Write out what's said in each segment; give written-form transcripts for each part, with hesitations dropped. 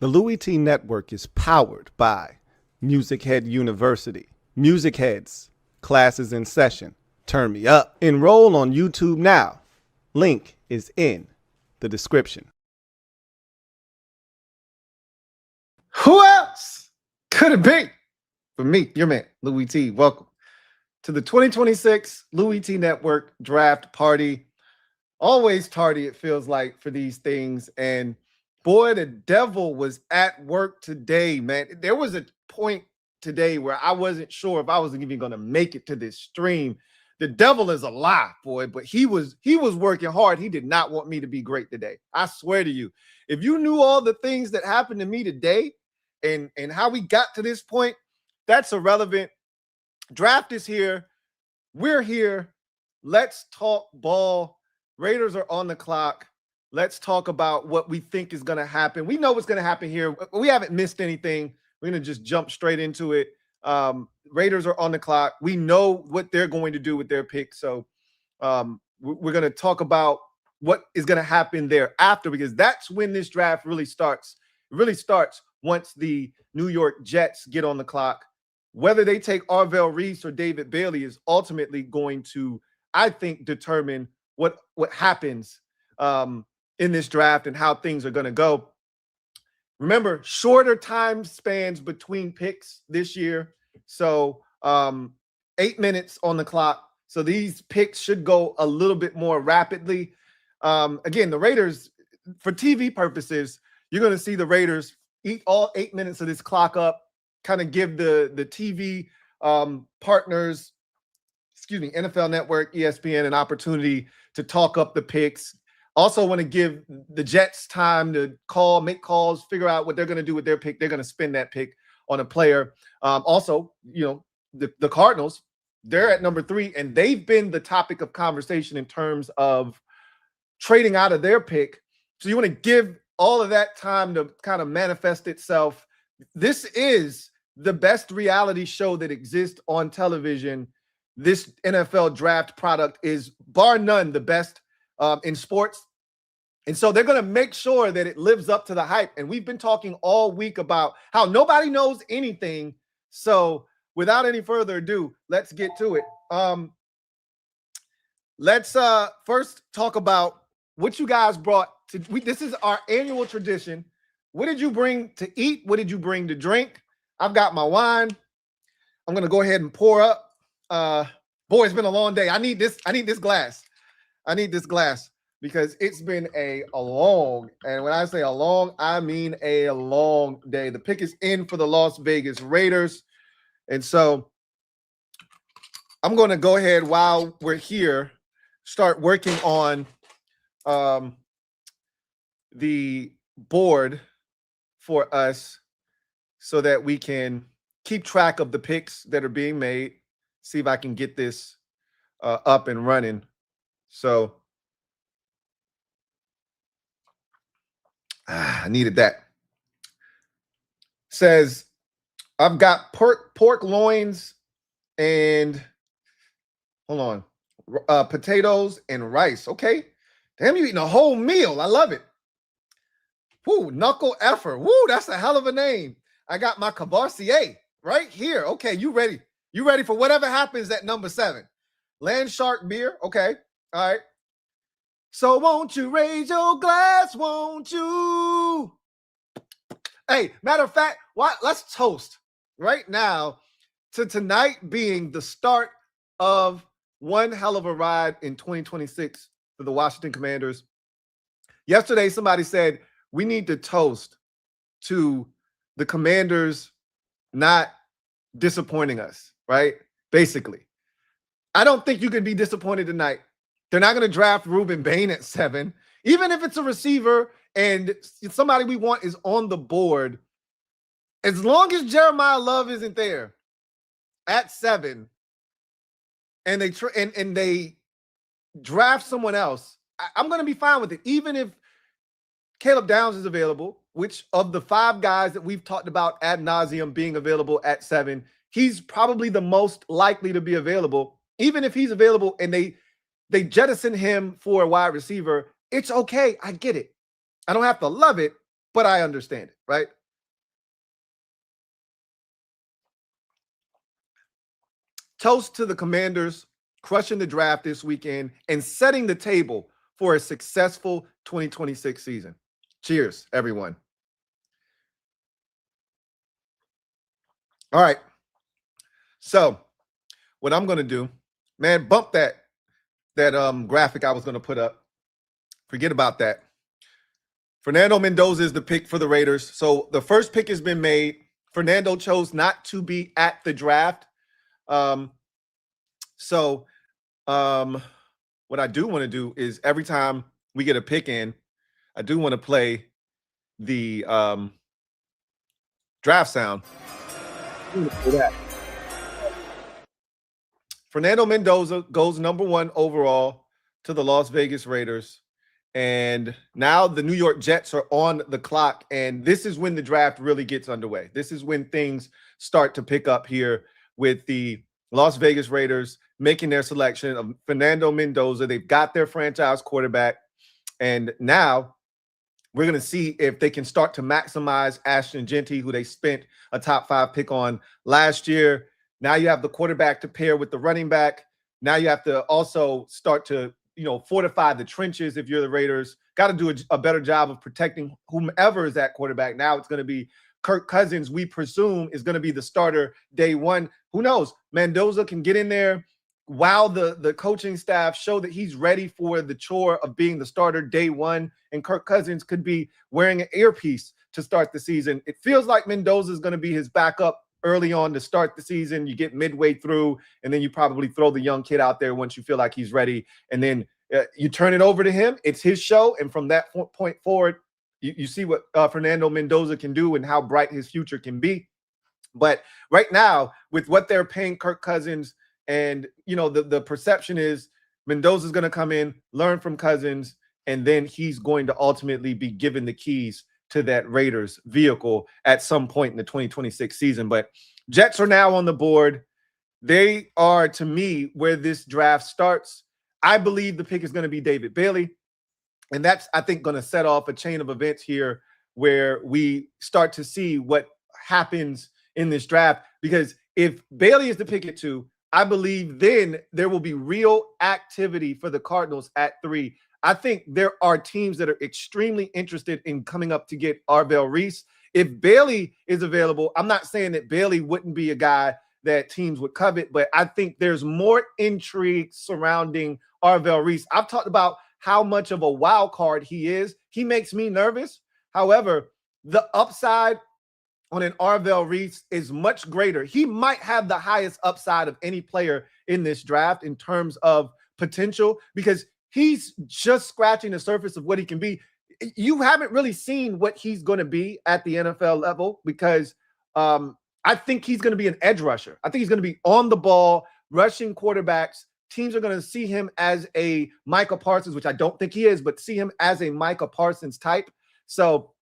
The Louie Tee Network is powered by Music Head University. Music Heads, classes in session. Turn me up. Enroll on YouTube now. Link is in the description. Who else could it be but me, your man, Louie Tee? Welcome to the 2026 Louie Tee Network Draft Party. Always tardy, it feels like, for these things. And boy, the devil was at work today, man. There was a point today where I wasn't sure if I was even going to make it to this stream. The devil is a lie, boy, but he was working hard. He did not want me to be great today. I swear to you, if you knew all the things that happened to me today and how we got to this point, that's irrelevant. Draft is here. We're here. Let's talk ball. Raiders are on the clock. Let's talk about what we think is going to happen. We know what's going to happen here. We haven't missed anything. We're going to just jump straight into it. Raiders are on the clock. We know what they're going to do with their pick. So we're going to talk about what is going to happen thereafter, because that's when this draft really starts. It really starts once the New York Jets get on the clock. Whether they take Arvell Reese or David Bailey is ultimately going to, I think, determine what happens in this draft and how things are going to go. Remember, shorter time spans between picks this year. So 8 minutes on the clock. So these picks should go a little bit more rapidly. Again, the Raiders, for TV purposes, you're going to see the Raiders eat all 8 minutes of this clock up, kind of give the TV partners, NFL Network, ESPN, an opportunity to talk up the picks. Also want to give the Jets time to make calls, figure out what they're going to do with their pick. They're going to spend that pick on a player. Also, the Cardinals, they're at number 3, and they've been the topic of conversation in terms of trading out of their pick. So you want to give all of that time to kind of manifest itself. This is the best reality show that exists on television. This NFL draft product is, bar none, the best in sports. And so they're going to make sure that it lives up to the hype. And we've been talking all week about how nobody knows anything. So without any further ado, let's get to it. Let's first talk about what you guys brought. This is our annual tradition. What did you bring to eat? What did you bring to drink? I've got my wine. I'm going to go ahead and pour up. Boy, it's been a long day. I need this glass. I need this glass because it's been a long, and when I say a long, I mean a long day. The pick is in for the Las Vegas Raiders. And so I'm going to go ahead while we're here, start working on the board for us so that we can keep track of the picks that are being made. See if I can get this up and running. So I needed that. Says I've got pork loins and hold on, potatoes and rice. Okay, damn, you eating a whole meal. I love it. Woo, knuckle effer. Woo, that's a hell of a name. I got my Cabarcier right here. Okay, you ready? You ready for whatever happens at number 7? Land Shark beer. Okay. All right. So won't you raise your glass, won't you? Hey, matter of fact, let's toast right now to tonight being the start of one hell of a ride in 2026 for the Washington Commanders. Yesterday, somebody said we need to toast to the Commanders not disappointing us, right? Basically. I don't think you can be disappointed tonight. They're not going to draft Ruben Bane at 7. Even if it's a receiver and somebody we want is on the board, as long as Jeremiah Love isn't there at 7 and they draft someone else, I'm going to be fine with it. Even if Caleb Downs is available, which of the 5 guys that we've talked about ad nauseum being available at 7, he's probably the most likely to be available. Even if he's available and they jettison him for a wide receiver, it's okay. I get it. I don't have to love it. but I understand it, right? Toast to the Commanders crushing the draft this weekend and setting the table for a successful 2026 season. Cheers, everyone. All right. So what I'm going to do, man, bump that graphic I was going to put up. Forget about that. Fernando Mendoza is the pick for the Raiders. So the first pick has been made. Fernando chose not to be at the draft. What I do want to do is every time we get a pick in, I do want to play the draft sound. Fernando Mendoza goes #1 overall to the Las Vegas Raiders. And now the New York Jets are on the clock. And this is when the draft really gets underway. This is when things start to pick up here with the Las Vegas Raiders making their selection of Fernando Mendoza. They've got their franchise quarterback. And now we're going to see if they can start to maximize Ashton Jeanty, who they spent a top 5 pick on last year. Now you have the quarterback to pair with the running back. Now you have to also start to, fortify the trenches if you're the Raiders. Got to do a better job of protecting whomever is at quarterback. Now it's going to be Kirk Cousins, we presume, is going to be the starter day one. Who knows? Mendoza can get in there while the coaching staff show that he's ready for the chore of being the starter day one, and Kirk Cousins could be wearing an earpiece to start the season. It feels like Mendoza is going to be his backup early on to start the season. You get midway through, and then you probably throw the young kid out there once you feel like he's ready, and then you turn it over to him. It's his show, and from that point forward, you see what Fernando Mendoza can do and how bright his future can be. But right now, with what they're paying Kirk Cousins, and the perception is Mendoza's going to come in, learn from Cousins, and then he's going to ultimately be given the keys to that Raiders vehicle at some point in the 2026 season. But Jets are now on the board. They are, to me, where this draft starts. I believe the pick is going to be David Bailey. And that's, I think, going to set off a chain of events here where we start to see what happens in this draft. Because if Bailey is the pick at 2, I believe then there will be real activity for the Cardinals at 3. I think there are teams that are extremely interested in coming up to get Arvell Reese. If Bailey is available, I'm not saying that Bailey wouldn't be a guy that teams would covet, but I think there's more intrigue surrounding Arvell Reese. I've talked about how much of a wild card he is. He makes me nervous. However, the upside on an Arvell Reese is much greater. He might have the highest upside of any player in this draft in terms of potential, because he's just scratching the surface of what he can be. You haven't really seen what he's going to be at the NFL level, because I think he's going to be an edge rusher. I think he's going to be on the ball, rushing quarterbacks. Teams are going to see him as a Micah Parsons, which I don't think he is, but see him as a Micah Parsons type. So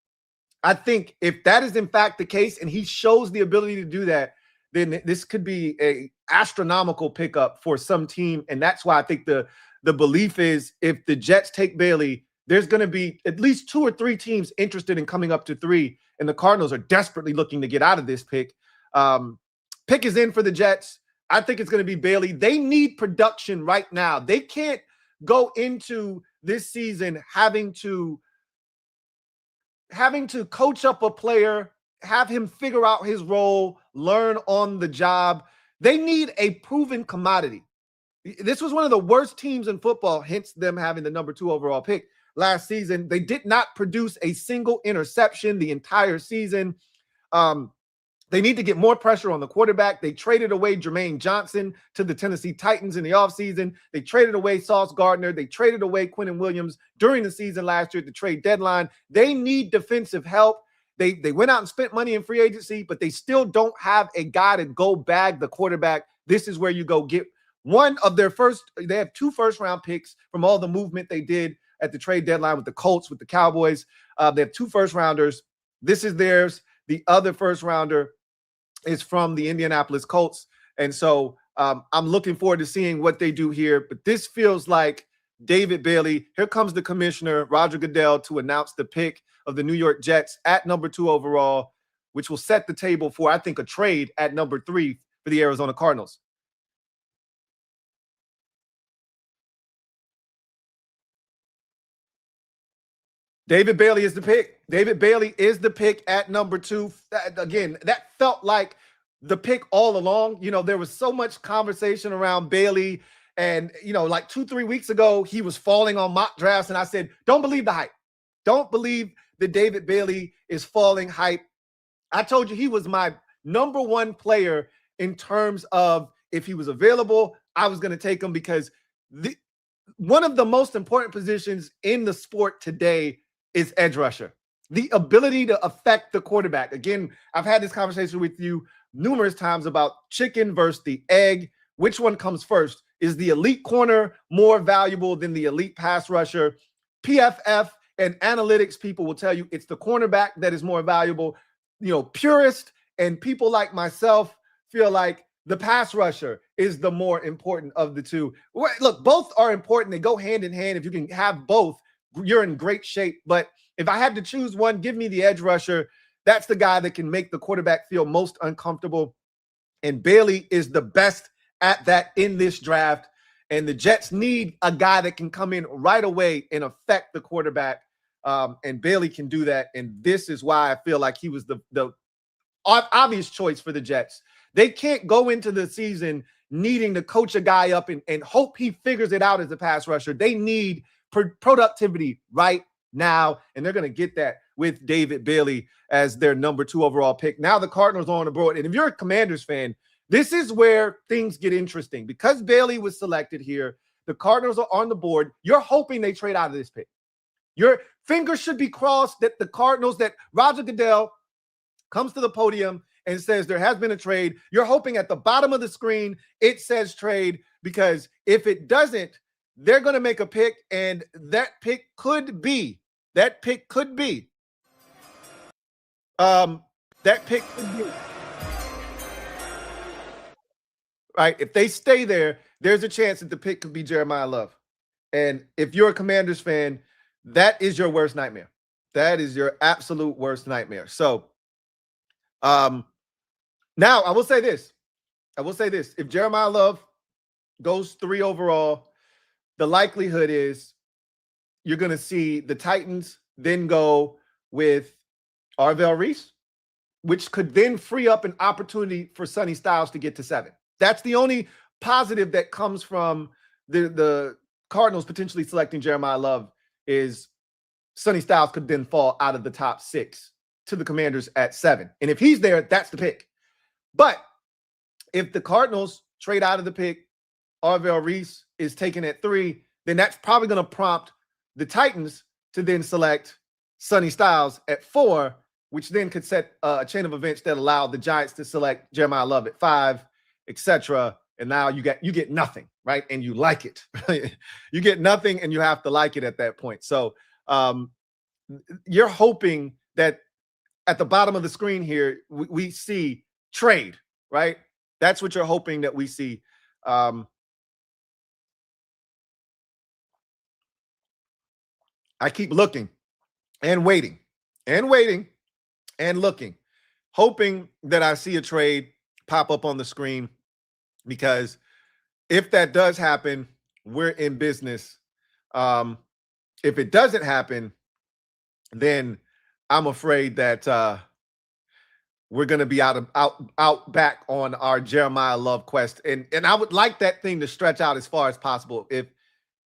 I think if that is in fact the case, and he shows the ability to do that, then this could be a astronomical pickup for some team. And that's why I think the belief is, if the Jets take Bailey, there's going to be at least 2 or 3 teams interested in coming up to 3, and the Cardinals are desperately looking to get out of this pick. Pick is in for the Jets. I think it's going to be Bailey. They need production right now. They can't go into this season having to coach up a player, have him figure out his role, learn on the job. They need a proven commodity. This was one of the worst teams in football, hence them having the #2 overall pick last season. They did not produce a single interception the entire season. They need to get more pressure on the quarterback. They traded away Jermaine Johnson to the Tennessee Titans in the offseason. They traded away Sauce Gardner. They traded away Quinnen Williams during the season last year at the trade deadline. They need defensive help. They went out and spent money in free agency, but they still don't have a guy to go bag the quarterback. This is where you go get one of their they have 2 first-round picks from all the movement they did at the trade deadline with the Colts, with the Cowboys. They have 2 first-rounders. This is theirs. The other first-rounder is from the Indianapolis Colts. And so I'm looking forward to seeing what they do here. But this feels like David Bailey. Here comes the commissioner, Roger Goodell, to announce the pick of the New York Jets at number 2 overall, which will set the table for, I think, a trade at number 3 for the Arizona Cardinals. David Bailey is the pick. David Bailey is the pick at number 2. Again, that felt like the pick all along. You know, there was so much conversation around Bailey. And, you know, like 2-3 weeks ago, he was falling on mock drafts. And I said, don't believe the hype. Don't believe that David Bailey is falling hype. I told you he was my number 1 player in terms of if he was available, I was going to take him, because one of the most important positions in the sport today is edge rusher. The ability to affect the quarterback. Again, I've had this conversation with you numerous times about chicken versus the egg. Which one comes first? Is the elite corner more valuable than the elite pass rusher? PFF and analytics people will tell you it's the cornerback that is more valuable. You know, purists and people like myself feel like the pass rusher is the more important of the two. Look, both are important. They go hand in hand. If you can have both, you're in great shape. But if I had to choose one, give me the edge rusher. That's the guy that can make the quarterback feel most uncomfortable. And Bailey is the best at that in this draft. And the Jets need a guy that can come in right away and affect the quarterback. And Bailey can do that. And this is why I feel like he was the obvious choice for the Jets. They can't go into the season needing to coach a guy up and hope he figures it out as a pass rusher. They need productivity right now, and they're going to get that with David Bailey as their number 2 overall pick. Now the Cardinals are on the board, and if you're a Commanders fan, this is where things get interesting. Because Bailey was selected here, the Cardinals are on the board. You're hoping they trade out of this pick. Your fingers should be crossed that the Cardinals, that Roger Goodell comes to the podium and says there has been a trade. You're hoping at the bottom of the screen it says trade, because if it doesn't, they're going to make a pick, and that pick could be right. If they stay there, there's a chance that the pick could be Jeremiah Love. And if you're a Commanders fan, that is your worst nightmare. That is your absolute worst nightmare. So, now I will say this. If Jeremiah Love goes 3 overall, the likelihood is you're going to see the Titans then go with Arvell Reese, which could then free up an opportunity for Sonny Styles to get to 7. That's the only positive that comes from the Cardinals potentially selecting Jeremiah Love, is Sonny Styles could then fall out of the top 6 to the Commanders at 7. And if he's there, that's the pick. But if the Cardinals trade out of the pick, Arvell Reese is taken at 3, then that's probably going to prompt the Titans to then select Sonny Styles at 4, which then could set a chain of events that allow the Giants to select Jeremiah Love at 5, etc. And now you get nothing, right? And you like it. You get nothing, and you have to like it at that point. So you're hoping that at the bottom of the screen here, we see trade, right? That's what you're hoping that we see. I keep looking and waiting and looking, hoping that I see a trade pop up on the screen, because if that does happen, we're in business. If it doesn't happen, then I'm afraid that we're going to be out back on our Jeremiah Love quest. And I would like that thing to stretch out as far as possible.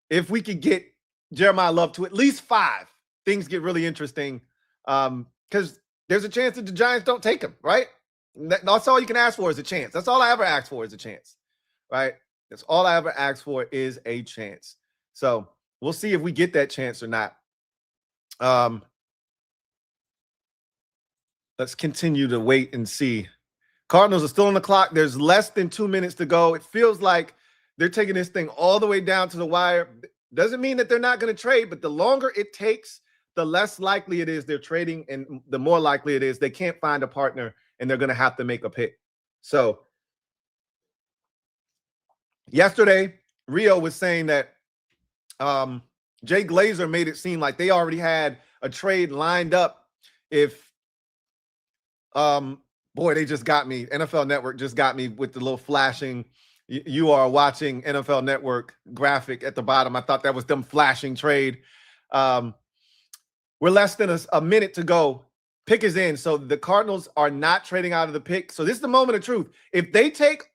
If we could get Jeremiah Love to at least 5, things get really interesting, because there's a chance that the Giants don't take him, right? That's all you can ask for, is a chance. That's all I ever ask for, is a chance, right? That's all I ever ask for, is a chance. So we'll see if we get that chance or not. Let's continue to wait and see. Cardinals are still on the clock. There's less than 2 minutes to go. It feels like they're taking this thing all the way down to the wire. Doesn't mean that they're not going to trade, but the longer it takes, the less likely it is they're trading, and the more likely it is they can't find a partner and they're going to have to make a pick. So yesterday, Rio was saying that Jay Glazer made it seem like they already had a trade lined up if boy, they just got me. NFL Network just got me with the little flashing. You are watching NFL Network graphic at the bottom. I thought that was them flashing trade. We're less than a minute to go. Pick is in. So the Cardinals are not trading out of the pick. So this is the moment of truth. If they take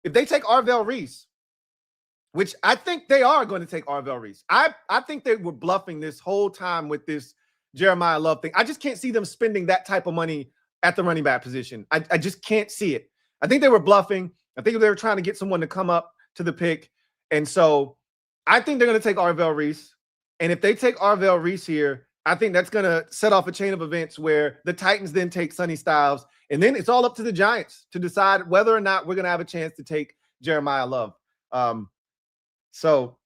Arvell Reese, which I think they are going to take Arvell Reese. I think they were bluffing this whole time with this Jeremiah Love thing. I just can't see them spending that type of money at the running back position. I just can't see it. I think they were bluffing. I think they were trying to get someone to come up to the pick. And so I think they're going to take Arvell Reese. And if they take Arvell Reese here, I think that's going to set off a chain of events where the Titans then take Sonny Styles. And then it's all up to the Giants to decide whether or not we're going to have a chance to take Jeremiah Love. So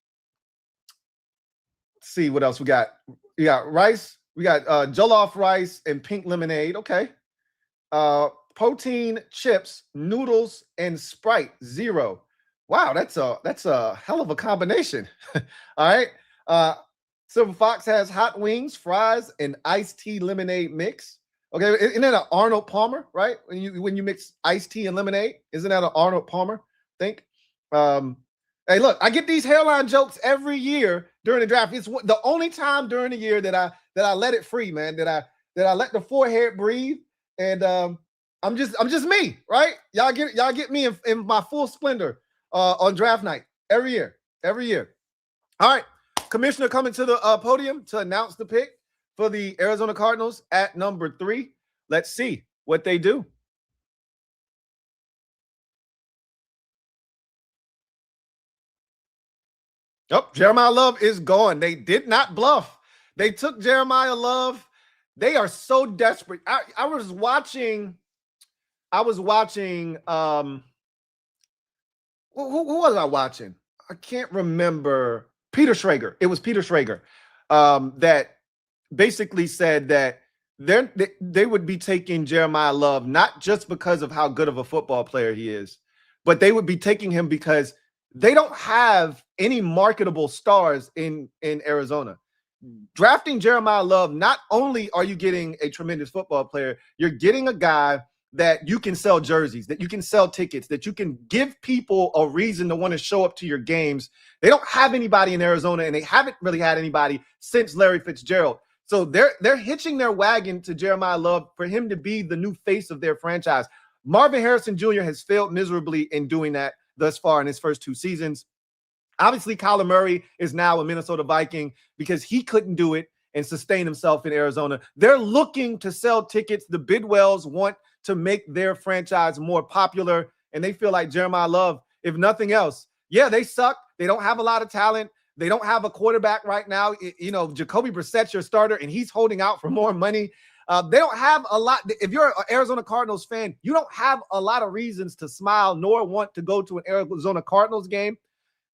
let's see what else we got. We got rice. We got jollof rice and pink lemonade. Okay. Protein chips, noodles, and Sprite 0. Wow, that's a hell of a combination. All right. Silver Fox has hot wings, fries, and iced tea lemonade mix. Okay, isn't that an Arnold Palmer, right? When you mix iced tea and lemonade, isn't that an Arnold Palmer thing? Hey, look, I get these hairline jokes every year during the draft. It's the only time during the year that I let it free, man. That I let the forehead breathe, and I'm just me, right? Y'all get me in my full splendor on draft night every year. All right, Commissioner coming to the podium to announce the pick for the Arizona Cardinals at number 3. Let's see what they do. Oh, Jeremiah Love is gone. They did not bluff. They took Jeremiah Love. They are so desperate. I was watching. Who was I watching? I can't remember. Peter Schrager. It was Peter Schrager that basically said that they would be taking Jeremiah Love not just because of how good of a football player he is, but they would be taking him because they don't have any marketable stars in Arizona. Drafting Jeremiah Love, not only are you getting a tremendous football player, you're getting a guy that you can sell jerseys, that you can sell tickets, that you can give people a reason to want to show up to your games. They don't have anybody in Arizona, and they haven't really had anybody since Larry Fitzgerald. So they're hitching their wagon to Jeremiah Love for him to be the new face of their franchise. Marvin Harrison Jr. has failed miserably in doing that thus far in his first 2 seasons. Obviously, Kyler Murray is now a Minnesota Viking because he couldn't do it and sustain himself in Arizona. They're looking to sell tickets. The Bidwells want to make their franchise more popular, and they feel like Jeremiah Love, if nothing else, yeah, they suck. They don't have a lot of talent. They don't have a quarterback right now. Jacoby Brissett's your starter, and he's holding out for more money. They don't have a lot. If you're an Arizona Cardinals fan, you don't have a lot of reasons to smile nor want to go to an Arizona Cardinals game.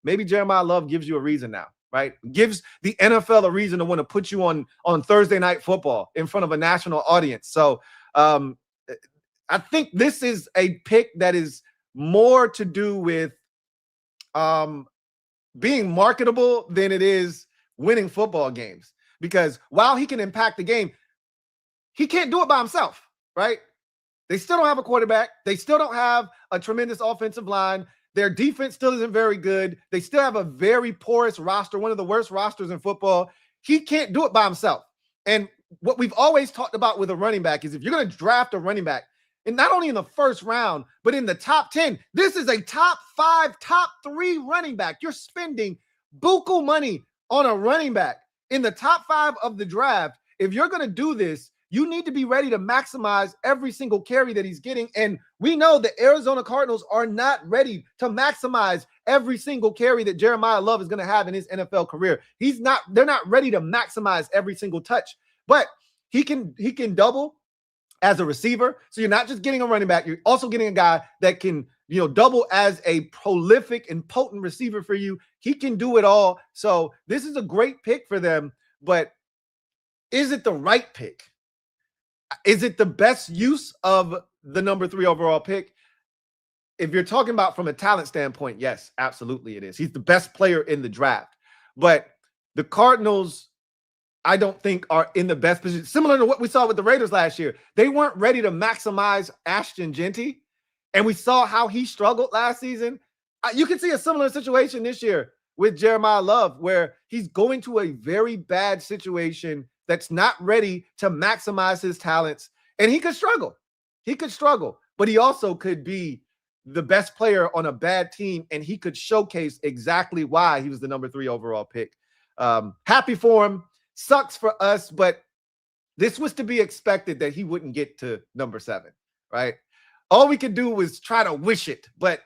Maybe Jeremiah Love gives you a reason now, right? Gives the NFL a reason to want to put you on Thursday Night Football in front of a national audience. So I think this is a pick that is more to do with being marketable than it is winning football games. Because while he can impact the game, he can't do it by himself, right? They still don't have a quarterback. They still don't have a tremendous offensive line. Their defense still isn't very good. They still have a very porous roster, one of the worst rosters in football. He can't do it by himself. And what we've always talked about with a running back is if you're going to draft a running back, and not only in the first round, but in the top 10, this is a top 5, top 3 running back. You're spending buku money on a running back in the top 5 of the draft. If you're going to do this, you need to be ready to maximize every single carry that he's getting. And we know the Arizona Cardinals are not ready to maximize every single carry that Jeremiah Love is going to have in his NFL career. They're not ready to maximize every single touch, but he can double as a receiver. So you're not just getting a running back, you're also getting a guy that can, double as a prolific and potent receiver for you. He can do it all. So this is a great pick for them, but is it the right pick? Is it the best use of the number 3 overall pick? If you're talking about from a talent standpoint, yes, absolutely it is. He's the best player in the draft. But the Cardinals I don't think are in the best position. Similar to what we saw with the Raiders last year. They weren't ready to maximize Ashton Genty, and we saw how he struggled last season. You can see a similar situation this year with Jeremiah Love, where he's going to a very bad situation that's not ready to maximize his talents, and he could struggle. He could struggle, but he also could be the best player on a bad team, and he could showcase exactly why he was the number 3 overall pick. Happy for him. Sucks for us, but this was to be expected that he wouldn't get to number 7, right? All we could do was try to wish it. But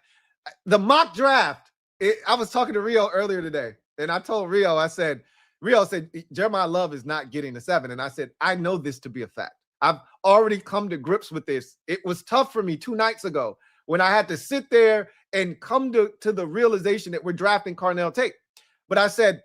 the mock draft, I was talking to Rio earlier today, and I told Rio, Rio said, Jeremiah Love is not getting the 7. And I said, I know this to be a fact. I've already come to grips with this. It was tough for me 2 nights ago when I had to sit there and come to the realization that we're drafting Carnell Tate. But I said,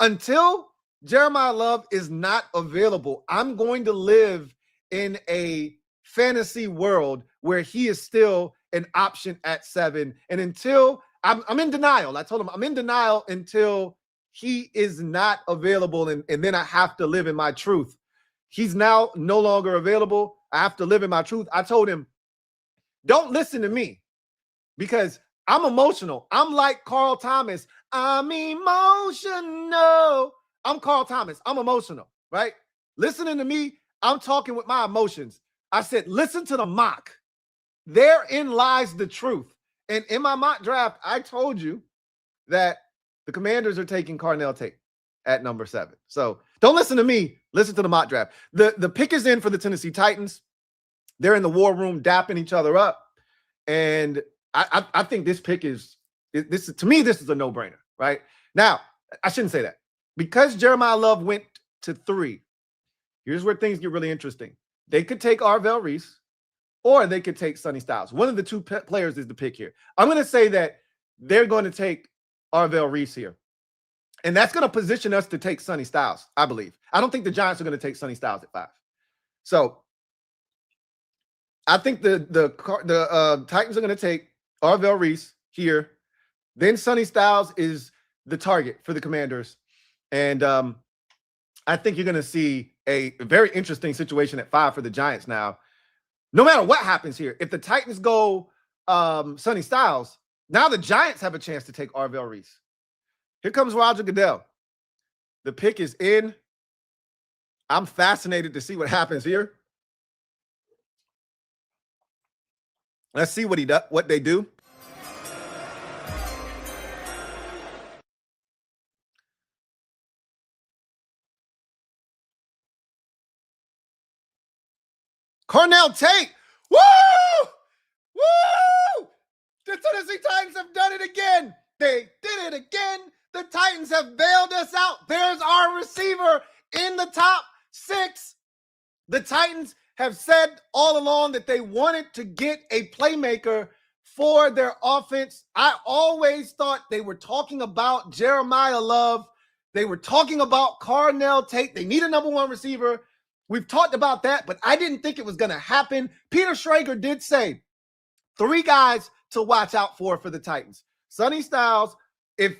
until Jeremiah Love is not available, I'm going to live in a fantasy world where he is still an option at 7. And until I'm in denial. I told him I'm in denial until he is not available. And then I have to live in my truth. He's now no longer available. I have to live in my truth. I told him, don't listen to me because I'm emotional. I'm like Carl Thomas. I'm emotional. I'm Carl Thomas. I'm emotional, right? Listening to me, I'm talking with my emotions. I said, listen to the mock. Therein lies the truth. And in my mock draft, I told you that the Commanders are taking Carnell Tate at number 7. So don't listen to me. Listen to the mock draft. The pick is in for the Tennessee Titans. They're in the war room dapping each other up. And I think this pick is, to me, this is a no-brainer, right? Now, I shouldn't say that. Because Jeremiah Love went to 3, here's where things get really interesting. They could take Arvell Reese, or they could take Sonny Styles. One of the 2 players is the pick here. I'm going to say that they're going to take Arvell Reese here. And that's going to position us to take Sonny Styles, I believe. I don't think the Giants are going to take Sonny Styles at 5. So I think the Titans are going to take Arvell Reese here. Then Sonny Styles is the target for the Commanders. And I think you're going to see a very interesting situation at 5 for the Giants now. No matter what happens here, if the Titans go Sonny Styles, now the Giants have a chance to take Arvell Reese. Here comes Roger Goodell. The pick is in. I'm fascinated to see what happens here. Let's see what they do. Carnell Tate. Woo! Woo! The Tennessee Titans have done it again. They did it again. The Titans have bailed us out. There's our receiver in the top 6. The Titans have said all along that they wanted to get a playmaker for their offense. I always thought they were talking about Jeremiah Love. They were talking about Carnell Tate. They need a number 1 receiver. We've talked about that, but I didn't think it was going to happen. Peter Schrager did say 3 guys to watch out for the Titans. Sonny Styles, if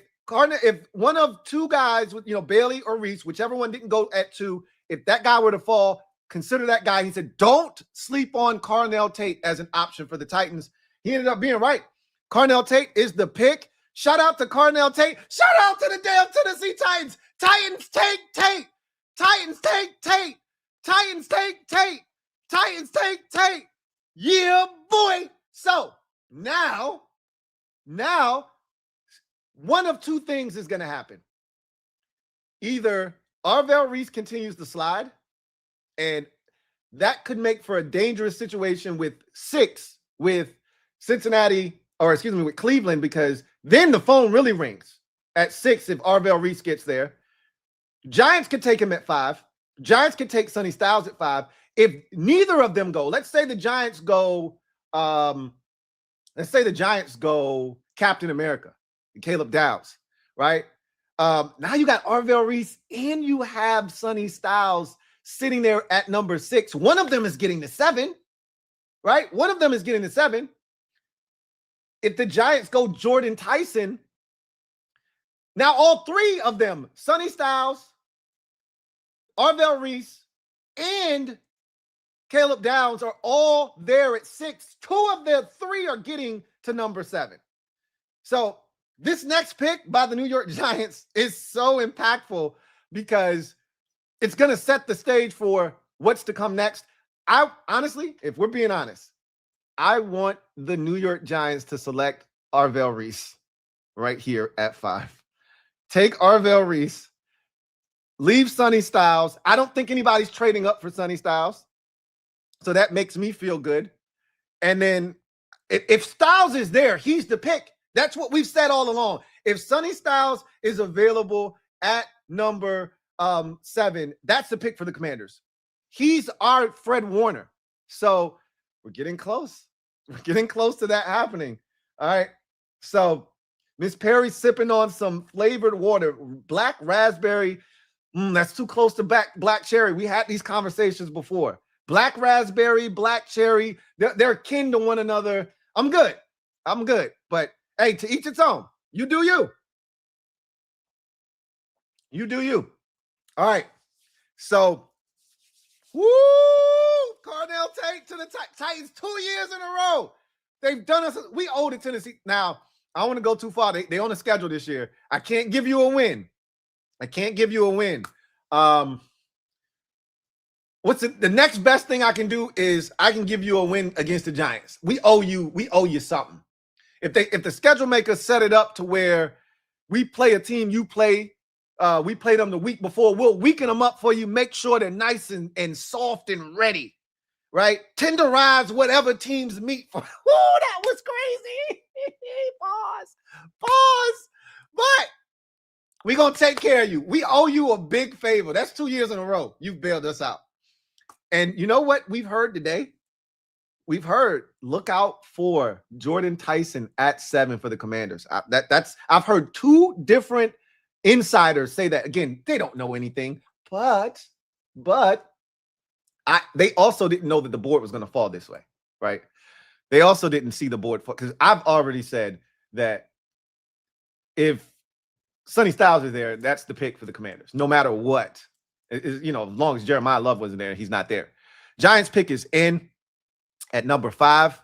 one of 2 guys with, Bailey or Reese, whichever one didn't go at 2, if that guy were to fall, consider that guy. He said, don't sleep on Carnell Tate as an option for the Titans. He ended up being right. Carnell Tate is the pick. Shout out to Carnell Tate. Shout out to the damn Tennessee Titans. Titans take Tate. Titans take Tate. Titans take Tate. Titans take Tate. Yeah, boy. So now one of 2 things is going to happen. Either Arvell Reese continues to slide, and that could make for a dangerous situation with 6 with Cincinnati, or excuse me, with Cleveland, because then the phone really rings at 6 if Arvell Reese gets there. Giants could take him at 5. Giants could take Sonny Styles at 5. If neither of them go, let's say the Giants go Captain America, Caleb Downs, right? Now you got Arvell Reese and you have Sonny Styles sitting there at number 6. One of them is getting the 7, right? One of them is getting the 7. If the Giants go Jordan Tyson, now all 3 of them, Sonny Styles, Arvell Reese and Caleb Downs are all there at 6. 2 of their 3 are getting to number 7. So this next pick by the New York Giants is so impactful because it's going to set the stage for what's to come next. I honestly, if we're being honest, I want the New York Giants to select Arvell Reese right here at 5. Take Arvell Reese, leave Sonny Styles. I don't think anybody's trading up for Sonny Styles, so that makes me feel good. And then if Styles is there, he's the pick. That's what we've said all along. If Sonny Styles is available at number 7, that's the pick for the Commanders. He's our Fred Warner. So we're getting close. We're getting close to that happening. All right. So Miss Perry's sipping on some flavored water, black raspberry. That's too close to black cherry. We had these conversations before. Black raspberry, black cherry. They're akin to one another. I'm good. But hey, to each its own. You do you. You do you. All right. So, woo! Cardinal Tate to the Titans 2 years in a row. They've done us. We owe to Tennessee. Now, I don't want to go too far. They on the schedule this year. I can't give you a win. What's the next best thing I can do is I can give you a win against the Giants. We owe you something. If the schedule makers set it up to where we play a team you play, we play them the week before, we'll weaken them up for you, make sure they're nice and soft and ready, right? Tenderize whatever teams meet for. Oh, that was crazy. Pause. But we're going to take care of you. We owe you a big favor. That's 2 years in a row. You've bailed us out. And you know what we've heard today? We've heard look out for Jordan Tyson at 7 for the Commanders. I've heard 2 different insiders say that. Again, they don't know anything, but they also didn't know that the board was going to fall this way, right? They also didn't see the board fall, because I've already said that if Sonny Styles is there, that's the pick for the Commanders, no matter what. As long as Jeremiah Love wasn't there, he's not there. Giants pick is in at number 5.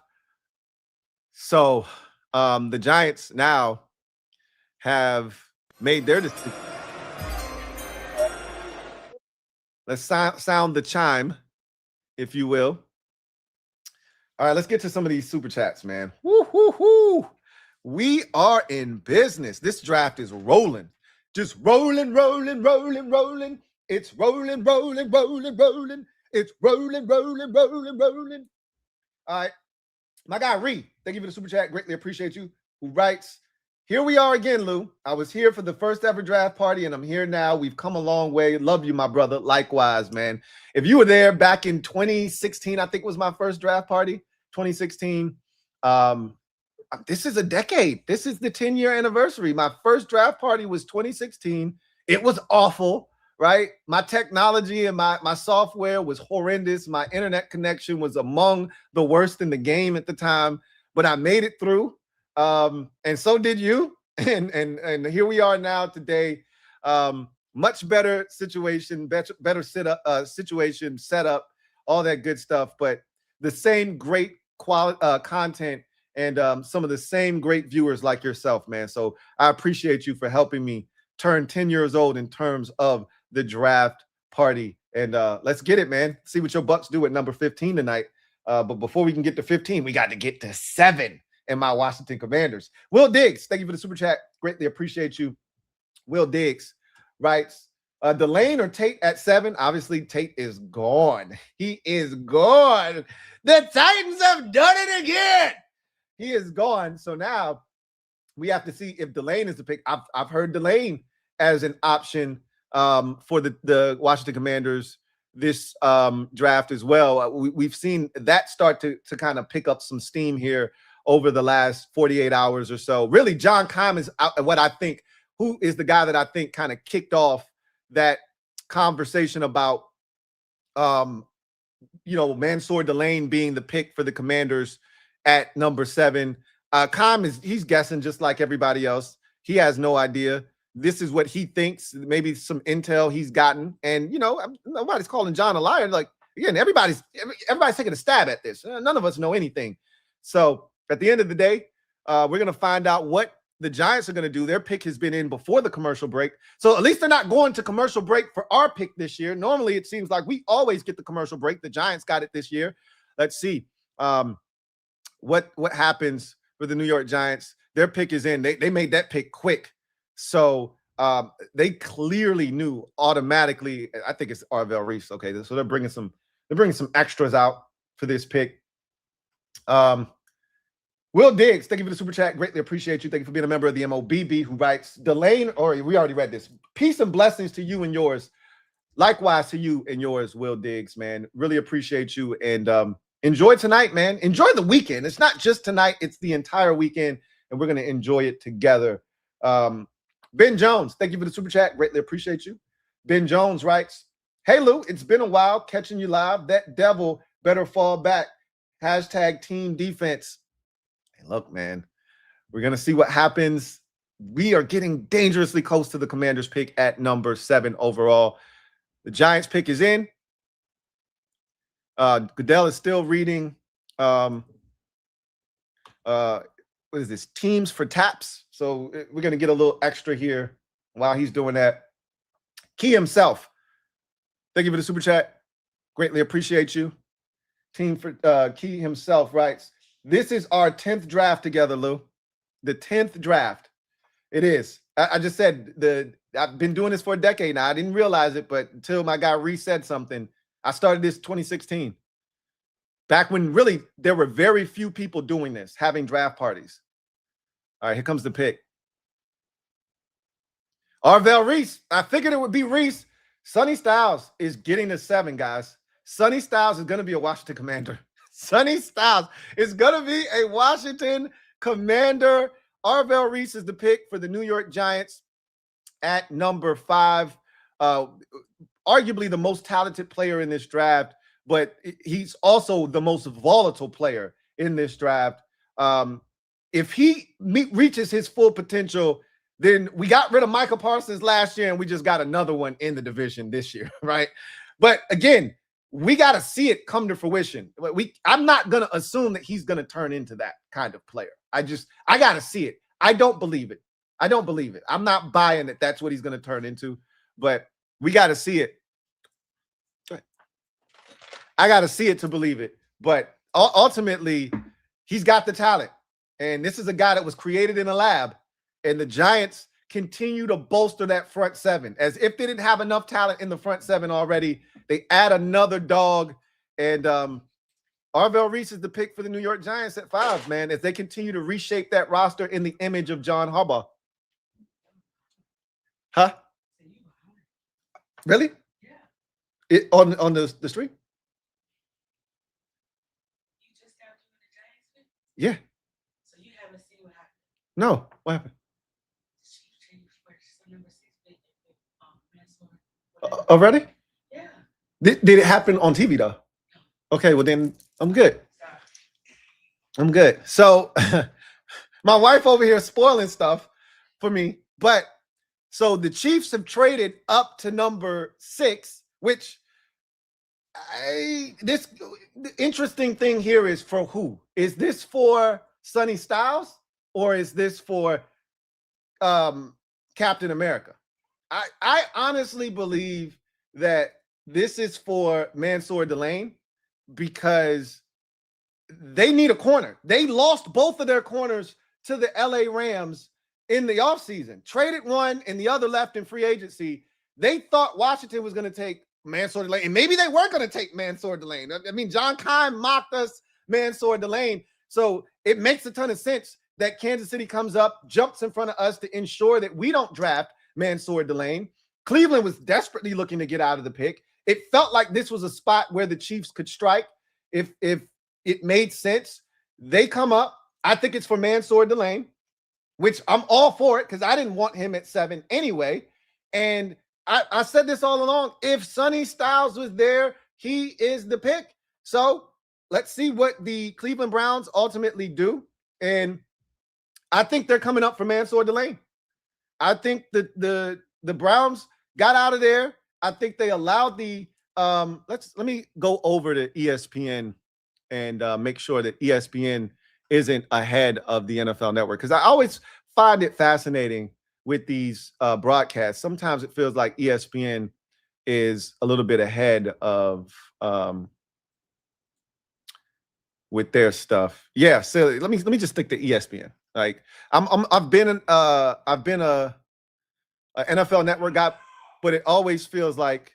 So the Giants now have made their decision. Let's sound the chime, if you will. All right, let's get to some of these super chats, man. Woo. We are in business. This draft is rolling. Just rolling. It's rolling. It's rolling. All right. My guy, Reese, thank you for the super chat. Greatly appreciate you. Who writes, here we are again, Lou. I was here for the first ever draft party, and I'm here now. We've come a long way. Love you, my brother. Likewise, man. If you were there back in 2016, I think was my first draft party, 2016. This is a decade. This is the 10-year anniversary. My first draft party was 2016. It was awful, right? My technology and my software was horrendous. My internet connection was among the worst in the game at the time, but I made it through. And so did you. And here we are now today. Much better situation, better situation, setup, all that good stuff, but the same great quality content and some of the same great viewers like yourself, man. So I appreciate you for helping me turn 10 years old in terms of the draft party. And let's get it, man. See what your Bucks do at number 15 tonight. But before we can get to 15, we got to get to 7 in my Washington Commanders. Will Diggs, thank you for the super chat. Greatly appreciate you. Will Diggs writes, Delane or Tate at 7? Obviously, Tate is gone. He is gone. The Titans have done it again. He is gone. So now we have to see if Delane is the pick. I've heard Delane as an option for the Washington Commanders this draft as well. We've seen that start to kind of pick up some steam here over the last 48 hours or so. Really, John Keim is what I think, who is the guy that I think kind of kicked off that conversation about, Mansour Delane being the pick for the Commanders at number 7. Keim he's guessing just like everybody else. He has no idea. this is what he thinks, maybe some intel he's gotten. And, you know, nobody's calling John a liar. Like, again, everybody's taking a stab at this. None of us know anything. So at the end of the day, we're going to find out what the Giants are going to do. Their pick has been in before the commercial break. So at least they're not going to commercial break for our pick this year. Normally, it seems like we always get the commercial break. The Giants got it this year. Let's see what happens for the New York Giants. Their pick is in. They made that pick quick. So they clearly knew automatically. I think it's Arvell Reese. Okay, so they're bringing some extras out for this pick. Will Diggs, thank you for the super chat. Greatly appreciate you. Thank you for being a member of the MOBB, who writes, Delane, or we already read this. Peace and blessings to you and yours. Likewise to you and yours, Will Diggs, man. Really appreciate you. And enjoy tonight, man. Enjoy the weekend. It's not just tonight, it's the entire weekend, and we're going to enjoy it together. Ben Jones, thank you for the super chat. Greatly appreciate you. Ben Jones writes, hey, Lou, it's been a while catching you live. That devil better fall back. Hashtag team defense. Hey, look, man, we're going to see what happens. We are getting dangerously close to the Commanders pick at number 7 overall. The Giants pick is in. Goodell is still reading what is this? Teams for Taps. So we're going to get a little extra here while he's doing that. Key himself, thank you for the super chat. Greatly appreciate you. Team for Key himself writes, this is our 10th draft together, Lou. The 10th draft. It is. I just said I've been doing this for a decade now. I didn't realize it, but until my guy Reese said something, I started this 2016. Back when really there were very few people doing this, having draft parties. All right, here comes the pick. Arvell Reese. I figured it would be Reese. Sonny Styles is getting the 7, guys. Sonny Styles is going to be a Washington Commander. Sonny Styles is going to be a Washington Commander. Arvell Reese is the pick for the New York Giants at number 5. Arguably the most talented player in this draft, but he's also the most volatile player in this draft. If he reaches his full potential, then we got rid of Micah Parsons last year, and we just got another one in the division this year, right? But again, we got to see it come to fruition. I'm not going to assume that he's going to turn into that kind of player. I got to see it. I don't believe it. I'm not buying that that's what he's going to turn into, but we got to see it. I got to see it to believe it. But ultimately, he's got the talent. And this is a guy that was created in a lab. And the Giants continue to bolster that front 7. As if they didn't have enough talent in the front 7 already, they add another dog. And Arvell Reese is the pick for the New York Giants at 5, man, as they continue to reshape that roster in the image of John Harbaugh. Huh? Really? Yeah. On the street? You just got doing the Giants pick? Yeah. So you haven't seen what happened? No. What happened? Already? Yeah. Did it happen on TV though? Okay, well then I'm good. I'm good. So my wife over here spoiling stuff for me, but so the Chiefs have traded up to number 6, which the interesting thing here is for who? Is this for Sonny Styles or is this for Captain America? I honestly believe that this is for Mansour Delane because they need a corner. They lost both of their corners to the LA Rams in the offseason. Traded one and the other left in free agency. They thought Washington was going to take Mansour Delane, and maybe they were going to take Mansour Delane. I mean, John Kine mocked us Mansour Delane, so it makes a ton of sense that Kansas City comes up, jumps in front of us to ensure that we don't draft Mansour Delane. Cleveland was desperately looking to get out of the pick. It felt like this was a spot where the Chiefs could strike if it made sense. They come up. I think it's for Mansour Delane, which I'm all for it because I didn't want him at 7 anyway. And I said this all along. If Sonny Styles was there, he is the pick. So let's see what the Cleveland Browns ultimately do. And I think they're coming up for Mansour Delane. I think that the Browns got out of there. I think they allowed the let me go over to ESPN and make sure that ESPN isn't ahead of the NFL Network, because I always find it fascinating with these broadcasts. Sometimes it feels like ESPN is a little bit ahead of with their stuff. Yeah, so let me just stick to ESPN. Like I've been a NFL Network guy, but it always feels like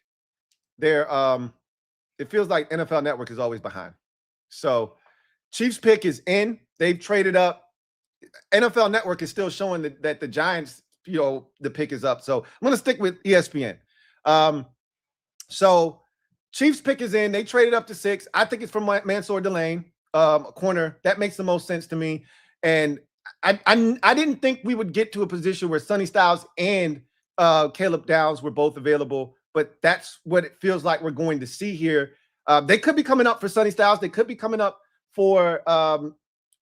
it feels like NFL Network is always behind. So Chiefs pick is in. They've traded up. NFL Network is still showing that the Giants, the pick is up. So I'm going to stick with ESPN. So Chiefs pick is in. They traded up to 6. I think it's from Mansour Delane, a corner. That makes the most sense to me. And I didn't think we would get to a position where Sonny Styles and Caleb Downs were both available, but that's what it feels like we're going to see here. They could be coming up for Sonny Styles. They could be coming up for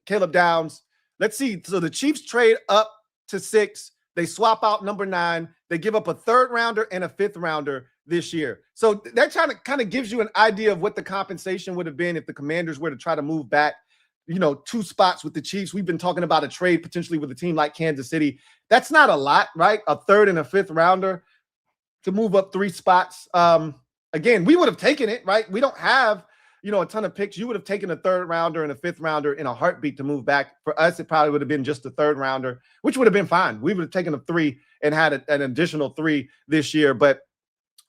Caleb Downs. Let's see. So the Chiefs trade up to 6. They swap out number 9. They give up a 3rd rounder and a 5th rounder this year. So that kind of gives you an idea of what the compensation would have been if the Commanders were to try to move back, 2 spots with the Chiefs. We've been talking about a trade potentially with a team like Kansas City. That's not a lot, right? A 3rd and a 5th rounder to move up 3 spots. Again, we would have taken it, right? We don't have, a ton of picks. You would have taken a 3rd rounder and a 5th rounder in a heartbeat to move back. For us, it probably would have been just a 3rd rounder, which would have been fine. We would have taken a 3 and had an additional 3 this year. But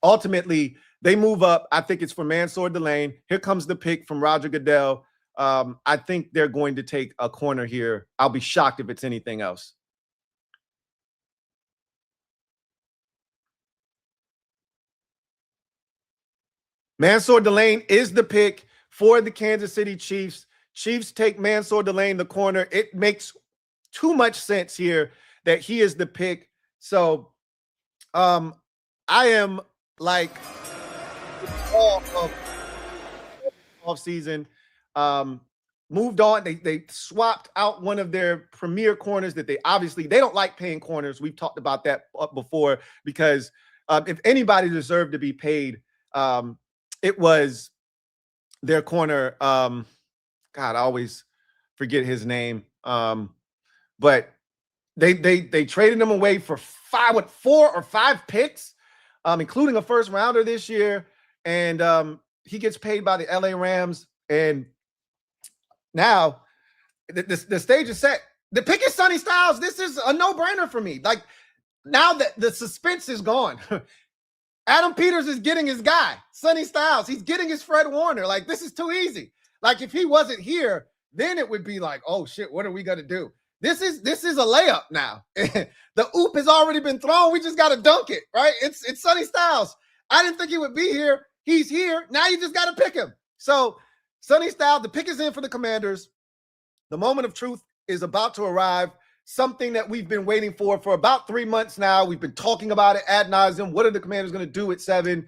ultimately, they move up. I think it's for Mansour Delane. Here comes the pick from Roger Goodell. I think they're going to take a corner here. I'll be shocked if it's anything else. Mansour Delane is the pick for the Kansas City Chiefs. Chiefs take Mansour Delane, the corner. It makes too much sense here that he is the pick. So I am like off season. Moved on. They swapped out one of their premier corners that they don't like paying corners. We've talked about that before, because if anybody deserved to be paid, it was their corner. God, I always forget his name. But they traded him away for 4 or 5 picks, including a 1st rounder this year. And he gets paid by the LA Rams. And now the stage is set. The pick is Sonny Styles. This is a no-brainer for me. Like, now that the suspense is gone, Adam Peters is getting his guy, Sonny Styles. He's getting his Fred Warner. Like, this is too easy. Like, if he wasn't here, then it would be like, oh shit, what are we gonna do? This is a layup now. The oop has already been thrown. We just gotta dunk it, right? It's Sonny Styles. I didn't think he would be here. He's here. Now you just gotta pick him. So Sonny Styles, the pick is in for the Commanders. The moment of truth is about to arrive. Something that we've been waiting for about 3 months now. We've been talking about it ad nauseum. What are the Commanders going to do at 7?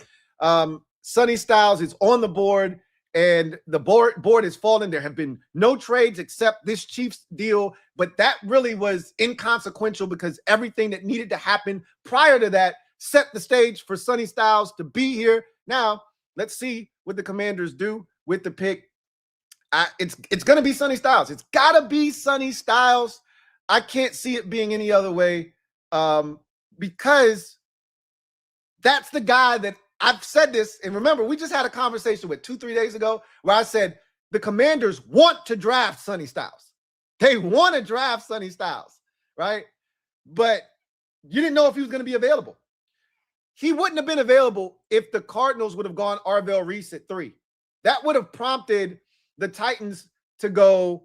Sonny Styles is on the board, and the board is falling. There have been no trades except this Chiefs deal, but that really was inconsequential because everything that needed to happen prior to that set the stage for Sonny Styles to be here. Now, let's see what the Commanders do with the pick. It's going to be Sonny Styles. It's got to be Sonny Styles. I can't see it being any other way, because that's the guy that I've said this. And remember, we just had a conversation with 2-3 days ago where I said the Commanders want to draft Sonny Styles. They want to draft Sonny Styles, right? But you didn't know if he was going to be available. He wouldn't have been available if the Cardinals would have gone Arvell Reese at 3. That would have prompted the Titans to go,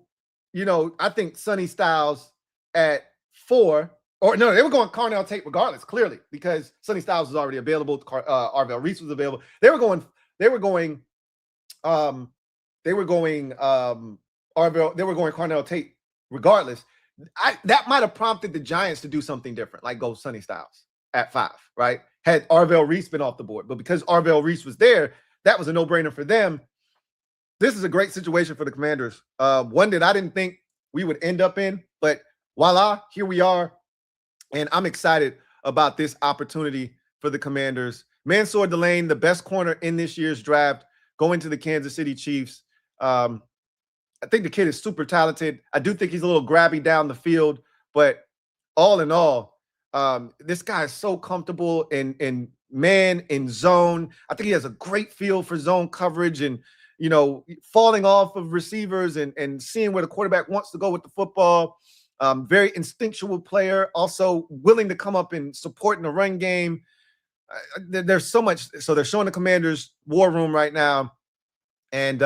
I think Sonny Styles at 4, or no, they were going Carnell Tate regardless, clearly, because Sonny Styles was already available. Arvell Reese was available. They were going Carnell Tate regardless. That might have prompted the Giants to do something different, like go Sonny Styles at 5, right? Had Arvell Reese been off the board. But because Arvell Reese was there, that was a no-brainer for them. This is a great situation for the Commanders. One that I didn't think we would end up in, but voila, here we are. And I'm excited about this opportunity for the Commanders. Mansour Delane, the best corner in this year's draft, going to the Kansas City Chiefs. I think the kid is super talented. I do think he's a little grabby down the field, but all in all, this guy is so comfortable in man, in zone. I think he has a great feel for zone coverage and, you know, falling off of receivers and seeing where the quarterback wants to go with the football. Very instinctual player, also willing to come up and support in the run game. There's so much. So they're showing the Commanders war room right now, and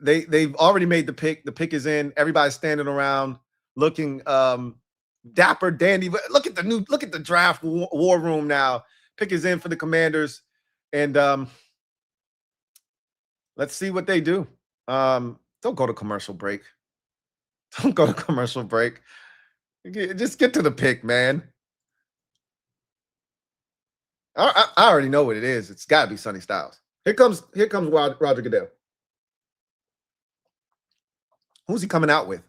they've already made the pick. The pick is in. Everybody's standing around looking dapper dandy. Look at the draft war room now. Pick is in for the Commanders, and let's see what they do. Don't go to commercial break. Don't go to commercial break. Just get to the pick, man. I already know what it is. It's got to be Sonny Styles. Here comes Roger Goodell. Who's he coming out with?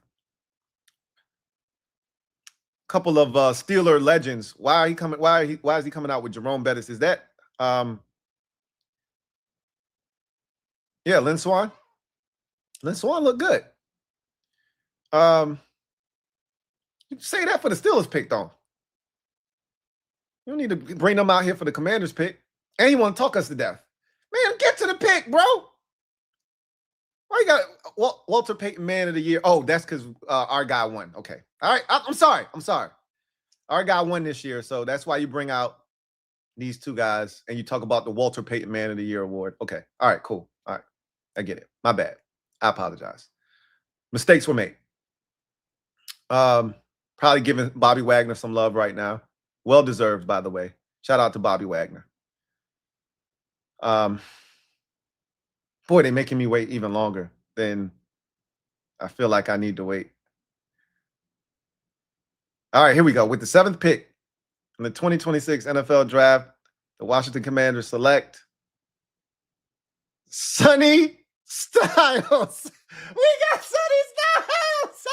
Couple of Steeler legends. Why is he coming out with Jerome Bettis? Is that yeah, Lynn Swann? Lynn Swann looked good. You say that for the Steelers pick, though. You don't need to bring them out here for the Commanders pick. And you want to talk us to death. Man, get to the pick, bro. Why you got Walter Payton Man of the Year? Oh, that's because our guy won. Okay. All right. I'm sorry. Our guy won this year, so that's why you bring out these two guys and you talk about the Walter Payton Man of the Year award. Okay. All right, cool. All right. I get it. My bad. I apologize. Mistakes were made. Probably giving Bobby Wagner some love right now. Well deserved, by the way. Shout out to Bobby Wagner. Boy, they're making me wait even longer than I feel like I need to wait. All right, here we go. With the 7th pick in the 2026 NFL Draft, the Washington Commanders select Sonny Styles. We got Sonny Styles. We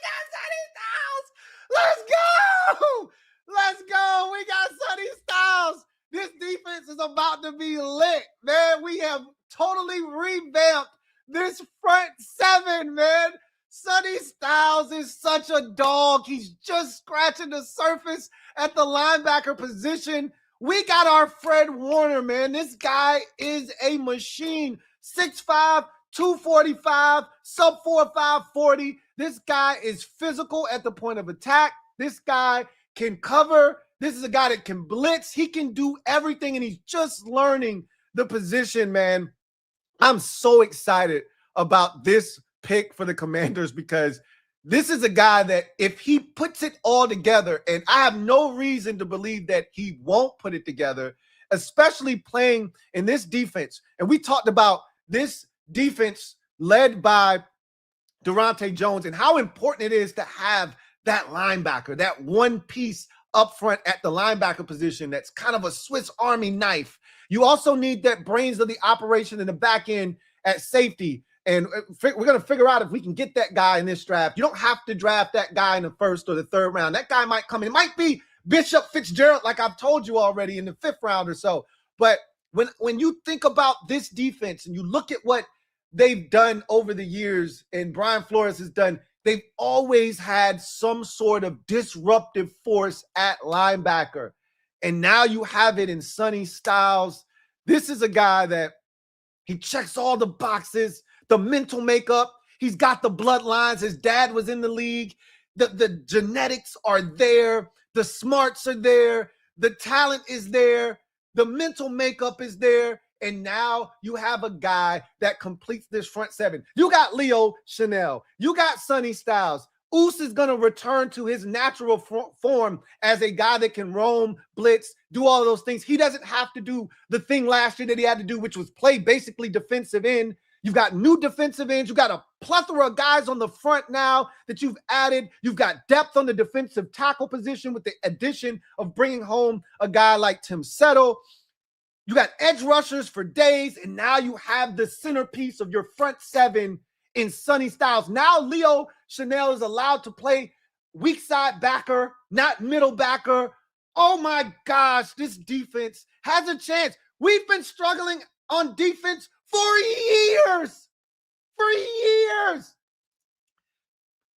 got Sonny Styles. Let's go. Let's go. We got Sonny Styles. This defense is about to be lit, man. We have totally revamped this front 7, man. Sonny Styles is such a dog. He's just scratching the surface at the linebacker position. We got our Fred Warner, man. This guy is a machine. 6'5", 245, sub 4.5 40. This guy is physical at the point of attack. This guy can cover. This is a guy that can blitz. He can do everything, and he's just learning the position, man. I'm so excited about this pick for the Commanders because this is a guy that if he puts it all together, and I have no reason to believe that he won't put it together, especially playing in this defense. And we talked about this defense led by Durante Jones and how important it is to have that linebacker, that one piece up front at the linebacker position that's kind of a Swiss Army knife. You also need that brains of the operation in the back end at safety. And we're going to figure out if we can get that guy in this draft. You don't have to draft that guy in the 1st or the 3rd round. That guy might come in. It might be Bishop Fitzgerald, like I've told you already, in the 5th round or so. But when you think about this defense and you look at what they've done over the years and Brian Flores has done, they've always had some sort of disruptive force at linebacker. And now you have it in Sonny Styles. This is a guy that he checks all the boxes, the mental makeup. He's got the bloodlines. His dad was in the league. The genetics are there. The smarts are there. The talent is there. The mental makeup is there. And now you have a guy that completes this front 7. You got Leo Chanel. You got Sonny Styles. Oos is going to return to his natural form as a guy that can roam, blitz, do all of those things. He doesn't have to do the thing last year that he had to do, which was play basically defensive end. You've got new defensive ends. You've got a plethora of guys on the front now that you've added. You've got depth on the defensive tackle position with the addition of bringing home a guy like Tim Settle. You got edge rushers for days, and now you have the centerpiece of your front 7 in Sonny Styles. Now Leo Chanel is allowed to play weak side backer, not middle backer. Oh my gosh, this defense has a chance. We've been struggling on defense for years. For years.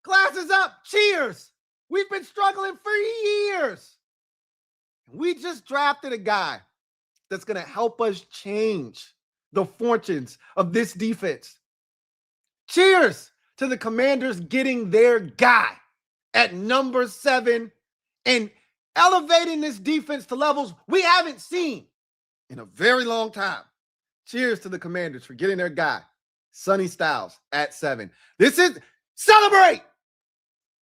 Glasses up. Cheers. We've been struggling for years. We just drafted a guy that's going to help us change the fortunes of this defense. Cheers to the Commanders getting their guy at number 7 and elevating this defense to levels we haven't seen in a very long time. Cheers to the Commanders for getting their guy, Sonny Styles, at 7. This is celebrate.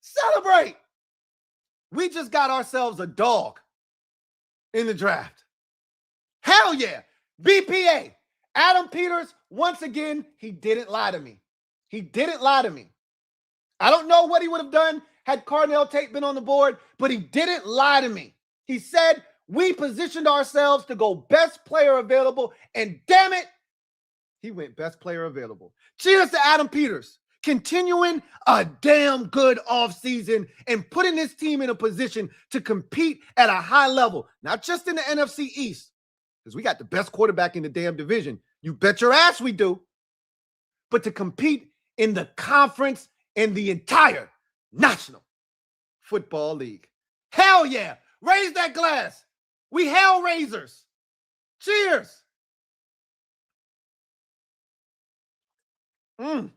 Celebrate. We just got ourselves a dog in the draft. Hell yeah. BPA. Adam Peters, once again, he didn't lie to me. He didn't lie to me. I don't know what he would have done had Tate been on the board, but he didn't lie to me. He said, we positioned ourselves to go best player available, and damn it, he went best player available. Cheers to Adam Peters, continuing a damn good offseason and putting this team in a position to compete at a high level, not just in the NFC East, because we got the best quarterback in the damn division. You bet your ass we do. But to compete in the conference and the entire National Football League. Hell yeah. Raise that glass. We hell raisers. Cheers. A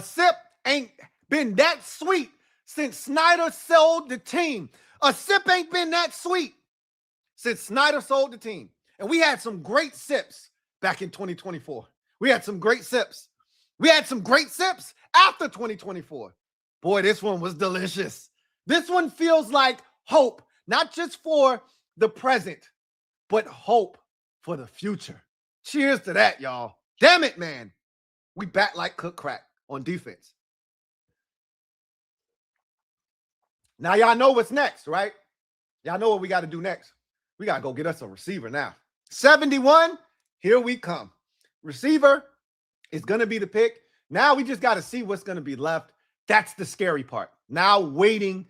sip ain't been that sweet since Snyder sold the team. A sip ain't been that sweet since Snyder sold the team. And we had some great sips back in 2024. We had some great sips. We had some great sips after 2024. Boy, this one was delicious. This one feels like hope, not just for the present, but hope for the future. Cheers to that, y'all. Damn it, man. We bat like cook crack on defense. Now, y'all know what's next, right? Y'all know what we got to do next. We got to go get us a receiver now. 71, here we come. Receiver is going to be the pick. Now we just got to see what's going to be left. That's the scary part. Now waiting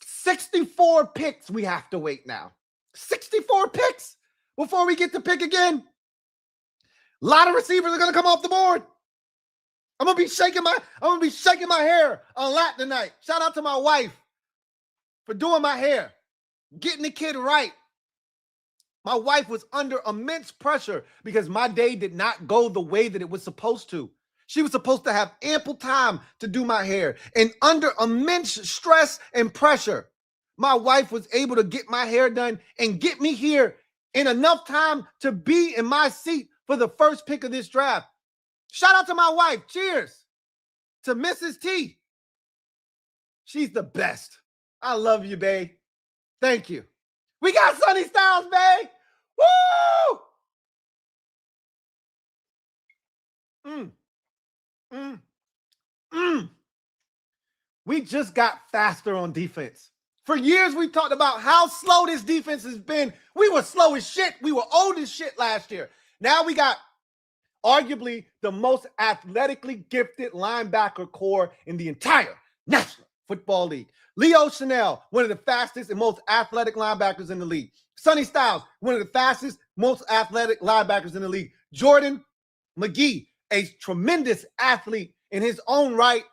64 picks we have to wait now. 64 picks before we get to pick again. A lot of receivers are going to come off the board. I'm going to be shaking my hair a lot tonight. Shout out to my wife for doing my hair, getting the kid right. My wife was under immense pressure because my day did not go the way that it was supposed to. She was supposed to have ample time to do my hair. And under immense stress and pressure, my wife was able to get my hair done and get me here in enough time to be in my seat for the first pick of this draft. Shout out to my wife. Cheers to Mrs. T. She's the best. I love you, babe. Thank you. We got Sonny Styles, babe. Woo! We just got faster on defense. For years, we talked about how slow this defense has been. We were slow as shit. We were old as shit last year. Now we got arguably the most athletically gifted linebacker core in the entire National Football League. Leo Chanel, one of the fastest and most athletic linebackers in the league. Sonny Styles, one of the fastest, most athletic linebackers in the league. Jordan McGee, a tremendous athlete in his own right.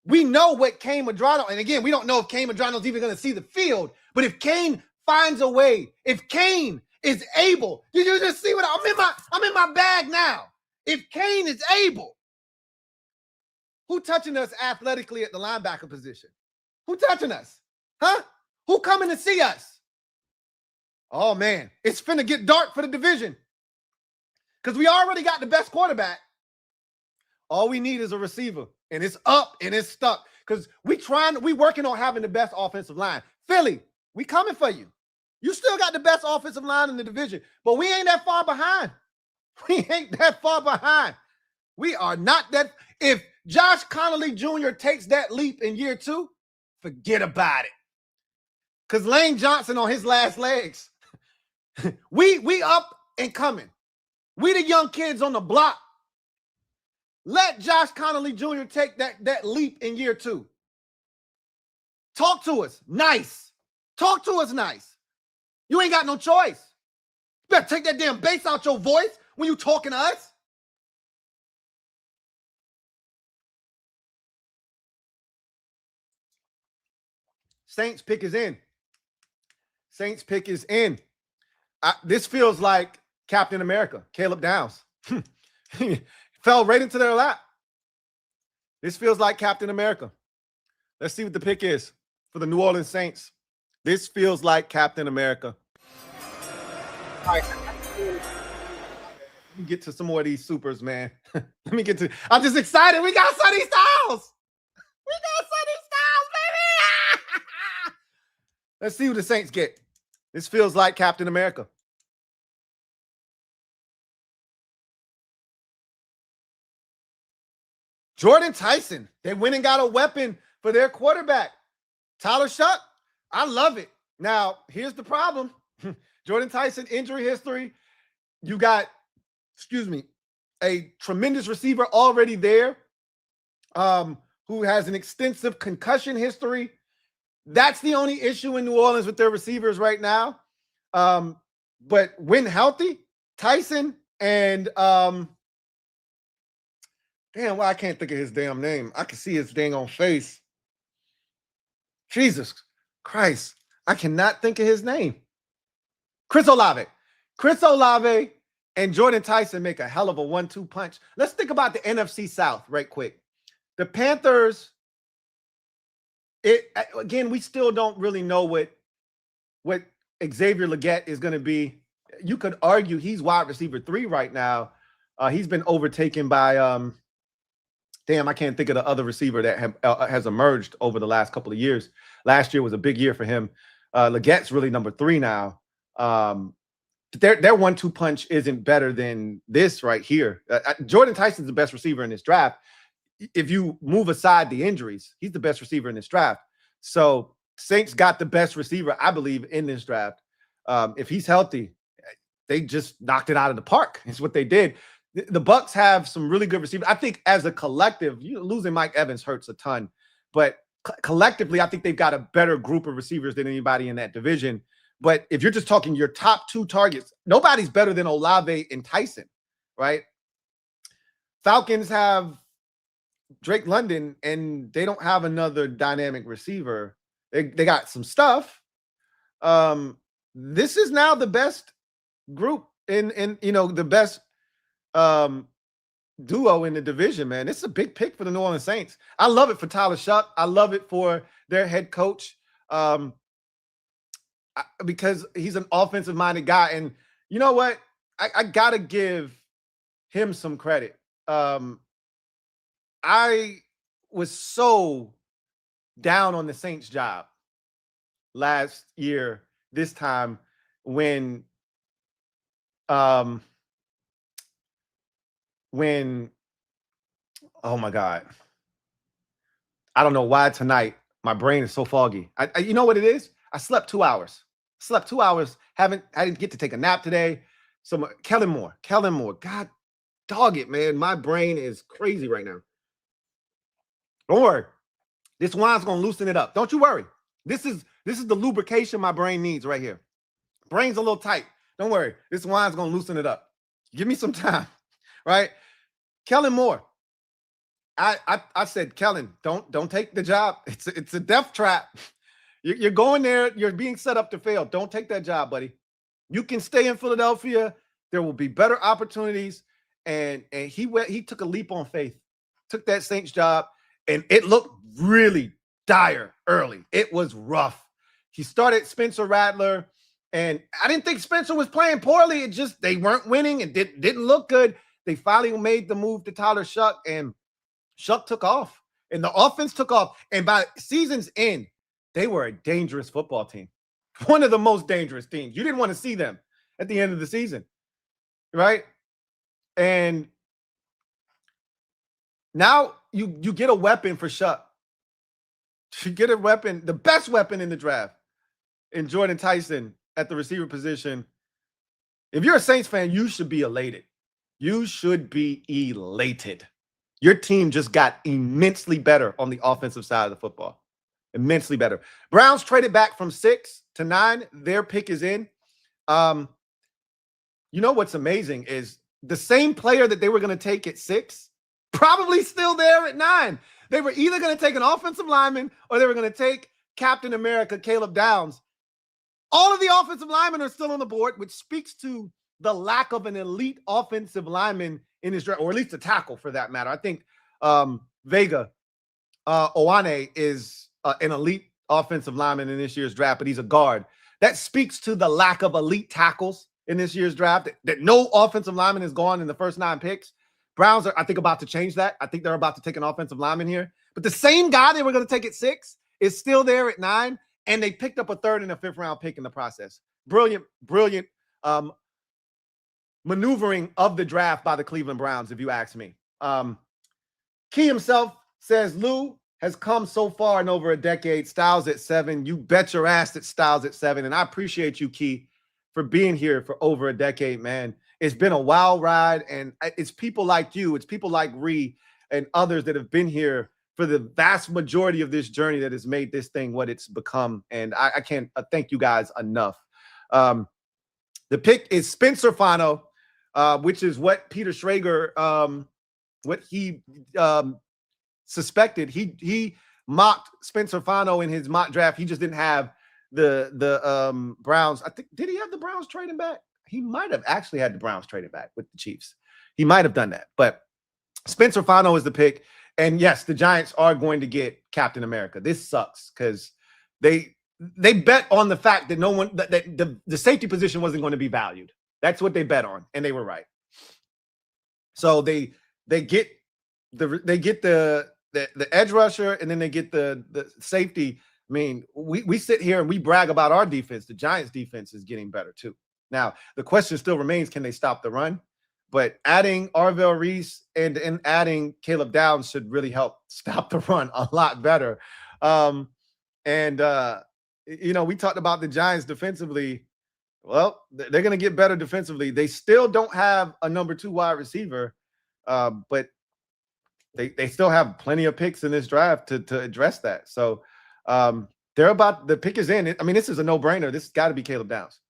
We know what Kane Madrano, and again, we don't know if Kane Madrano is even going to see the field, but if Kane finds a way, if Kane is able, did you just see what I'm in my bag now. If Kane is able, who touching us athletically at the linebacker position? Who touching us? Huh? Who coming to see us? Oh, man, it's finna get dark for the division because we already got the best quarterback. All we need is a receiver, and it's up and it's stuck because we working on having the best offensive line. Philly, we coming for you. You still got the best offensive line in the division, but we ain't that far behind. We ain't that far behind. We are not that. If Josh Connolly Jr. takes that leap in year 2, forget about it. Because Lane Johnson on his last legs. We up and coming. We the young kids on the block. Let Josh Connolly Jr. take that leap in year 2. Talk to us nice. Talk to us nice. You ain't got no choice. You better take that damn bass out your voice when you talking to us. Saints pick is in. Saints pick is in. This feels like Captain America, Caleb Downs. Fell right into their lap. This feels like Captain America. Let's see what the pick is for the New Orleans Saints. This feels like Captain America. All right. Let me get to some more of these supers, man. I'm just excited. We got Sonny Styles. We got Sonny Styles, baby. Let's see who the Saints get. This feels like Captain America. Jordan Tyson. They went and got a weapon for their quarterback. Tyler Shuck. I love it. Now, here's the problem. Jordan Tyson, injury history. You got, a tremendous receiver already there who has an extensive concussion history. That's the only issue in New Orleans with their receivers right now. But when healthy, Tyson and I can't think of his damn name. I can see his dang on face. Jesus Christ. I cannot think of his name. Chris Olave. Chris Olave and Jordan Tyson make a hell of a 1-2 punch. Let's think about the NFC South right quick. The Panthers, again, we still don't really know what Xavier Legette is going to be. You could argue he's wide receiver 3 right now. He's been overtaken by, I can't think of the other receiver that has emerged over the last couple of years. Last year was a big year for him. Legette's really number 3 now. Their 1-2 punch isn't better than this right here. Jordan Tyson's the best receiver in this draft. If you move aside the injuries, he's the best receiver in this draft. So Saints got the best receiver, I believe, in this draft. If he's healthy, they just knocked it out of the park. It's what they did. The Bucs have some really good receivers. I think as a collective, losing Mike Evans hurts a ton. But collectively, I think they've got a better group of receivers than anybody in that division. But if you're just talking your top 2 targets, nobody's better than Olave and Tyson, right? Falcons have Drake London, and they don't have another dynamic receiver. They got some stuff. This is now the best group in the best duo in the division, man. This is a big pick for the New Orleans Saints. I love it for Tyler Shuck. I love it for their head coach. Because he's an offensive-minded guy. And you know what? I got to give him some credit. I was so down on the Saints job last year, this time, when oh my God. I don't know why tonight my brain is so foggy. You know what it is? I slept 2 hours. I didn't get to take a nap today. So Kellen Moore. God dog it, man. My brain is crazy right now. Don't worry. This wine's going to loosen it up. Don't you worry. This is the lubrication my brain needs right here. Brain's a little tight. Don't worry. This wine's going to loosen it up. Give me some time, right? Kellen Moore. I said, Kellen, don't take the job. It's a death trap. You're going there. You're being set up to fail. Don't take that job, buddy. You can stay in Philadelphia. There will be better opportunities. And he took a leap on faith, took that Saints job, and it looked really dire early. It was rough. He started Spencer Rattler, and I didn't think Spencer was playing poorly. It just they weren't winning and didn't look good. They finally made the move to Tyler Shuck, and Shuck took off, and the offense took off. And by season's end, they were a dangerous football team. One of the most dangerous teams. You didn't want to see them at the end of the season, right? And now you get a weapon for Shuck. You get a weapon, the best weapon in the draft, in Jordan Tyson at the receiver position. If you're a Saints fan, you should be elated. You should be elated. Your team just got immensely better on the offensive side of the football. Immensely better. Browns traded back from 6 to 9. Their pick is in. You know what's amazing is the same player that they were going to take at 6, probably still there at 9. They were either going to take an offensive lineman or they were going to take Captain America, Caleb Downs. All of the offensive linemen are still on the board, which speaks to the lack of an elite offensive lineman in his draft, or at least a tackle for that matter. I think Vega Owane is an elite offensive lineman in this year's draft, but he's a guard. That speaks to the lack of elite tackles in this year's draft, that no offensive lineman has gone in the first 9 picks. Browns are, I think, about to change that. I think they're about to take an offensive lineman here. But the same guy they were going to take at 6 is still there at 9, and they picked up a 3rd and a 5th round pick in the process. Brilliant maneuvering of the draft by the Cleveland Browns, if you ask me. Key himself says, Lou has come so far in over a decade. Styles at 7. You bet your ass that Styles at 7. And I appreciate you, Key, for being here for over a decade, man. It's been a wild ride, and it's people like you, it's people like Reese and others that have been here for the vast majority of this journey that has made this thing what it's become. And I can't thank you guys enough. The pick is Spencer Fano, which is what Peter Schrager, what he suspected. He mocked Spencer Fano in his mock draft. He just didn't have the Browns. I think, did he have the Browns trading back? He might have actually had the Browns traded back with the Chiefs. He might have done that. But Spencer Fano is the pick. And yes, the Giants are going to get Captain America. This sucks because they bet on the fact that the safety position wasn't going to be valued. That's what they bet on, and they were right. So they get the edge rusher, and then they get the safety. I mean, we sit here and we brag about our defense. The Giants' defense is getting better too. Now, the question still remains, can they stop the run? But adding Arvell Reese and adding Caleb Downs should really help stop the run a lot better. You know, we talked about the Giants defensively. Well, they're going to get better defensively. They still don't have a number 2 wide receiver, but they still have plenty of picks in this draft to address that. So the pick is in. I mean, this is a no-brainer. This has got to be Caleb Downs,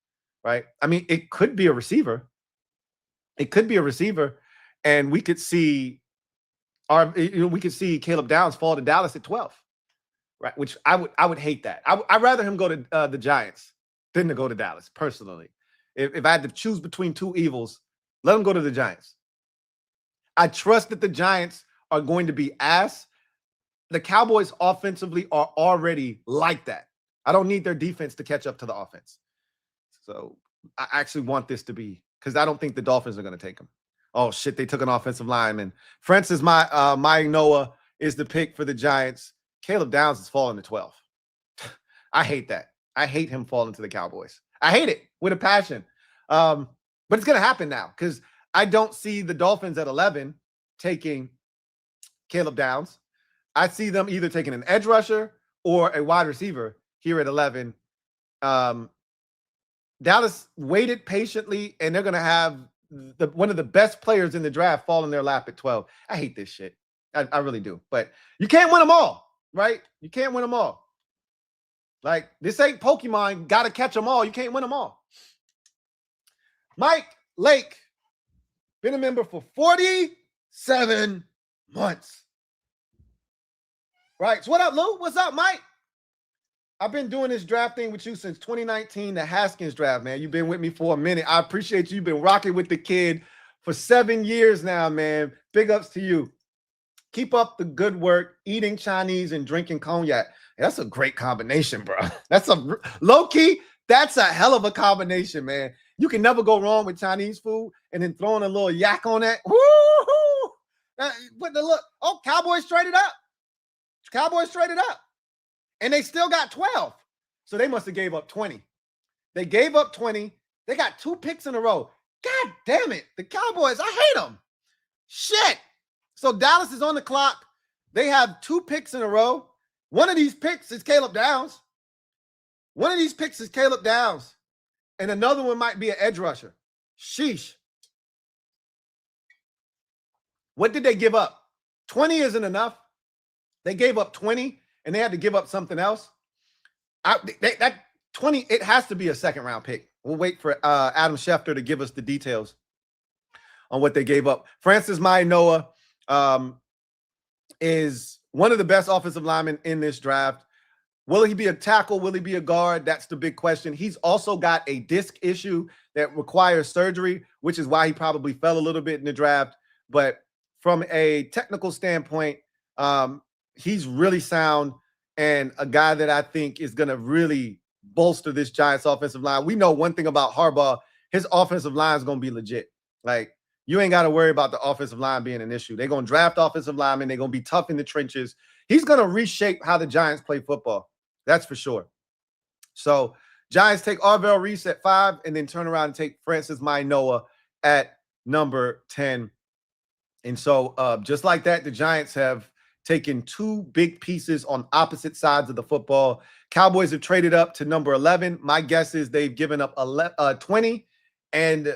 right? I mean, it could be a receiver. It could be a receiver, and we could see Caleb Downs fall to Dallas at 12, right? Which I would hate that. I'd rather him go to the Giants than to go to Dallas, personally. If I had to choose between 2 evils, let him go to the Giants. I trust that the Giants are going to be ass. The Cowboys offensively are already like that. I don't need their defense to catch up to the offense. So I actually want this to be, because I don't think the Dolphins are going to take him. Oh, shit, they took an offensive lineman. Francis Mayoa is the pick for the Giants. Caleb Downs is falling to 12. I hate that. I hate him falling to the Cowboys. I hate it with a passion. But it's going to happen now, because I don't see the Dolphins at 11 taking Caleb Downs. I see them either taking an edge rusher or a wide receiver here at 11. Dallas waited patiently, and they're going to have one of the best players in the draft fall in their lap at 12. I hate this shit. I really do. But you can't win them all, right? You can't win them all. Like, this ain't Pokemon. Got to catch them all. You can't win them all. Mike Lake, been a member for 47 months. Right. So what up, Lou? What's up, Mike? I've been doing this draft thing with you since 2019, the Haskins draft, man. You've been with me for a minute. I appreciate you. You've been rocking with the kid for 7 years now, man. Big ups to you. Keep up the good work, eating Chinese and drinking cognac. That's a great combination, bro. That's a low-key, that's a hell of a combination, man. You can never go wrong with Chinese food, and then throwing a little yak on that. Woo-hoo! But the look, oh, Cowboys traded up. Cowboys traded up. And they still got 12. So they must have gave up 20. They gave up 20. They got 2 picks in a row. God damn it. The Cowboys, I hate them. Shit. So Dallas is on the clock. They have 2 picks in a row. One of these picks is Caleb Downs. One of these picks is Caleb Downs. And another one might be an edge rusher. Sheesh. What did they give up? 20 isn't enough. They gave up 20 and they had to give up something else. That 20, it has to be a second round pick. We'll wait for Adam Schefter to give us the details on what they gave up. Francis Mayoa is one of the best offensive linemen in this draft. Will he be a tackle? Will he be a guard? That's the big question. He's also got a disc issue that requires surgery, which is why he probably fell a little bit in the draft. But from a technical standpoint, he's really sound and a guy that I think is going to really bolster this Giants offensive line. We know one thing about Harbaugh, his offensive line is going to be legit. Like, you ain't got to worry about the offensive line being an issue. They're going to draft offensive linemen. They're going to be tough in the trenches. He's going to reshape how the Giants play football. That's for sure. So Giants take Arvell Reese at 5 and then turn around and take Francis Mayoa at number 10. And so just like that, the Giants have taken 2 big pieces on opposite sides of the football. Cowboys have traded up to number 11. My guess is they've given up 20 and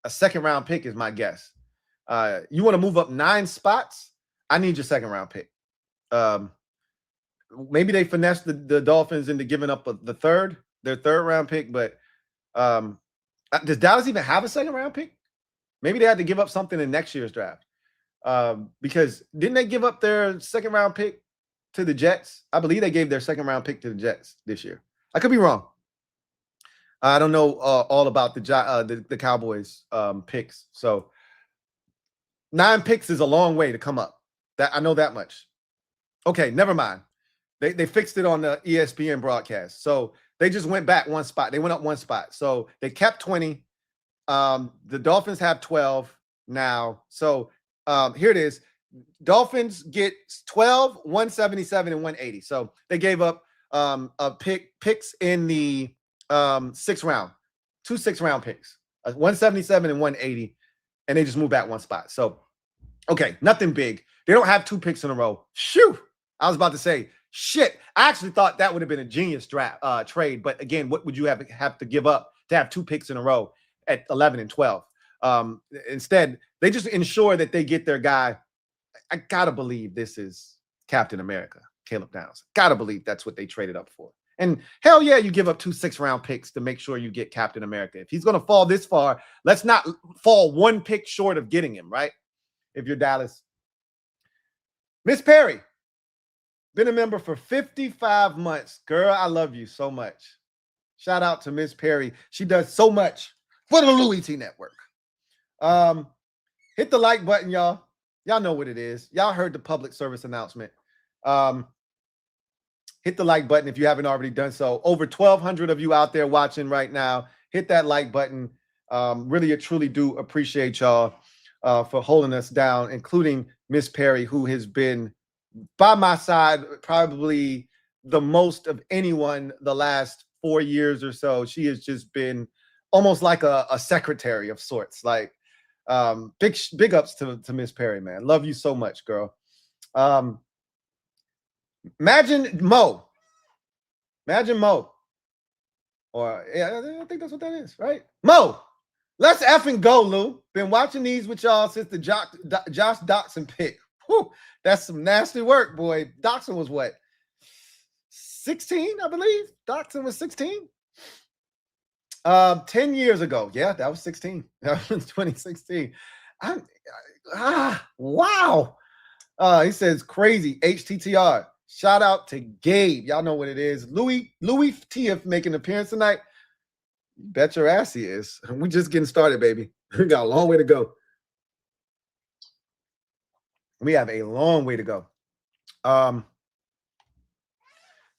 a second-round pick is my guess. You want to move up 9 spots? I need your second-round pick. Maybe they finessed the Dolphins into giving up their third-round pick, but does Dallas even have a second-round pick? Maybe they had to give up something in next year's draft. Because didn't they give up their second-round pick to the Jets? I believe they gave their second-round pick to the Jets this year. I could be wrong. I don't know all about the Cowboys picks. So 9 picks is a long way to come up. That I know that much. Okay, never mind. They fixed it on the ESPN broadcast. So they just went back 1 spot. They went up 1 spot. So they kept 20. The Dolphins have 12 now. So here it is. Dolphins get 12, 177, and 180. So they gave up picks in the 6th round, 2 6th-round picks, 177 and 180, and they just moved back 1 spot. So, okay, nothing big. They don't have 2 picks in a row. Shoo! I was about to say, shit. I actually thought that would have been a genius trade, but again, what would you have to give up to have 2 picks in a row at 11 and 12? Instead, they just ensure that they get their guy. I gotta believe this is Captain America, Caleb Downs. Gotta believe that's what they traded up for. And hell yeah, you give up 2 6th-round picks to make sure you get Captain America. If he's going to fall this far, let's not fall 1 pick short of getting him, right? If you're Dallas. Miss Perry, been a member for 55 months. Girl, I love you so much. Shout out to Miss Perry. She does so much for the Louie Tee Network. Hit the like button, y'all. Y'all know what it is. Y'all heard the public service announcement. Hit the like button if you haven't already done so. Over 1,200 of you out there watching right now. Hit that like button. Really, truly do appreciate y'all for holding us down, including Miss Perry, who has been by my side probably the most of anyone the last 4 years or so. She has just been almost like a secretary of sorts. Like, big ups to Miss Perry, man. Love you so much, girl. Imagine Mo. Or, yeah, I think that's what that is, right? Mo, let's effing go, Lou. Been watching these with y'all since the Josh Doxson pick. Whew, that's some nasty work, boy. Doxson was what? 16, I believe. Doxson was 16. 10 years ago. Yeah, that was 16. That was 2016. Wow. He says crazy. HTTR. Shout out to Gabe. Y'all know what it is. Louie Tee making an appearance tonight. Bet your ass he is. We just getting started, baby. We got a long way to go. We have a long way to go.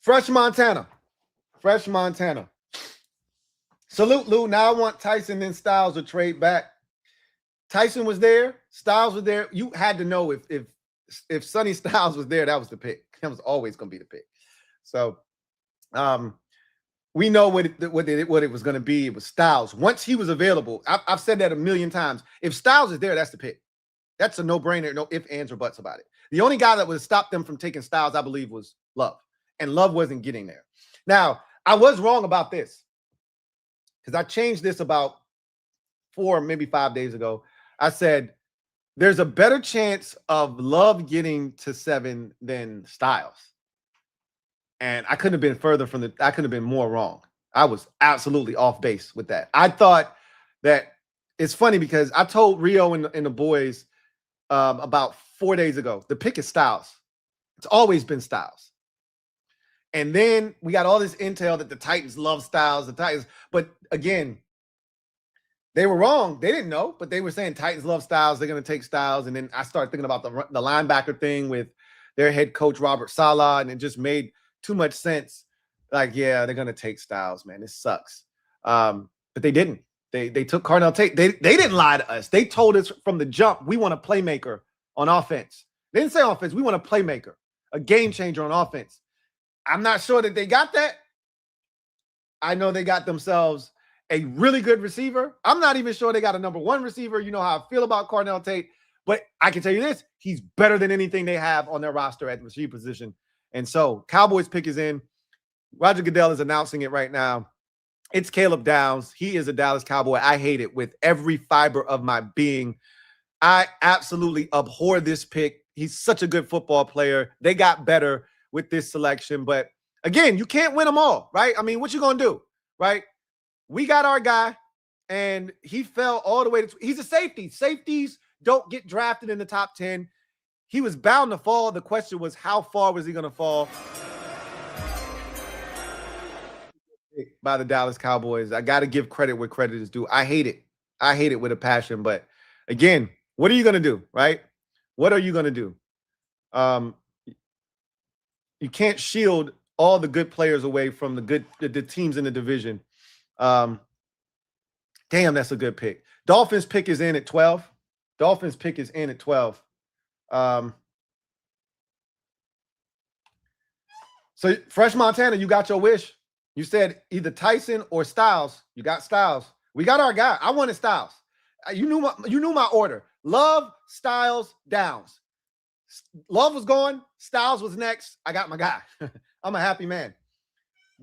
Fresh Montana. Salute, Lou. Now I want Tyson and Styles to trade back. Tyson was there. Styles was there. You had to know if Sonny Styles was there, that was the pick. That was always going to be the pick. So we know what it was going to be. It was Styles. Once he was available, I've said that a million times. If Styles is there, that's the pick. That's a no-brainer, no ifs, ands, or buts about it. The only guy that would have stopped them from taking Styles, I believe, was Love. And Love wasn't getting there. Now, I was wrong about this because I changed this about 4, maybe 5 days ago. I said, there's a better chance of Love getting to 7 than Styles. And I couldn't have been further from I couldn't have been more wrong. I was absolutely off base with that. I thought that it's funny because I told Rio and the boys about 4 days ago, the pick is Styles. It's always been Styles. And then we got all this intel that the Titans love Styles, but again, they were wrong. They didn't know, but they were saying Titans love Styles. They're going to take Styles. And then I started thinking about the linebacker thing with their head coach, Robert Saleh, and it just made too much sense. Like, yeah, they're going to take Styles, man. This sucks. But they didn't. They took Cardinal Tate. They didn't lie to us. They told us from the jump, we want a playmaker on offense. They didn't say offense. We want a playmaker, a game changer on offense. I'm not sure that they got that. I know they got themselves a really good receiver. I'm not even sure they got a number 1 receiver. You know how I feel about Cardinal Tate. But I can tell you this, he's better than anything they have on their roster at the receiver position. And so Cowboys pick is in. Roger Goodell is announcing it right now. It's Caleb Downs. He is a Dallas Cowboy. I hate it with every fiber of my being. I absolutely abhor this pick. He's such a good football player. They got better with this selection. But again, you can't win them all, right? I mean, what you going to do, right? We got our guy, and he fell all the way to – he's a safety. Safeties don't get drafted in the top 10. He was bound to fall. The question was, how far was he going to fall? By the Dallas Cowboys. I got to give credit where credit is due. I hate it. I hate it with a passion. But again, what are you going to do, right? What are you going to do? You can't shield all the good players away from the teams in the division. Damn, that's a good pick. Dolphins pick is in at 12. Dolphins pick is in at 12. So Fresh Montana, you got your wish. You said either Tyson or Styles. You got Styles. We got our guy. I wanted Styles. You knew my order. Love, Styles, Downs. Love was gone. Styles was next. I got my guy. I'm a happy man.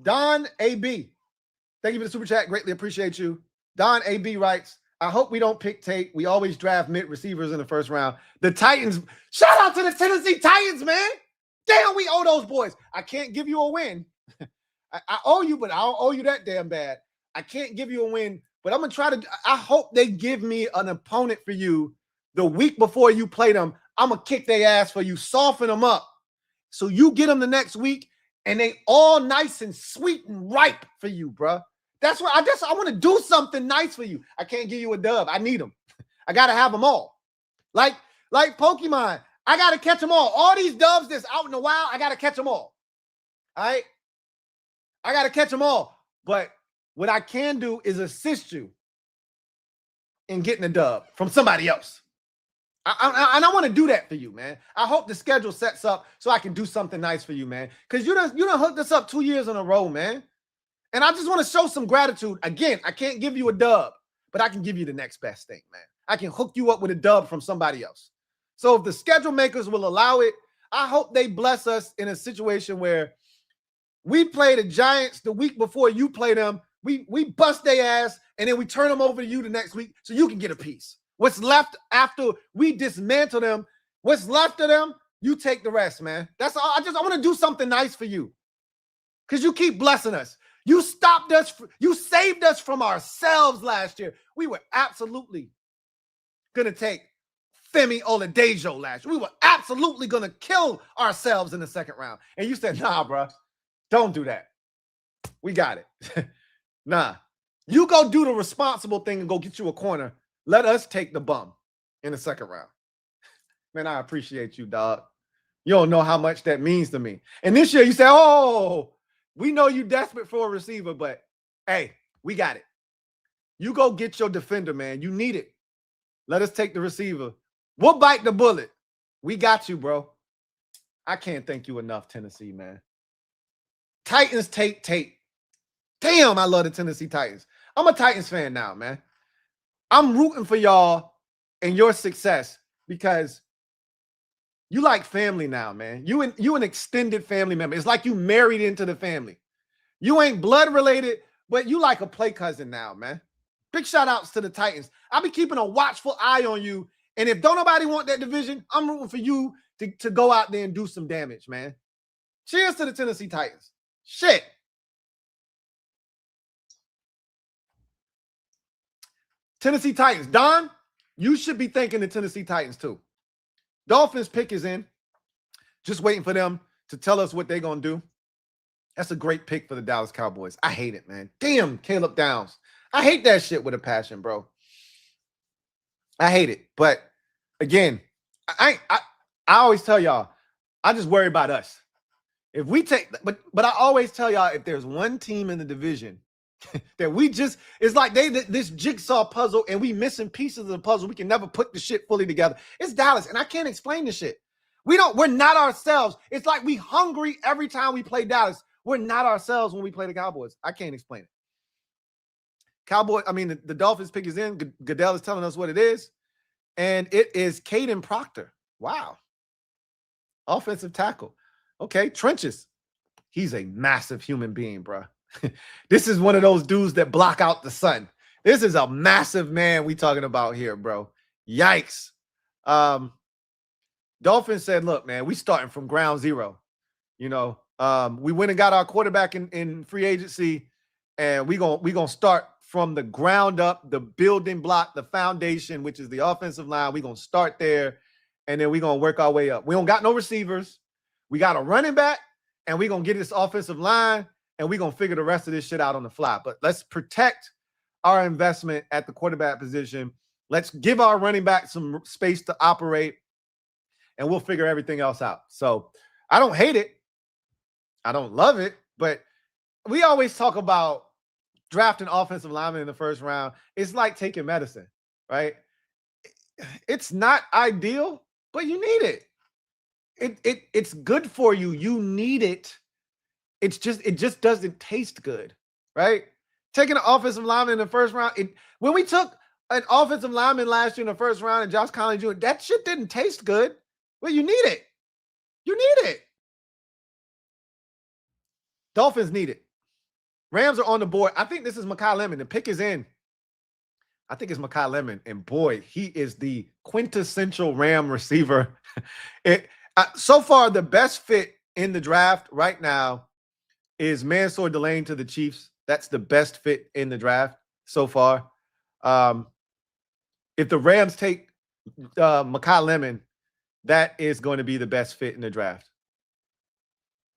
Don AB. Thank you for the super chat. Greatly appreciate you. Don AB writes, I hope we don't pick Tate. We always draft mid receivers in the first round. The Titans. Shout out to the Tennessee Titans, man. Damn, we owe those boys. I can't give you a win. I owe you, but I don't owe you that damn bad. I can't give you a win, but I'm going to try to. I hope they give me an opponent for you the week before you play them. I'm going to kick their ass for you, soften them up. So you get them the next week, and they all nice and sweet and ripe for you, bro. That's what I want to do something nice for you. I can't give you a dub. I need them. I got to have them all. Like Pokemon, I got to catch them all. All these dubs that's out in the wild, I got to catch them all. All right? I got to catch them all. But what I can do is assist you in getting a dub from somebody else. And I want to do that for you, man. I hope the schedule sets up so I can do something nice for you, man. Because you done hooked us up 2 years in a row, man. And I just want to show some gratitude. Again, I can't give you a dub, but I can give you the next best thing, man. I can hook you up with a dub from somebody else. So if the schedule makers will allow it, I hope they bless us in a situation where we play the Giants the week before you play them. We bust their ass, and then we turn them over to you the next week so you can get a piece. What's left after we dismantle them, what's left of them, you take the rest, man. That's all. I want to do something nice for you because you keep blessing us. You stopped us. You saved us from ourselves last year. We were absolutely going to take Femi Oladejo last year. We were absolutely going to kill ourselves in the second round. And you said, nah, bro, don't do that. We got it. Nah. You go do the responsible thing and go get you a corner. Let us take the bum in the second round. Man, I appreciate you, dog. You don't know how much that means to me. And this year you say, oh, we know you desperate for a receiver, but hey, we got it. You go get your defender, man. You need it. Let us take the receiver. We'll bite the bullet. We got you, bro. I can't thank you enough, Tennessee, man. Titans, Tate. Damn, I love the Tennessee Titans. I'm a Titans fan now, man. I'm rooting for y'all and your success because you like family now, man. You an extended family member. It's like you married into the family. You ain't blood related, but you like a play cousin now, man. Big shout outs to the Titans. I'll be keeping a watchful eye on you And if don't nobody want that division, I'm rooting for you to go out there and do some damage, man. Cheers to the Tennessee Titans. Shit. Tennessee Titans. Don, you should be thanking the Tennessee Titans too. Dolphins pick is in. Just waiting for them to tell us what they're going to do. That's a great pick for the Dallas Cowboys. I hate it, man. Damn, Caleb Downs. I hate that shit with a passion, bro. I hate it. But again, I always tell y'all, I just worry about us. If we take, but I always tell y'all, if there's one team in the division that we just, it's like this jigsaw puzzle and we missing pieces of the puzzle. We can never put the shit fully together. It's Dallas, and I can't explain the shit. We're not ourselves. It's like we hungry every time we play Dallas. We're not ourselves when we play the Cowboys. I can't explain it. The Dolphins pick is in. Goodell is telling us what it is. And it is Caden Proctor. Wow. Offensive tackle. Okay, trenches. He's a massive human being, bro. This is one of those dudes that block out the sun. This is a massive man we talking about here, bro. Yikes. Dolphins said, look, man, we starting from ground zero. You know, we went and got our quarterback in free agency, and we gonna start from the ground up, the building block, the foundation, which is the offensive line. We're going to start there, and then we're going to work our way up. We don't got no receivers. We got a running back, and we're going to get this offensive line, and we're going to figure the rest of this shit out on the fly. But let's protect our investment at the quarterback position. Let's give our running back some space to operate, and we'll figure everything else out. So I don't hate it. I don't love it, but we always talk about drafting offensive linemen in the first round. It's like taking medicine, right? It's not ideal, but you need it. It's good for you. You need it. It just doesn't taste good, right? Taking an offensive lineman in the first round. When we took an offensive lineman last year in the first round and Josh Conley Jr., that shit didn't taste good. Well, you need it. You need it. Dolphins need it. Rams are on the board. I think this is Mekhi Lemon. The pick is in. I think it's Mekhi Lemon. And boy, he is the quintessential Ram receiver. So far, the best fit in the draft right now is Mansour Delane to the Chiefs. That's the best fit in the draft so far. If the Rams take Mekhi Lemon, that is going to be the best fit in the draft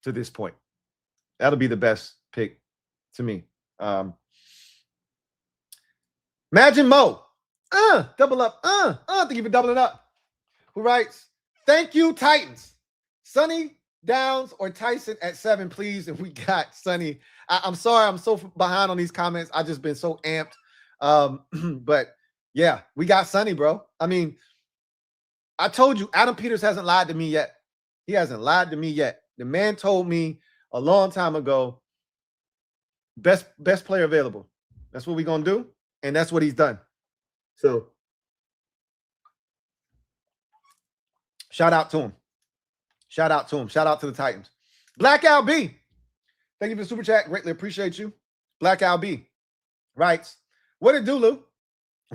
to this point. That'll be the best pick to me. Imagine Mo. Double up. Thank you for doubling up. Who writes, thank you, Titans. Sonny, Downs, or Tyson at 7, please. And we got Sonny. I'm sorry, I'm so behind on these comments. I've just been so amped. But yeah, we got Sonny, bro. I mean, I told you, Adam Peters hasn't lied to me yet. He hasn't lied to me yet. The man told me a long time ago, best player available. That's what we're going to do. And that's what he's done. So shout out to him. Shout out to him. Shout out to the Titans. Blackout B. Thank you for the super chat. Greatly appreciate you. Blackout B writes, what it do, Lou?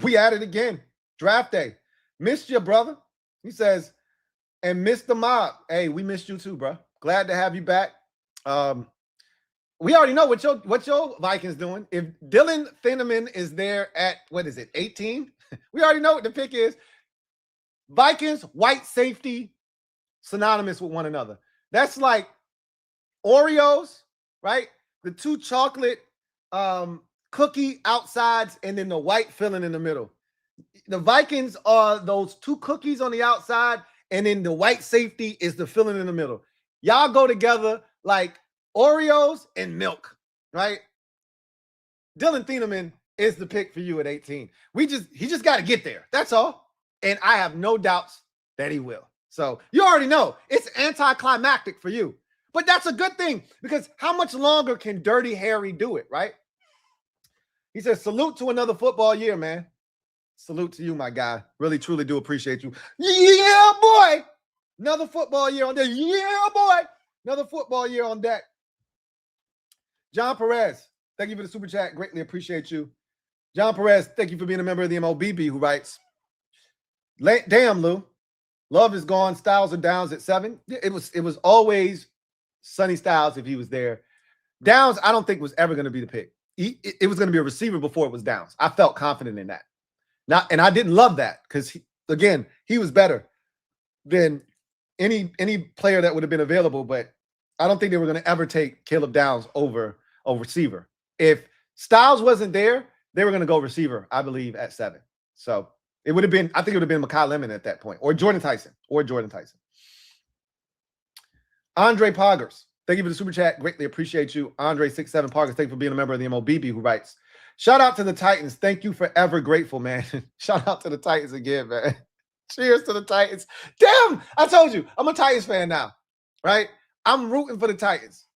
We at it again. Draft day. Missed you, brother. He says, and missed the mob. Hey, we missed you too, bro. Glad to have you back. We already know what your Vikings doing. If Dylan Thinnamman is there at, 18? We already know what the pick is. Vikings, white safety, synonymous with one another. That's like Oreos, right? The two chocolate cookie outsides and then the white filling in the middle. The Vikings are those two cookies on the outside, and then the white safety is the filling in the middle. Y'all go together like Oreos and milk, right? Dylan Thinnamman is the pick for you at 18. He just got to get there. That's all. And I have no doubts that he will. So you already know it's anticlimactic for you. But that's a good thing, because how much longer can Dirty Harry do it, right? He says, salute to another football year, man. Salute to you, my guy. Really, truly do appreciate you. Yeah, boy. Another football year on deck. Yeah, boy. Another football year on deck. John Perez, thank you for the super chat. Greatly appreciate you. John Perez, thank you for being a member of the MOBB, who writes, Damn, Lou. Love is gone. Styles are downs at 7. It was always Sonny Styles if he was there. Downs, I don't think was ever going to be the pick. It was going to be a receiver before it was Downs. I felt confident in that. And I didn't love that because, again, he was better than any player that would have been available. But I don't think they were going to ever take Caleb Downs over a receiver. If Styles wasn't there, they were going to go receiver, I believe, at 7. So it would have been, I think it would have been Mekhi Lemon at that point, or Jordan Tyson. Andre Poggers, thank you for the super chat. Greatly appreciate you. Andre67 Poggers, thank you for being a member of the MOBB, who writes, shout out to the Titans. Thank you, forever grateful, man. Shout out to the Titans again, man. Cheers to the Titans. Damn, I told you, I'm a Titans fan now, right? I'm rooting for the Titans.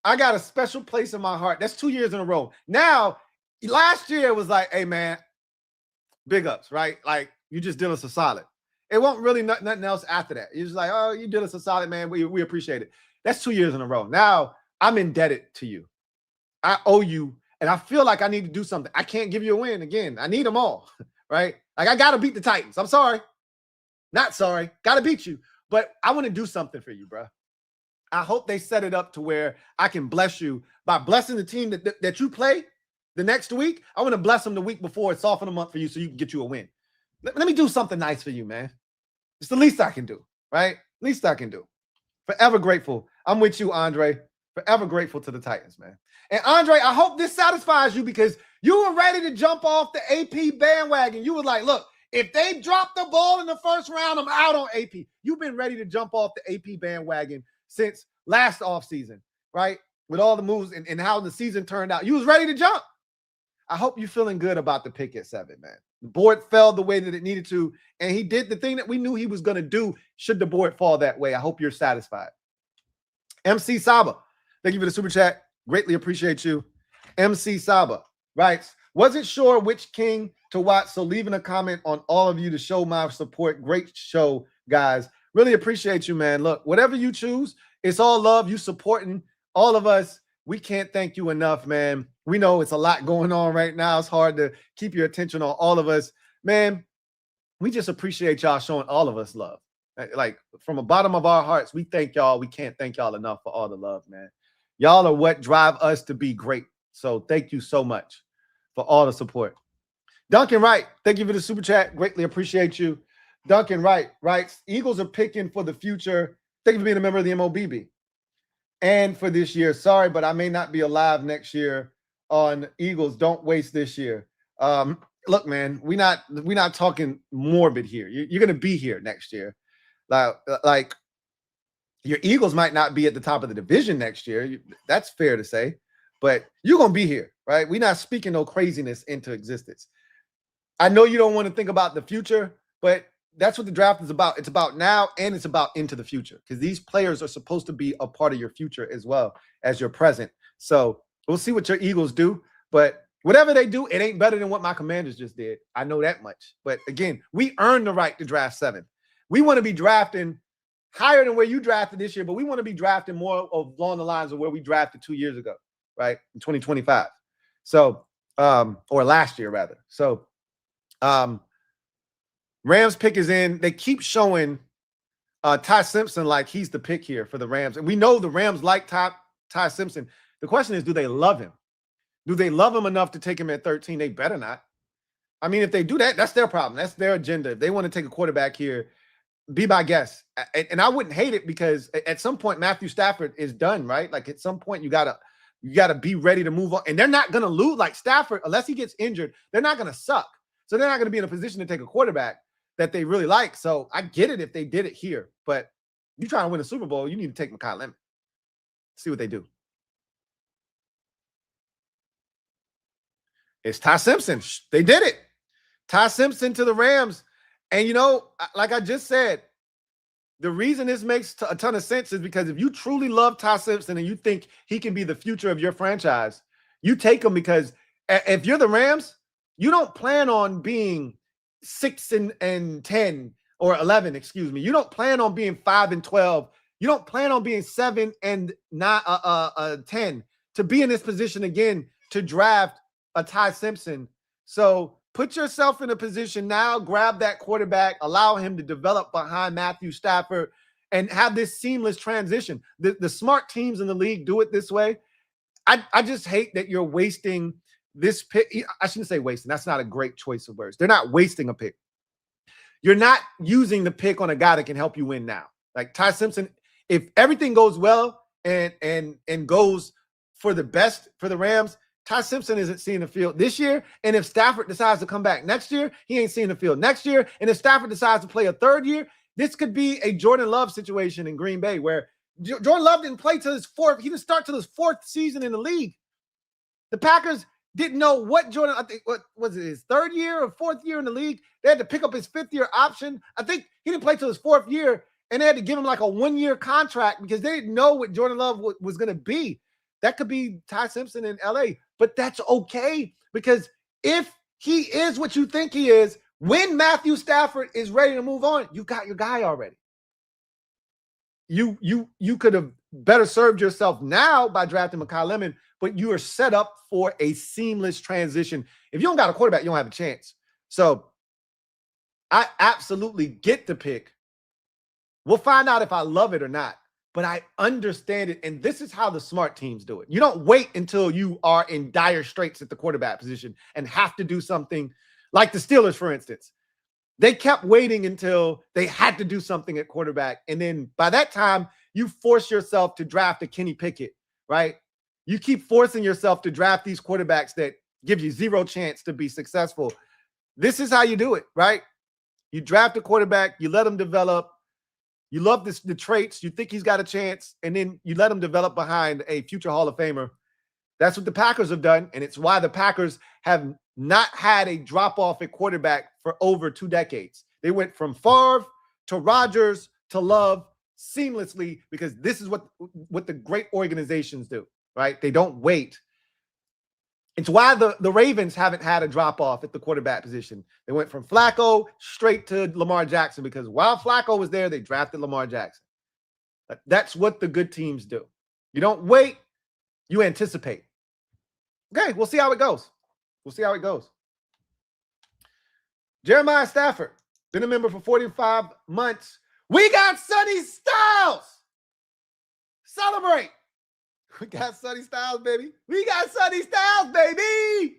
I got a special place in my heart. That's 2 years in a row. Now, last year it was like, hey, man, big ups, right? Like, you just did us a solid. It wasn't really nothing else after that. You're just like, oh, you did us a solid, man. We appreciate it. That's 2 years in a row. Now, I'm indebted to you. I owe you, and I feel like I need to do something. I can't give you a win again. I need them all, right? Like, I got to beat the Titans. I'm sorry. Not sorry. Got to beat you. But I want to do something for you, bro. I hope they set it up to where I can bless you by blessing the team that you play the next week. I want to bless them the week before. It's off in a month for you so you can get you a win. Let me do something nice for you, man. It's the least I can do, right? Least I can do. Forever grateful. I'm with you, Andre. Forever grateful to the Titans, man. And Andre, I hope this satisfies you because you were ready to jump off the AP bandwagon. You were like, look, if they drop the ball in the first round, I'm out on AP. You've been ready to jump off the AP bandwagon since last offseason, right? With all the moves and how the season turned out. You was ready to jump. I hope you're feeling good about the pick at 7, man. The board fell the way that it needed to, and he did the thing that we knew he was going to do should the board fall that way. I hope you're satisfied. MC Saba, thank you for the super chat. Greatly appreciate you. MC Saba writes, wasn't sure which king to watch, so leaving a comment on all of you to show my support. Great show, guys. Really appreciate you, man. Look, whatever you choose, it's all love. You supporting all of us. We can't thank you enough, man. We know it's a lot going on right now. It's hard to keep your attention on all of us. Man, we just appreciate y'all showing all of us love. Like, from the bottom of our hearts, we thank y'all. We can't thank y'all enough for all the love, man. Y'all are what drive us to be great. So thank you so much for all the support. Duncan Wright, thank you for the super chat. Greatly appreciate you. Duncan Wright writes, Eagles are picking for the future. Thank you for being a member of the MOBB. And for this year, sorry, but I may not be alive next year on Eagles. Don't waste this year. Look, man, we're not talking morbid here. You're going to be here next year. Like your Eagles might not be at the top of the division next year. That's fair to say, but you're going to be here, right? We're not speaking no craziness into existence. I know you don't want to think about the future, but that's what the draft is about. It's about now, and it's about into the future, because these players are supposed to be a part of your future as well as your present. So we'll see what your Eagles do, but whatever they do, it ain't better than what my Commanders just did. I know that much. But again, we earned the right to draft 7. We want to be drafting higher than where you drafted this year, but we want to be drafting more along the lines of where we drafted 2 years ago, right? In 2025. So, or last year rather. So, Rams pick is in. They keep showing Ty Simpson like he's the pick here for the Rams. And we know the Rams like Ty Simpson. The question is, do they love him? Do they love him enough to take him at 13? They better not. I mean, if they do that, that's their problem. That's their agenda. If they want to take a quarterback here, be my guest. And I wouldn't hate it, because at some point Matthew Stafford is done, right? Like, at some point you gotta be ready to move on. And they're not gonna lose. Like, Stafford, unless he gets injured, they're not gonna suck. So they're not gonna be in a position to take a quarterback that they really like. So I get it if they did it here, but you trying to win a Super Bowl, you need to take Mekhi Lemon. See what they do. It's Ty Simpson. They did it. Ty Simpson to the Rams. And, you know, like I just said, the reason this makes a ton of sense is because if you truly love Ty Simpson and you think he can be the future of your franchise, you take him, because if you're the Rams, you don't plan on being 6-10 or 11, excuse me. You don't plan on being 5-12. You don't plan on being 7 and 10 to be in this position again to draft a Ty Simpson. So Put yourself in a position now, grab that quarterback, allow him to develop behind Matthew Stafford, and have this seamless transition. The smart teams in the league do it this way. I just hate that you're wasting this pick. I shouldn't say wasting. That's not a great choice of words. They're not wasting a pick. You're not using the pick on a guy that can help you win now. Like Ty Simpson, if everything goes well and goes for the best for the Rams, Ty Simpson isn't seeing the field this year. And if Stafford decides to come back next year, he ain't seeing the field next year. And if Stafford decides to play a third year, this could be a Jordan Love situation in Green Bay where Jordan Love didn't play till his fourth. He didn't start till his fourth season in the league. The Packers didn't know what Jordan, I think, what was it, his third year or fourth year in the league? They had to pick up his fifth-year option. I think he didn't play till his fourth year, and they had to give him like a one-year contract because they didn't know what Jordan Love was going to be. That could be Ty Simpson in L.A., but that's okay because if he is what you think he is, when Matthew Stafford is ready to move on, you got your guy already. You could have better served yourself now by drafting Mekhi Lemon, but you are set up for a seamless transition. If you don't got a quarterback, you don't have a chance. So I absolutely get the pick. We'll find out if I love it or not, but I understand it. And this is how the smart teams do it. You don't wait until you are in dire straits at the quarterback position and have to do something like the Steelers, for instance. They kept waiting until they had to do something at quarterback. And then by that time, you force yourself to draft a Kenny Pickett, right? You keep forcing yourself to draft these quarterbacks that give you zero chance to be successful. This is how you do it, right? You draft a quarterback, you let him develop. You love the traits. You think he's got a chance, and then you let him develop behind a future Hall of Famer. That's what the Packers have done, and it's why the Packers have not had a drop-off at quarterback for over 2 decades. They went from Favre to Rodgers to Love seamlessly because this is what the great organizations do, right? They don't wait. It's why the Ravens haven't had a drop-off at the quarterback position. They went from Flacco straight to Lamar Jackson because while Flacco was there, they drafted Lamar Jackson. That's what the good teams do. You don't wait, you anticipate. Okay, we'll see how it goes. We'll see how it goes. Jeremiah Stafford, been a member for 45 months. We got Sonny Styles. Celebrate. We got Sonny Styles, baby. We got Sonny Styles, baby.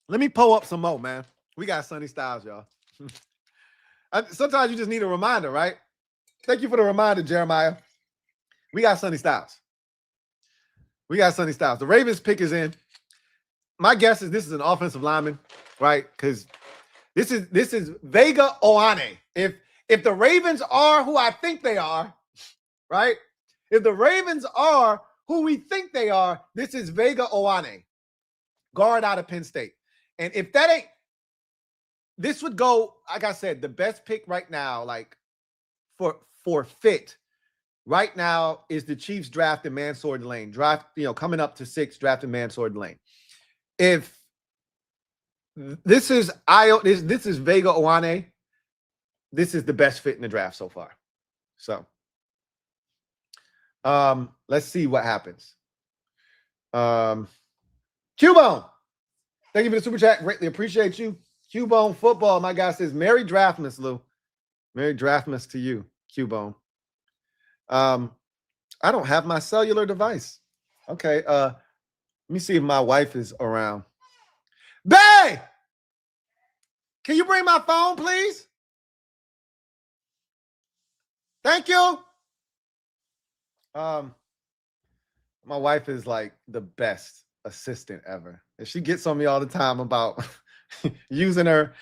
Let me pull up some more, man. We got Sonny Styles, y'all. Sometimes you just need a reminder, right? Thank you for the reminder, Jeremiah. We got Sonny Styles. We got Sonny Styles. The Ravens pick is in. My guess is this is an offensive lineman, right? Because this is Vega Oane. If the Ravens are who I think they are, right? If the Ravens are who we think they are, this is Vega Oane, guard out of Penn State. And if that ain't, this would go, like I said, the best pick right now, like for fit right now is the Chiefs drafting Mansour Delane. Coming up to 6, drafting Mansour Delane. If this is this is Vega Oane, this is the best fit in the draft so far. So let's see what happens. Cubone, thank you for the super chat. Greatly appreciate you. Cubone Football, my guy says, Merry Draftmas, Lou. Merry Draftmas to you, Cubone. I don't have my cellular device. Okay, let me see if my wife is around. Bae! Can you bring my phone, please? Thank you. My wife is like the best assistant ever. And she gets on me all the time about using her,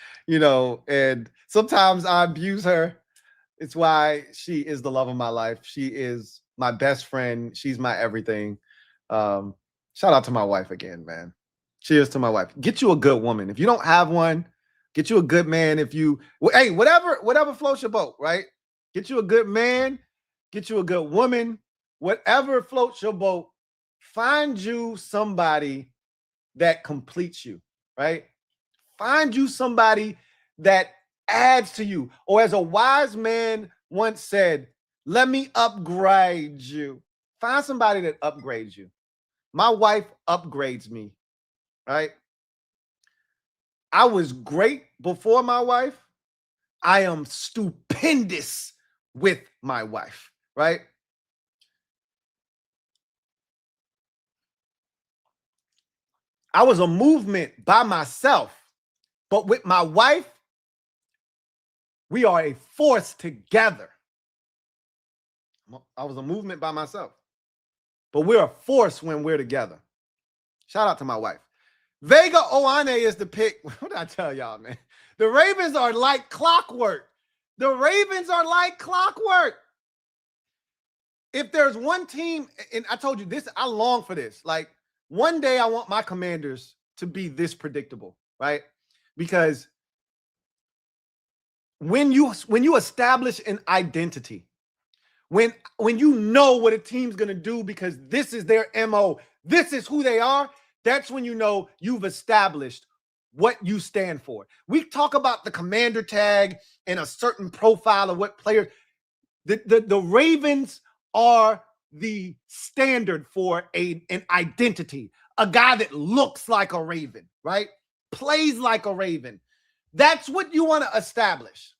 and sometimes I abuse her. It's why she is the love of my life. She is my best friend. She's my everything. Shout out to my wife again, man. Cheers to my wife. Get you a good woman. If you don't have one, get you a good man. Hey, whatever floats your boat, right? Get you a good man, get you a good woman, whatever floats your boat. Find you somebody that completes you, right? Find you somebody that adds to you. Or as a wise man once said, let me upgrade you. Find somebody that upgrades you. My wife upgrades me, right? I was great before my wife. I am stupendous with my wife, right? I was a movement by myself, but with my wife, we are a force together. I was a movement by myself, but we're a force when we're together. Shout out to my wife. Vega Oane is the pick. What did I tell y'all, man? The Ravens are like clockwork. The Ravens are like clockwork. If there's one team, and I told you this, I long for this. Like, one day I want my Commanders to be this predictable, right? Because when you establish an identity, when you know what a team's going to do because this is their MO, this is who they are, that's when you know you've established what you stand for. We talk about the commander tag and a certain profile of what player. The Ravens are the standard for an identity. A guy that looks like a Raven, right? Plays like a Raven. That's what you want to establish.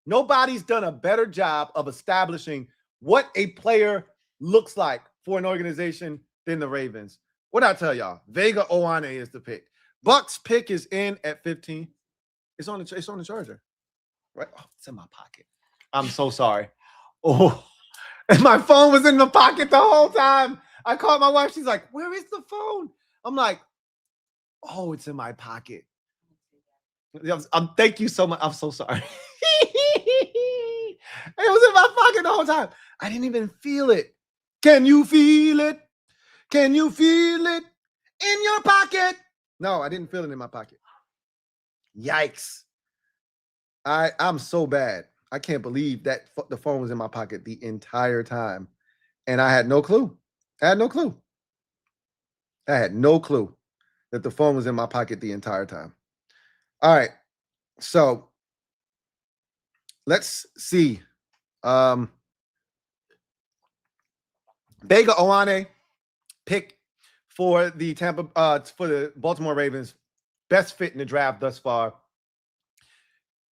Nobody's done a better job of establishing what a player looks like for an organization than the Ravens. What did I tell y'all? Vega Oane is the pick. Bucks pick is in at 15. It's on the charger. Right? Oh, it's in my pocket. I'm so sorry. Oh, and my phone was in the pocket the whole time. I called my wife. She's like, "Where is the phone?" I'm like, "Oh, it's in my pocket." Thank you so much. I'm so sorry. It was in my pocket the whole time. I didn't even feel it. Can you feel it? Can you feel it in your pocket? No, I didn't feel it in my pocket. Yikes. I'm so bad. I can't believe that the phone was in my pocket the entire time. And I had no clue. I had no clue that the phone was in my pocket the entire time. All right. So let's see. Vega Oane pick for the for the Baltimore Ravens. Best fit in the draft thus far.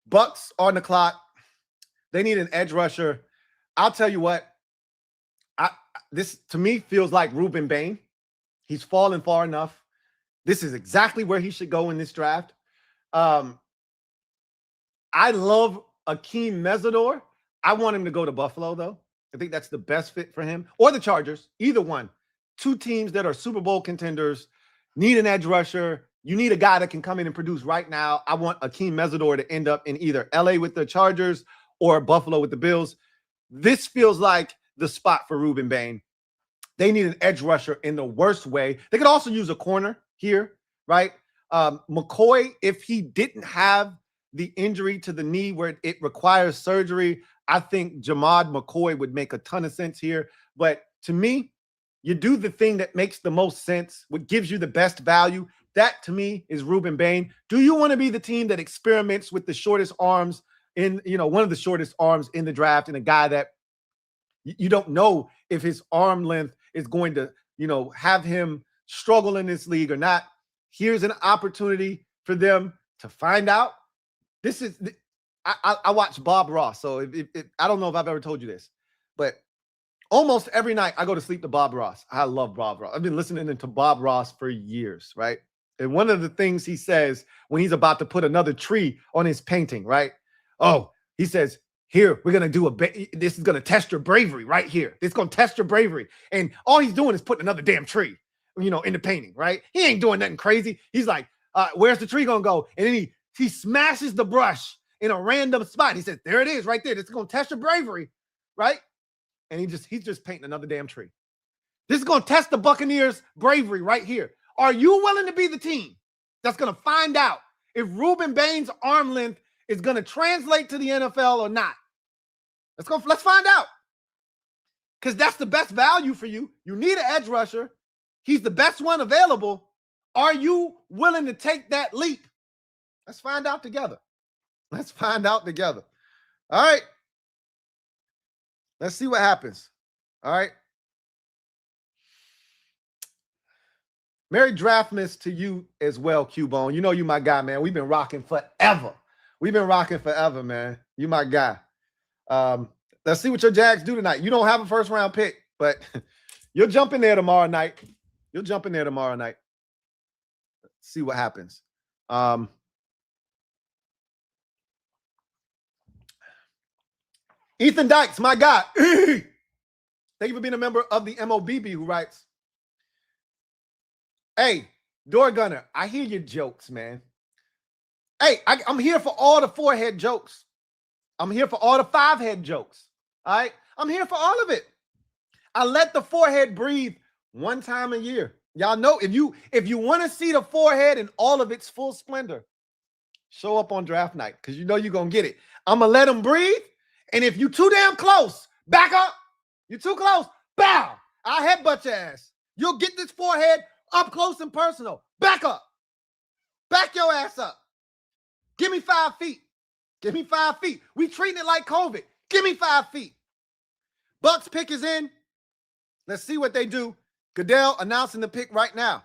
Bucks on the clock. They need an edge rusher. I'll tell you what. This to me feels like Ruben Bane. He's fallen far enough. This is exactly where he should go in this draft. I love Akeem Messidor. I want him to go to Buffalo, though. I think that's the best fit for him. Or the Chargers. Either one. Two teams that are Super Bowl contenders. Need an edge rusher. You need a guy that can come in and produce right now. I want Akeem Messidor to end up in either LA with the Chargers or Buffalo with the Bills. This feels like the spot for Ruben Bane. They need an edge rusher in the worst way. They could also use a corner here, right? McCoy, if he didn't have the injury to the knee where it requires surgery, I think Jamad McCoy would make a ton of sense here. But to me, you do the thing that makes the most sense, what gives you the best value. That, to me, is Ruben Bane. Do you want to be the team that experiments with the shortest arms in, one of the shortest arms in the draft, and a guy that you don't know if his arm length is going to, have him struggle in this league or not? Here's an opportunity for them to find out. This is, I watch Bob Ross. So if I don't know if I've ever told you this, but almost every night I go to sleep to Bob Ross. I love Bob Ross. I've been listening to Bob Ross for years, right? And one of the things he says when he's about to put another tree on his painting, right? Oh, he says, "Here, we're going to do this is going to test your bravery right here. It's going to test your bravery." And all he's doing is putting another damn tree, in the painting, right? He ain't doing nothing crazy. He's like, "Where's the tree going to go?" And then he smashes the brush in a random spot. He says, "There it is right there. This is going to test your bravery," right? And he's just painting another damn tree. This is going to test the Buccaneers' bravery right here. Are you willing to be the team that's going to find out if Ruben Bane's arm length is going to translate to the NFL or not? Let's find out. Because that's the best value for you. You need an edge rusher. He's the best one available. Are you willing to take that leap? Let's find out together. All right. Let's see what happens. All right. Merry Draftmas to you as well, Cubone. You know you my guy, man. We've been rocking forever. We've been rocking forever, man. You my guy. Let's see what your Jags do tonight. You don't have a first-round pick, but you'll jump in there tomorrow night. You'll jump in there tomorrow night. See what happens. Ethan Dykes, my guy. Thank you for being a member of the MOBB, who writes, hey, Door Gunner, I hear your jokes, man. Hey, I'm here for all the 4-head jokes. I'm here for all the 5-head jokes. All right? I'm here for all of it. I let the 4-head breathe one time a year. Y'all know, if you want to see the 4-head in all of its full splendor, show up on draft night, because you know you're going to get it. I'm going to let them breathe, and if you too damn close, back up. You're too close, bow. I'll headbutt your ass. You'll get this 4-head up close and personal. Back up. Back your ass up. Give me 5 feet. Give me 5 feet. We treating it like COVID. Give me 5 feet. Bucks pick is in. Let's see what they do. Goodell announcing the pick right now.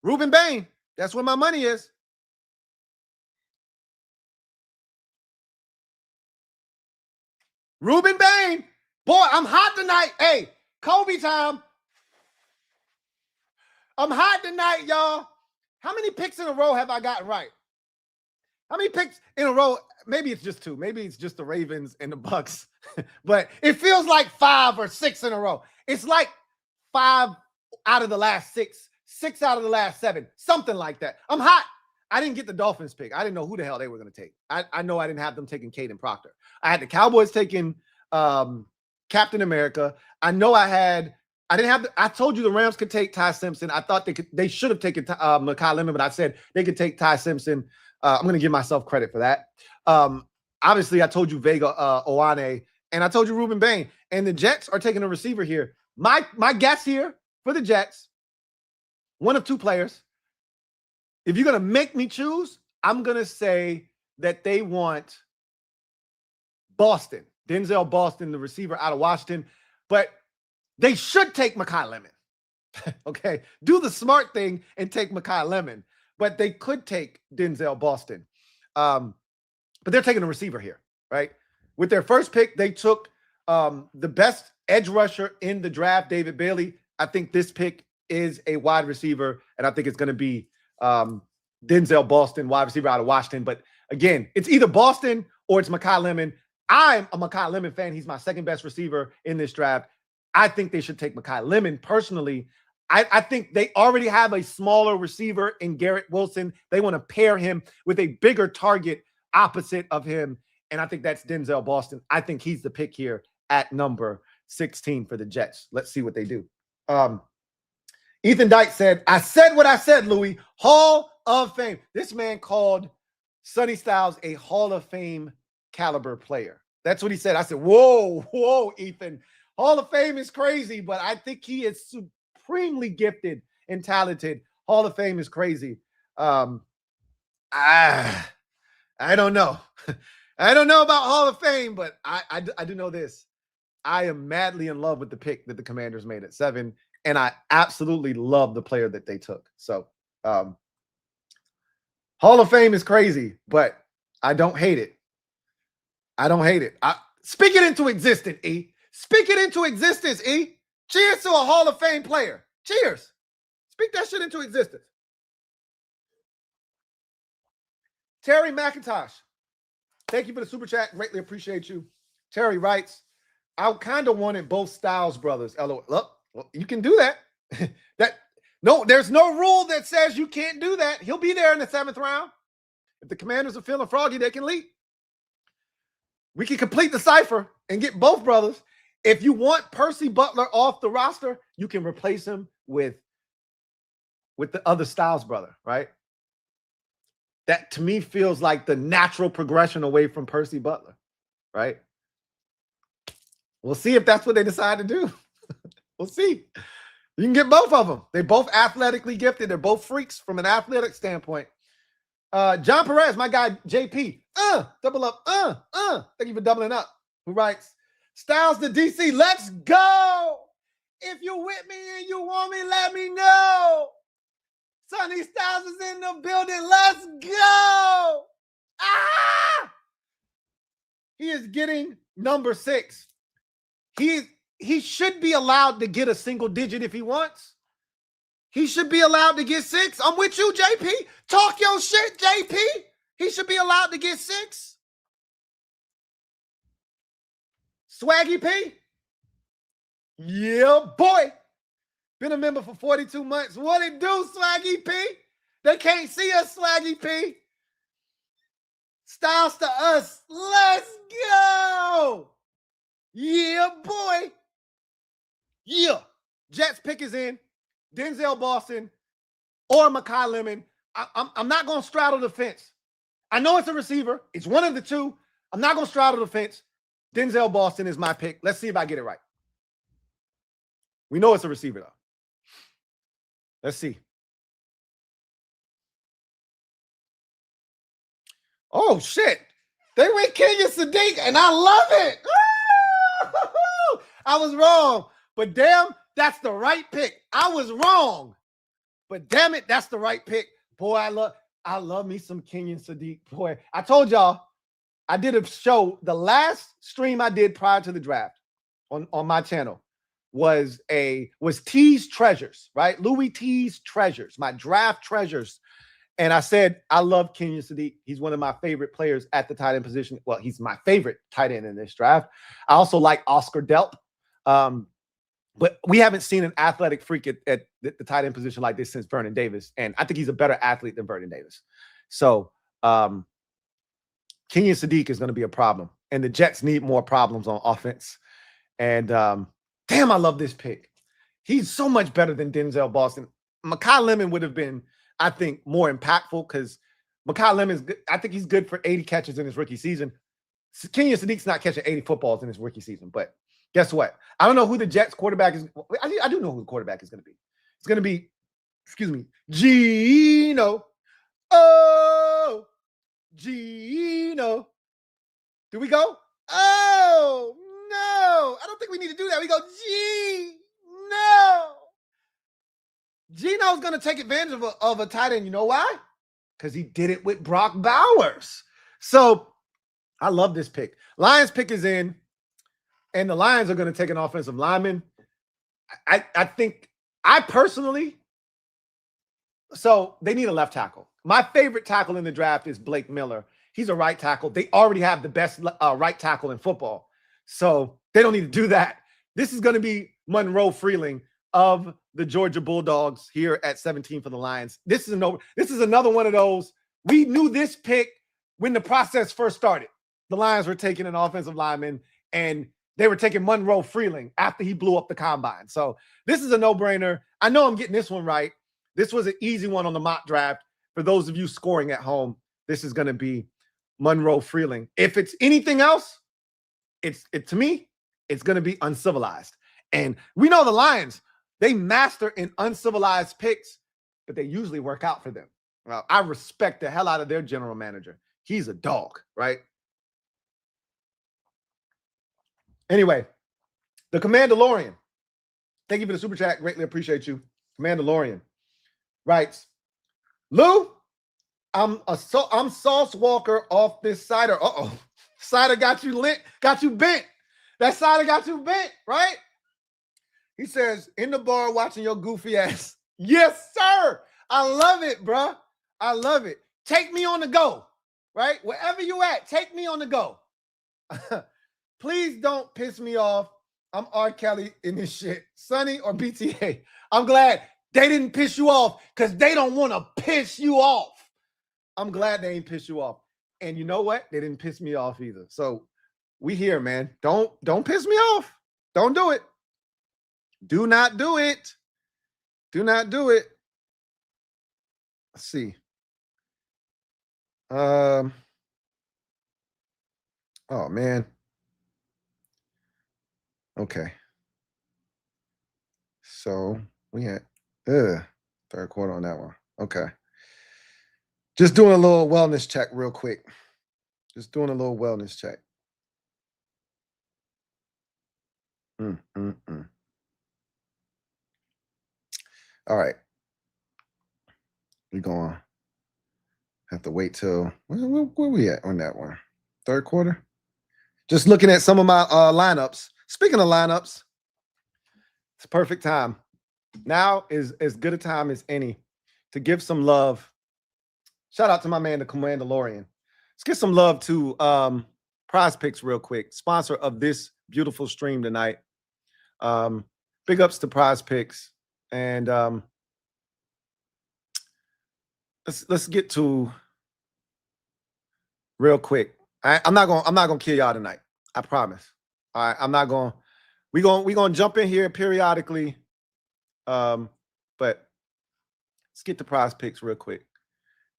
Ruben Bane. That's where my money is. Ruben Bane. Boy, I'm hot tonight. Hey, Kobe time. I'm hot tonight, y'all. How many picks in a row have I gotten right? How many picks in a row? Maybe it's just 2. Maybe it's just the Ravens and the Bucks. But it feels like 5 or 6 in a row. It's like 5 out of the last 6, 6 out of the last 7, something like that. I'm hot. I didn't get the Dolphins pick. I didn't know who the hell they were going to take. I know I didn't have them taking Tate and Proctor. I had the Cowboys taking Captain America. I know I told you the Rams could take Ty Simpson. I thought they should have taken Mekhi Lemon, but I said they could take Ty Simpson. I'm going to give myself credit for that. Obviously, I told you Vega Owane, and I told you Ruben Bane. And the Jets are taking a receiver here. My guess here for the Jets, one of 2 players. If you're going to make me choose, I'm going to say that they want Boston. Denzel Boston, the receiver out of Washington. But they should take Mekhi Lemon. Okay? Do the smart thing and take Mekhi Lemon. But they could take Denzel Boston. But they're taking a receiver here, right? With their first pick, they took the best edge rusher in the draft, David Bailey. I think this pick is a wide receiver, and I think it's going to be Denzel Boston, wide receiver out of Washington. But again, it's either Boston or it's Mekhi Lemon. I'm a Mekhi Lemon fan. He's my second best receiver in this draft. I think they should take Mekhi Lemon personally. I think they already have a smaller receiver in Garrett Wilson. They want to pair him with a bigger target opposite of him. And I think that's Denzel Boston. I think he's the pick here at number 16 for the Jets. Let's see what they do. Ethan Dyke said, I said what I said, Louie. Hall of Fame. This man called Sonny Styles a Hall of Fame caliber player. That's what he said. I said, whoa, Ethan. Hall of Fame is crazy, but I think he is supremely gifted and talented. Hall of Fame is crazy. I don't know. I don't know about Hall of Fame, but I do know this. I am madly in love with the pick that the Commanders made at 7, and I absolutely love the player that they took. So Hall of Fame is crazy, but I don't hate it. I don't hate it. Speak it into existence, E. Speak it into existence, E. Cheers to a Hall of Fame player. Cheers. Speak that shit into existence. Terry McIntosh. Thank you for the super chat. Greatly appreciate you. Terry writes, I kind of wanted both Styles brothers. LOL. Look, well, you can do that. There's no rule that says you can't do that. He'll be there in the 7th round. If the Commanders are feeling froggy, they can leave. We can complete the cipher and get both brothers. If you want Percy Butler off the roster, you can replace him with the other Styles brother, right? That to me feels like the natural progression away from Percy Butler, right? We'll see if that's what they decide to do. We'll see. You can get both of them. They're both athletically gifted. They're both freaks from an athletic standpoint. John Perez, my guy, JP. Double up. Thank you for doubling up. Who writes, Styles to DC. Let's go. If you with me and you want me, let me know. Sonny Styles is in the building. Let's go. Ah! He is getting number 6. He should be allowed to get a single digit if he wants. He should be allowed to get 6. I'm with you, JP. Talk your shit, JP. He should be allowed to get 6. Swaggy P. Yeah, boy. Been a member for 42 months. What it do, Swaggy P? They can't see us, Swaggy P. Styles to us. Let's go. Yeah, boy. Yeah. Jets pick is in. Denzel Boston or Makai Lemon. I'm not going to straddle the fence. I know it's a receiver. It's one of the two. I'm not going to straddle the fence. Denzel Boston is my pick. Let's see if I get it right. We know it's a receiver, though. Let's see. Oh, shit. They went Kenyon Sadiq, and I love it. I was wrong. But damn, that's the right pick. I was wrong. But damn it, that's the right pick. Boy, I love me some Kenyon Sadiq. Boy, I told y'all, I did a show. The last stream I did prior to the draft on my channel was Tee's Treasures, right? Louie Tee's Treasures, my draft treasures. And I said, I love Kenyon Sadiq. He's one of my favorite players at the tight end position. Well, he's my favorite tight end in this draft. I also like Oscar Delp. But we haven't seen an athletic freak at the tight end position like this since Vernon Davis. And I think he's a better athlete than Vernon Davis. So Kenyon Sadiq is going to be a problem. And the Jets need more problems on offense. And damn, I love this pick. He's so much better than Denzel Boston. Makai Lemon would have been, I think, more impactful because Makai Lemon's good. I think he's good for 80 catches in his rookie season. Kenyon Sadiq's not catching 80 footballs in his rookie season, but guess what? I don't know who the Jets quarterback is. I do know who the quarterback is going to be. It's going to be, Gino. Oh, Gino. Do we go? Oh, no. I don't think we need to do that. We go, no. Gino's going to take advantage of a tight end. You know why? Because he did it with Brock Bowers. So I love this pick. Lions pick is in. And the Lions are going to take an offensive lineman. I think, I personally, so they need a left tackle. My favorite tackle in the draft is Blake Miller. He's a right tackle. They already have the best right tackle in football. So they don't need to do that. This is going to be Monroe Freeling of the Georgia Bulldogs here at 17 for the Lions. This is another one of those. We knew this pick when the process first started. The Lions were taking an offensive lineman, and they were taking Monroe Freeling after he blew up the combine. So this is a no-brainer. I know I'm getting this one right. This was an easy one on the mock draft. For those of you scoring at home, this is going to be Monroe Freeling. If it's anything else, to me, it's going to be uncivilized. And we know the Lions, they master in uncivilized picks, but they usually work out for them. Well, I respect the hell out of their general manager. He's a dog, right? Anyway, the Commandalorian. Thank you for the super chat. Greatly appreciate you. Commandalorian writes, Lou, I'm Sauce Walker off this cider. Uh-oh. Cider got you lit, got you bent. That cider got you bent, right? He says, in the bar watching your goofy ass. Yes, sir. I love it, bruh. I love it. Take me on the go, right? Wherever you at, take me on the go. Please don't piss me off. I'm R. Kelly in this shit. Sonny or BTA. I'm glad they didn't piss you off because they don't want to piss you off. I'm glad they ain't piss you off. And you know what? They didn't piss me off either. So we here, man. Don't piss me off. Don't do it. Do not do it. Do not do it. Let's see. Oh, man. Okay. So we had third quarter on that one. Okay. Just doing a little wellness check real quick. Just doing a little wellness check. All right. We're going to have to wait till where we at on that one? Third quarter? Just looking at some of my lineups. Speaking of lineups, it's a perfect time. Now is as good a time as any to give some love. Shout out to my man, the Commandalorian. Let's get some love to Prize Picks real quick. Sponsor of this beautiful stream tonight. Big ups to Prize Picks. And let's get to real quick. I'm not gonna kill y'all tonight. I promise. All right, I'm not gonna. We're gonna jump in here periodically. But let's get to Prize Picks real quick.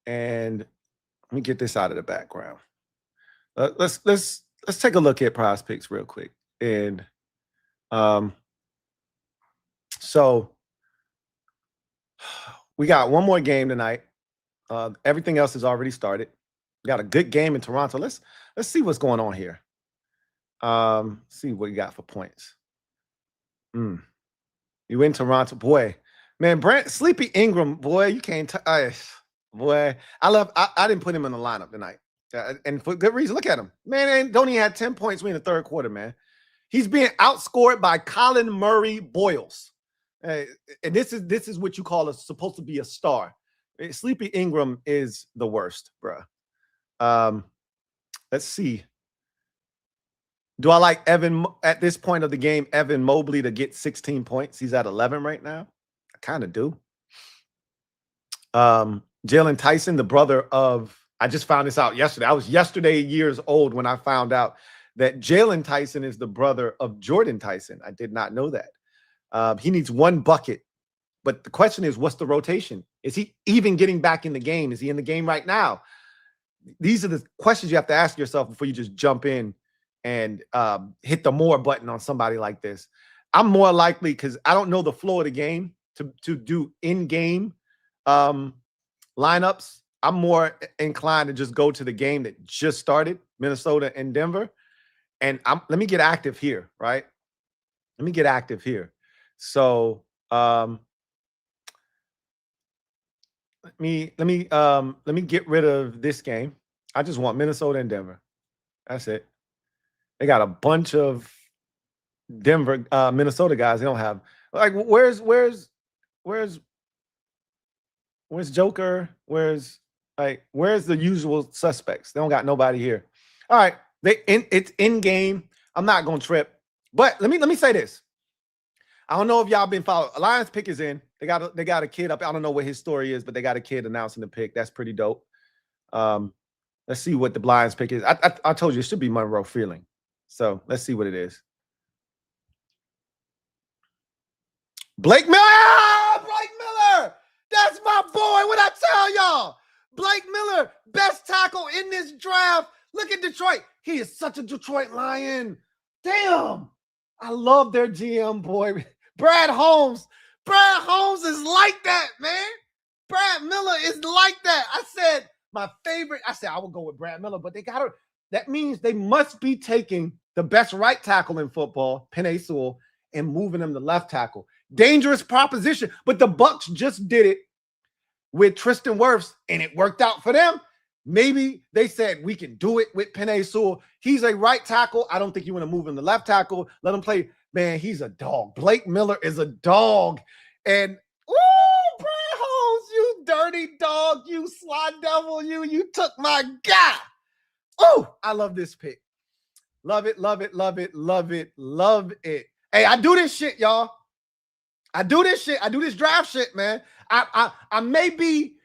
And let me get this out of the background. Let's take a look at Prize Picks real quick. And so we got one more game tonight. Everything else has already started. We got a good game in Toronto. Let's see what's going on here. See what you got for points. You in Toronto, boy. Man, Sleepy Ingram, boy, you can't. Boy, I didn't put him in the lineup tonight, and for good reason. Look at him, man. Don't even have 10 points in the third quarter, man. He's being outscored by Colin Murray Boyles, and this is what you call supposed to be a star. Sleepy Ingram is the worst, bro. Let's see. Do I like Evan at this point of the game? Evan Mobley to get 16 points. He's at 11 right now. I kind of do. Jalen Tyson, the brother of, I just found this out yesterday. I was years old when I found out that Jalen Tyson is the brother of Jordan Tyson. I did not know that. He needs one bucket. But the question is, what's the rotation? Is he even getting back in the game? Is he in the game right now? These are the questions you have to ask yourself before you just jump in and hit the more button on somebody like this. I'm more likely, because I don't know the flow of the game, to do in-game lineups. I'm more inclined to just go to the game that just started, Minnesota and Denver. And let me get active here, right? Let me get active here. So let me get rid of this game. I just want Minnesota and Denver. That's it. They got a bunch of Denver, Minnesota guys. They don't have, like, where's Joker? Where's the usual suspects? They don't got nobody here. All right, it's in game. I'm not gonna trip, but let me say this. I don't know if y'all been following. Lions pick is in. They got a kid up. I don't know what his story is, but they got a kid announcing the pick. That's pretty dope. Let's see what the Lions pick is. I told you it should be Monroe Freeling. So let's see what it is. Blake Miller! Blake Miller! That's my boy. What I tell y'all? Blake Miller, best tackle in this draft. Look at Detroit. He is such a Detroit Lion. Damn. I love their GM, boy. Brad Holmes. Brad Holmes is like that, man. Brad Miller is like that. I said my favorite. I said I would go with Brad Miller, but that means they must be taking the best right tackle in football, Penei Sewell, and moving him to left tackle. Dangerous proposition, but the Bucs just did it with Tristan Wirfs, and it worked out for them. Maybe they said we can do it with Penei Sewell. He's a right tackle. I don't think you want to move him to left tackle. Let him play. Man, he's a dog. Blake Miller is a dog. And, ooh, Brad Holmes, you dirty dog, you sly devil, you took my guy. Oh, I love this pick. Love it, love it, love it, love it, love it. Hey, I do this shit, y'all. I do this shit. I do this draft shit, man. I may be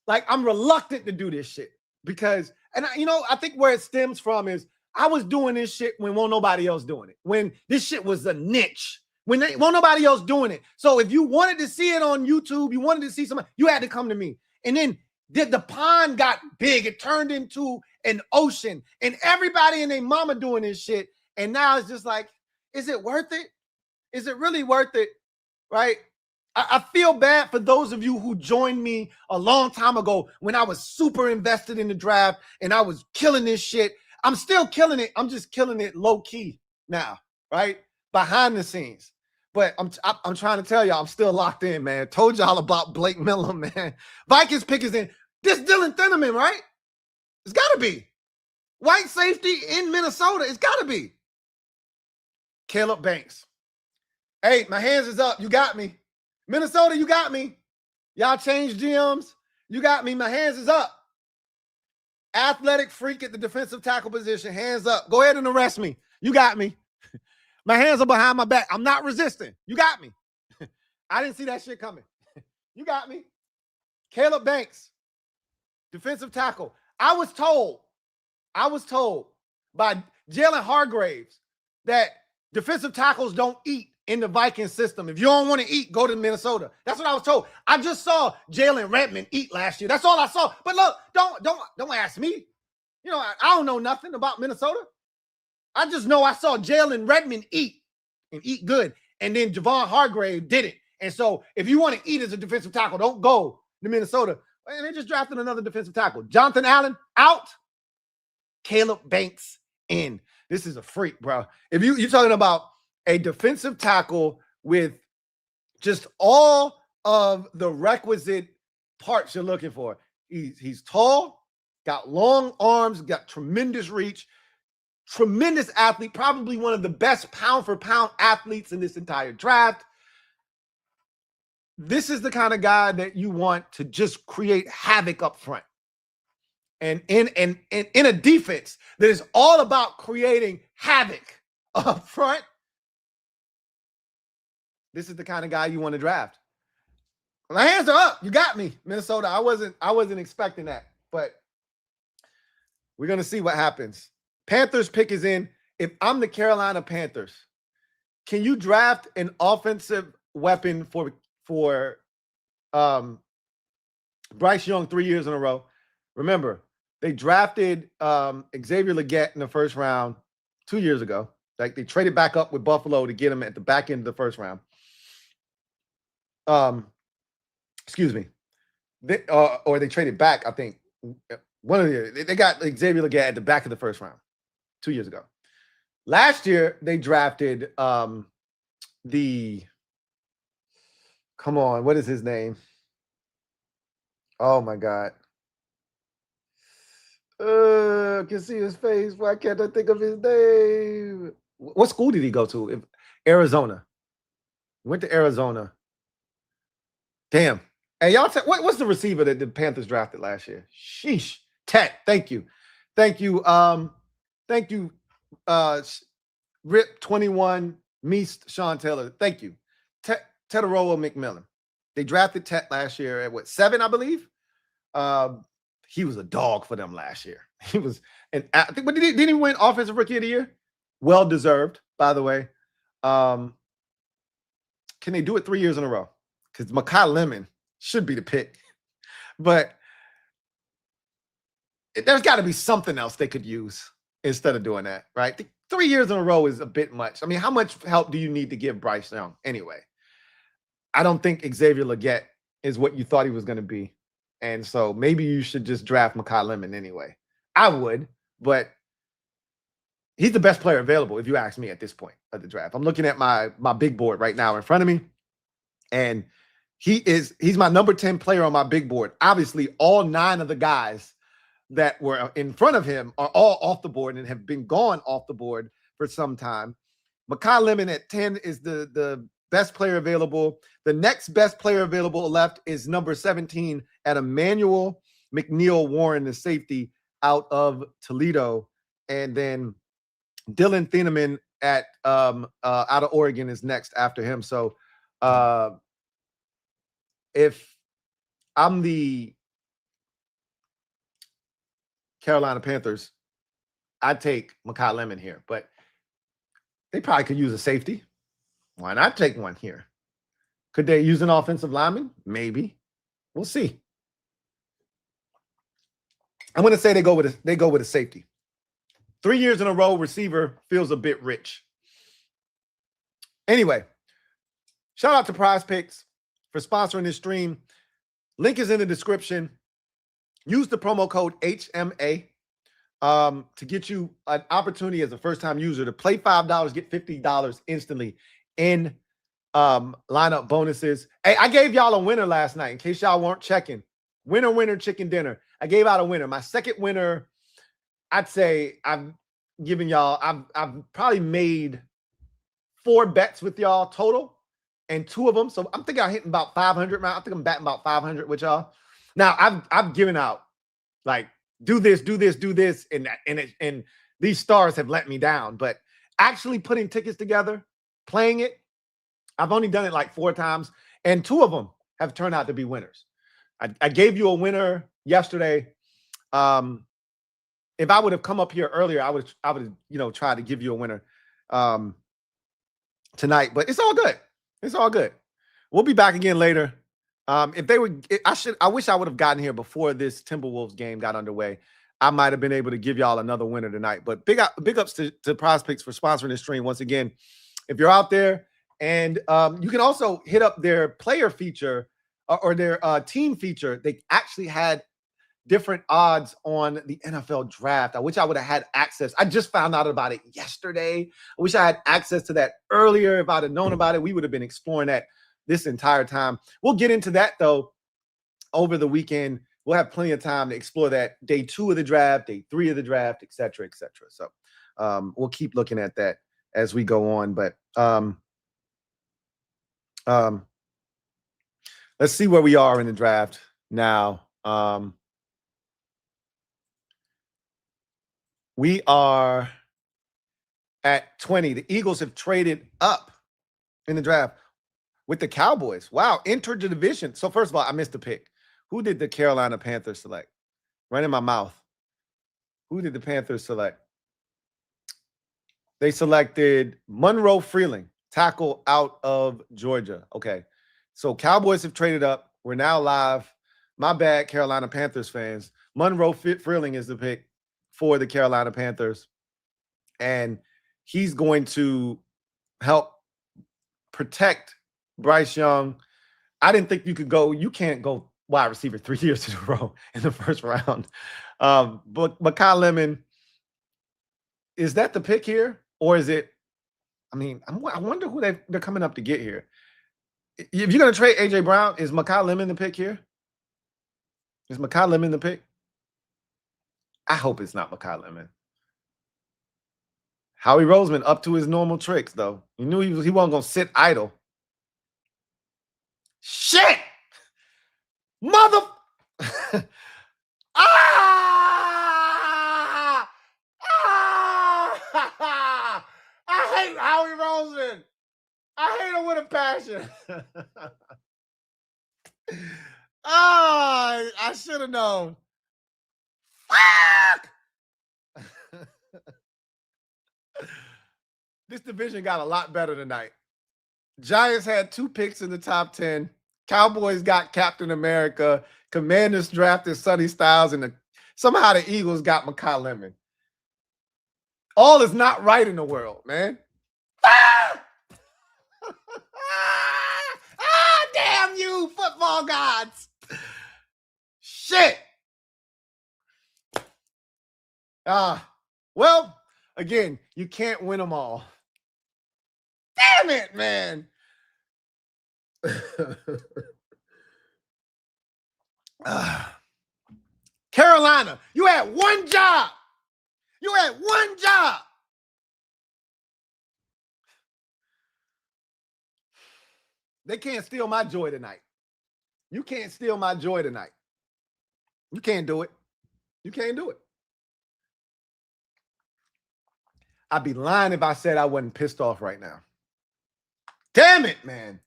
like, I'm reluctant to do this shit because, I think where it stems from is I was doing this shit when won't nobody else doing it. When this shit was a niche. When won't nobody else doing it. So if you wanted to see it on YouTube, you wanted to see somebody, you had to come to me. And then the pond got big. It turned into an ocean. And everybody and their mama doing this shit. And now it's just like, is it worth it? Is it really worth it? Right? I feel bad for those of you who joined me a long time ago when I was super invested in the draft and I was killing this shit. I'm still killing it. I'm just killing it low key now, right? Behind the scenes. But I'm trying to tell y'all, I'm still locked in, man. Told y'all about Blake Miller, man. Vikings pick is in. This Dylan Thinnamman, right? It's got to be. White safety in Minnesota. It's got to be. Caleb Banks. Hey, my hands is up. You got me. Minnesota, you got me. Y'all changed GMs. You got me. My hands is up. Athletic freak at the defensive tackle position. Hands up. Go ahead and arrest me. You got me. My hands are behind my back. I'm not resisting. You got me. I didn't see that shit coming. You got me. Caleb Banks, defensive tackle. I was told by Jalen Hargraves that defensive tackles don't eat in the Vikings system. If you don't want to eat, go to Minnesota. That's what I was told. I just saw Jalen Redmond eat last year. That's all I saw. But look, don't ask me. You know, I don't know nothing about Minnesota. I just know I saw Jalen Redmond eat and eat good. And then Javon Hargrave did it. And so if you want to eat as a defensive tackle, don't go to Minnesota. And they just drafted another defensive tackle. Jonathan Allen out. Caleb Banks in. This is a freak, bro. If you're talking about a defensive tackle with just all of the requisite parts you're looking for. He's tall, got long arms, got tremendous reach, tremendous athlete, probably one of the best pound-for-pound athletes in this entire draft. This is the kind of guy that you want to just create havoc up front. And in a defense that is all about creating havoc up front, this is the kind of guy you want to draft. My hands are up. You got me, Minnesota. I wasn't expecting that, but we're going to see what happens. Panthers pick is in. If I'm the Carolina Panthers, can you draft an offensive weapon for Bryce Young 3 years in a row? Remember, they drafted Xavier Legette in the first round 2 years ago. Like, they traded back up with Buffalo to get him at the back end of the first round. Excuse me. Or they traded back, I think. They got Xavier Legette at the back of the first round 2 years ago. Last year, they drafted come on, what is his name? Oh, my God. I can see his face. Why can't I think of his name? What school did he go to? Arizona. He went to Arizona. Damn. Hey, y'all, what's the receiver that the Panthers drafted last year? Sheesh. Tate. Thank you. Thank you. Thank you. Rip 21, Meest, Sean Taylor. Thank you. Teteroa McMillan. They drafted Tate last year at 7, I believe. He was a dog for them last year. He was, and I think, but didn't he win Offensive Rookie of the Year? Well deserved, by the way. Can they do it 3 years in a row? Because Makai Lemon should be the pick, but there's got to be something else they could use instead of doing that, right? 3 years in a row is a bit much. I mean, how much help do you need to give Bryce Young anyway? I don't think Xavier Legette is what you thought he was going to be. And so maybe you should just draft Makai Lemon anyway. I would, but he's the best player available, if you ask me, at this point of the draft. I'm looking at my big board right now in front of me, and he's my number 10 player on my big board. Obviously, all 9 of the guys that were in front of him are all off the board and have been gone off the board for some time. Makai Lemon at 10 is the best player available. The next best player available left is number 17 at Emmanuel McNeil Warren, the safety out of Toledo. And then Dylan Thinnamman at out of Oregon is next after him. So if I'm the Carolina Panthers, I'd take Makai Lemon here, but they probably could use a safety. Why not take one here? Could they use an offensive lineman? Maybe. We'll see. I'm going to say they go with a safety. 3 years in a row, receiver feels a bit rich. Anyway, shout out to Prize Picks for sponsoring this stream. Link is in the description. Use the promo code HMA to get you an opportunity as a first-time user to play $5, get $50 instantly in lineup bonuses. Hey, I gave y'all a winner last night in case y'all weren't checking. Winner, chicken dinner. I gave out a winner. My second winner, I'd say I've given y'all, I've probably made 4 bets with y'all total and 2 of them. So I'm thinking I'm hitting about 500. I think I'm batting about 500 with y'all. Now I've given out like do this, and these stars have let me down. But actually putting tickets together, playing it, I've only done it like 4 times, and 2 of them have turned out to be winners. I gave you a winner yesterday. If I would have come up here earlier, I would try to give you a winner tonight. But it's all good. It's all good. We'll be back again later. If they were, I wish I would have gotten here before this Timberwolves game got underway. I might have been able to give y'all another winner tonight. But big ups to Prospects for sponsoring this stream once again. If you're out there, and you can also hit up their player feature or their team feature. They actually had different odds on the NFL draft. I wish I would have had access. I just found out about it yesterday. I wish I had access to that earlier. If I'd have known about it, we would have been exploring that this entire time. We'll get into that, though, over the weekend. We'll have plenty of time to explore that day 2 of the draft, day 3 of the draft, et cetera, et cetera. So we'll keep looking at that as we go on. But let's see where we are in the draft now. We are at 20. The Eagles have traded up in the draft with the Cowboys. Wow, entered the division. So first of all, I missed the pick. Who did the Carolina Panthers select? Right in my mouth. Who did the Panthers select? They selected Monroe Freeling, tackle out of Georgia. Okay. So Cowboys have traded up. We're now live. My bad, Carolina Panthers fans. Monroe Freeling is the pick for the Carolina Panthers. And he's going to help protect Bryce Young. I didn't think you can't go wide receiver 3 years in a row in the first round. But Makai Lemon, is that the pick here? Or is it, I wonder who they're coming up to get here. If you're going to trade A.J. Brown, is Makai Lemon the pick here? Is Makai Lemon the pick? I hope it's not Makai Lemon. Howie Roseman up to his normal tricks, though. He knew he wasn't going to sit idle. Shit! Mother... I hate Howie Roseman. I hate him with a passion. I should have known. Fuck! This division got a lot better tonight. Giants had 2 picks in the top 10. Cowboys got Captain America. Commanders drafted Sonny Styles, and somehow the Eagles got Makai Lemon. All is not right in the world, man. Damn you, football gods. Shit. Well, again, you can't win them all. Damn it, man. Carolina, you had one job. You had one job. They can't steal my joy tonight. You can't steal my joy tonight. You can't do it. You can't do it. I'd be lying if I said I wasn't pissed off right now. Damn it, man.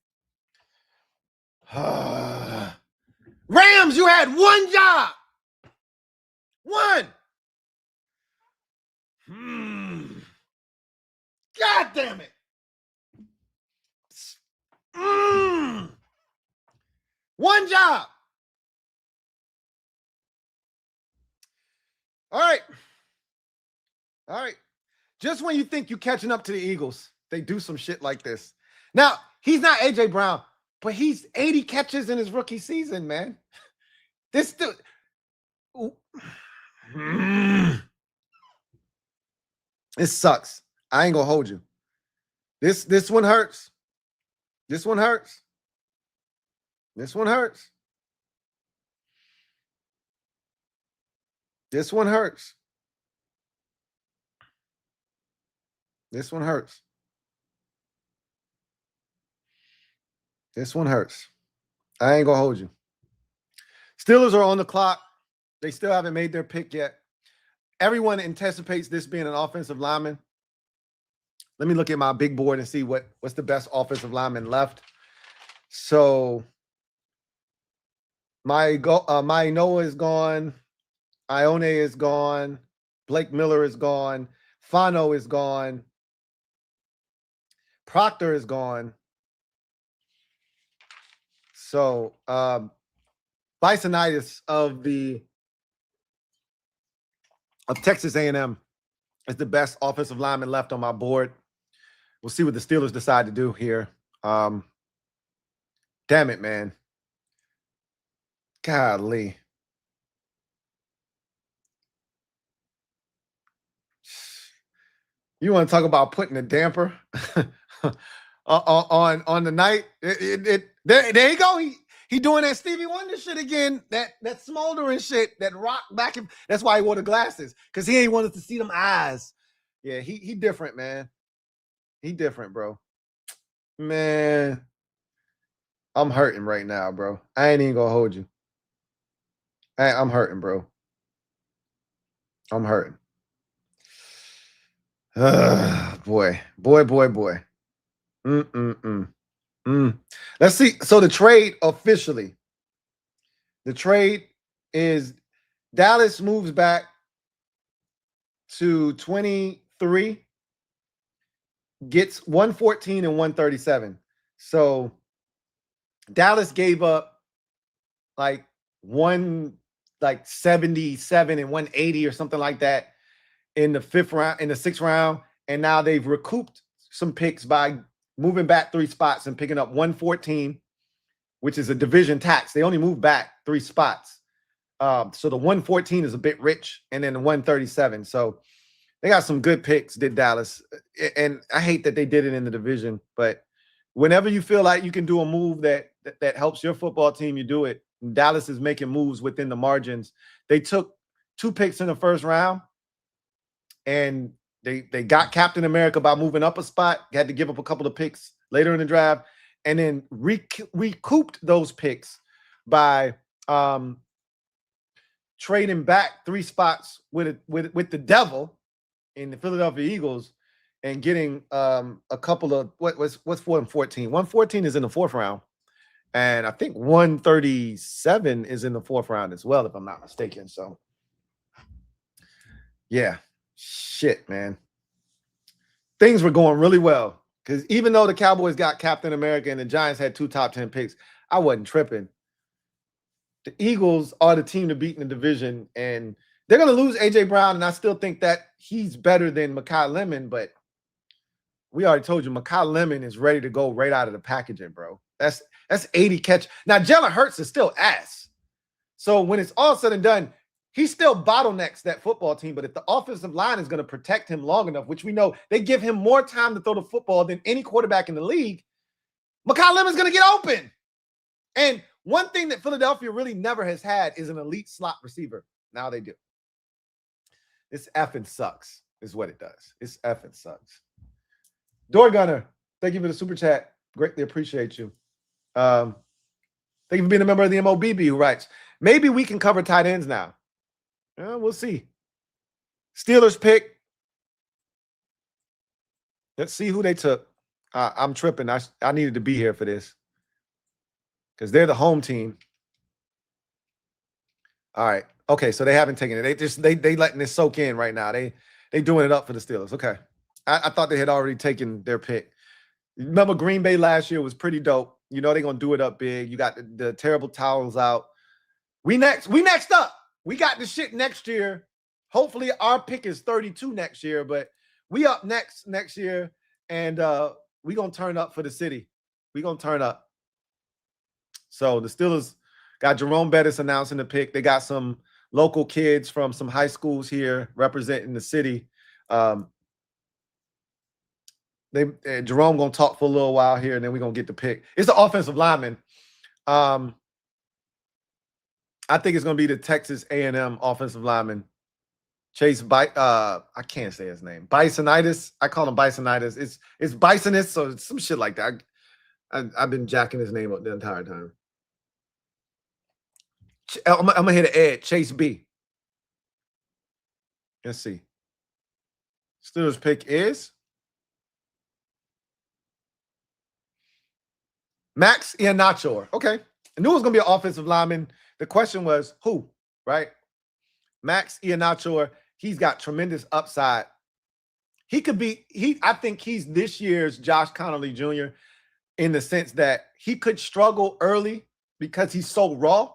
Rams, you had one job. One. God damn it. One job. All right. All right. Just when you think you're catching up to the Eagles, they do some shit like this. Now, he's not A.J. Brown, but he's 80 catches in his rookie season, man. This dude. It sucks. I ain't gonna hold you. This one hurts. This one hurts. This one hurts. This one hurts. This one hurts. This one hurts. I ain't gonna hold you. Steelers are on the clock. They still haven't made their pick yet. Everyone anticipates this being an offensive lineman. Let me look at my big board and see what's the best offensive lineman left. So Mayoa is gone. Iona is gone. Blake Miller is gone. Fano is gone. Proctor is gone. So Bisonitis of Texas A&M is the best offensive lineman left on my board. We'll see what the Steelers decide to do here. Damn it, man. Golly. You want to talk about putting a damper on the night? There you go. He doing that Stevie Wonder shit again. That smoldering shit. That rock back. That's why he wore the glasses, because he ain't wanted to see them eyes. Yeah, he different, man. He different, bro. Man, I'm hurting right now, bro. I ain't even gonna hold you. I'm hurting, bro. I'm hurting. Boy. Let's see. So the trade officially. The trade is Dallas moves back to 23, gets 114 and 137. So Dallas gave up like 77 and 180 or something like that in the sixth round. And now they've recouped some picks by moving back 3 spots and picking up 114, which is a division tax. They only moved back 3 spots. So the 114 is a bit rich, and then the 137. So they got some good picks, did Dallas. And I hate that they did it in the division, but whenever you feel like you can do a move that helps your football team, you do it. And Dallas is making moves within the margins. They took 2 picks in the first round, and they got Captain America by moving up a spot. Had to give up a couple of picks later in the draft, and then recouped those picks by trading back 3 spots with the devil in the Philadelphia Eagles, and getting a couple of what's 114. 114 is in the 4th round, and I think 137 is in the 4th round as well, if I'm not mistaken. So yeah. Shit, man. Things were going really well, because even though the Cowboys got Captain America and the Giants had 2 top 10 picks, I wasn't tripping. The Eagles are the team to beat in the division, and they're going to lose A.J. Brown, and I still think that he's better than Mekhi Lemon, but we already told you Mekhi Lemon is ready to go right out of the packaging, bro. That's 80 catch. Now, Jalen Hurts is still ass. So when it's all said and done, he still bottlenecks that football team, but if the offensive line is going to protect him long enough, which we know they give him more time to throw the football than any quarterback in the league, Mekhi Lemon's going to get open. And one thing that Philadelphia really never has had is an elite slot receiver. Now they do. This effing sucks, is what it does. It's effing sucks. Door Gunner, thank you for the super chat. Greatly appreciate you. Thank you for being a member of the MOBB, who writes, maybe we can cover tight ends now. We'll see. Steelers pick. Let's see who they took. I'm tripping. I needed to be here for this, because they're the home team. All right. Okay, so they haven't taken it. They letting this soak in right now. They doing it up for the Steelers. Okay. I thought they had already taken their pick. Remember, Green Bay last year was pretty dope. You know they're gonna do it up big. You got the terrible towels out. We next up. We got the shit next year. Hopefully our pick is 32 next year, but we up next year, and we going to turn up for the city. We going to turn up. So the Steelers got Jerome Bettis announcing the pick. They got some local kids from some high schools here representing the city. Jerome gonna talk for a little while here, and then we're gonna get the pick. It's the offensive lineman. I think it's gonna be the Texas A&M offensive lineman, Chase I can't say his name. Bisonitis. I call him Bisonitis. It's Bisonist, so it's some shit like that. I've been jacking his name up the entire time. I'm gonna hit an ad. Chase B. Let's see. Steelers pick is Max Ianach. Okay. I knew it was going to be an offensive lineman. The question was who, right? Max Ianach. He's got tremendous upside. He could be, I think he's this year's Josh Connolly Jr. in the sense that he could struggle early because he's so raw.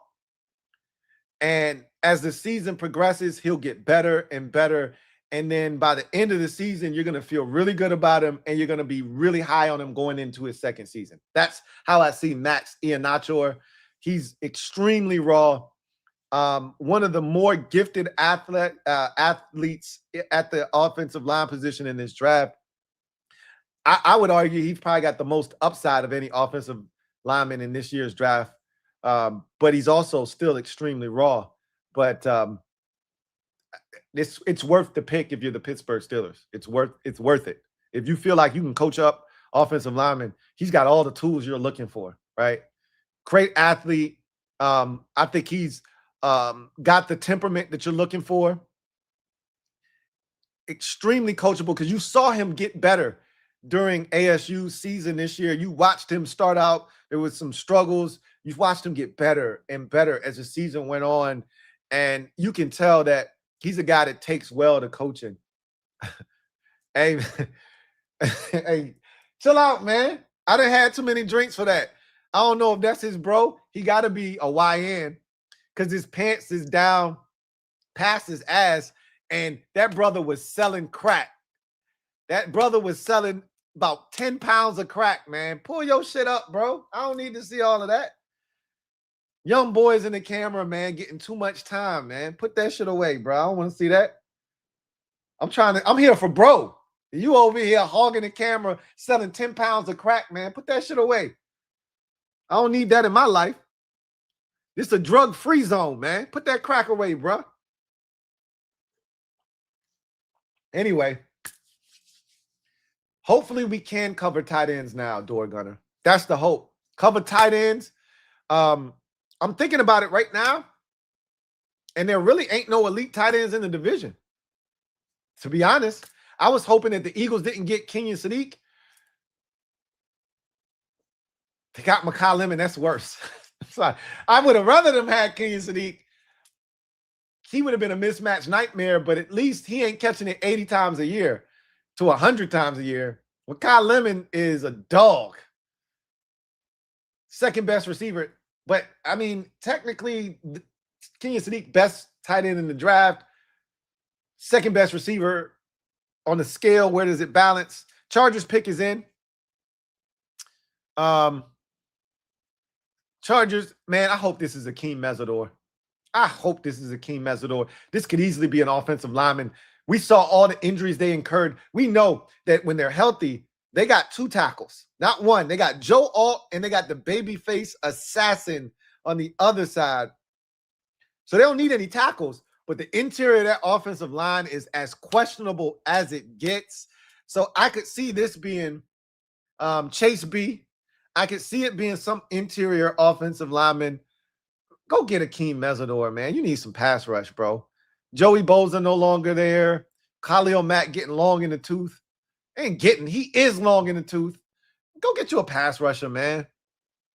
And as the season progresses, he'll get better and better. And then by the end of the season, you're going to feel really good about him, and you're going to be really high on him going into his second season. That's how I see Max Ianach. He's extremely raw. One of the more gifted athletes at the offensive line position in this draft. I would argue he's probably got the most upside of any offensive lineman in this year's draft. But he's also still extremely raw. But it's worth the pick if you're the Pittsburgh Steelers. It's worth it. If you feel like you can coach up offensive linemen, he's got all the tools you're looking for, right? Great athlete. I think he's got the temperament that you're looking for. Extremely coachable because you saw him get better during ASU season this year. You watched him start out. There was some struggles. You've watched him get better and better as the season went on. And you can tell that he's a guy that takes well to coaching. Hey, hey, chill out, man. I done had too many drinks for that. I don't know if that's his bro. He got to be a YN because his pants is down past his ass. And that brother was selling crack. That brother was selling about 10 pounds of crack, man. Pull your shit up, bro. I don't need to see all of that. Young boys in the camera, man, getting too much time, man. Put that shit away, bro. I don't want to see that. I'm here for bro. You over here hogging the camera, selling 10 pounds of crack, man. Put that shit away. I don't need that in my life. This is a drug-free zone, man. Put that crack away, bro. Anyway, hopefully we can cover tight ends now, Door Gunner. That's the hope. Cover tight ends. I'm thinking about it right now, and there really ain't no elite tight ends in the division. To be honest, I was hoping that the Eagles didn't get Kenyon Sadiq. They got Makai Lemon. That's worse. Sorry. I would have rather them had Kenyon Sadiq. He would have been a mismatch nightmare, but at least he ain't catching it 80 times a year to 100 times a year. Makai Lemon is a dog. Second best receiver. But, I mean, technically, Kenyon Sadiq, best tight end in the draft. Second best receiver on the scale. Where does it balance? Chargers pick is in. Chargers, man, I hope this is Akeem Messidor. I hope this is Akeem Messidor. This could easily be an offensive lineman. We saw all the injuries they incurred. We know that when they're healthy, they got two tackles, not one. They got Joe Alt and they got the babyface assassin on the other side. So they don't need any tackles, but the interior of that offensive line is as questionable as it gets. So I could see this being Chase B. I could see it being some interior offensive lineman. Go get Akeem Messidor, man. You need some pass rush, bro. Joey Bosa no longer there. Khalil Mack getting long in the tooth. He is long in the tooth. Go get you a pass rusher, man.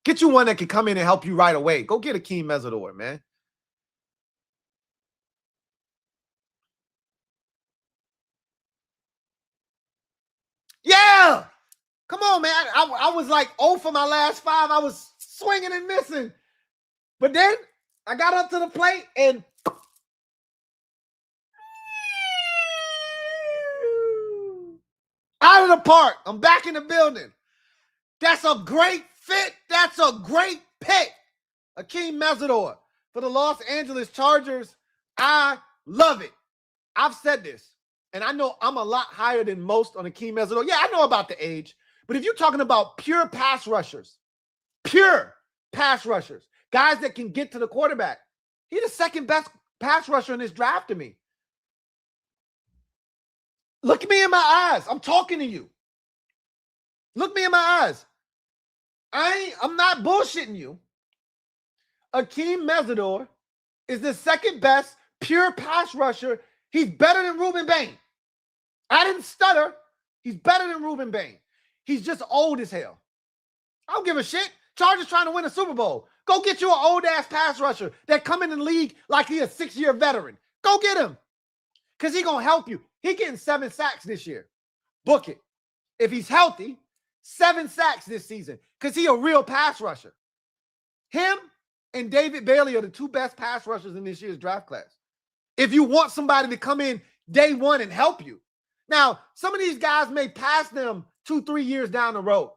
Get you one that can come in and help you right away. Go get Akeem Messidor, man. Yeah! Come on, man. I was like 0 for my last 5. I was swinging and missing. But then I got up to the plate and out of the park. I'm back in the building. That's a great fit. That's a great pick. Akeem Messidor for the Los Angeles Chargers. I love it. I've said this. and I know I'm a lot higher than most on Akeem Messidor. Yeah, I know about the age, but if you're talking about pure pass rushers, guys that can get to the quarterback, he's the second best pass rusher in this draft to me. Look me in my eyes. I'm talking to you. Look me in my eyes. I'm not bullshitting you. Akeem Messidor is the second best pure pass rusher. He's better than Ruben Bane. I didn't stutter. He's better than Ruben Bane. He's just old as hell. I don't give a shit. Chargers trying to win a Super Bowl. Go get you an old-ass pass rusher that come in the league like he's a 6-year veteran. Go get him. Because he's going to help you. He getting 7 sacks this year. Book it. If he's healthy, 7 sacks this season because he a real pass rusher. Him and David Bailey are the 2 best pass rushers in this year's draft class. If you want somebody to come in day one and help you. Now, some of these guys may pass them 2-3 years down the road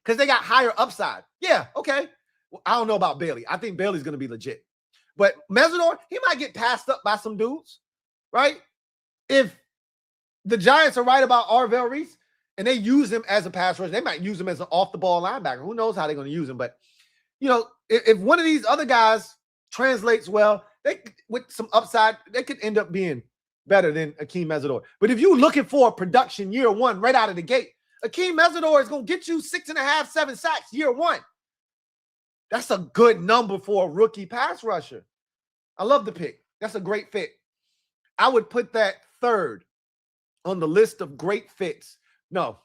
because they got higher upside. Yeah, okay. Well, I don't know about Bailey. I think Bailey's going to be legit. But Messidor, he might get passed up by some dudes, right? If the Giants are right about Arvell Reese and they use him as a pass rusher, they might use him as an off-the-ball linebacker. Who knows how they're going to use him? But, you know, if one of these other guys translates well, they with some upside, they could end up being better than Akeem Messidor. But if you're looking for a production year one right out of the gate, Akeem Messidor is going to get you 6.5, 7 sacks year one. That's a good number for a rookie pass rusher. I love the pick. That's a great fit. I would put that third on the list of great fits. No,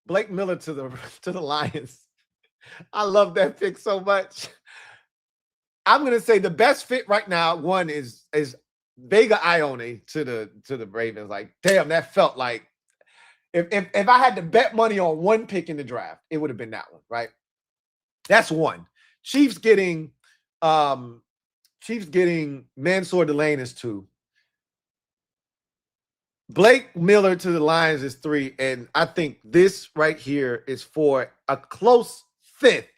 Blake Miller to the Lions. I love that pick so much. I'm going to say the best fit right now, one is Vega Ione to the Ravens. Like, damn, that felt like if I had to bet money on one pick in the draft, it would have been that one, right? That's one. Chiefs getting Mansour Delane is 2. Blake Miller to the Lions is 3. And I think this right here is for a close 5th,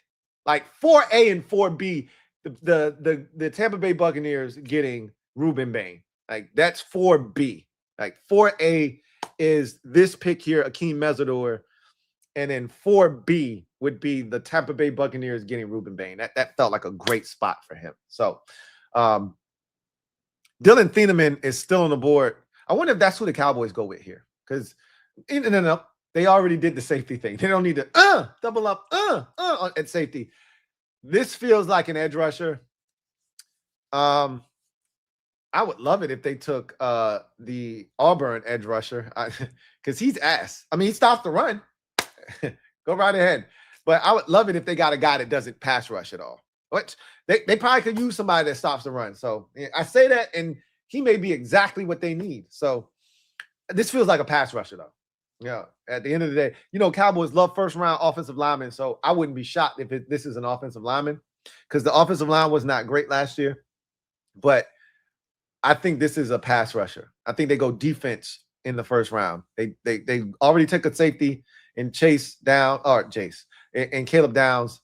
like 4A and 4B. The Tampa Bay Buccaneers getting Ruben Bane. Like, that's 4B. Like, 4A is this pick here, Akeem Messidor. And then 4B would be the Tampa Bay Buccaneers getting Ruben Bane. That felt like a great spot for him. So, Dylan Thinnamman is still on the board. I wonder if that's who the Cowboys go with here. Because, no, they already did the safety thing. They don't need to double up at safety. This feels like an edge rusher. I would love it if they took the Auburn edge rusher because he's ass. I mean, he stops the run. Go right ahead. But I would love it if they got a guy that doesn't pass rush at all. Which they probably could use somebody that stops the run. So I say that, and he may be exactly what they need. So this feels like a pass rusher, though. Yeah. At the end of the day, you know, Cowboys love first-round offensive linemen. So I wouldn't be shocked if this is an offensive lineman because the offensive line was not great last year. But I think this is a pass rusher. I think they go defense in the first round. They already took a safety and Chase and Caleb Downs,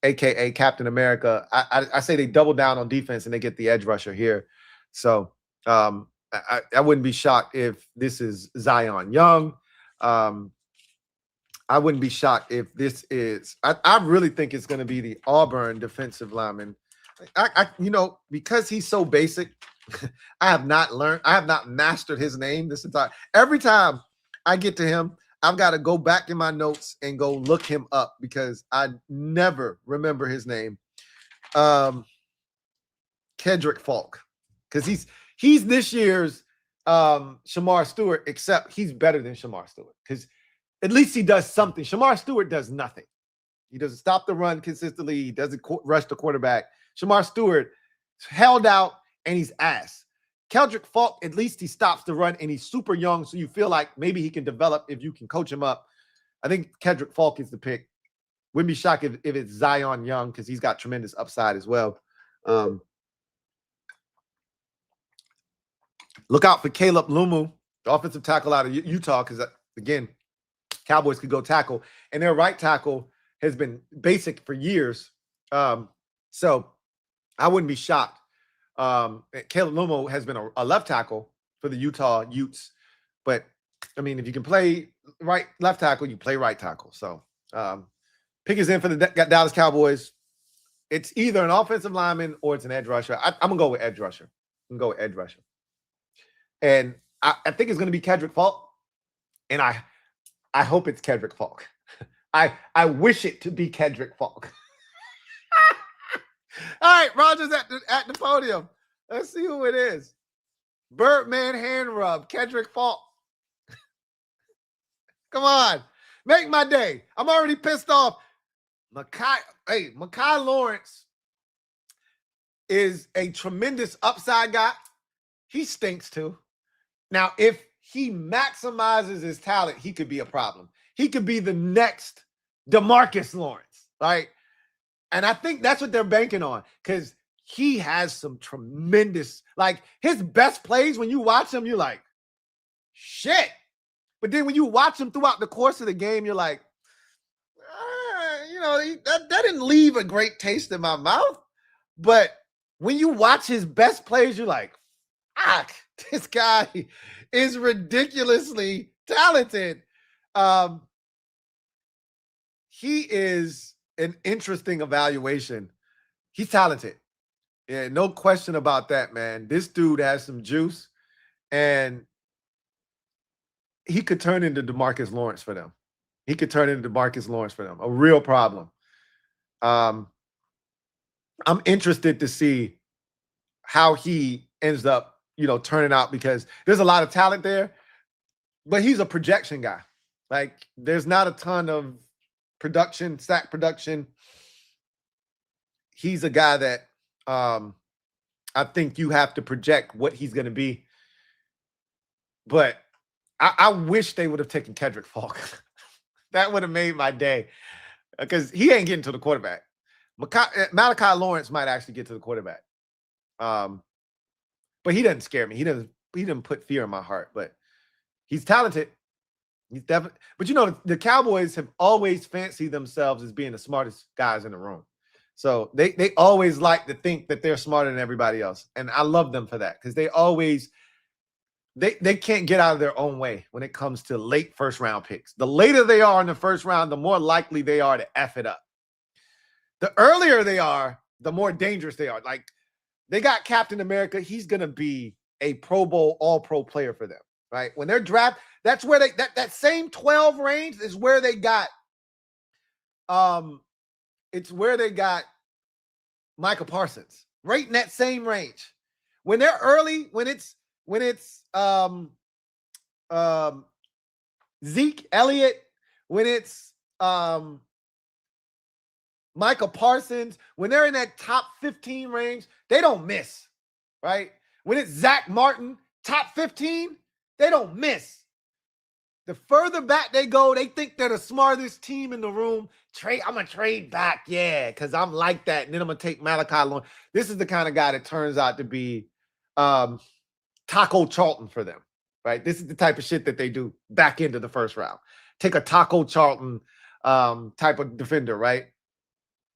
aka Captain America. I say they double down on defense and they get the edge rusher here. So I wouldn't be shocked if this is Zion Young. I wouldn't be shocked if this is. I really think it's going to be the Auburn defensive lineman. Because he's so basic. I have not mastered his name this entire. Every time I get to him, I've got to go back in my notes and go look him up because I never remember his name. Kedrick Faulk, because he's this year's Shamar Stewart, except he's better than Shamar Stewart because at least he does something. Shamar Stewart does nothing. He doesn't stop the run consistently. He doesn't rush the quarterback. Shamar Stewart held out and he's ass. Keldrick Faulk, at least he stops the run and he's super young, so you feel like maybe he can develop if you can coach him up. I think Keldrick Faulk is the pick. Wouldn't be shocked if it's Zion Young because he's got tremendous upside as well. Look out for Caleb Lumu, the offensive tackle out of Utah, because, again, Cowboys could go tackle. And their right tackle has been basic for years. So I wouldn't be shocked. Caleb Lumu has been a left tackle for the Utah Utes, But I mean, if you can play left tackle, you play right tackle. So pick is in for the Dallas Cowboys. It's either an offensive lineman or it's an edge rusher. I'm gonna go with edge rusher. And I think it's gonna be Kedrick Faulk. And I hope it's Kedrick Faulk. I wish it to be Kedrick Faulk. All right, Rogers at the podium. Let's see who it is. Birdman hand rub, Kedrick Faulk. Come on, make my day. I'm already pissed off. Mekhi Lawrence is a tremendous upside guy. He stinks too. Now, if he maximizes his talent, he could be a problem. He could be the next DeMarcus Lawrence, right? And I think that's what they're banking on because he has some tremendous, like his best plays, when you watch him, you're like, shit. But then when you watch him throughout the course of the game, you're like, that didn't leave a great taste in my mouth. But when you watch his best plays, you're like, fuck, this guy is ridiculously talented. He is an interesting evaluation. He's talented. Yeah, no question about that, man. This dude has some juice, and he could turn into DeMarcus Lawrence for them. A real problem. I'm interested to see how he ends up, turning out because there's a lot of talent there, but he's a projection guy. Like, there's not a ton of sack production. He's a guy that I think you have to project what he's going to be. But I wish they would have taken Kedrick Faulk. That would have made my day because he ain't getting to the quarterback. Malachi Lawrence might actually get to the quarterback. But he doesn't scare me. He doesn't put fear in my heart, but he's talented. He's definitely, but the Cowboys have always fancied themselves as being the smartest guys in the room. So they always like to think that they're smarter than everybody else. And I love them for that because they always they can't get out of their own way when it comes to late first round picks. The later they are in the first round, the more likely they are to F it up. The earlier they are, the more dangerous they are. Like, they got Captain America. He's going to be a Pro Bowl, all-pro player for them, right? When they're drafted, that's where that same 12 range is where they got, it's where they got Micah Parsons, right in that same range. When they're early, when it's Zeke Elliott, when it's Micah Parsons, when they're in that top 15 range, they don't miss, right? When it's Zach Martin, top 15, they don't miss. The further back they go, they think they're the smartest team in the room. I'm going to trade back, yeah, because I'm like that. And then I'm going to take Malachi Lawrence. This is the kind of guy that turns out to be Taco Charlton for them, right? This is the type of shit that they do back into the first round. Take a Taco Charlton type of defender, right?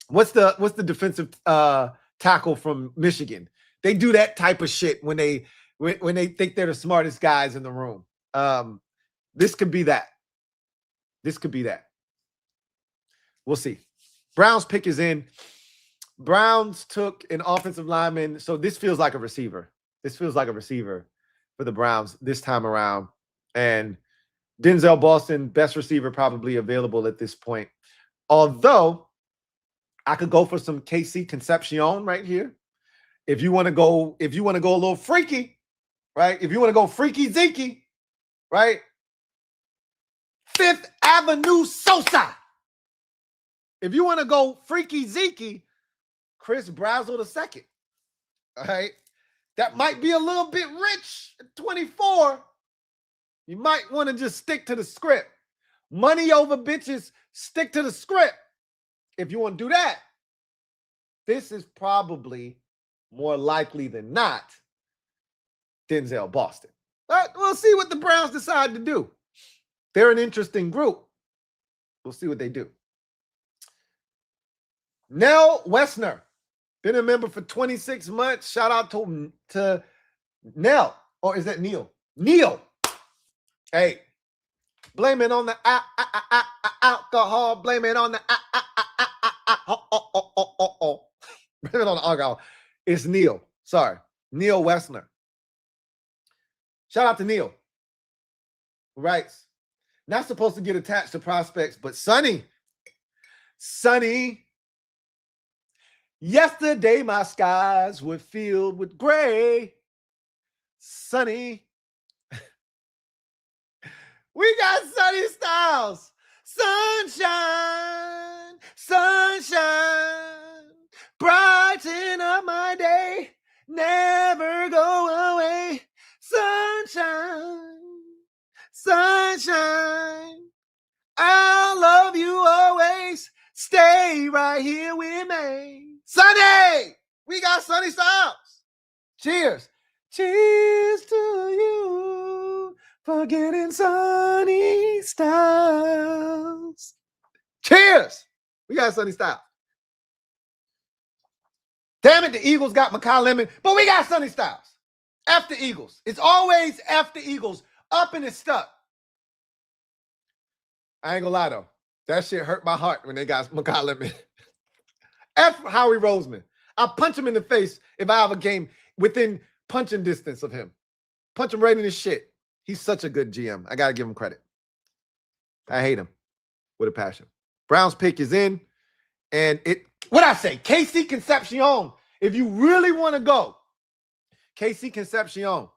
What's the defensive tackle from Michigan? They do that type of shit when they think they're the smartest guys in the room. This could be that. We'll see. Browns pick is in. Browns took an offensive lineman, so this feels like a receiver. For the Browns this time around. And Denzel Boston, best receiver probably available at this point. Although I could go for some KC Concepcion right here. If you want to go a little freaky, right? If you want to go freaky Zeke, right? Fifth Avenue Sosa. If you want to go freaky Zeke, Chris Brazzle II. All right. That might be a little bit rich at 24. You might want to just stick to the script. Money over bitches, stick to the script. If you want to do that, this is probably more likely than not Denzel Boston. All right, we'll see what the Browns decide to do. They're an interesting group. We'll see what they do. Nell Westner, been a member for 26 months. Shout out to Nell. Or is that Neil? Neil. Hey, blame it on the alcohol. Blame it on the blame it on the alcohol. It's Neil. Sorry, Neil Wessner. Shout out to Neil. Right. Not supposed to get attached to prospects, but Sonny. Yesterday my skies were filled with gray. Sonny. We got Sonny Styles. Sunshine, sunshine, brighten up my day, never go away. Sunshine, sunshine, I'll love you always. Stay right here with me. Sonny, we got Sonny Styles. Cheers. Cheers to you for getting Sonny Styles. Cheers. We got Sonny Styles. Damn it, the Eagles got Makai Lemon, but we got Sonny Styles. F the Eagles. It's always F the Eagles. Up and it's stuck. I ain't gonna lie though. That shit hurt my heart when they got Makai Lemon. F Howie Roseman. I'll punch him in the face if I have a game within punching distance of him. Punch him right in his shit. He's such a good GM. I got to give him credit. I hate him with a passion. Brown's pick is in. And what I say? KC Concepcion. If you really want to go, KC Concepcion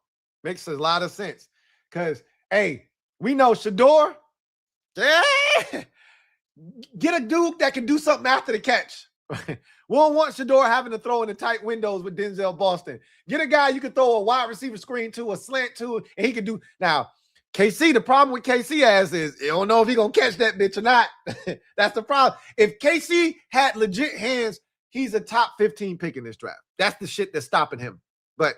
makes a lot of sense. Because, hey, we know Shador. Yeah. Get a dude that can do something after the catch. We don't want Shador having to throw in the tight windows with Denzel Boston. Get a guy you can throw a wide receiver screen to, a slant to, and he can do. Now, KC, the problem with KC is you don't know if he's going to catch that bitch or not. That's the problem. If KC had legit hands, he's a top 15 pick in this draft. That's the shit that's stopping him. But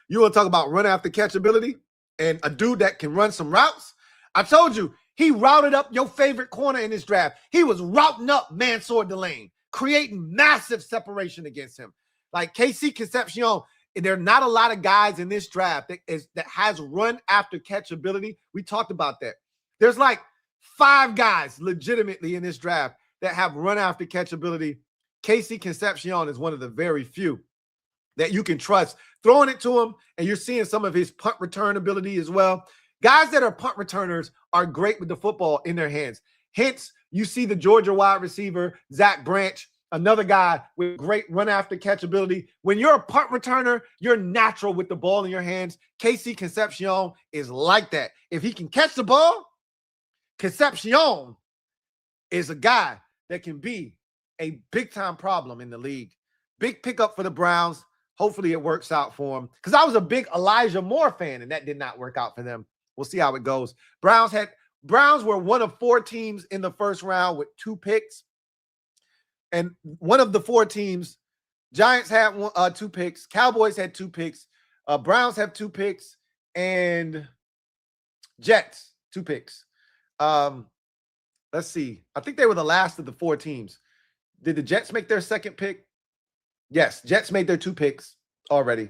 you want to talk about run after catch ability and a dude that can run some routes? I told you, he routed up your favorite corner in this draft. He was routing up Mansour Delane, creating massive separation against him. Like KC Concepcion, there are not a lot of guys in this draft that has run after catch ability. We talked about that. There's like 5 guys legitimately in this draft that have run after catch ability. KC Concepcion is one of the very few that you can trust throwing it to him, and you're seeing some of his punt return ability as well. Guys that are punt returners are great with the football in their hands. Hence, you see the Georgia wide receiver, Zach Branch, another guy with great run after catch ability. When you're a punt returner, you're natural with the ball in your hands. KC Concepcion is like that. If he can catch the ball, Concepcion is a guy that can be a big-time problem in the league. Big pickup for the Browns. Hopefully it works out for him. Because I was a big Elijah Moore fan, and that did not work out for them. We'll see how it goes. Browns were one of 4 teams in the first round with 2 picks. And one of the 4 teams, Giants had 2 picks. Cowboys had 2 picks. Browns have 2 picks. And Jets, 2 picks. Let's see. I think they were the last of the 4 teams. Did the Jets make their second pick? Yes, Jets made their 2 picks already.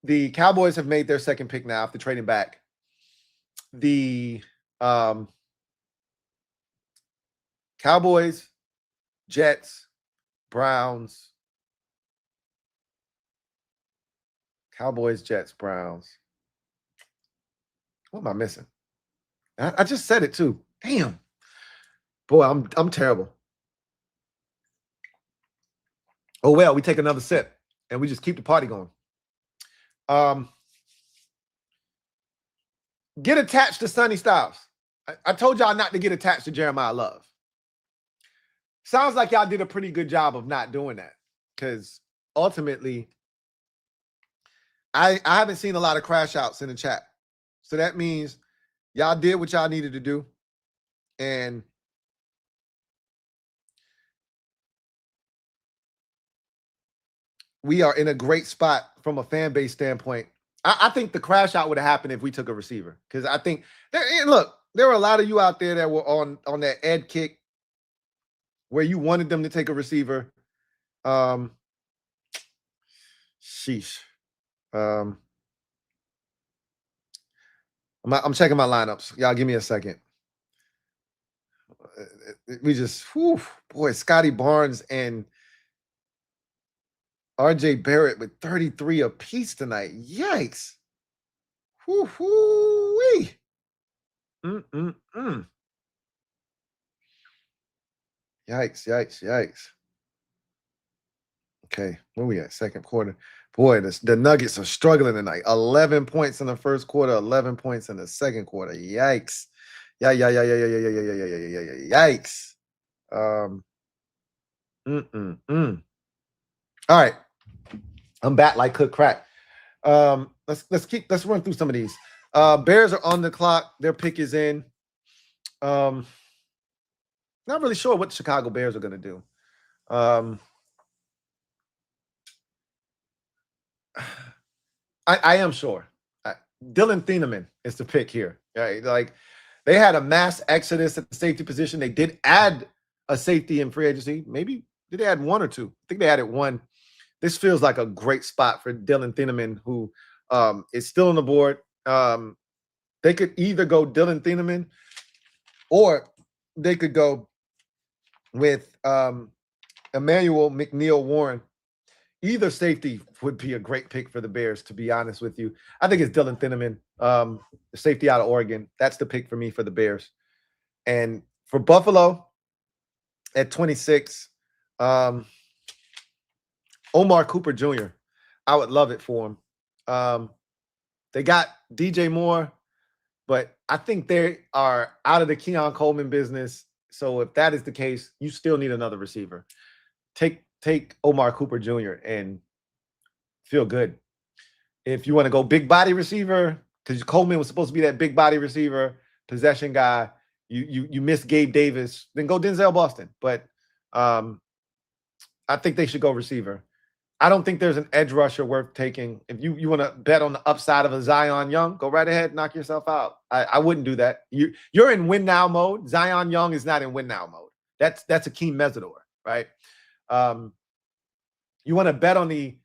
The Cowboys have made their second pick now after trading back. The Cowboys, Jets, Browns. Cowboys, Jets, Browns. What am I missing? I just said it too. Damn. Boy, I'm terrible. Oh, well, we take another sip and we just keep the party going. Get attached to Sonny Styles. I told y'all not to get attached to Jeremiah Love. Sounds like y'all did a pretty good job of not doing that, because ultimately, I haven't seen a lot of crash outs in the chat. So that means y'all did what y'all needed to do. And we are in a great spot from a fan base standpoint. I think the crash out would have happened if we took a receiver. Because I think, look, there were a lot of you out there that were on that Ed kick where you wanted them to take a receiver. Sheesh. I'm checking my lineups. Y'all give me a second. We just, boy, Scotty Barnes and RJ Barrett with 33 apiece tonight. Yikes. Whoo-hoo-wee. Yikes, yikes. Okay, where we at? Second quarter. Boy, the Nuggets are struggling tonight. 11 points in the first quarter, 11 points in the second quarter. Yikes. Yikes. All right. I'm back like cooked crack. Let's run through some of these. Bears are on the clock. Their pick is in. Not really sure what the Chicago Bears are going to do. I am sure. Dylan Thinnamman is the pick here. Right? Like, they had a mass exodus at the safety position. They did add a safety in free agency. Maybe did they add one or two? I think they added one. This feels like a great spot for Dylan Thinnamman, who is still on the board. They could either go Dylan Thinnamman or they could go with Emmanuel McNeil Warren. Either safety would be a great pick for the Bears, to be honest with you. I think it's Dylan Thinnamman, the safety out of Oregon. That's the pick for me for the Bears. And for Buffalo at 26, Omar Cooper Jr., I would love it for him. They got DJ Moore, but I think they are out of the Keon Coleman business. So if that is the case, you still need another receiver. Take Omar Cooper Jr. and feel good. If you want to go big body receiver, because Coleman was supposed to be that big body receiver, possession guy, you miss Gabe Davis, then go Denzel Boston. But I think they should go receiver. I don't think there's an edge rusher worth taking. If you want to bet on the upside of a Zion Young, go right ahead, knock yourself out. I wouldn't do that. You're in win now mode. Zion Young is not in win now mode. That's Akeem Messidor, right? You want to bet on the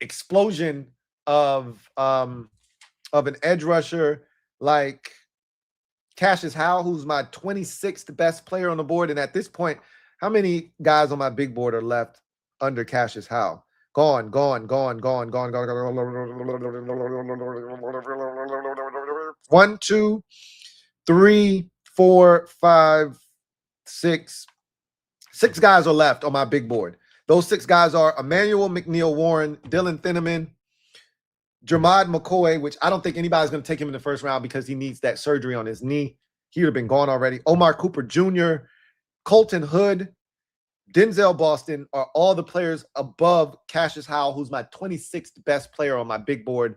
explosion of an edge rusher like Cassius Howell, who's my 26th best player on the board. And at this point, how many guys on my big board are left under Cassius Howell? Gone. 1, 2, 3, 4, 5, 6. 6 guys are left on my big board. Those 6 guys are Emmanuel McNeil Warren, Dylan Thinnamman, Jermad McCoy, which I don't think anybody's going to take him in the first round because he needs that surgery on his knee. He would have been gone already. Omar Cooper Jr., Colton Hood, Denzel Boston are all the players above Cassius Howell, who's my 26th best player on my big board.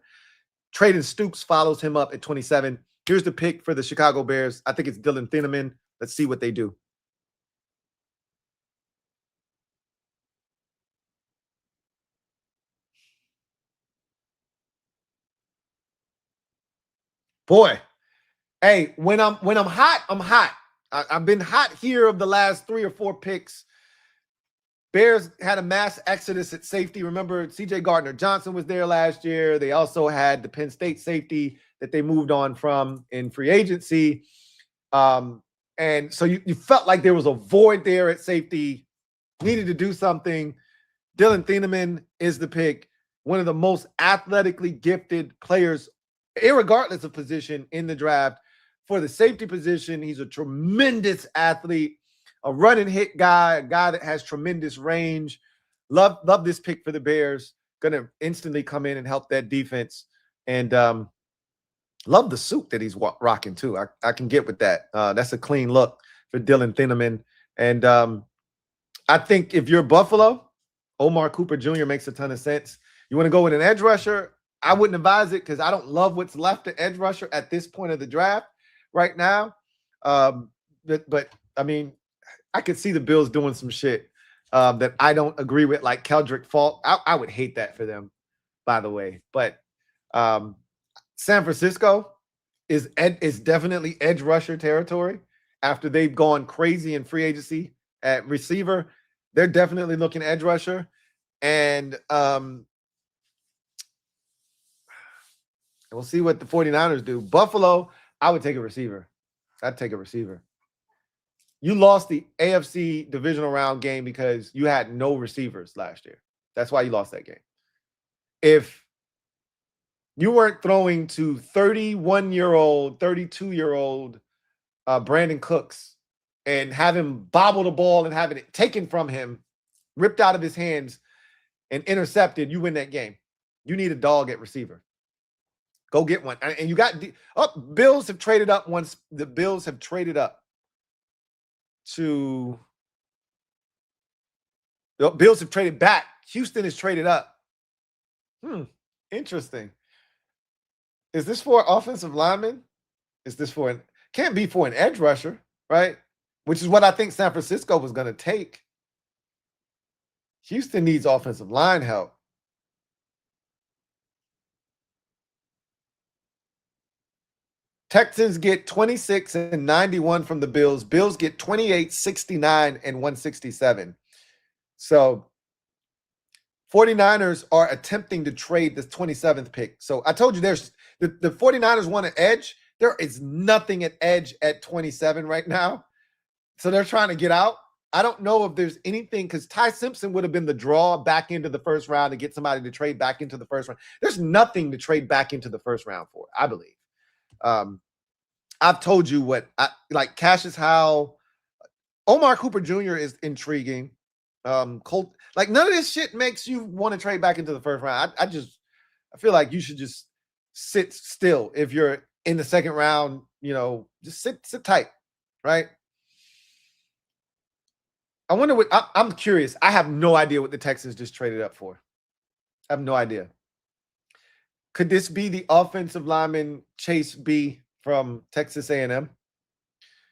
Traden Stoops follows him up at 27. Here's the pick for the Chicago Bears. I think it's Dylan Thinnamman. Let's see what they do. Boy, hey, when I'm hot, I'm hot. I've been hot here of the last 3 or 4 picks. Bears had a mass exodus at safety. Remember, C.J. Gardner-Johnson was there last year. They also had the Penn State safety that they moved on from in free agency. And so you felt like there was a void there at safety, needed to do something. Dylan Thinnamman is the pick, one of the most athletically gifted players, irregardless of position, in the draft. For the safety position, he's a tremendous athlete, a run and hit guy, a guy that has tremendous range. Love this pick for the Bears. Going to instantly come in and help that defense. And love the suit that he's rocking too. I can get with that. That's a clean look for Dylan Thinnamman. And I think if you're Buffalo, Omar Cooper Jr. makes a ton of sense. You want to go with an edge rusher? I wouldn't advise it because I don't love what's left of edge rusher at this point of the draft right now. But I mean, I could see the Bills doing some shit that I don't agree with, like Keldrick Faulk. I would hate that for them, by the way. But San Francisco is definitely edge rusher territory after they've gone crazy in free agency at receiver. They're definitely looking edge rusher. And And we'll see what the 49ers do. Buffalo, I would take a receiver. I'd take a receiver. You lost the AFC divisional round game because you had no receivers last year. That's why you lost that game. If you weren't throwing to 31-year-old, 32-year-old Brandon Cooks and have him bobble the ball and having it taken from him, ripped out of his hands and intercepted, you win that game. You need a dog at receiver. Go get one. And you got Bills have traded up once. The Bills have traded up to the Bills have traded back. Houston has traded up. Interesting. Is this for offensive lineman? Is this for can't be for an edge rusher, right? Which is what I think San Francisco was going to take. Houston needs offensive line help. Texans get 26 and 91 from the Bills. Bills get 28, 69, and 167. So 49ers are attempting to trade this 27th pick. So I told you there's the 49ers want an edge. There is nothing at edge at 27 right now. So they're trying to get out. I don't know if there's anything because Ty Simpson would have been the draw back into the first round to get somebody to trade back into the first round. There's nothing to trade back into the first round for, I believe. I've told you what like Cassius Howell, Omar Cooper Jr. is intriguing. Colt, like none of this shit makes you want to trade back into the first round. I feel like you should just sit still if you're in the second round. You know, just sit tight, right? I wonder what I'm curious. I have no idea what the Texans just traded up for. I have no idea. Could this be the offensive lineman Chase B from Texas A&M?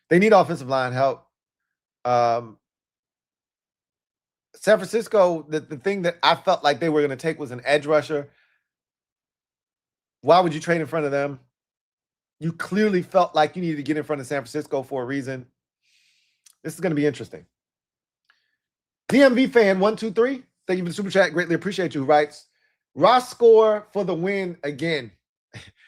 They need offensive line help. San Francisco, the thing that I felt like they were going to take was an edge rusher. Why would you trade in front of them? You clearly felt like you needed to get in front of San Francisco for a reason. This is going to be interesting. DMV fan 123, thank you for the super chat. Greatly appreciate you. Who writes, Ross score for the win again.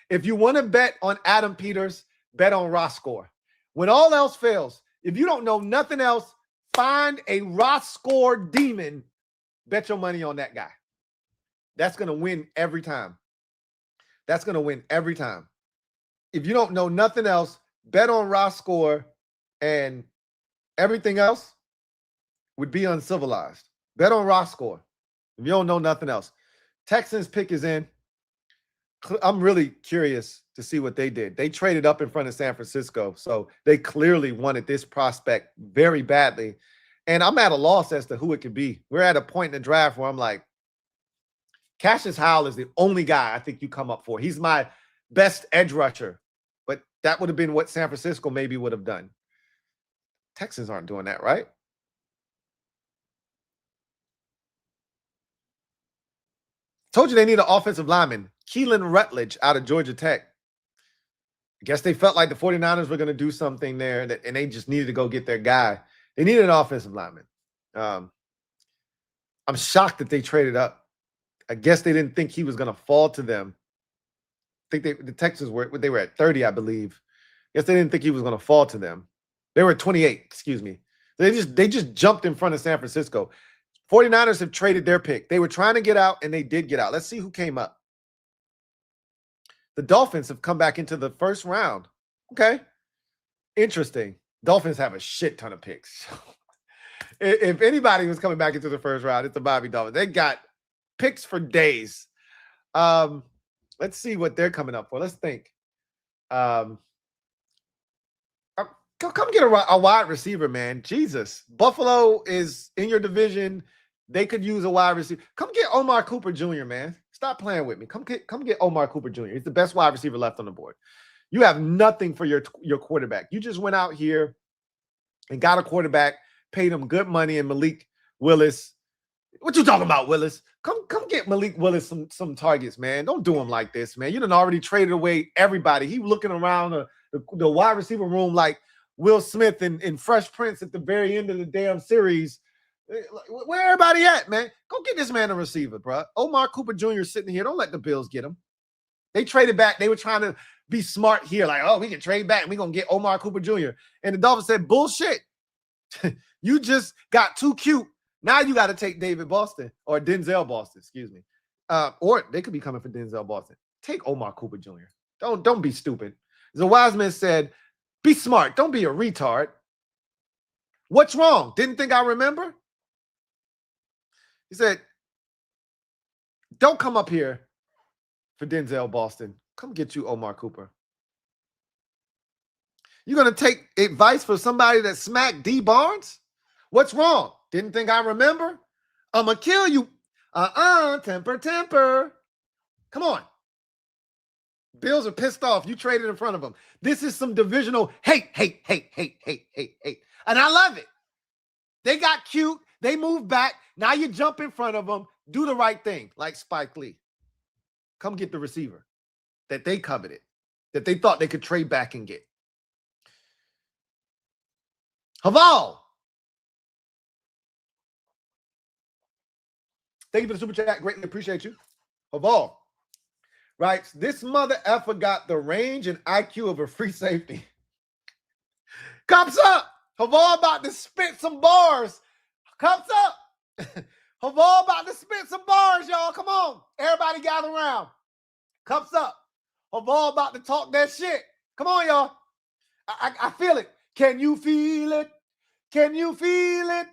If you want to bet on Adam Peters, bet on Ross score. When all else fails, if you don't know nothing else, find a Ross score demon. Bet your money on that guy. That's going to win every time. That's going to win every time. If you don't know nothing else, bet on Ross score, and everything else would be uncivilized. Bet on Ross score. If you don't know nothing else. Texans pick is in. I'm really curious to see what they did. They traded up in front of San Francisco, so they clearly wanted this prospect very badly. And I'm at a loss as to who it could be. We're at a point in the draft where I'm like, Cassius Howell is the only guy I think you come up for. He's my best edge rusher, but that would have been what San Francisco maybe would have done. Texans aren't doing that, right? Told you they need an offensive lineman. Keelan Rutledge out of Georgia Tech. I guess they felt like the 49ers were going to do something there, and they just needed to go get their guy. They needed an offensive lineman. I'm shocked that they traded up. I guess they didn't think he was going to fall to them. I think the Texans they were at 30, I believe. I guess they didn't think he was going to fall to them. They were at 28, excuse me. They just jumped in front of San Francisco. 49ers have traded their pick. They were trying to get out, and they did get out. Let's see who came up. The Dolphins have come back into the first round. Okay. Interesting. Dolphins have a shit ton of picks. If anybody was coming back into the first round, it's the Miami Dolphins. They got picks for days. Let's see what they're coming up for. Let's think. Come get a wide receiver, man. Jesus. Buffalo is in your division. They could use a wide receiver. Come get Omar Cooper Jr., man. Stop playing with me. Come get Omar Cooper Jr. He's the best wide receiver left on the board. You have nothing for your quarterback. You just went out here and got a quarterback, paid him good money, and Malik Willis. What you talking about, Willis? Come get Malik Willis some targets, man. Don't do him like this, man. You done already traded away everybody. He looking around the wide receiver room like Will Smith in Fresh Prince at the very end of the damn series. Where everybody at, man? Go get this man a receiver, bro. Omar Cooper Jr. sitting here. Don't let the Bills get him. They traded back. They were trying to be smart here. Like, oh, we can trade back and we're going to get Omar Cooper Jr. And the Dolphins said, bullshit. You just got too cute. Now you got to take David Boston or Denzel Boston, excuse me. Or they could be coming for Denzel Boston. Take Omar Cooper Jr. Don't be stupid. The wise man said, be smart. Don't be a retard. What's wrong? Didn't think I remember? He said, don't come up here for Denzel Boston. Come get you Omar Cooper. You're going to take advice for somebody that smacked D Barnes? What's wrong? Didn't think I remember? I'm going to kill you. Temper. Come on. Bills are pissed off. You traded in front of them. This is some divisional hate. And I love it. They got cute. They moved back. Now you jump in front of them. Do the right thing, like Spike Lee. Come get the receiver that they coveted, that they thought they could trade back and get. Haval. Thank you for the super chat. Greatly appreciate you. Haval writes, this mother effer got the range and IQ of a free safety. Comes up. Haval about to spit some bars. Comes up. Haval about to spit some bars, y'all. Come on. Everybody gather around. Cups up. Haval about to talk that shit. Come on, y'all. I feel it. Can you feel it? Can you feel it?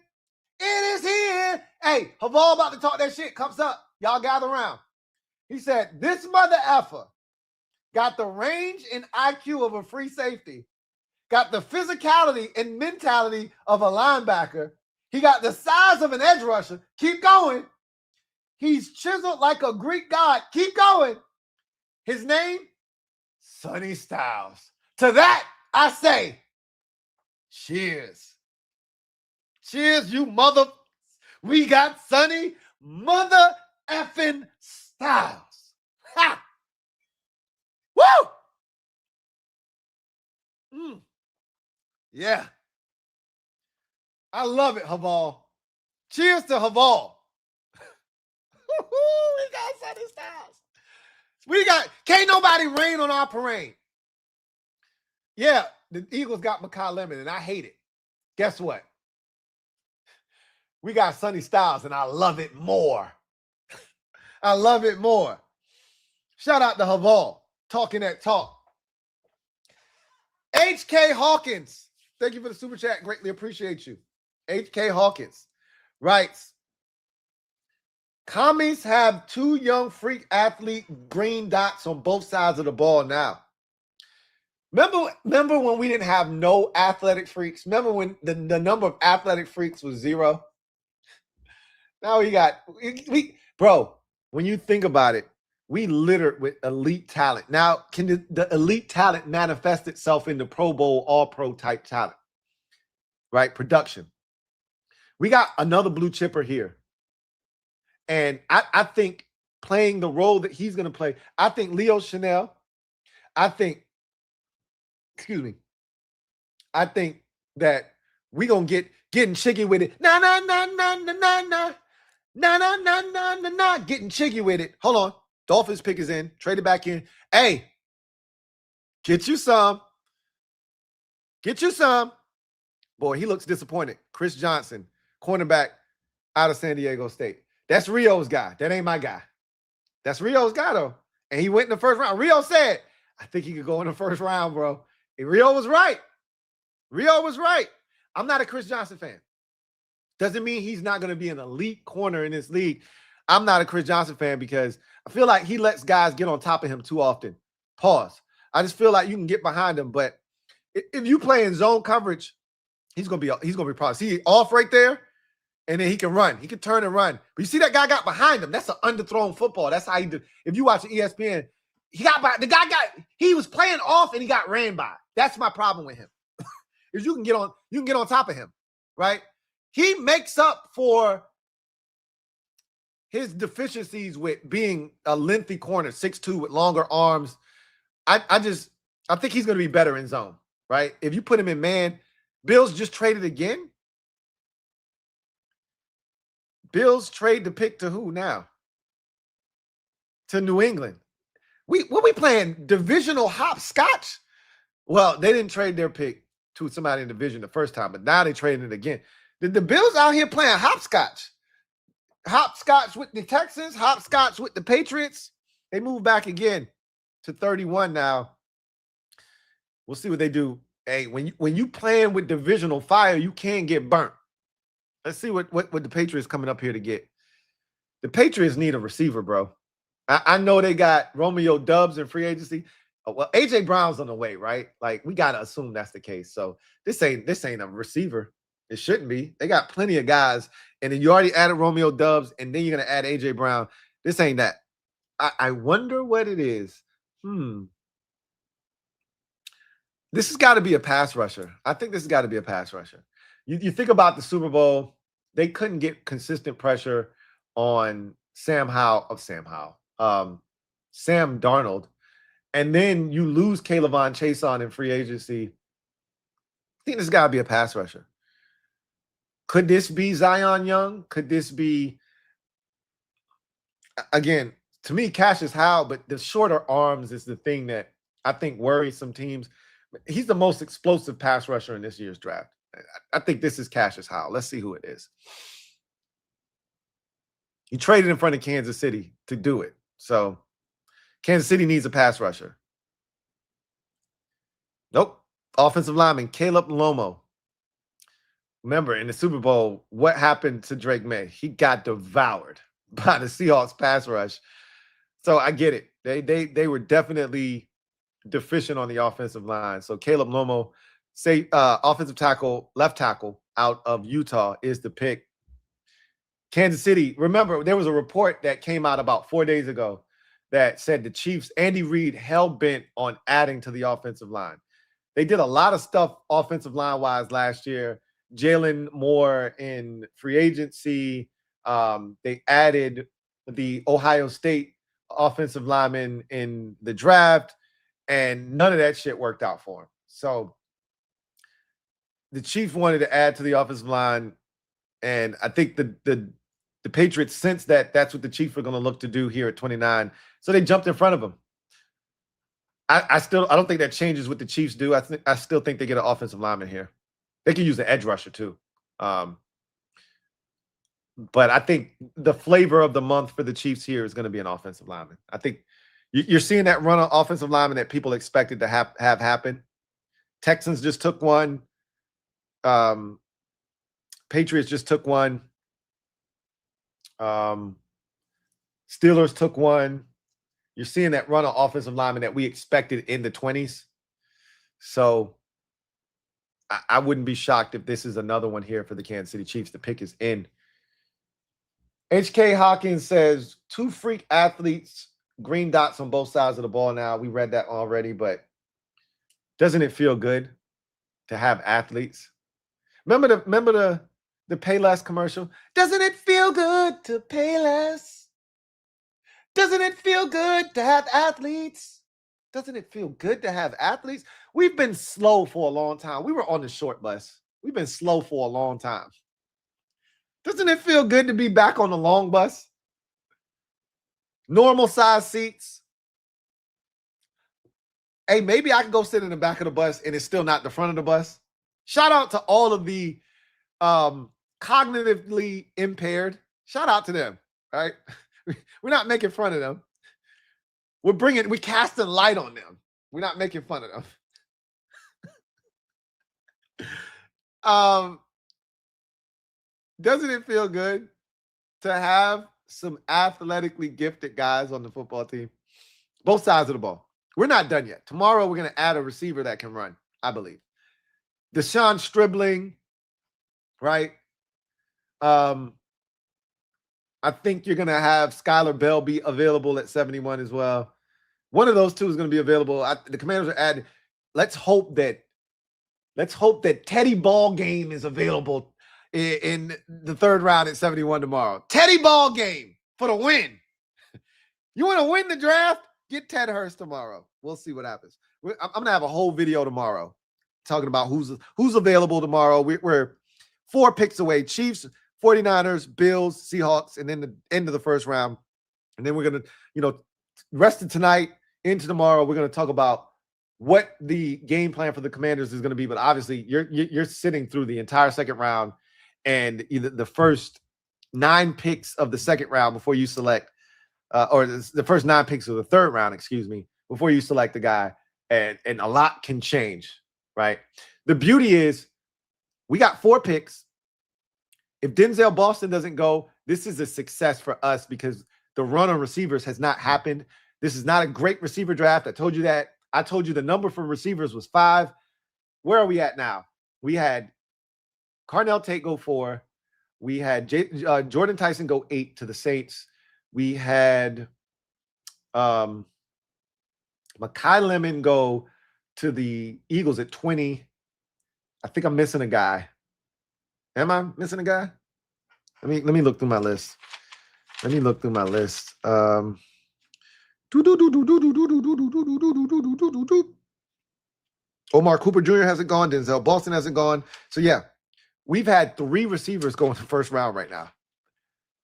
It is here. Hey, Haval about to talk that shit. Cups up. Y'all gather around. He said, this mother effer got the range and IQ of a free safety, got the physicality and mentality of a linebacker. He got the size of an edge rusher. Keep going. He's chiseled like a Greek god. Keep going. His name, Sonny Styles. To that, I say, cheers. Cheers, you mother. We got Sonny mother effing Styles. Ha! Woo! Yeah. I love it, Haval. Cheers to Haval. We got Sonny Styles. Can't nobody rain on our parade. Yeah, the Eagles got Makai Lemon, and I hate it. Guess what? We got Sonny Styles, and I love it more. I love it more. Shout out to Haval, talking that talk. HK Hawkins, thank you for the super chat. Greatly appreciate you. HK Hawkins writes, commies have two young freak athlete green dots on both sides of the ball now. Remember when we didn't have no athletic freaks? Remember when the number of athletic freaks was 0? Now bro, when you think about it, we littered with elite talent. Now, can the elite talent manifest itself in the Pro Bowl, All-Pro type talent? Right? Production. We got another blue chipper here. And I think playing the role that he's going to play, I think Leo Chanel, I think that we're going to getting chicky with it. Nah. Getting chicky with it. Hold on. Dolphins pick is in. Trade it back in. Hey, get you some. Get you some. Boy, he looks disappointed. Chris Johnson, cornerback out of San Diego State. That's Rio's guy. That ain't my guy. That's Rio's guy, though. And he went in the first round. Rio said, I think he could go in the first round, bro. And Rio was right. Rio was right. I'm not a Chris Johnson fan. Doesn't mean he's not going to be an elite corner in this league. I'm not a Chris Johnson fan because I feel like he lets guys get on top of him too often. Pause. I just feel like you can get behind him, but if you play in zone coverage, he's gonna be probably see off right there, and then he can run. He can turn and run. But you see that guy got behind him. That's an underthrown football. That's how he do. If you watch ESPN, he was playing off and he got ran by. That's my problem with him. Is you can get on top of him, right? He makes up for his deficiencies with being a lengthy corner, 6'2", with longer arms. I think he's going to be better in zone, right? If you put him in man, Bills just traded again. Bills trade the pick to who now? To New England. What we playing? Divisional hopscotch? Well, they didn't trade their pick to somebody in the division the first time, but now they traded it again. The Bills out here playing hopscotch. Hopscotch with the Texans, hopscotch with the Patriots. They move back again to 31 now. We'll see what they do. Hey, when you playing with divisional fire, you can get burnt. Let's see what the Patriots coming up here to get. The Patriots need a receiver, bro. I know they got Romeo Doubs in free agency. Well, AJ Brown's on the way, right? Like, we gotta assume that's the case. So this ain't a receiver. It shouldn't be. They got plenty of guys, and then you already added Romeo Doubs, and then you're gonna add AJ Brown. This ain't that. I wonder what it is. This has got to be a pass rusher. I think this has got to be a pass rusher. You think about the Super Bowl, they couldn't get consistent pressure on Sam Darnold. And then you lose Kayvon Chason in free agency. I think this has got to be a pass rusher. Could this be Zion Young? Could this be, again, to me, Cassius Howe, but the shorter arms is the thing that I think worries some teams. He's the most explosive pass rusher in this year's draft. I think this is Cassius Howe. Let's see who it is. He traded in front of Kansas City to do it. So Kansas City needs a pass rusher. Nope. Offensive lineman, Caleb Lomo. Remember, in the Super Bowl, what happened to Drake May? He got devoured by the Seahawks pass rush. So I get it. They were definitely deficient on the offensive line. So Caleb Lomo, offensive tackle, left tackle out of Utah is the pick. Kansas City, remember, there was a report that came out about 4 days ago that said the Chiefs, Andy Reid, hell-bent on adding to the offensive line. They did a lot of stuff offensive line-wise last year. Jalen Moore in free agency. They added the Ohio State offensive lineman in the draft, and none of that shit worked out for him. So the Chiefs wanted to add to the offensive line, and I think the Patriots sensed that that's what the Chiefs were going to look to do here at 29. So they jumped in front of them. I don't think that changes what the Chiefs do. I still think they get an offensive lineman here. They can use an edge rusher too. But I think the flavor of the month for the Chiefs here is going to be an offensive lineman. I think you're seeing that run on offensive lineman that people expected to have happen. Texans just took one. Patriots just took one. Steelers took one. You're seeing that run on offensive lineman that we expected in the 20s. So I wouldn't be shocked if this is another one here for the Kansas City Chiefs. The pick is in. HK Hawkins says 2 freak athletes, green dots on both sides of the ball now. We read that already, but doesn't it feel good to have athletes? Remember the Payless commercial? Doesn't it feel good to pay less? Doesn't it feel good to have athletes? Doesn't it feel good to have athletes? We've been slow for a long time. We were on the short bus. We've been slow for a long time. Doesn't it feel good to be back on the long bus? Normal size seats. Hey, maybe I can go sit in the back of the bus and it's still not the front of the bus. Shout out to all of the cognitively impaired. Shout out to them, right? We're not making fun of them. We're casting light on them. We're not making fun of them. Doesn't it feel good to have some athletically gifted guys on the football team? Both sides of the ball. We're not done yet. Tomorrow, we're going to add a receiver that can run, I believe. Deshaun Stribling, right? I think you're going to have Skylar Bell be available at 71 as well. One of those two is going to be available. The Commanders are adding. Let's hope that Teddy Ball Game is available in the third round at 71 tomorrow. Teddy Ball Game for the win. You want to win the draft? Get Ted Hurst tomorrow. We'll see what happens. I'm going to have a whole video tomorrow talking about who's available tomorrow. We're 4 picks away. Chiefs, 49ers, Bills, Seahawks, and then the end of the first round. And then we're going to, rest of tonight into tomorrow. We're going to talk about what the game plan for the Commanders is going to be. But obviously, you're sitting through the entire second round and either the first 9 picks of the second round before you select, or the first 9 picks of the third round, excuse me, before you select the guy. And a lot can change, right? The beauty is we got 4 picks. If Denzel Boston doesn't go, this is a success for us because the run on receivers has not happened. This is not a great receiver draft. I told you that. I told you the number for receivers was 5. Where are we at now? We had Tate go 4. We had Jordan Tyson go 8 to the Saints. We had Mekhi Lemon go to the Eagles at 20. I think I'm missing a guy. Am I missing a guy? Let me look through my list. Omar Cooper Jr. hasn't gone. Denzel Boston hasn't gone. So yeah, we've had 3 receivers go in the first round right now.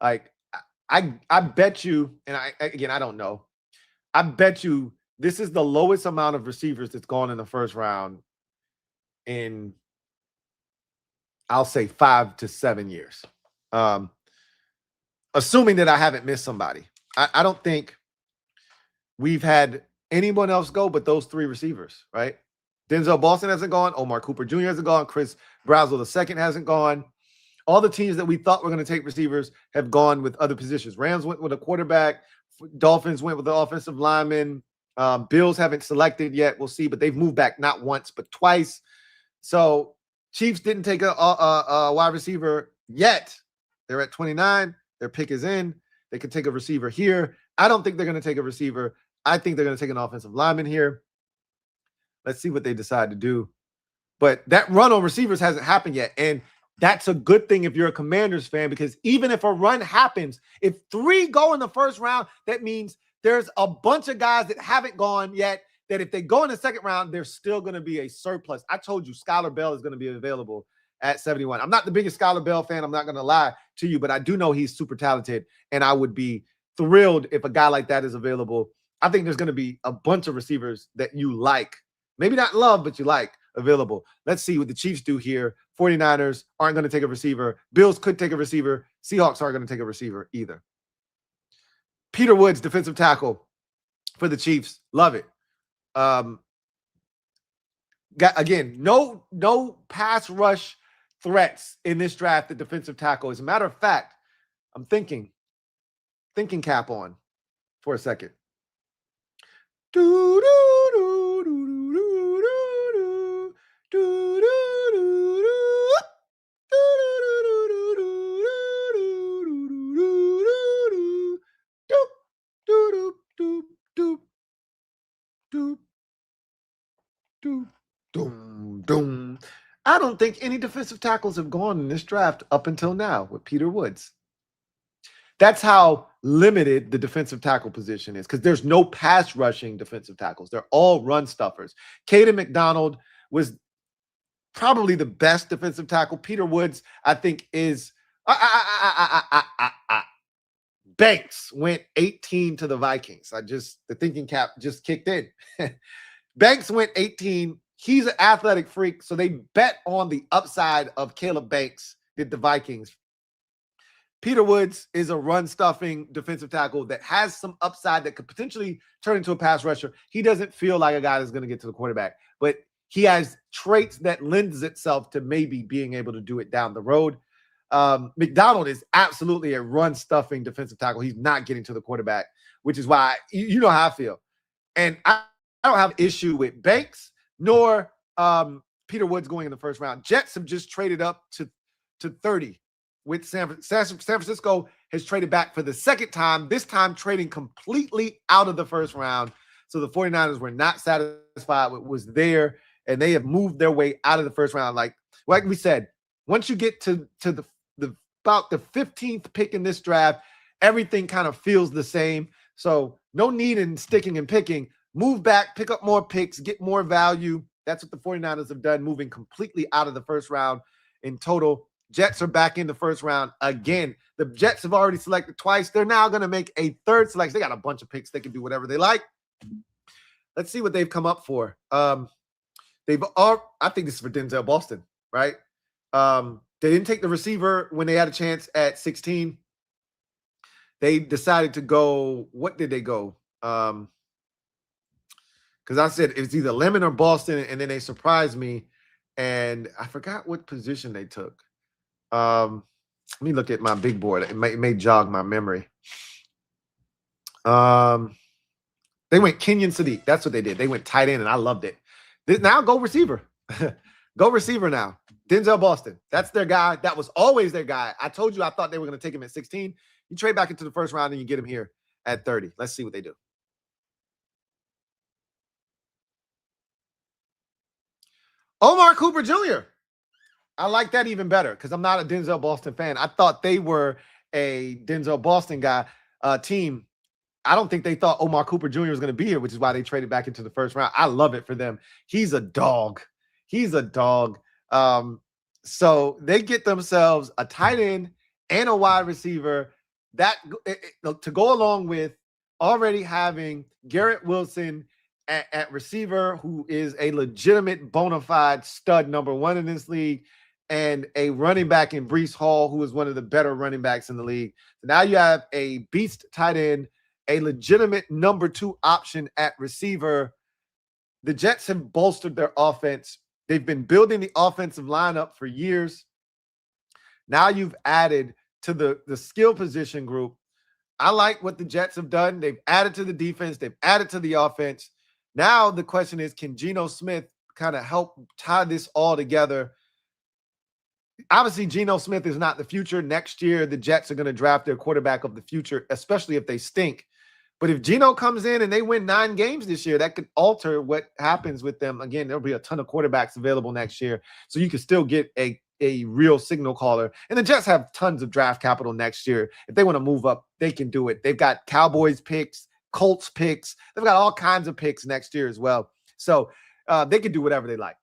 Like I bet you, and I don't know. I bet you this is the lowest amount of receivers that's gone in the first round in, I'll say, 5 to 7 years. Assuming that I haven't missed somebody. I don't think we've had anyone else go but those 3 receivers, right? Denzel Boston hasn't gone. Omar Cooper Jr. hasn't gone. Chris Brazel II hasn't gone. All the teams that we thought were going to take receivers have gone with other positions. Rams went with a quarterback. Dolphins went with the offensive lineman. Bills haven't selected yet. We'll see, but they've moved back not once but twice. So Chiefs didn't take a wide receiver yet. They're at 29. Their pick is in. They could take a receiver here. I don't think they're going to take a receiver. I think they're going to take an offensive lineman here. Let's see what they decide to do. But that run on receivers hasn't happened yet. And that's a good thing if you're a Commanders fan, because even if a run happens, if 3 go in the first round, that means there's a bunch of guys that haven't gone yet, that if they go in the second round, there's still going to be a surplus. I told you Skylar Bell is going to be available at 71. I'm not the biggest Skylar Bell fan. I'm not going to lie to you, but I do know he's super talented, and I would be thrilled if a guy like that is available. I think there's going to be a bunch of receivers that you like. Maybe not love, but you like available. Let's see what the Chiefs do here. 49ers aren't going to take a receiver. Bills could take a receiver. Seahawks aren't going to take a receiver either. Peter Woods, defensive tackle for the Chiefs. Love it. Again, no pass rush threats in this draft at defensive tackle. As a matter of fact, I'm thinking cap on for a second. I don't think any defensive tackles have gone in this draft up until now with Peter Woods. That's how limited the defensive tackle position is, because there's no pass rushing defensive tackles. They're all run stuffers. Caden McDonald was probably the best defensive tackle. Peter Woods, I think, is Banks went 18 to the Vikings. The thinking cap just kicked in. Banks went 18. He's an athletic freak, so they bet on the upside of Caleb Banks, did the Vikings. Peter Woods is a run-stuffing defensive tackle that has some upside that could potentially turn into a pass rusher. He doesn't feel like a guy that's going to get to the quarterback, but he has traits that lends itself to maybe being able to do it down the road. McDonald is absolutely a run-stuffing defensive tackle. He's not getting to the quarterback, which is why you know how I feel. And I don't have an issue with Banks nor Peter Woods going in the first round. Jets have just traded up to 30 with San Francisco has traded back for the second time, this time trading completely out of the first round. So the 49ers were not satisfied with what was there, and they have moved their way out of the first round. Like we said, once you get to the about the 15th pick in this draft, everything kind of feels the same. So no need in sticking and picking. Move back, pick up more picks, get more value. That's what the 49ers have done, moving completely out of the first round in total. Jets are back in the first round again. The Jets have already selected twice. They're now going to make a third selection. They got a bunch of picks. They can do whatever they like. let's see what they've come up for. I think this is for Denzel Boston, right? They didn't take the receiver when they had a chance at 16. They decided to go, what did they go? Because I said it's either Lemon or Boston, and then they surprised me, and I forgot what position they took. Let me look at my big board. It may jog my memory. They went Kenyon Sadiq. That's what they did. They went tight end, and I loved it. Now go receiver. Go receiver now. Denzel Boston. That's their guy. That was always their guy. I told you I thought they were going to take him at 16. You trade back into the first round, and you get him here at 30. Let's see what they do. Omar Cooper Jr. I like that even better because I'm not a Denzel Boston fan. I thought they were a Denzel Boston guy team. I don't think they thought Omar Cooper Jr. was going to be here, which is why they traded back into the first round. I love it for them. He's a dog. He's a dog. So they get themselves a tight end and a wide receiver that to go along with already having Garrett Wilson at receiver, who is a legitimate bona fide stud number one in this league, and a running back in Breece Hall, who is one of the better running backs in the league. So now you have a beast tight end, a legitimate number two option at receiver. The Jets have bolstered their offense. They've been building the offensive lineup for years. Now you've added to the skill position group. I like what the Jets have done. They've added to the defense. They've added to the offense. Now the question is, can Geno Smith kind of help tie this all together? Obviously, Geno Smith is not the future. Next year, the Jets are going to draft their quarterback of the future, especially if they stink. But if Geno comes in and they win 9 games this year, that could alter what happens with them. Again, there'll be a ton of quarterbacks available next year, so you can still get a real signal caller. And the Jets have tons of draft capital next year. If they want to move up, they can do it. They've got Cowboys picks, Colts picks. They've got all kinds of picks next year as well. So they can do whatever they like.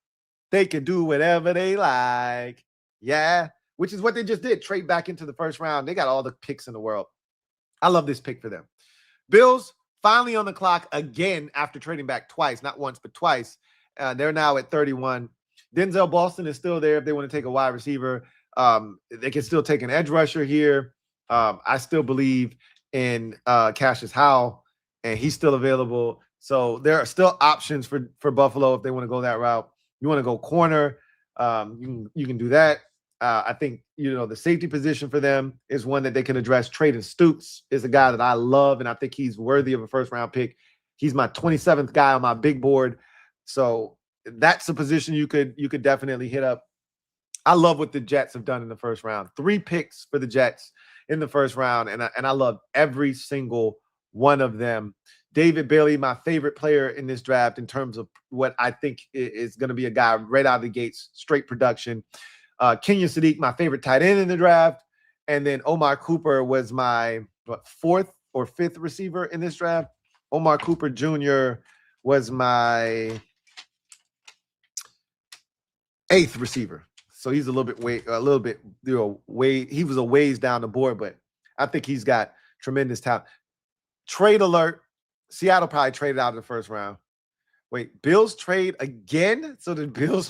They can do whatever they like. Yeah, which is what they just did. Trade back into the first round. They got all the picks in the world. I love this pick for them. Bills finally on the clock again after trading back twice, not once, but twice. They're now at 31. Denzel Boston is still there if they want to take a wide receiver. They can still take an edge rusher here. I still believe in Cassius Howell, and he's still available. So there are still options for Buffalo if they want to go that route. You want to go corner, you can do that. I think, the safety position for them is one that they can address. Trayden Stoops is a guy that I love, and I think he's worthy of a first-round pick. He's my 27th guy on my big board. So that's a position you could definitely hit up. I love what the Jets have done in the first round. 3 picks for the Jets in the first round, and I love every single one of them. David Bailey, my favorite player in this draft in terms of what I think is going to be a guy right out of the gates, straight production. Kenyon Sadiq, my favorite tight end in the draft. And then Omar Cooper was my 4th or 5th receiver in this draft. Omar Cooper Jr. was my 8th receiver. So he's he was a ways down the board, but I think he's got tremendous talent. Trade alert. Seattle probably traded out in the first round. Wait, Bills trade again? So the Bills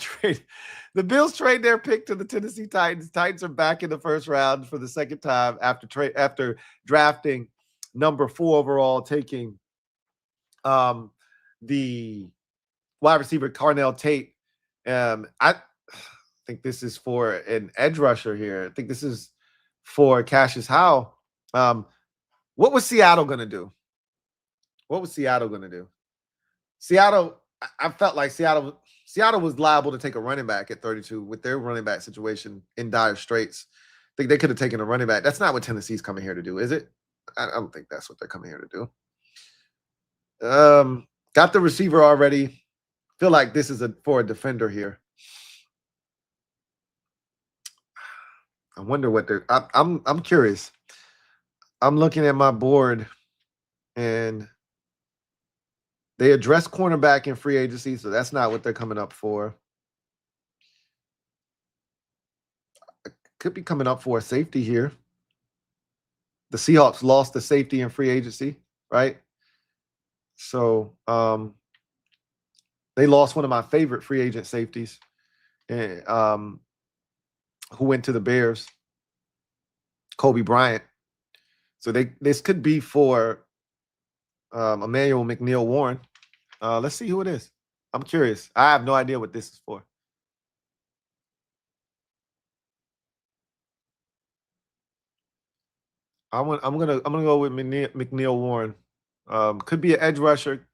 trade their pick to the Tennessee Titans. Titans are back in the first round for the second time after drafting number 4 overall, taking the wide receiver Carnell Tate. I think this is for an edge rusher here. I think this is for Cassius Howell. What was Seattle going to do? Seattle, I felt like Seattle was liable to take a running back at 32 with their running back situation in dire straits. I think they could have taken a running back. That's not what Tennessee's coming here to do, is it? I don't think that's what they're coming here to do. Got the receiver already. Feel like this is for a defender here. I wonder what they're. I'm curious. I'm looking at my board, and they address cornerback in free agency, so that's not what they're coming up for. Could be coming up for a safety here. The Seahawks lost the safety in free agency, right? So They lost one of my favorite free agent safeties, who went to the Bears, Kobe Bryant. So this could be for Emmanuel McNeil Warren. Let's see who it is. I'm curious. I have no idea what this is for. I'm gonna go with McNeil Warren. Could be an edge rusher.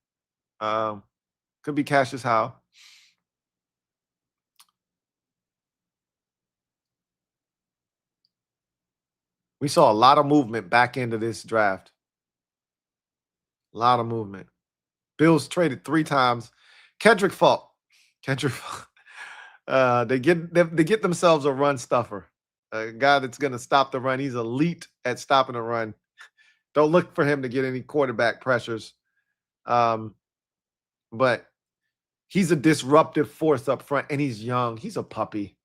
Could be Cassius Howe. We saw a lot of movement back into this draft. A lot of movement. Bills traded 3 times. Kendrick Faulk. They get themselves a run stuffer. A guy that's going to stop the run. He's elite at stopping the run. Don't look for him to get any quarterback pressures. But he's a disruptive force up front, and he's young. He's a puppy.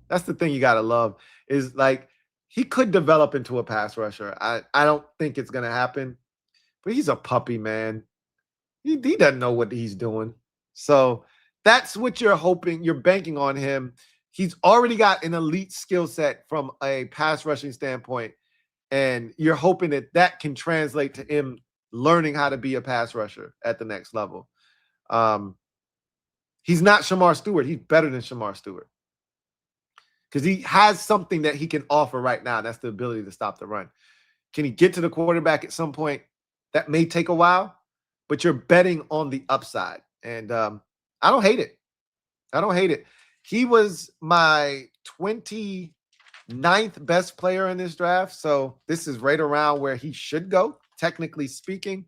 That's the thing you got to love, is like he could develop into a pass rusher. I don't think it's going to happen, but he's a puppy, man. He doesn't know what he's doing. So that's what you're hoping. You're banking on him. He's already got an elite skill set from a pass rushing standpoint, and you're hoping that that can translate to him learning how to be a pass rusher at the next level. He's not Shamar Stewart. He's better than Shamar Stewart because he has something that he can offer right now. That's the ability to stop the run. Can he get to the quarterback at some point? That may take a while, but you're betting on the upside. And I don't hate it. I don't hate it. He was my 29th best player in this draft. So this is right around where he should go, technically speaking.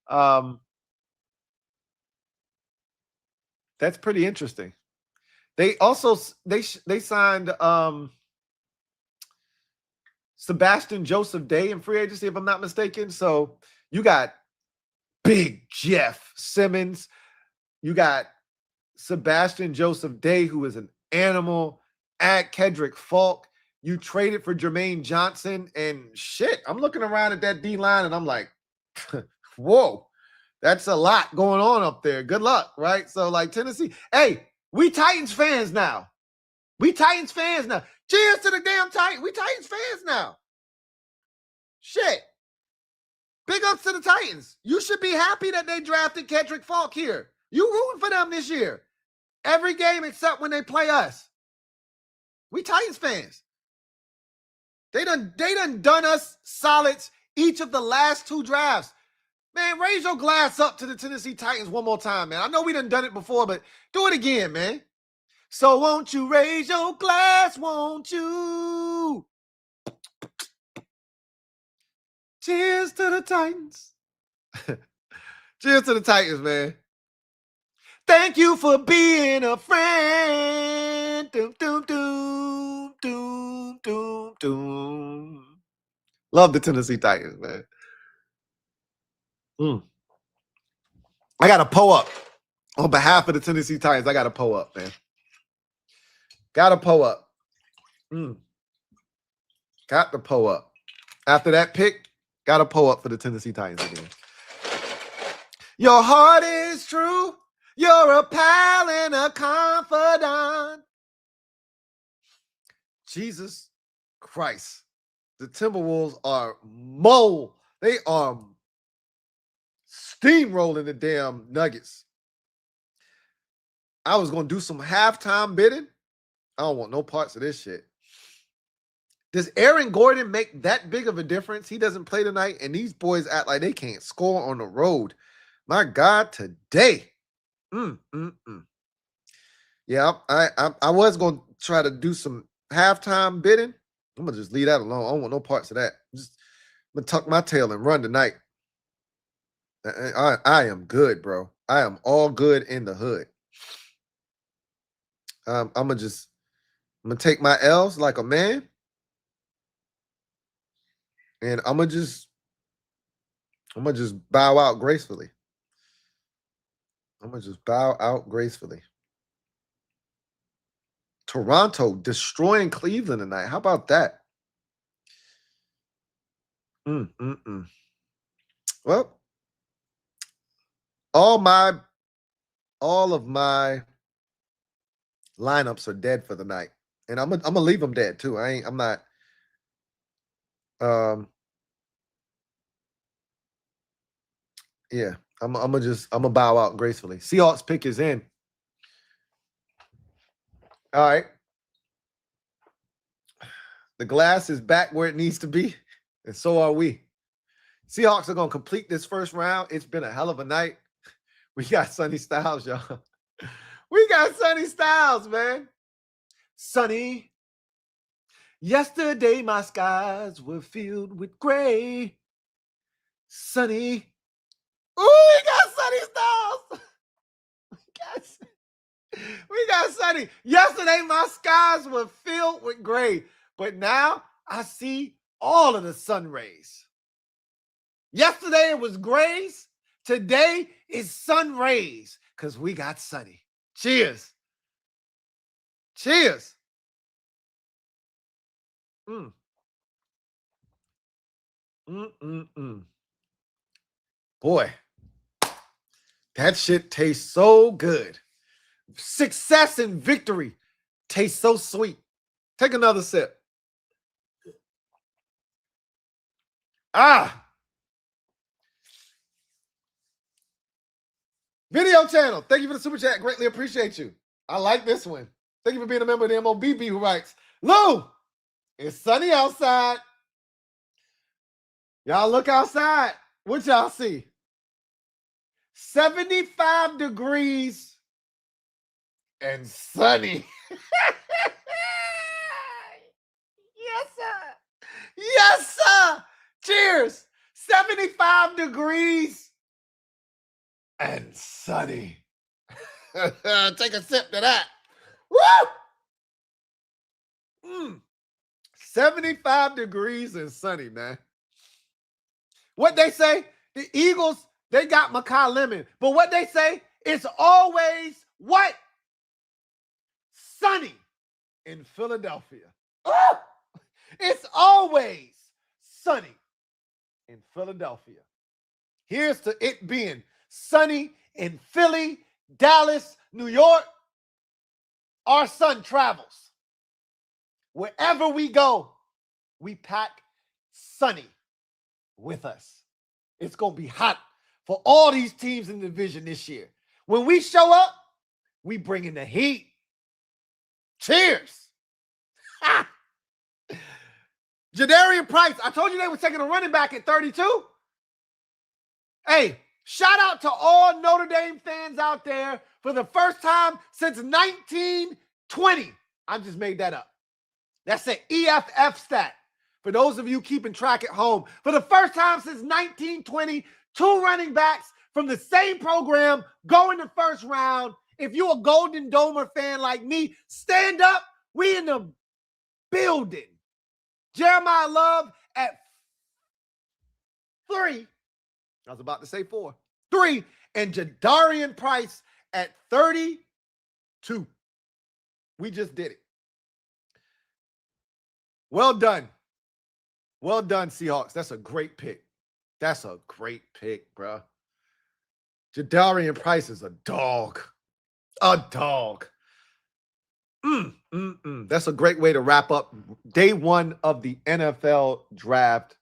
That's pretty interesting. They also they signed Sebastian Joseph Day in free agency, if I'm not mistaken. So you got Big Jeff Simmons. You got Sebastian Joseph Day, who is an animal. Add Kendrick Faulk. You traded for Jermaine Johnson. And shit, I'm looking around at that D-line, and I'm like, whoa, that's a lot going on up there. Good luck, right? So, like, Tennessee. Hey, we Titans fans now. We Titans fans now. Cheers to the damn Titans. We Titans fans now. Shit. Big ups to the Titans. You should be happy that they drafted Kendrick Faulk here. You rooting for them this year. Every game except when they play us. We Titans fans. They done us solids each of the last 2 drafts. Man, raise your glass up to the Tennessee Titans one more time, man. I know we done it before, but do it again, man. So won't you raise your glass, won't you? Cheers to the Titans. Cheers to the Titans, man. Thank you for being a friend. Doom, doom, doom, doom, doom, doom. Love the Tennessee Titans, man. I got to pull up. On behalf of the Tennessee Titans, I got to pull up, man. Got to pull up. Got to pull up. After that pick, got to pull up for the Tennessee Titans again. Your heart is true. You're a pal and a confidant. Jesus Christ. The Timberwolves are They are steamrolling the damn Nuggets. I was going to do some halftime bidding. I don't want no parts of this shit. Does Aaron Gordon make that big of a difference? He doesn't play tonight, and these boys act like they can't score on the road. My God, today. Yeah, I was going to try to do some halftime bidding. I'm going to just leave that alone. I don't want no parts of that. I'm going to tuck my tail and run tonight. I am good, bro. I am all good in the hood. I'm going to take my L's like a man. And I'm going to just bow out gracefully. Toronto destroying Cleveland tonight. How about that? Well, all my all of my lineups are dead for the night. And I'm gonna leave them dead too. I'm not yeah, I'm gonna bow out gracefully. Seahawks pick is in. All right. The glass is back where it needs to be, and so are we. Seahawks are gonna complete this first round. It's been a hell of a night. We got Sonny Styles, y'all. We got Sonny Styles, man. Sonny. Yesterday my skies were filled with gray. Sonny. Ooh, we got Sonny Styles. We got Sonny. Yesterday my skies were filled with gray, but now I see all of the sun rays. Yesterday it was grays. Today is sun rays because we got Sonny. Cheers. Cheers. Boy, that shit tastes so good. Success and victory tastes so sweet. Take another sip. Video channel. Thank you for the super chat. Greatly appreciate you. I like this one. Thank you for being a member of the MOBB who writes, Lou, it's sunny outside. Y'all look outside. What y'all see? 75 degrees and sunny. Yes, sir. Yes, sir. Cheers. 75 degrees and sunny. Take a sip to that. Woo! 75 degrees and sunny, man. What they say, the Eagles, they got Makai Lemon. But what they say, it's always what? Sunny in Philadelphia. Oh! It's always sunny in Philadelphia. Here's to it being sunny in Philly, Dallas, New York. Our sun travels. Wherever we go, we pack sunny with us. It's going to be hot for all these teams in the division this year. When we show up, we bring in the heat. Cheers. Ha! Jadarian Price. I told you they were taking a running back at 32. Hey, shout out to all Notre Dame fans out there for the first time since 1920. I just made that up. That's an EFF stat. For those of you keeping track at home, for the first time since 1920, two running backs from the same program go in the first round. If you're a Golden Domer fan like me, stand up. We in the building. Jeremiah Love at 3. I was about to say 4. 3. And Jadarian Price at 32. We just did it. Well done. Well done, Seahawks. That's a great pick. That's a great pick, bro. Jadarian Price is a dog. A dog. That's a great way to wrap up day 1 of the NFL draft.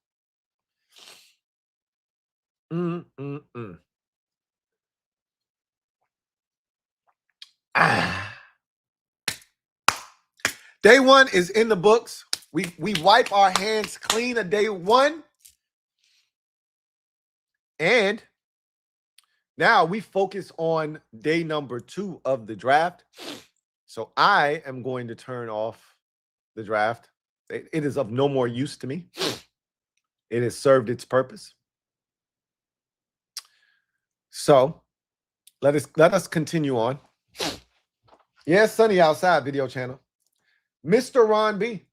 Day 1 is in the books. We wipe our hands clean of day 1. And now we focus on day number 2 of the draft. So I am going to turn off the draft. It is of no more use to me. It has served its purpose. So let us continue on. Yeah, sunny outside video channel. Mr. Ron B.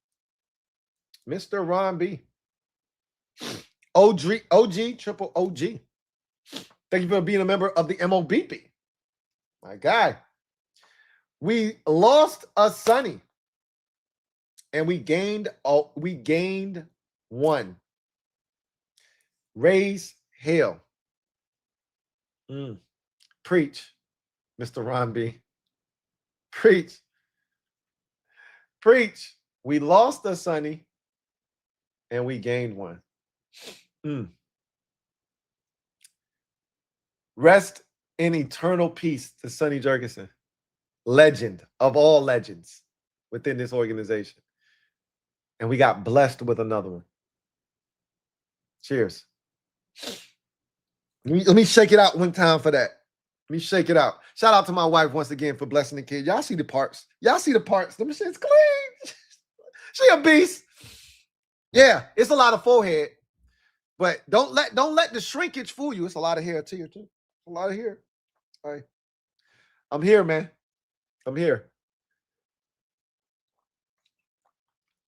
Mr. Ron B. OG, triple OG. Thank you for being a member of the MOBB. My guy. We lost a Sonny. And we gained 1. Raise hell. Preach. Mr. Ron B. Preach. Preach. We lost a Sonny and we gained one. Rest in eternal peace to Sonny Jurgensen, legend of all legends within this organization. And we got blessed with another one. Cheers. Let me shake it out one time for that. Let me shake it out. Shout out to my wife once again for blessing the kid. Y'all see the parts. Y'all see the parts. Them shit's clean. She a beast. Yeah, it's a lot of forehead. But don't let the shrinkage fool you. It's a lot of hair too. A lot of hair. All right. I'm here, man. I'm here.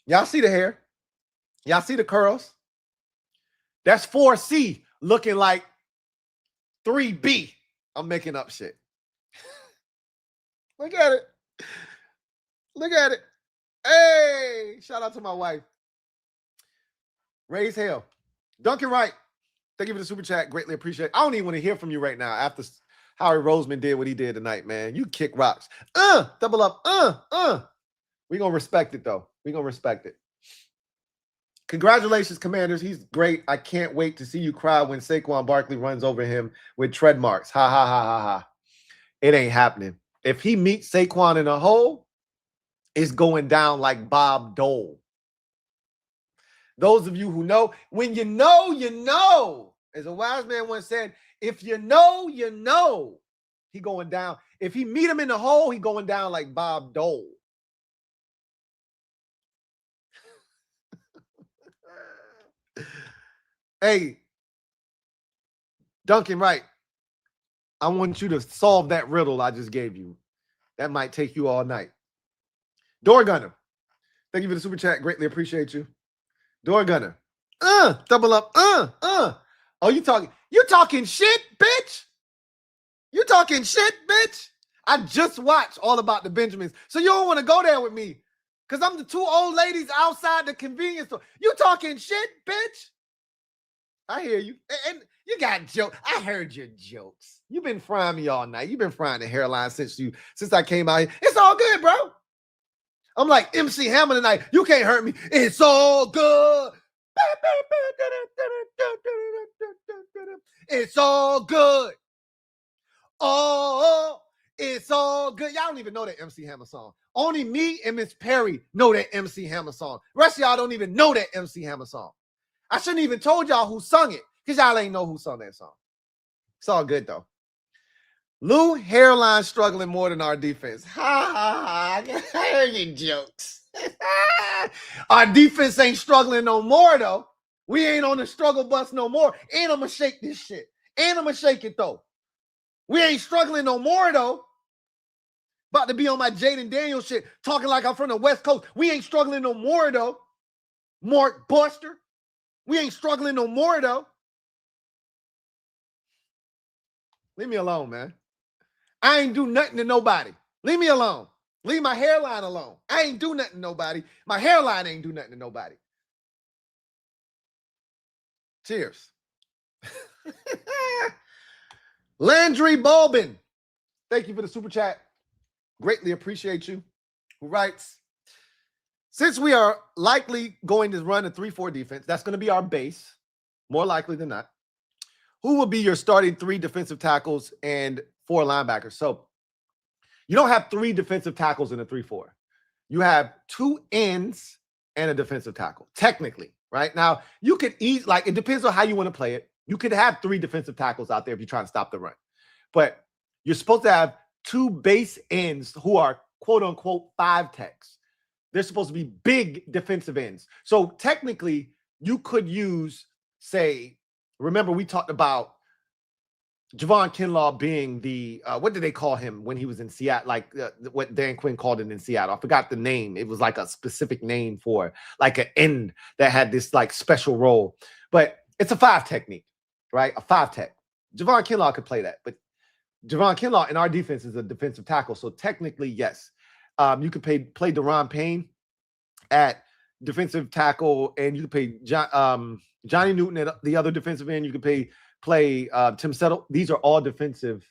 Y'all see the hair? Y'all see the curls? That's 4C looking like 3B. I'm making up shit. Look at it. Look at it. Hey, shout out to my wife. Raise hell. Duncan Wright, thank you for the super chat. Greatly appreciate it. I don't even want to hear from you right now after Howie Roseman did what he did tonight, man. You kick rocks. Double up. We're going to respect it, though. We're going to respect it. Congratulations, Commanders. He's great. I can't wait to see you cry when Saquon Barkley runs over him with tread marks. Ha, ha, ha, ha, ha. It ain't happening. If he meets Saquon in a hole, it's going down like Bob Dole. Those of you who know, when you know, you know. As a wise man once said, if you know, you know. He going down. If he meet him in the hole, he going down like Bob Dole. Hey, Duncan Wright, I want you to solve that riddle I just gave you. That might take you all night. Door Gunner, thank you for the super chat. Greatly appreciate you. Door Gunner, double up, Oh, you talking shit, bitch? You talking shit, bitch? I just watched All About the Benjamins, so you don't want to go there with me, because I'm the two old ladies outside the convenience store. You talking shit, bitch? I hear you. And you got jokes. I heard your jokes. You've been frying me all night. You've been frying the hairline since I came out here. It's all good, bro. I'm like MC Hammer tonight. You can't hurt me. It's all good. It's all good. Oh, it's all good. Y'all don't even know that MC Hammer song. Only me and Miss Perry know that MC Hammer song. The rest of y'all don't even know that MC Hammer song. I shouldn't even told y'all who sung it, because y'all ain't know who sung that song. It's all good, though. Lou hairline struggling more than our defense. Ha, ha, ha. I heard your jokes. Our defense ain't struggling no more, though. We ain't on the struggle bus no more. And I'm going to shake this shit. And I'm going to shake it, though. We ain't struggling no more, though. About to be on my Jaden Daniels shit, talking like I'm from the West Coast. We ain't struggling no more, though. Mark Buster. We ain't struggling no more, though. Leave me alone, man. I ain't do nothing to nobody. Leave me alone. Leave my hairline alone. I ain't do nothing to nobody. My hairline ain't do nothing to nobody. Cheers. Landry Balbin, thank you for the super chat. Greatly appreciate you. Who writes, since we are likely going to run a 3-4 defense, that's going to be our base, more likely than not. Who will be your starting 3 defensive tackles and 4 linebackers? So you don't have 3 defensive tackles in a 3-4. You have 2 ends and a defensive tackle, technically, right? Now, you could it depends on how you want to play it. You could have 3 defensive tackles out there if you're trying to stop the run. But you're supposed to have 2 base ends who are quote-unquote 5 techs. They're supposed to be big defensive ends. So technically, you could use, say, remember we talked about Javon Kinlaw being the, what did they call him when he was in Seattle? Like what Dan Quinn called it in Seattle. I forgot the name. It was like a specific name for like an end that had this like special role. But it's a 5 technique, right? A 5 tech. Javon Kinlaw could play that. But Javon Kinlaw in our defense is a defensive tackle. So technically, yes. You could play Deron Payne at defensive tackle, and you could play Johnny Newton at the other defensive end. You could play Tim Settle. These are all defensive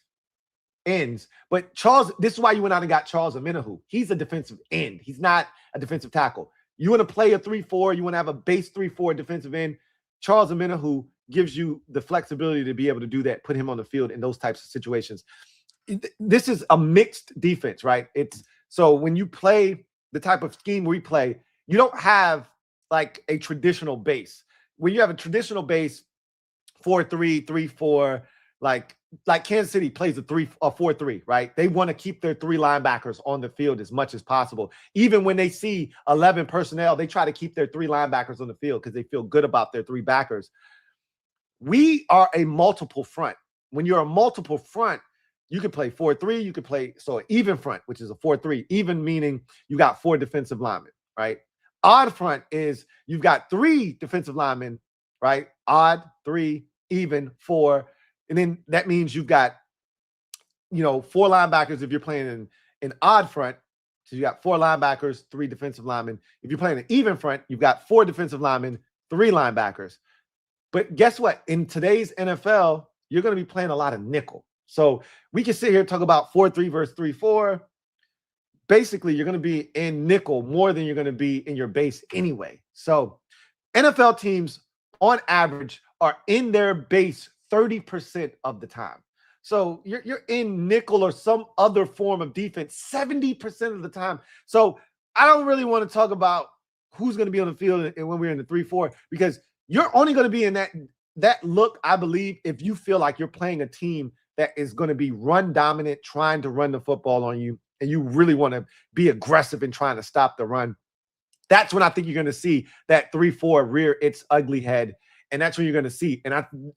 ends. But Charles, this is why you went out and got Charles Omenihu. He's a defensive end. He's not a defensive tackle. You want to play a 3-4, you want to have a base 3-4 defensive end. Charles Omenihu gives you the flexibility to be able to do that, put him on the field in those types of situations. This is a mixed defense, right? So when you play the type of scheme we play, you don't have like a traditional base. When you have a traditional base, 4-3, 3-4, like Kansas City plays a 4-3, right? They want to keep their 3 linebackers on the field as much as possible. Even when they see 11 personnel, they try to keep their 3 linebackers on the field because they feel good about their 3 backers. We are a multiple front. When you're a multiple front, you can play 4-3, you can play an even front, which is a 4-3, even meaning you got 4 defensive linemen, right? Odd front is you've got 3 defensive linemen, right? Odd, 3, even, 4. And then that means you've got, 4 linebackers if you're playing in an odd front. So you got 4 linebackers, 3 defensive linemen. If you're playing an even front, you've got 4 defensive linemen, 3 linebackers. But guess what? In today's NFL, you're going to be playing a lot of nickel. So we can sit here and talk about 4-3 versus 3-4. Basically, you're going to be in nickel more than you're going to be in your base anyway. So NFL teams, on average, are in their base 30% of the time. So you're in nickel or some other form of defense 70% of the time. So I don't really want to talk about who's going to be on the field and when we're in the 3-4, because you're only going to be in that look, I believe, if you feel like you're playing a team that is going to be run dominant, trying to run the football on you, and you really want to be aggressive in trying to stop the run. That's when I think you're going to see that 3-4 rear its ugly head. And that's when you're going to see. And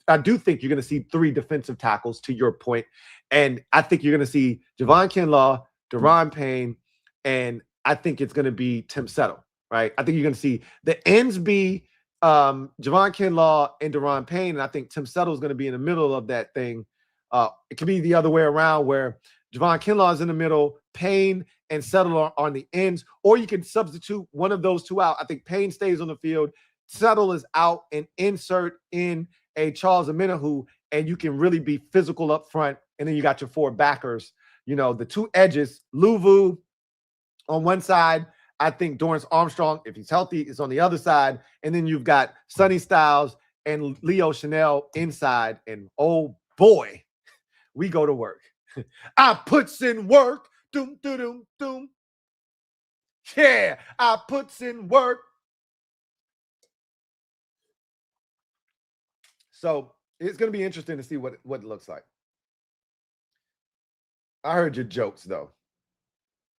I do think you're going to see 3 defensive tackles, to your point. And I think you're going to see Javon Kinlaw, Daron Payne, and I think it's going to be Tim Settle, right? I think you're going to see the ends be Javon Kinlaw and Daron Payne. And I think Tim Settle is going to be in the middle of that thing. It could be the other way around, where Javon Kinlaw is in the middle, Payne and Settle are on the ends, or you can substitute one of those 2 out. I think Payne stays on the field, Settle is out, and insert in a Charles Omenihu, and you can really be physical up front. And then you got your 4 backers, the 2 edges, Luvu on one side. I think Dorrance Armstrong, if he's healthy, is on the other side. And then you've got Sonny Styles and Leo Chanel inside. And oh boy, we go to work. I puts in work. Doom, doom, doom, doom. Yeah, I puts in work. So it's going to be interesting to see what it looks like. I heard your jokes, though.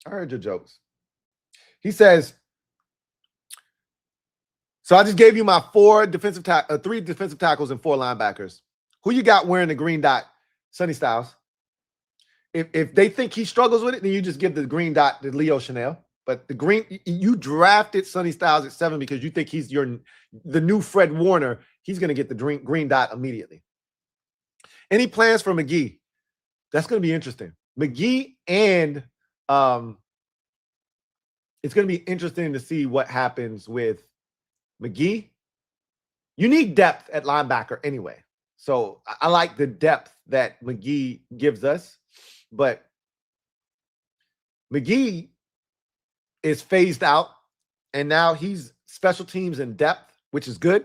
I heard your jokes. He says, so I just gave you my 3 defensive tackles and 4 linebackers. Who you got wearing the green dot? Sonny Styles. If they think he struggles with it, then you just give the green dot to Leo Chanel. But you drafted Sonny Styles at 7 because you think he's the new Fred Warner. He's going to get the green dot immediately. Any plans for McGee? That's going to be interesting. McGee and it's going to be interesting to see what happens with McGee. You need depth at linebacker anyway. So I like the depth that McGee gives us. But McGee is phased out, and now he's special teams in depth, which is good,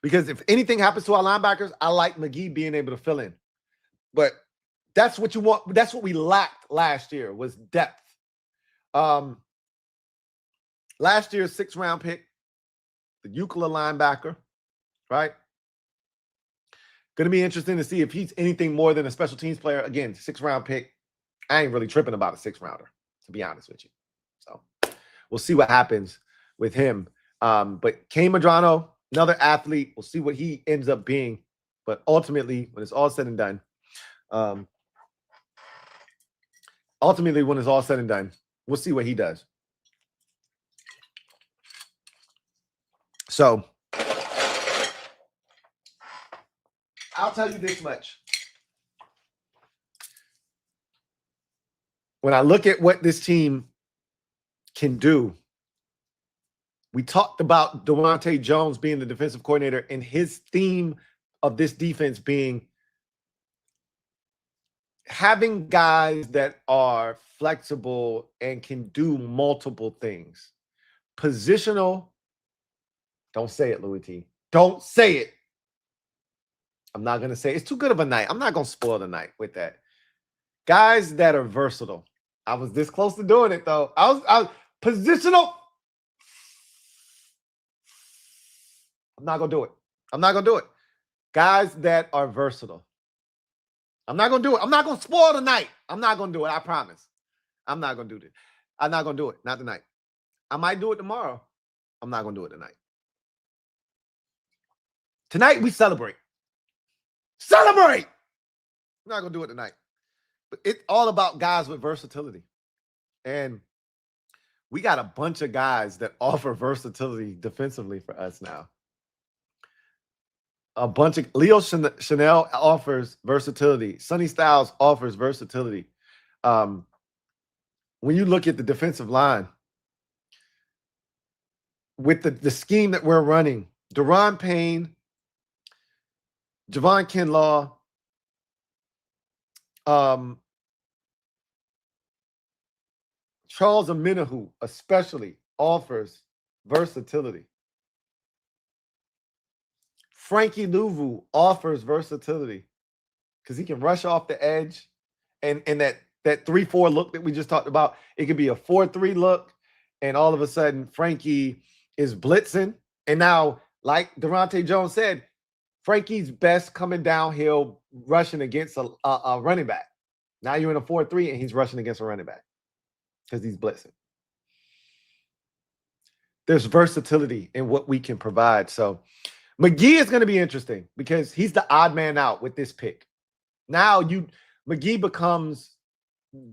because if anything happens to our linebackers, I like McGee being able to fill in. But that's what you want. That's what we lacked last year, was depth. Last year's 6th-round pick, the Euclid linebacker, right? Going to be interesting to see if he's anything more than a special teams player. Again, 6th-round pick. I ain't really tripping about a 6th-rounder, to be honest with you. So we'll see what happens with him. But Kane Medrano, another athlete. We'll see what he ends up being. But ultimately, when it's all said and done, we'll see what he does. So I'll tell you this much. When I look at what this team can do, we talked about Devontae Jones being the defensive coordinator and his theme of this defense being having guys that are flexible and can do multiple things. Positional. Don't say it, Louie Tee. Don't say it. I'm not going to say it. It's too good of a night. I'm not going to spoil the night with that. Guys that are versatile. I was this close to doing it, though. I was positional. I'm not going to do it. I'm not going to do it. Guys that are versatile. I'm not going to do it. I'm not going to spoil the night. I'm not going to do it. I promise. I'm not going to do it. I'm not going to do it. Not tonight. I might do it tomorrow. I'm not going to do it tonight. Tonight, we celebrate. Celebrate! I'm not going to do it tonight. But it's all about guys with versatility. And we got a bunch of guys that offer versatility defensively for us now. A bunch of Leo Chanel offers versatility. Sonny Styles offers versatility. When you look at the defensive line, with the scheme that we're running, Daron Payne, Javon Kinlaw, Charles Omenihu especially offers versatility. Frankie Louvu offers versatility because he can rush off the edge. And that 3-4 look that we just talked about, it could be a 4-3 look. And all of a sudden, Frankie is blitzing. And now, like Durante Jones said, Frankie's best coming downhill, rushing against a running back. Now you're in a 4-3 and he's rushing against a running back because he's blitzing. There's versatility in what we can provide. So McGee is going to be interesting because he's the odd man out with this pick. Now McGee becomes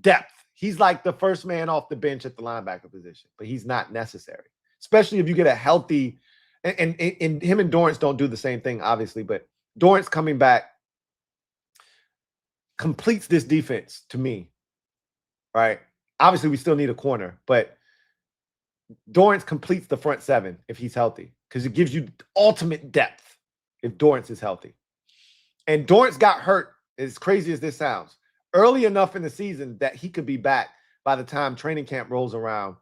depth. He's like the first man off the bench at the linebacker position, but he's not necessary, especially if you get a healthy. And him and Dorrance don't do the same thing, obviously, but Dorrance coming back completes this defense to me, right? Obviously, we still need a corner, but Dorrance completes the front seven if he's healthy because it gives you ultimate depth if Dorrance is healthy. And Dorrance got hurt, as crazy as this sounds, early enough in the season that he could be back by the time training camp rolls around.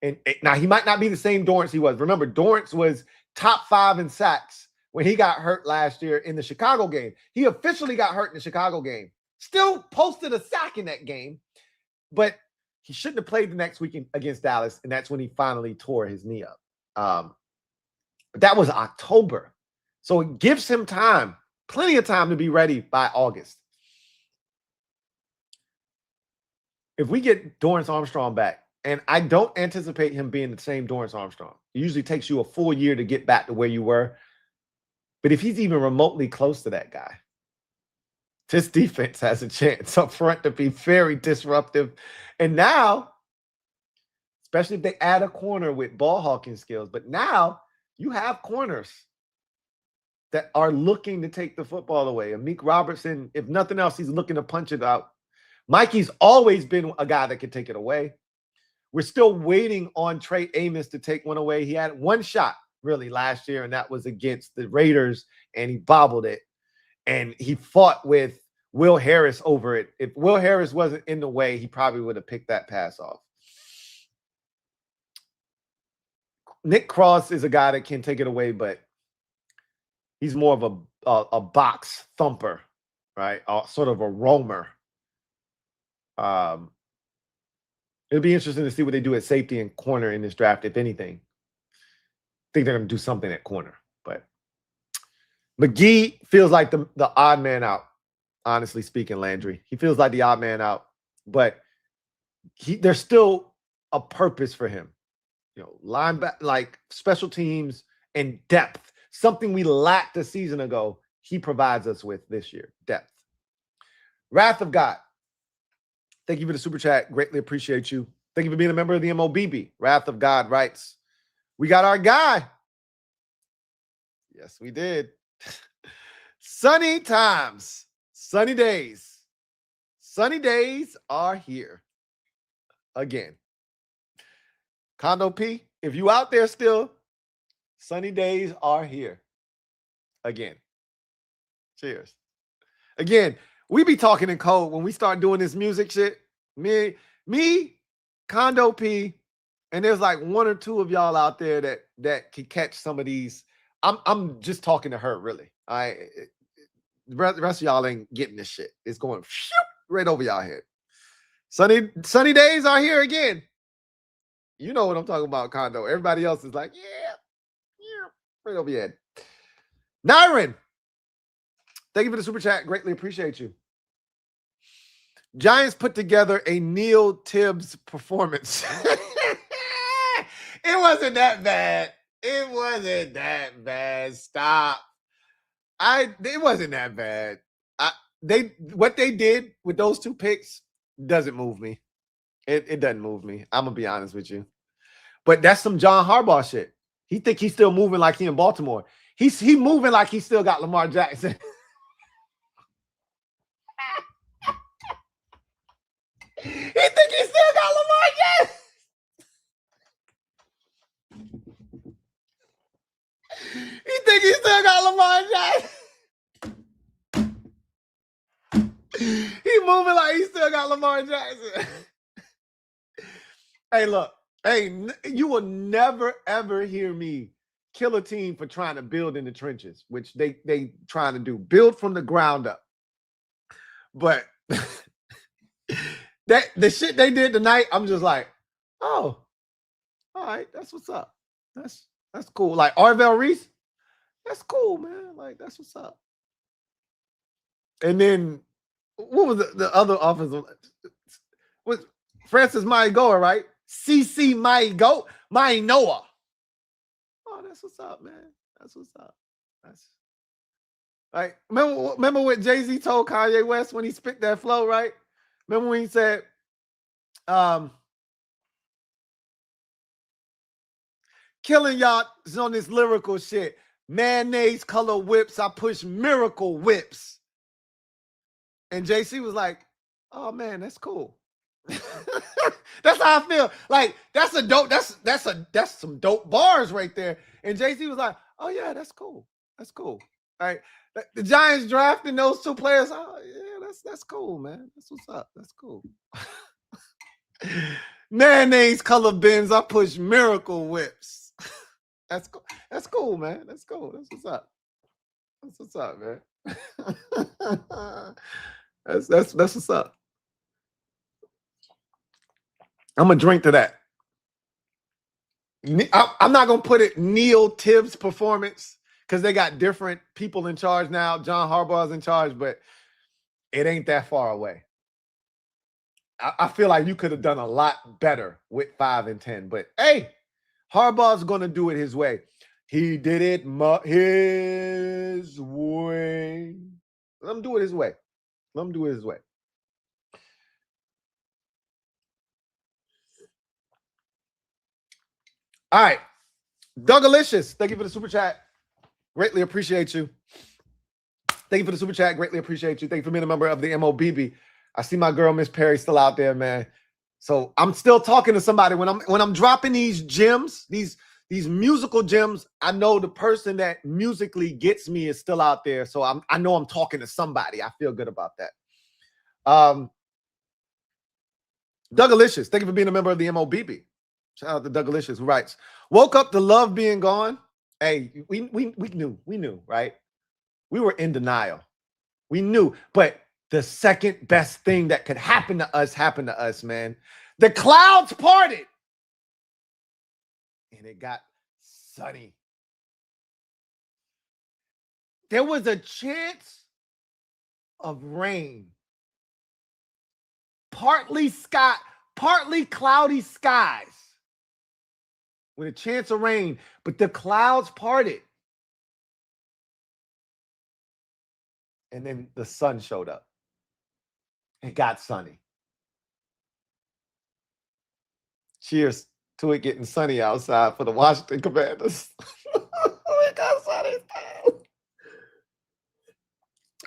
And now he might not be the same Dorrance he was. Remember, Dorrance was top 5 in sacks when he got hurt last year in the Chicago game. He officially got hurt in the Chicago game. Still posted a sack in that game, but he shouldn't have played the next week against Dallas, and that's when he finally tore his knee up. But that was October. So it gives him time, plenty of time to be ready by August. If we get Dorrance Armstrong back, and I don't anticipate him being the same Dorrance Armstrong. It usually takes you a full year to get back to where you were. But if he's even remotely close to that guy, this defense has a chance up front to be very disruptive. And now, especially if they add a corner with ball hawking skills, but now you have corners that are looking to take the football away. Amik Robertson, if nothing else, he's looking to punch it out. Mikey's always been a guy that can take it away. We're still waiting on Trey Amos to take one away. He had one shot, really, last year, and that was against the Raiders, and he bobbled it. And he fought with Will Harris over it. If Will Harris wasn't in the way, he probably would have picked that pass off. Nick Cross is a guy that can take it away, but he's more of a box thumper, right? Sort of a roamer. It'll be interesting to see what they do at safety and corner in this draft, if anything. I think they're going to do something at corner. But McGee feels like the odd man out, honestly speaking, Landry. He feels like the odd man out. But there's still a purpose for him. You know, linebacker, like special teams and depth. Something we lacked a season ago, he provides us with this year. Depth. Wrath of God. Thank you for the super chat. Greatly appreciate you. Thank you for being a member of the MOBB. Wrath of God writes, we got our guy. Yes, we did. Sunny times. Sunny days. Sunny days are here. Again. Condo P, if you out there still, sunny days are here. Again. Cheers. Again, We be talking in code when we start doing this music shit. Me, Condo P, and there's like one or two of y'all out there that can catch some of these. I'm just talking to her, really. The rest of y'all ain't getting this shit. It's going right over y'all head. Sunny days are here again. You know what I'm talking about, Condo. Everybody else is like, yeah, right over your head. Nyron, thank you for the super chat. Greatly appreciate you. Giants put together a Neil Tibbs performance. It wasn't that bad. It wasn't that bad. Stop. It wasn't that bad. What they did with those two picks doesn't move me. It doesn't move me. I'm gonna be honest with you. But that's some John Harbaugh shit. He think he's still moving like he in Baltimore. He moving like he still got Lamar Jackson. He think he still got Lamar Jackson. He think he still got Lamar Jackson. He moving like he still got Lamar Jackson. Hey, look. Hey, you will never, ever hear me kill a team for trying to build in the trenches, which they trying to do. Build from the ground up. But the shit they did tonight, I'm just like, oh, all right, that's what's up. That's cool. Like Arvell Reese, that's cool, man. Like, that's what's up. And then what was the other offensive? Was Francis Mayoa, right? CC Mayoa. Oh, that's what's up, man. That's what's up. That's like, remember what Jay-Z told Kanye West when he spit that flow, right? Remember when he said, killing y'all is on this lyrical shit. Mayonnaise color whips, I push miracle whips. And JC was like, oh man, that's cool. That's how I feel. Like, that's a dope, that's some dope bars right there. And JC was like, oh yeah, that's cool. That's cool. All right. The Giants drafting those two players. Oh yeah, that's cool, man. That's what's up. That's cool. Mayonnaise color bins, I push miracle whips. That's cool. That's cool, man. That's cool. That's what's up. That's what's up, man. That's what's up. I'm gonna drink to that. I'm not gonna put it Neil Tibbs performance because they got different people in charge now. John Harbaugh's in charge, but it ain't that far away. I feel like you could have done a lot better with 5 and 10, but hey, Harbaugh's gonna do it his way. He did it his way. Let him do it his way. Let him do it his way. All right. Dougalicious, thank you for the super chat. Greatly appreciate you. Thank you for the super chat. Greatly appreciate you. Thank you for being a member of the MOBB. I see my girl, Miss Perry, still out there, man. So I'm still talking to somebody. When I'm dropping these gems, these musical gems, I know the person that musically gets me is still out there. So I know I'm talking to somebody. I feel good about that. Dougalicious, thank you for being a member of the MOBB. Shout out to Dougalicious, who writes, woke up to love being gone. Hey, we knew, right? We were in denial. We knew, but the second best thing that could happen to us happened to us, man. The clouds parted. And it got sunny. There was a chance of rain. Partly cloudy skies with a chance of rain, but the clouds parted. And then the sun showed up. It got sunny. Cheers to it getting sunny outside for the Washington Commanders. It got sunny.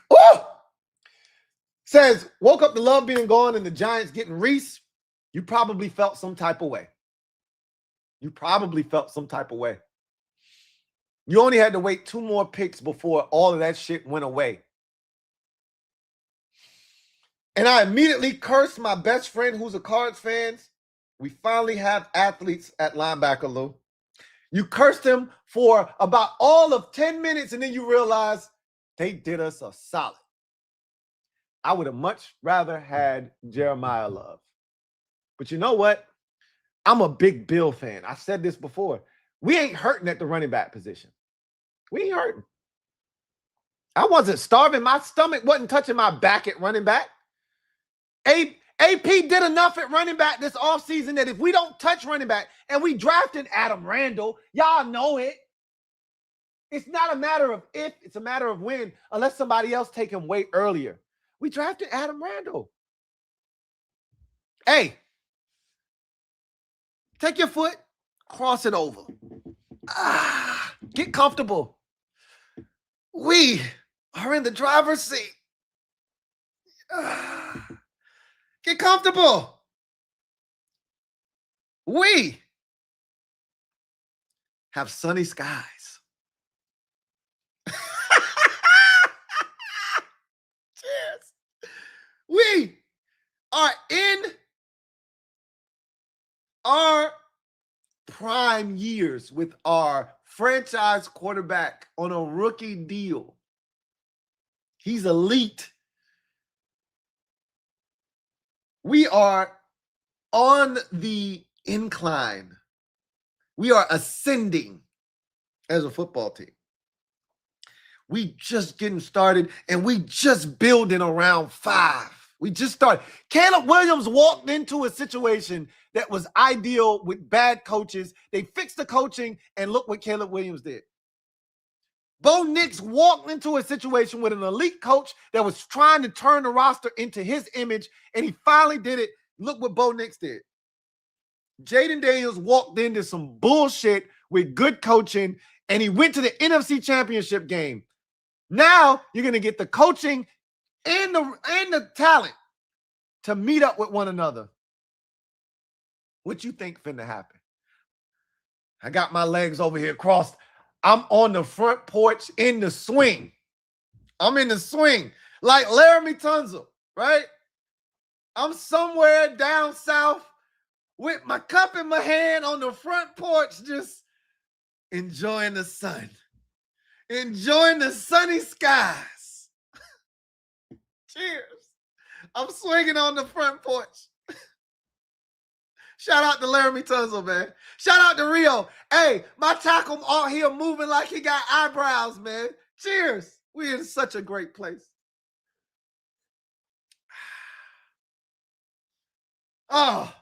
Woo! Says, woke up to love being gone and the Giants getting Reese. You probably felt some type of way. You probably felt some type of way. You only had to wait 2 more picks before all of that shit went away. And I immediately cursed my best friend who's a Cards fan. We finally have athletes at linebacker, Lou. You cursed him for about all of 10 minutes, and then you realize they did us a solid. I would have much rather had Jeremiah Love. But you know what? I'm a big Bill fan. I said this before. We ain't hurting at the running back position. We ain't hurting. I wasn't starving. My stomach wasn't touching my back at running back. AP did enough at running back this offseason that if we don't touch running back and we drafted Adam Randall, y'all know it. It's not a matter of if, it's a matter of when, unless somebody else take him way earlier. We drafted Adam Randall. Hey, take your foot, cross it over. Get comfortable. We are in the driver's seat. Get comfortable. We have sunny skies. Cheers. We are in our prime years with our franchise quarterback on a rookie deal. He's elite. We are on the incline. We are ascending as a football team. We just getting started, and we just building around 5. We just started. Caleb Williams walked into a situation that was ideal with bad coaches. They fixed the coaching, and look what Caleb Williams did. Bo Nix walked into a situation with an elite coach that was trying to turn the roster into his image, and he finally did it. Look what Bo Nix did. Jaden Daniels walked into some bullshit with good coaching, and he went to the NFC Championship game. Now you're going to get the coaching and the talent to meet up with one another. What you think finna happen? I got my legs over here crossed. I'm on the front porch in the swing. I'm in the swing like Laramie Tunsil, right? I'm somewhere down south with my cup in my hand on the front porch, just enjoying the sun, enjoying the sunny skies. Cheers. I'm swinging on the front porch. Shout out to Laramie Tunsil, man. Shout out to Rio. Hey, my tackle out here moving like he got eyebrows, man. Cheers. We're in such a great place. Oh,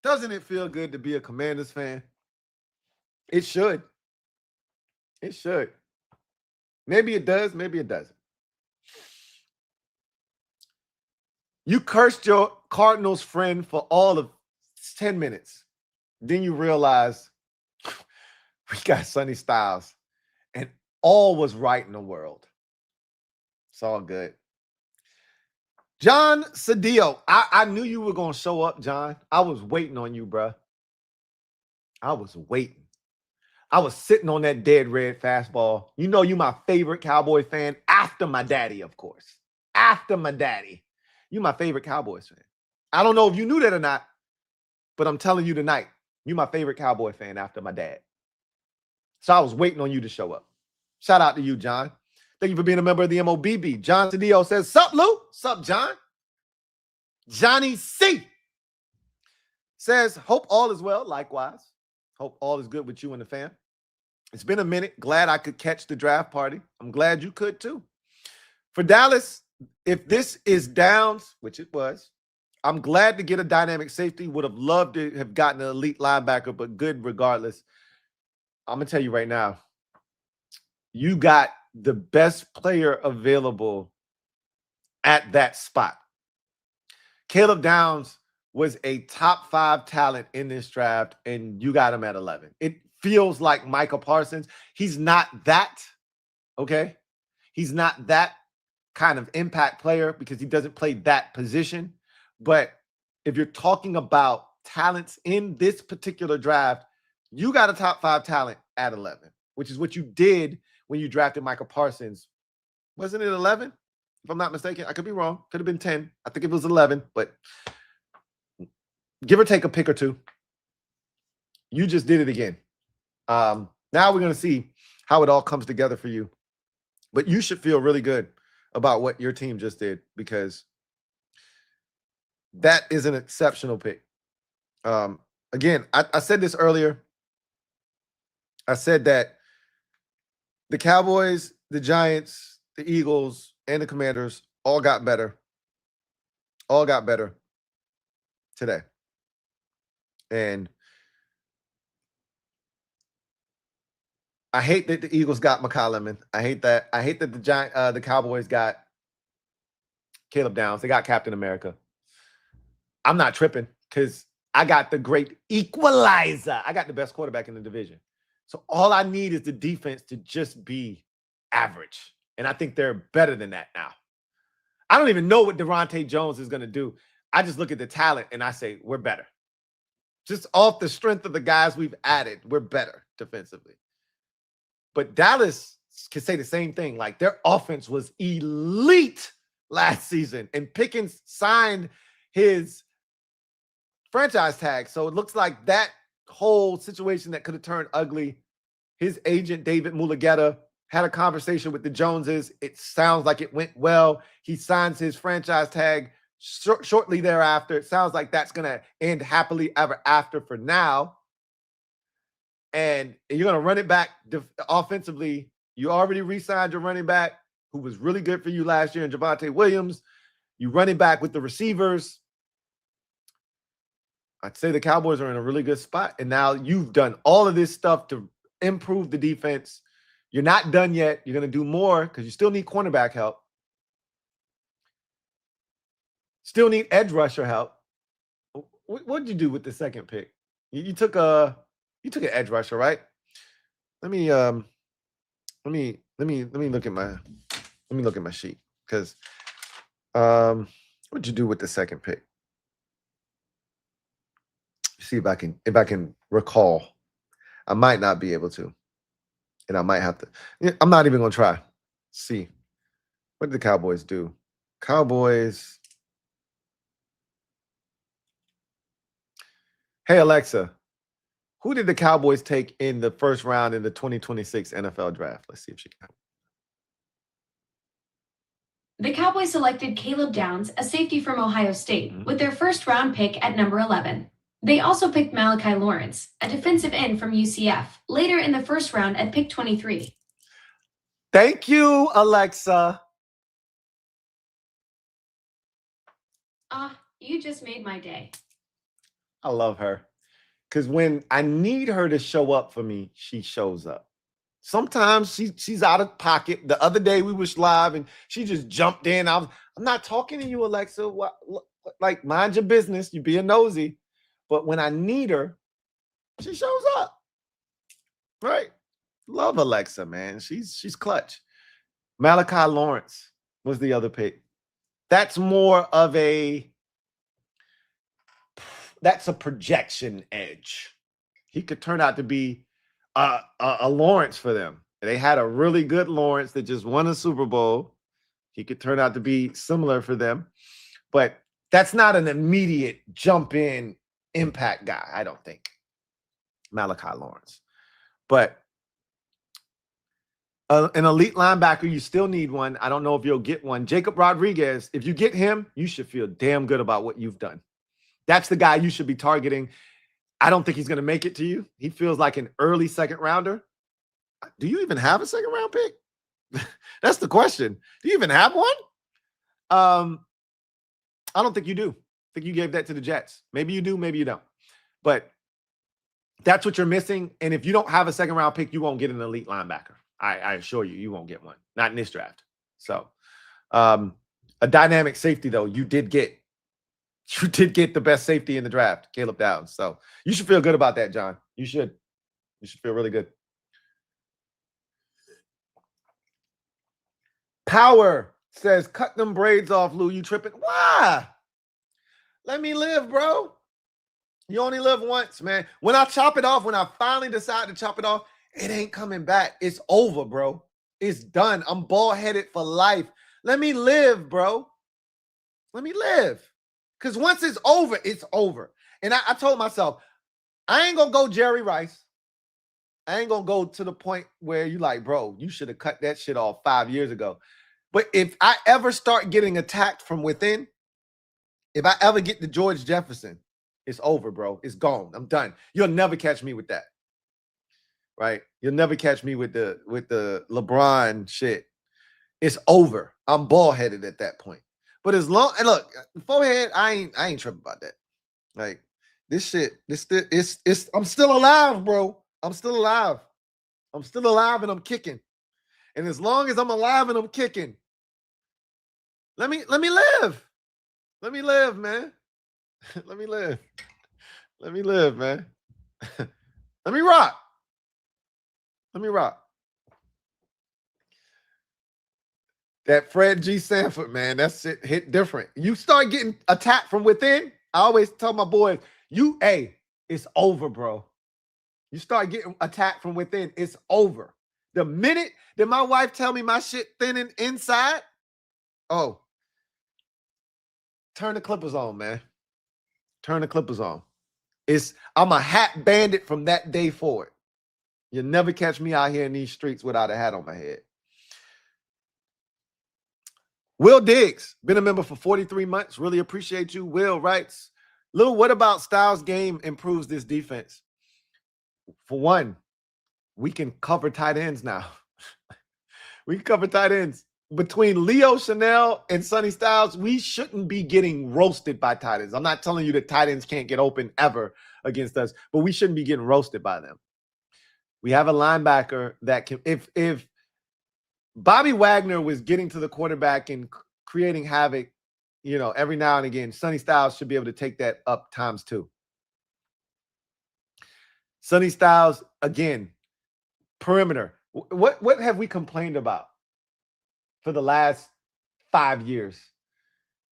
doesn't it feel good to be a Commanders fan? It should. It should. Maybe it does. Maybe it doesn't. You cursed your Cardinals friend for all of 10 minutes. Then you realize we got Sonny Styles and all was right in the world. It's all good. John Sadiq, I knew you were going to show up, John. I was waiting on you, bro. I was waiting. I was sitting on that dead red fastball. You know you my favorite Cowboy fan after my daddy, of course. After my daddy. You my favorite Cowboys fan. I don't know if you knew that or not, but I'm telling you tonight, you my favorite Cowboy fan after my dad. So I was waiting on you to show up. Shout out to you, John. Thank you for being a member of the MOBB. John Cedillo says, sup, Lou? Sup, John? Johnny C. says, hope all is well. Likewise. Hope all is good with you and the fam. It's been a minute. Glad I could catch the draft party. I'm glad you could too. For Dallas, if this is Downs, which it was, I'm glad to get a dynamic safety. Would have loved to have gotten an elite linebacker, but good regardless. I'm going to tell you right now, you got the best player available at that spot. Caleb Downs was a top 5 talent in this draft, and you got him at 11. It feels like Micah Parsons. He's not that, okay? He's not that kind of impact player because he doesn't play that position. But if you're talking about talents in this particular draft, you got a top 5 talent at 11, which is what you did when you drafted Micah Parsons. Wasn't it 11? if I'm not mistaken. I could be wrong. Could have been 10. I think it was 11, but give or take a pick or two. You just did it again. Now we're going to see how it all comes together for you. But you should feel really good about what your team just did, because that is an exceptional pick. Again, I said this earlier. I said that the Cowboys, the Giants, the Eagles, and the Commanders all got better. All got better today. And I hate that the Eagles got McCollum. I hate that. I hate that the Cowboys got Caleb Downs. They got Captain America. I'm not tripping because I got the great equalizer. I got the best quarterback in the division. So all I need is the defense to just be average. And I think they're better than that now. I don't even know what Devontae Jones is going to do. I just look at the talent and I say, we're better. Just off the strength of the guys we've added, we're better defensively. But Dallas can say the same thing. Like, their offense was elite last season. And Pickens signed his franchise tag. So it looks like that whole situation that could have turned ugly. His agent, David Mulugeta, had a conversation with the Joneses. It sounds like it went well. He signs his franchise tag shortly thereafter. It sounds like that's going to end happily ever after for now. And you're going to run it back offensively. You already re-signed your running back, who was really good for you last year, in Javonte Williams. You run it back with the receivers. I'd say the Cowboys are in a really good spot. And now you've done all of this stuff to improve the defense. You're not done yet. You're going to do more because you still need cornerback help. Still need edge rusher help. What did you do with the second pick? You took an edge rusher, right? Let me look at my sheet, because what did you do with the second pick? See if I can recall. I might not be able to, and I might have to. I'm not even gonna try. See, what did the Cowboys do? Cowboys. Hey Alexa, who did the Cowboys take in the first round in the 2026 NFL Draft? Let's see if she can. The Cowboys selected Caleb Downs, a safety from Ohio State, with their first round pick at number 11. They also picked Malachi Lawrence, a defensive end from UCF, later in the first round at pick 23. Thank you, Alexa. You just made my day. I love her, because when I need her to show up for me, she shows up. Sometimes she's out of pocket. The other day we was live and she just jumped in. I'm not talking to you, Alexa. Like, mind your business. You being nosy. But when I need her, she shows up. Right? Love Alexa, man. She's clutch. Malachi Lawrence was the other pick. That's more of that's a projection edge. He could turn out to be a Lawrence for them. They had a really good Lawrence that just won a Super Bowl. He could turn out to be similar for them. But that's not an immediate jump in impact guy, I don't think. Malachi Lawrence. But an elite linebacker, you still need one. I don't know if you'll get one. Jacob Rodriguez, if you get him, you should feel damn good about what you've done. That's the guy you should be targeting. I don't think he's going to make it to you. He feels like an early second rounder. Do you even have a second round pick? That's the question. Do you even have one? I don't think you do. I think you gave that to the Jets. Maybe you do, maybe you don't. But that's what you're missing. And if you don't have a second round pick, you won't get an elite linebacker. I assure you, you won't get one. Not in this draft. So a dynamic safety, though, you did get the best safety in the draft, Caleb Downs. So you should feel good about that, John. You should feel really good. Power says, cut them braids off, Lou. You tripping? Why? Let me live, bro. You only live once, man. When I chop it off, when I finally decide to chop it off, it ain't coming back. It's over, bro. It's done. I'm bald-headed for life. Let me live, bro. Let me live. Because once it's over, it's over. And I told myself, I ain't going to go Jerry Rice. I ain't going to go to the point where you like, bro, you should have cut that shit off 5 years ago. But if I ever start getting attacked from within, if I ever get to George Jefferson, it's over, bro. It's gone. I'm done. You'll never catch me with that. Right? You'll never catch me with the LeBron shit. It's over. I'm bald-headed at that point. But as long, and look, forehead, I ain't tripping about that. Like this shit, I'm still alive, bro. I'm still alive. I'm still alive and I'm kicking. And as long as I'm alive and I'm kicking, let me live. Let me live, man. Let me live. Let me live, man. Let me rock. Let me rock. That Fred G. Sanford, man, that shit hit different. You start getting attacked from within. I always tell my boys, it's over, bro. You start getting attacked from within, it's over. The minute that my wife tell me my shit thinning inside, oh, turn the clippers on, man. Turn the clippers on. I'm a hat bandit from that day forward. You'll never catch me out here in these streets without a hat on my head. Will Diggs, been a member for 43 months. Really appreciate you. Will writes, Lou, what about Styles' game improves this defense? For one, we can cover tight ends now. We can cover tight ends. Between Leo Chanel and Sonny Styles, we shouldn't be getting roasted by tight ends. I'm not telling you that tight ends can't get open ever against us, but we shouldn't be getting roasted by them. We have a linebacker that can, if Bobby Wagner was getting to the quarterback and creating havoc, every now and again, Sonny Styles should be able to take that up times 2. Sonny Styles, again, perimeter. What have we complained about for the last 5 years?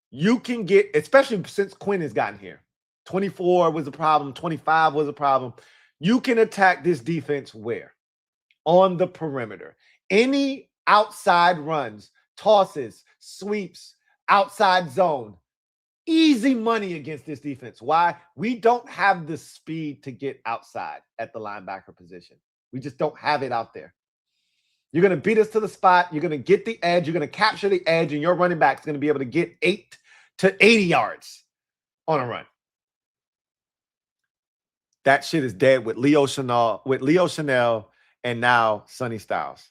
You can get, especially since Quinn has gotten here, 24 was a problem, 25 was a problem. You can attack this defense where? On the perimeter. Any outside runs, tosses, sweeps, outside zone. Easy money against this defense. Why? We don't have the speed to get outside at the linebacker position. We just don't have it out there. You're going to beat us to the spot. You're going to get the edge. You're going to capture the edge, and your running back's going to be able to get 8 to 80 yards on a run. That shit is dead with Leo Chanel, and now Sonny Styles.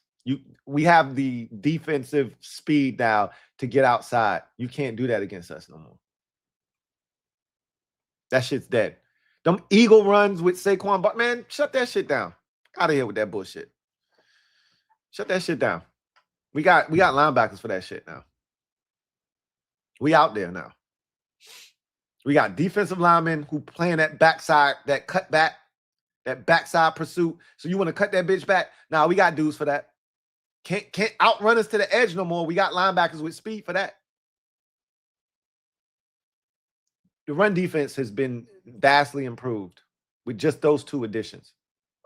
We have the defensive speed now to get outside. You can't do that against us no more. That shit's dead. Them eagle runs with Saquon, but man, shut that shit down. Out of here with that bullshit. Shut that shit down. We got linebackers for that shit now. We out there now. We got defensive linemen who playing that backside, that cut back, that backside pursuit. So you want to cut that bitch back? Nah, we got dudes for that. Can't outrun us to the edge no more. We got linebackers with speed for that. The run defense has been vastly improved with just those 2 additions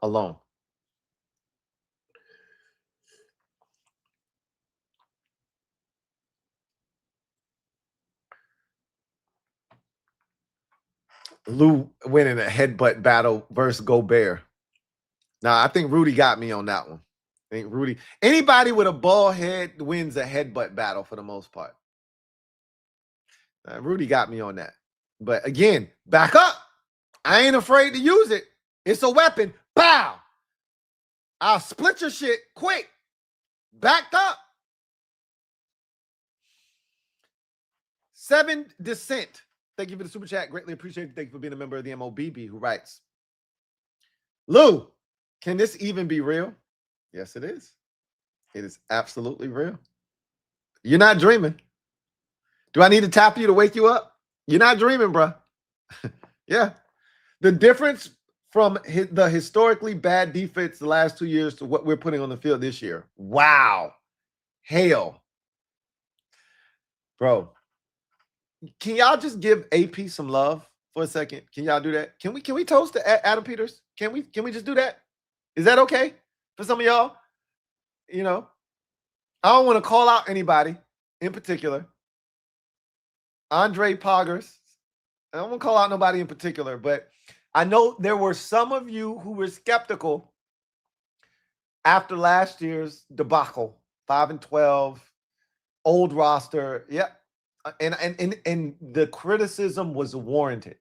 alone. Lou winning a headbutt battle versus Gobert. Now, I think Rudy got me on that one. I think Rudy, anybody with a ball head wins a headbutt battle for the most part. Rudy got me on that. But again, back up. I ain't afraid to use it. It's a weapon. Bow. I'll split your shit quick. Backed up. 7 Descent. Thank you for the super chat. Greatly appreciate it. Thank you for being a member of the MOBB who writes, Lou, can this even be real? Yes, it is. It is absolutely real. You're not dreaming. Do I need to tap you to wake you up? You're not dreaming, bro. Yeah. The difference from the historically bad defense the last 2 years to what we're putting on the field this year. Wow. Hell. Bro. Can y'all just give AP some love for a second? Can y'all do that? Can we toast to Adam Peters? Can we just do that? Is that okay for some of y'all? I don't want to call out anybody, in particular, Andre Poggers. I don't want to call out nobody in particular, but I know there were some of you who were skeptical after last year's debacle, 5-12, old roster. Yep. And the criticism was warranted.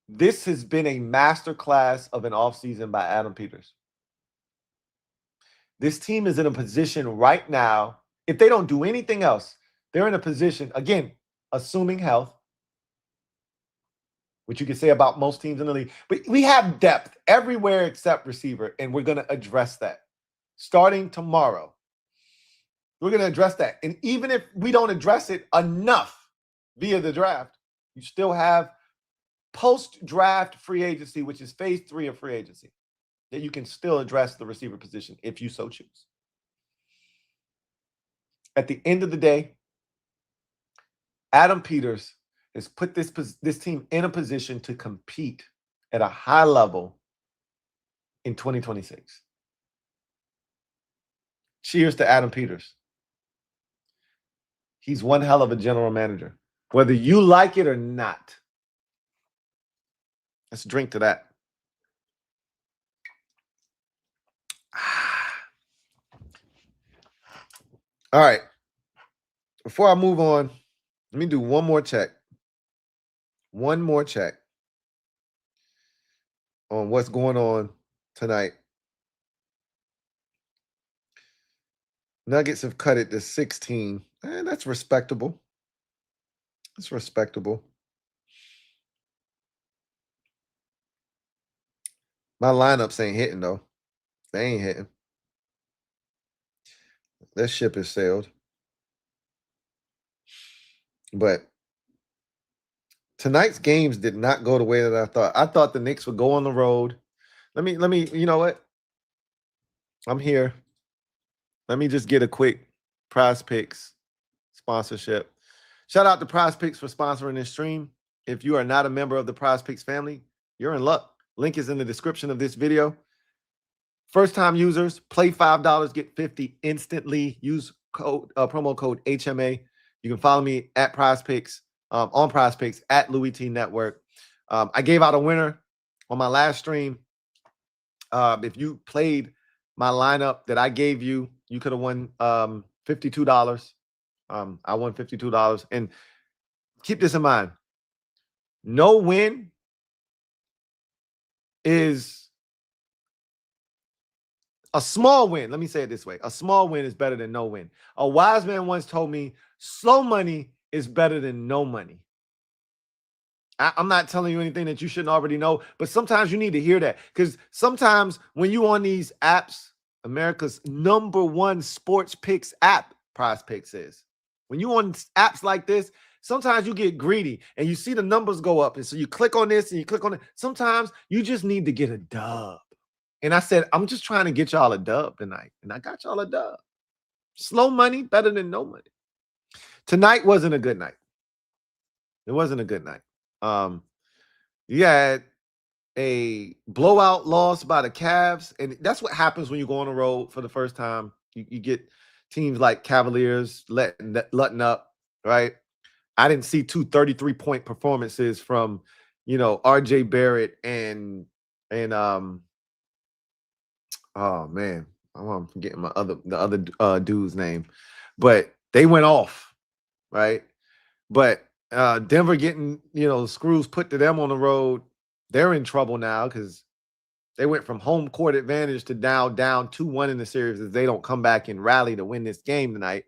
This has been a masterclass of an offseason by Adam Peters. This team is in a position right now, if they don't do anything else, they're in a position, again, assuming health, which you can say about most teams in the league. But we have depth everywhere except receiver, and we're going to address that. Starting tomorrow, we're going to address that. And even if we don't address it enough via the draft, you still have post-draft free agency, which is phase 3 of free agency, that you can still address the receiver position if you so choose. At the end of the day, Adam Peters has put this team in a position to compete at a high level in 2026. Cheers to Adam Peters. He's one hell of a general manager, whether you like it or not. Let's drink to that. All right. Before I move on, let me do one more check. One more check on what's going on tonight. Nuggets have cut it to 16. That's respectable. That's respectable. My lineups ain't hitting, though. They ain't hitting. That ship has sailed. But tonight's games did not go the way that I thought. I thought the Knicks would go on the road. Let me, you know what? I'm here. Let me just get a quick Prize Picks sponsorship. Shout out to Prize Picks for sponsoring this stream. If you are not a member of the Prize Picks family, you're in luck. Link is in the description of this video. First-time users, play $5, get 50 instantly. Use promo code HMA. You can follow me at Prize Picks, on Prize Picks, at LouieTeeNetwork. I gave out a winner on my last stream. If you played my lineup that I gave you, you could have won $52. I won $52. And keep this in mind. No win is a small win. Let me say it this way. A small win is better than no win. A wise man once told me slow money is better than no money. I'm not telling you anything that you shouldn't already know, but sometimes you need to hear that, because sometimes when you on these apps, America's #1 sports picks app, Prize Picks is. When you on apps like this, sometimes you get greedy and you see the numbers go up. And so you click on this and you click on it. Sometimes you just need to get a dub. And I said, I'm just trying to get y'all a dub tonight. And I got y'all a dub. Slow money, better than no money. Tonight wasn't a good night. It wasn't a good night. You had a blowout loss by the Cavs. And that's what happens when you go on the road for the first time. You get teams like Cavaliers letting up, right? I didn't see 2 33-point performances from, RJ Barrett and oh man, I'm forgetting the other dude's name, but they went off, right? But Denver getting, screws put to them on the road. They're in trouble now because they went from home court advantage to now down 2-1 in the series as they don't come back and rally to win this game tonight.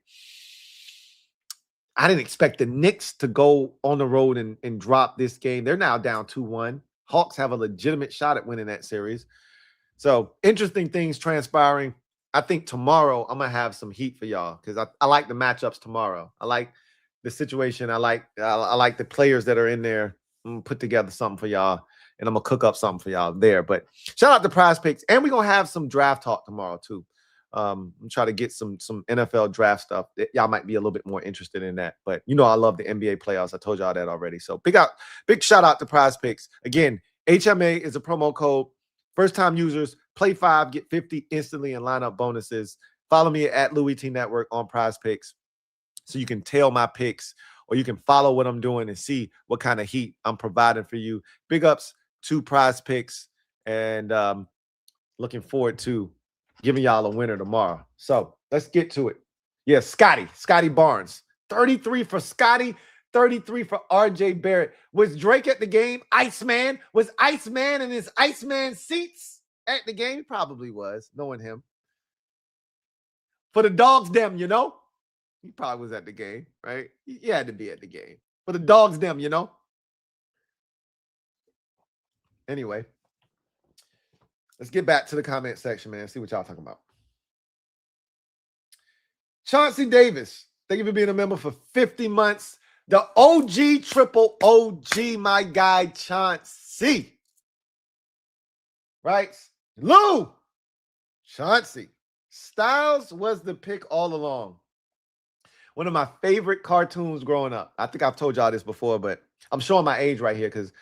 I didn't expect the Knicks to go on the road and drop this game. They're now down 2-1. Hawks have a legitimate shot at winning that series. So interesting things transpiring. I think tomorrow I'm going to have some heat for y'all because I like the matchups tomorrow. I like the situation. I like the players that are in there. I'm going to put together something for y'all, and I'm going to cook up something for y'all there. But shout out to Prize Picks. And we're going to have some draft talk tomorrow too. I'm trying to get some NFL draft stuff. Y'all might be a little bit more interested in that. But I love the NBA playoffs. I told y'all that already. So big shout out to Prize Picks. Again, HMA is a promo code. First time users, play 5, get 50 instantly in lineup bonuses. Follow me at LouieTeeNetwork on Prize Picks so you can tail my picks, or you can follow what I'm doing and see what kind of heat I'm providing for you. Big ups to Prize Picks, and looking forward to giving y'all a winner tomorrow. So let's get to it. Yeah, Scotty Barnes. 33 for Scotty, 33 for RJ Barrett. Was Drake at the game? Iceman? Was Iceman in his Iceman seats at the game? He probably was, knowing him. For the dogs, them, you know? He probably was at the game, right? He had to be at the game. For the dogs, them, you know? Anyway, let's get back to the comment section, man. See what y'all talking about. Chauncey Davis, thank you for being a member for 50 months. The OG, triple OG, my guy, Chauncey. Right? Lou, Chauncey. Styles was the pick all along. One of my favorite cartoons growing up. I think I've told y'all this before, but I'm showing my age right here because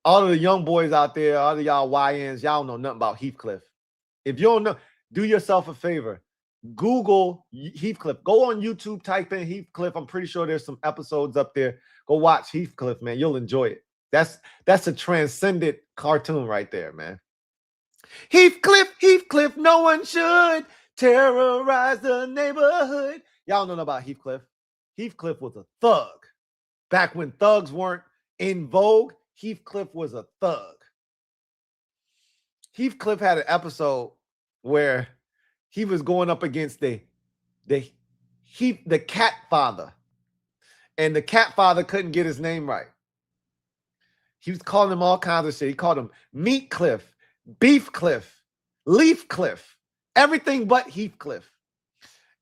all of the young boys out there, all of y'all YNs, y'all don't know nothing about Heathcliff. If you don't know, do yourself a favor. Google Heathcliff. Go on YouTube, type in Heathcliff. I'm pretty sure there's some episodes up there. Go watch Heathcliff, man. You'll enjoy it. That's a transcendent cartoon right there, man. Heathcliff, no one should terrorize the neighborhood. Y'all don't know about Heathcliff. Heathcliff was a thug. Back when thugs weren't in vogue, Heathcliff was a thug. Heathcliff had an episode where he was going up against the cat father. And the cat father couldn't get his name right. He was calling him all kinds of shit. He called him Meat Cliff, Beef Cliff, Leaf Cliff, everything but Heathcliff.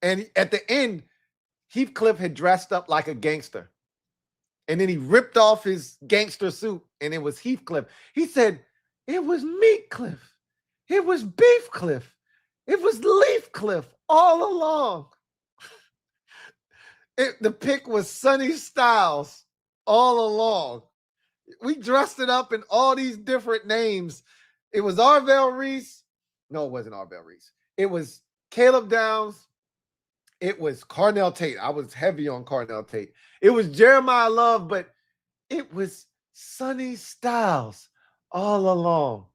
And at the end, Heathcliff had dressed up like a gangster. And then he ripped off his gangster suit, and it was Heathcliff. He said, it was Meat Cliff. It was Beef Cliff. It was Leaf Cliff all along. The pick was Sonny Styles all along. We dressed it up in all these different names. It was Arvell Reese. No, it wasn't Arvell Reese. It was Caleb Downs. It was Carnell Tate. I was heavy on Carnell Tate. It was Jeremiah Love, but it was Sonny Styles all along.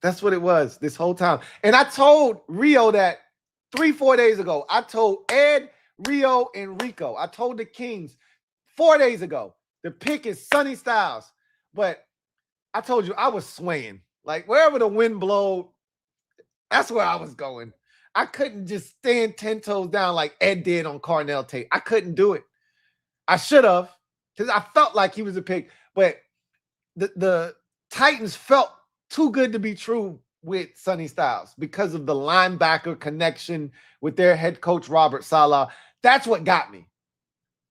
That's what it was this whole time. And I told Rio that 3-4 days ago. I told Ed, Rio, and Rico. I told the Kings 4 days ago. The pick is Sonny Styles. But I told you I was swaying. Like wherever the wind blowed, that's where I was going. I couldn't just stand 10 toes down like Ed did on Carnell Tate. I couldn't do it. I should have, because I felt like he was a pick. But the Titans felt too good to be true with Sonny Styles because of the linebacker connection with their head coach, Robert Saleh. That's what got me.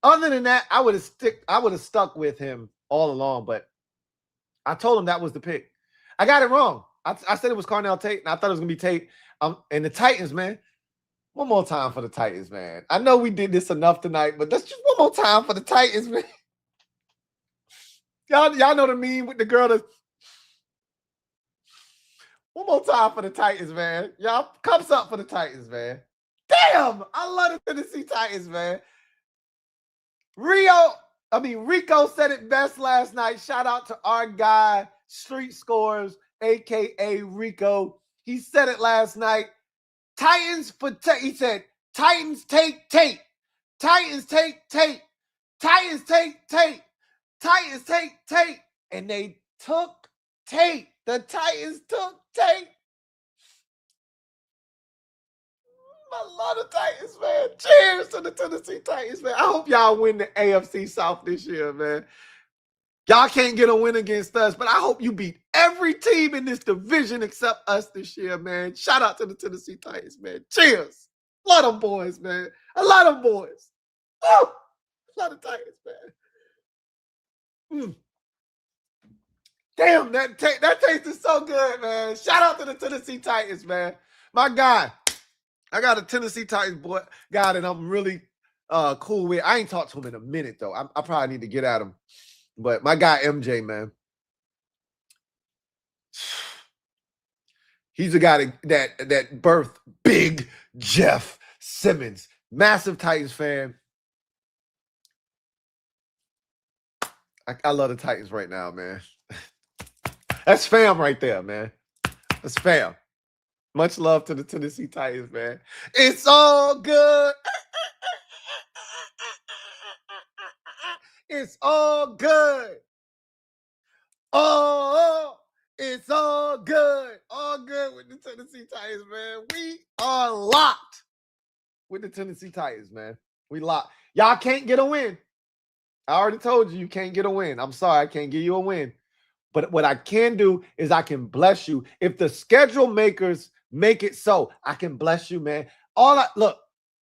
Other than that, I would have stuck with him all along, but I told him that was the pick. I got it wrong. I said it was Carnell Tate, and I thought it was going to be Tate. And the Titans, man. One more time for the Titans, man. I know we did this enough tonight, but let's just one more time for the Titans, man. Y'all know the meme with the girl that's... One more time for the Titans, man. Y'all, cups up for the Titans, man. Damn! I love the Tennessee Titans, man. Rico said it best last night. Shout out to our guy, Street Scores, a.k.a. Rico. He said it last night. Titans for Tate. He said, Titans take Tate. Titans take Tate. Titans take Tate. Titans take Tate. And they took Tate. The Titans took Tate. I love the Titans, man. Cheers to the Tennessee Titans, man. I hope y'all win the AFC South this year, man. Y'all can't get a win against us, but I hope you beat every team in this division except us this year, man. Shout out to the Tennessee Titans, man. Cheers. Love them boys, man. I love them boys. Oh, love the Titans, man. Damn, that tasted so good, man. Shout out to the Tennessee Titans, man. My guy, I got a Tennessee Titans guy that I'm really cool with. I ain't talked to him in a minute, though. I probably need to get at him. But my guy, MJ, man. He's the guy that birthed Big Jeff Simmons. Massive Titans fan. I love the Titans right now, man. That's fam right there, man. That's fam. Much love to the Tennessee Titans, man. It's all good. It's all good. Oh, it's all good. All good with the Tennessee Titans, man. We are locked with the Tennessee Titans, man. We locked. Y'all can't get a win. I already told you can't get a win. I'm sorry, I can't give you a win. But what I can do is I can bless you. If the schedule makers make it so, I can bless you, man. Look,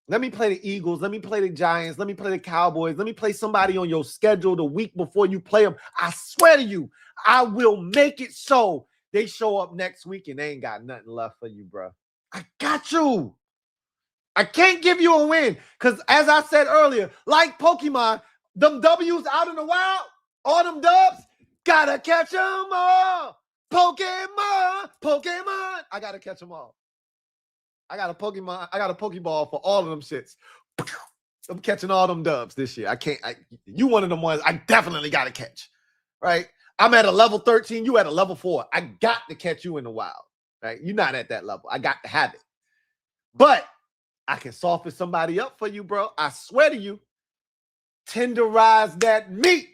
let me play the Eagles. Let me play the Giants. Let me play the Cowboys. Let me play somebody on your schedule the week before you play them. I swear to you, I will make it so they show up next week and they ain't got nothing left for you, bro. I got you. I can't give you a win because, as I said earlier, like Pokemon, them W's out in the wild, all them dubs, gotta catch them all. Pokemon. I gotta catch them all. I got a Pokeball for all of them shits. I'm catching all them dubs this year. You one of them ones I definitely gotta catch, right? I'm at a level 13. You at a level 4. I got to catch you in the wild, right? You're not at that level. I got to have it. But I can soften somebody up for you, bro. I swear to you. Tenderize that meat.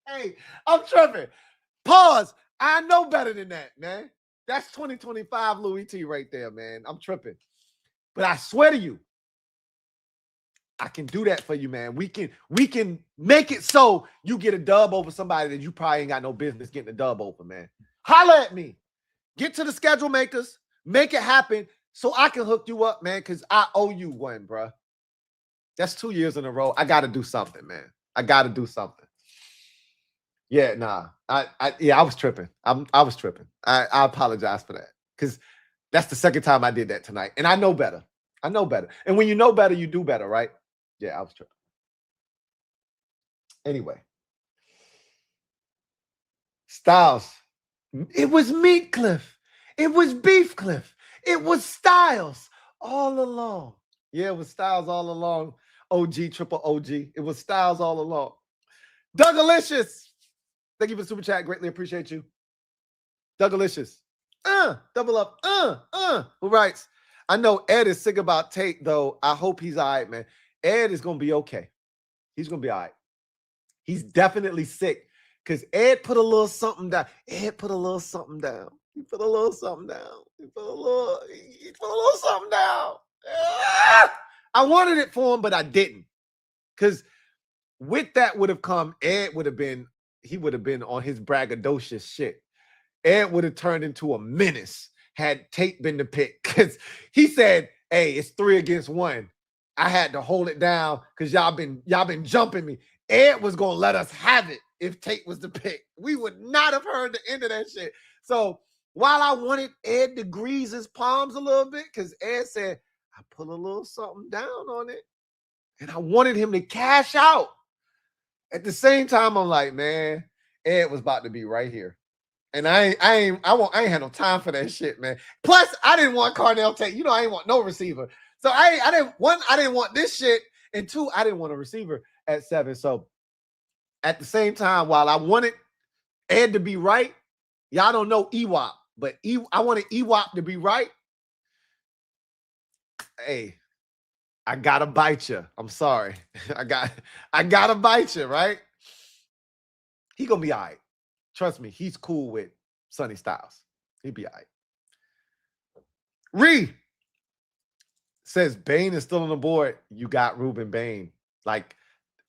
Hey, I'm tripping. Pause. I know better than that, man. That's 2025 Louie Tee right there, man. I'm tripping. But I swear to you, I can do that for you, man. We can make it so you get a dub over somebody that you probably ain't got no business getting a dub over, man. Holla at me. Get to the schedule makers. Make it happen so I can hook you up, man, because I owe you one, bro. That's 2 years in a row. I got to do something, man. I got to do something. Yeah, nah. I was tripping. I was tripping. I apologize for that because that's the second time I did that tonight. And I know better. I know better. And when you know better, you do better, right? Yeah, I was tripping. Anyway. Styles. It was Meat Cliff. It was Beef Cliff. It was Styles all along. Yeah, it was Styles all along. OG, triple OG. It was Styles all along. Dougalicious. Thank you for the super chat. Greatly appreciate you. Dougalicious. Double up. Who writes? I know Ed is sick about Tate, though. I hope he's all right, man. Ed is going to be okay. He's going to be all right. He's definitely sick because Ed put a little something down. Ed put a little something down. He put a little something down. He put a little something down. I wanted it for him, but I didn't. Because with that would have come, Ed would have been on his braggadocious shit. Ed would have turned into a menace had Tate been the pick. Because he said, hey, it's 3 against 1. I had to hold it down because y'all been jumping me. Ed was going to let us have it if Tate was the pick. We would not have heard the end of that shit. So while I wanted Ed to grease his palms a little bit, because Ed said, I put a little something down on it, and I wanted him to cash out. At the same time, I'm like, man, Ed was about to be right here. And I ain't had no time for that shit, man. Plus, I didn't want Cardinals Tate. You know, I ain't want no receiver. So I didn't want this shit. And 2, I didn't want a receiver at 7. So at the same time, while I wanted Ed to be right, y'all don't know EWAP, but I wanted EWAP to be right. Hey, I gotta bite you. I'm sorry. I gotta bite you, right? He gonna be all right. Trust me, he's cool with Sonny Styles. He'll be all right. Reese says Bane is still on the board. You got Ruben Bane. Like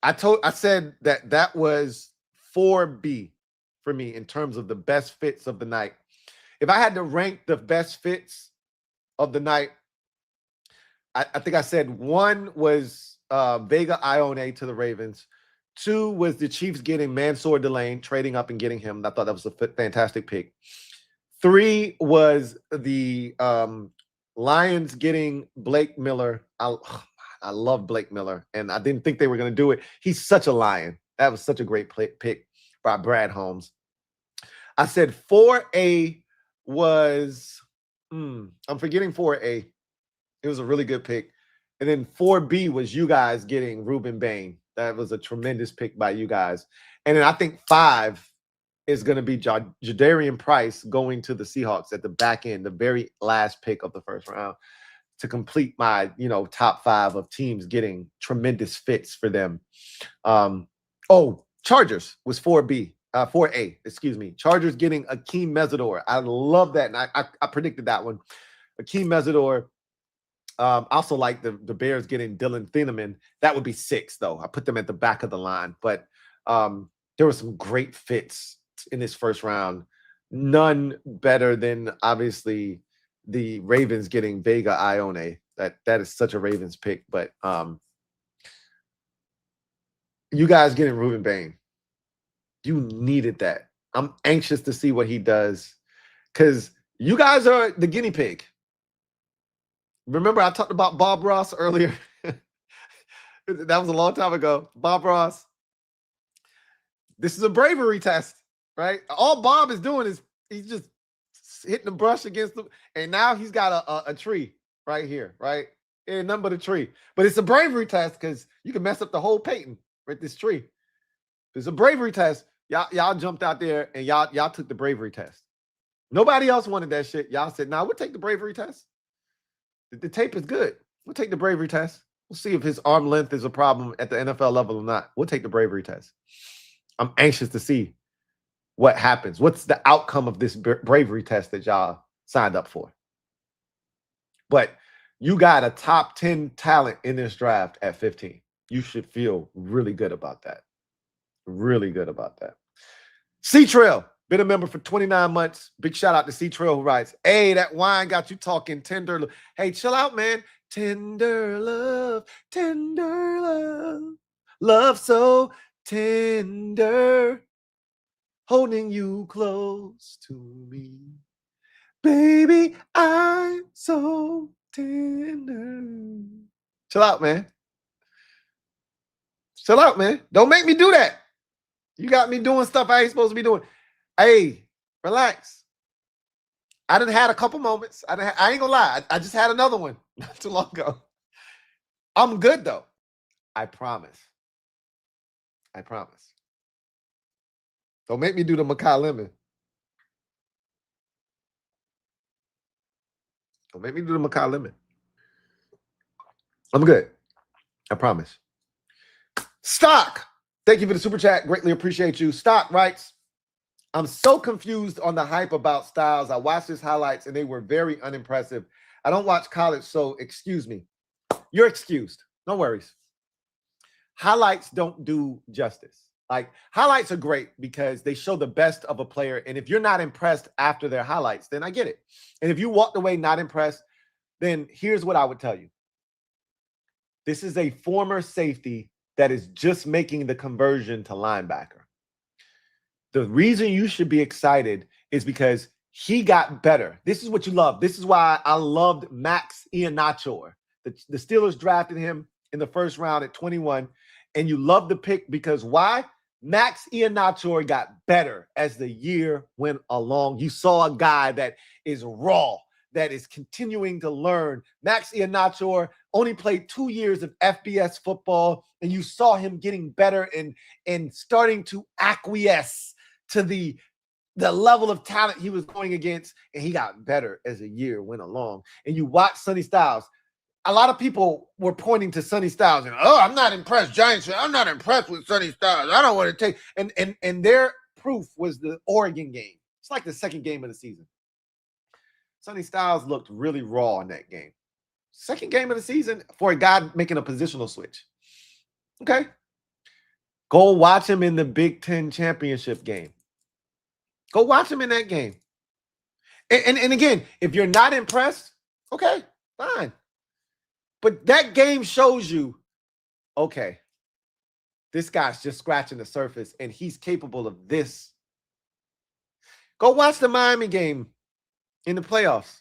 I said that was 4B for me in terms of the best fits of the night. If I had to rank the best fits of the night, I think I said 1 was Vega Ione to the Ravens. 2 was the Chiefs getting Mansour Delane, trading up and getting him. I thought that was a fantastic pick. 3 was the Lions getting Blake Miller. I love Blake Miller, and I didn't think they were going to do it. He's such a Lion. That was such a great pick by Brad Holmes. I said 4A was, I'm forgetting 4A. It was a really good pick. And then 4B was you guys getting Ruben Bane. That was a tremendous pick by you guys. And then I think 5 is going to be Jadarian Price going to the Seahawks at the back end, the very last pick of the first round, to complete my, top 5 of teams getting tremendous fits for them. Chargers was 4A, excuse me. Chargers getting Akeem Messidor. I love that. And I predicted that one. Akeem Messidor. Also like the Bears getting Dylan Thinnamman. That would be 6, though. I put them at the back of the line. But there were some great fits in this first round. None better than, obviously, the Ravens getting Vega Ione. That is such a Ravens pick. But you guys getting Ruben Bane. You needed that. I'm anxious to see what he does because you guys are the guinea pig. Remember, I talked about Bob Ross earlier. That was a long time ago. Bob Ross. This is a bravery test, right? All Bob is doing is he's just hitting the brush against them. And now he's got a tree right here, right? And nothing but a tree. But it's a bravery test because you can mess up the whole painting with this tree. It's a bravery test. Y'all jumped out there and y'all took the bravery test. Nobody else wanted that shit. Y'all said, we'll take the bravery test. The tape is good. We'll take the bravery test. We'll see if his arm length is a problem at the NFL level or not. We'll take the bravery test. I'm anxious to see what happens. What's the outcome of this bravery test that y'all signed up for? But you got a top 10 talent in this draft at 15. You should feel really good about that. Really good about that. C-Trail, been a member for 29 months. Big shout out to C-Trail who writes, hey, that wine got you talking tender. Hey, chill out, man. Tender love, love so tender, holding you close to me. Baby, I'm so tender. Chill out, man. Chill out, man. Don't make me do that. You got me doing stuff I ain't supposed to be doing. Hey, relax. I done had a couple moments. I ain't gonna lie. I just had another one not too long ago. I'm good, though. I promise. I promise. Don't make me do the Makai Lemon. Don't make me do the Makai Lemon. I'm good. I promise. Stock. Thank you for the super chat. Greatly appreciate you. Stock writes, I'm so confused on the hype about Styles. I watched his highlights and they were very unimpressive. I don't watch college, so excuse me. You're excused. No worries. Highlights don't do justice. Like, highlights are great because they show the best of a player. And if you're not impressed after their highlights, then I get it. And if you walked away not impressed, then here's what I would tell you. This is a former safety that is just making the conversion to linebacker. The reason you should be excited is because he got better. This is what you love. This is why I loved Max Ianach. The Steelers drafted him in the first round at 21. And you love the pick because why? Max Ianach got better as the year went along. You saw a guy that is raw, that is continuing to learn. Max Ianach only played 2 years of FBS football, and you saw him getting better and starting to acquiesce to the level of talent he was going against, and he got better as the year went along. And you watch Sonny Styles. A lot of people were pointing to Sonny Styles and, I'm not impressed, Giants. I'm not impressed with Sonny Styles. I don't want to take and their proof was the Oregon game. It's like the second game of the season. Sonny Styles looked really raw in that game. Second game of the season for a guy making a positional switch. Okay. Go watch him in the Big Ten championship game. Go watch him in that game. And again, if you're not impressed, okay, fine. But that game shows you, okay, this guy's just scratching the surface and he's capable of this. Go watch the Miami game in the playoffs.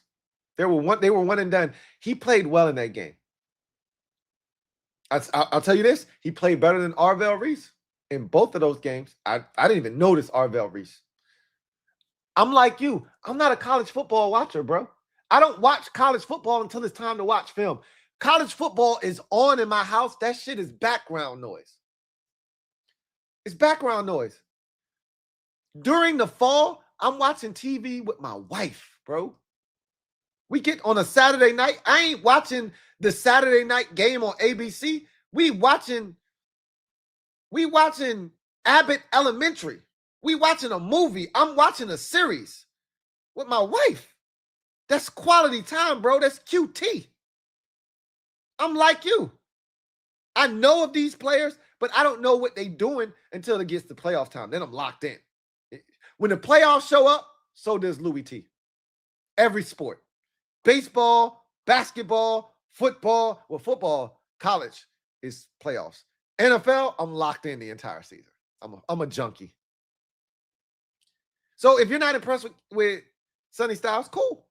They were one and done. He played well in that game. I'll tell you this. He played better than Arvell Reese in both of those games. I didn't even notice Arvell Reese. I'm like you. I'm not a college football watcher, bro. I don't watch college football until it's time to watch film. College football is on in my house. That shit is background noise. It's background noise. During the fall, I'm watching TV with my wife, bro. We get on a Saturday night. I ain't watching the Saturday night game on ABC. We watching Abbott Elementary. We watching a movie. I'm watching a series with my wife. That's quality time, bro. That's QT. I'm like you. I know of these players, but I don't know what they're doing until it gets to playoff time. Then I'm locked in. When the playoffs show up, so does Louie Tee. Every sport. Baseball, basketball, football. Well, football, college is playoffs. NFL, I'm locked in the entire season. I'm a junkie. So if you're not impressed with Sonny Styles, cool.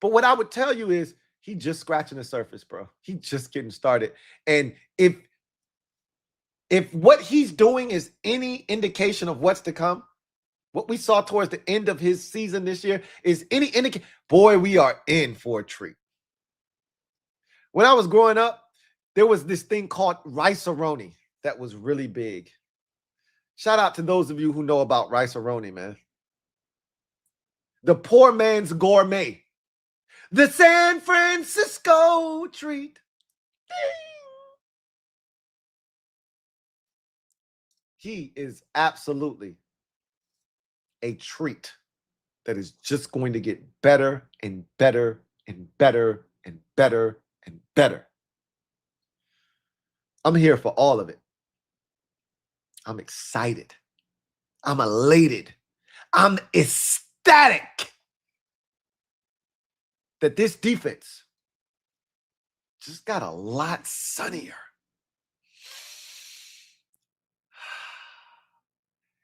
But what I would tell you is he just scratching the surface, bro. He just getting started. And if what he's doing is any indication of what's to come, what we saw towards the end of his season this year is any indication, boy, we are in for a treat. When I was growing up, there was this thing called rice-a-roni that was really big. Shout out to those of you who know about rice-a-roni, man. The poor man's gourmet. The San Francisco treat. He is absolutely a treat that is just going to get better and better and better and better and better. I'm here for all of it. I'm excited. I'm elated. I'm ecstatic that this defense just got a lot sunnier.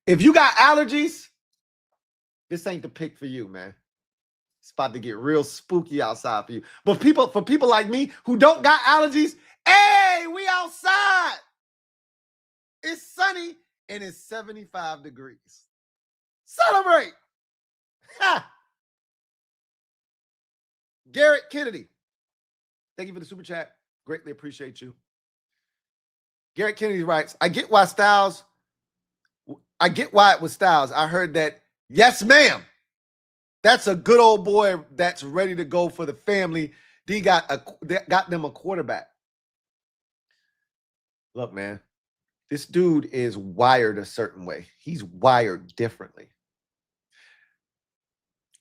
If you got allergies, this ain't the pick for you, man. It's about to get real spooky outside for you. But for people like me who don't got allergies, hey, we outside. It's sunny and it's 75 degrees. Celebrate. Ha! Garrett Kennedy. Thank you for the super chat. Greatly appreciate you. Garrett Kennedy writes, I get why it was Styles. I heard that, yes, ma'am. That's a good old boy that's ready to go for the family. They got them a quarterback. Look, man, this dude is wired a certain way. He's wired differently.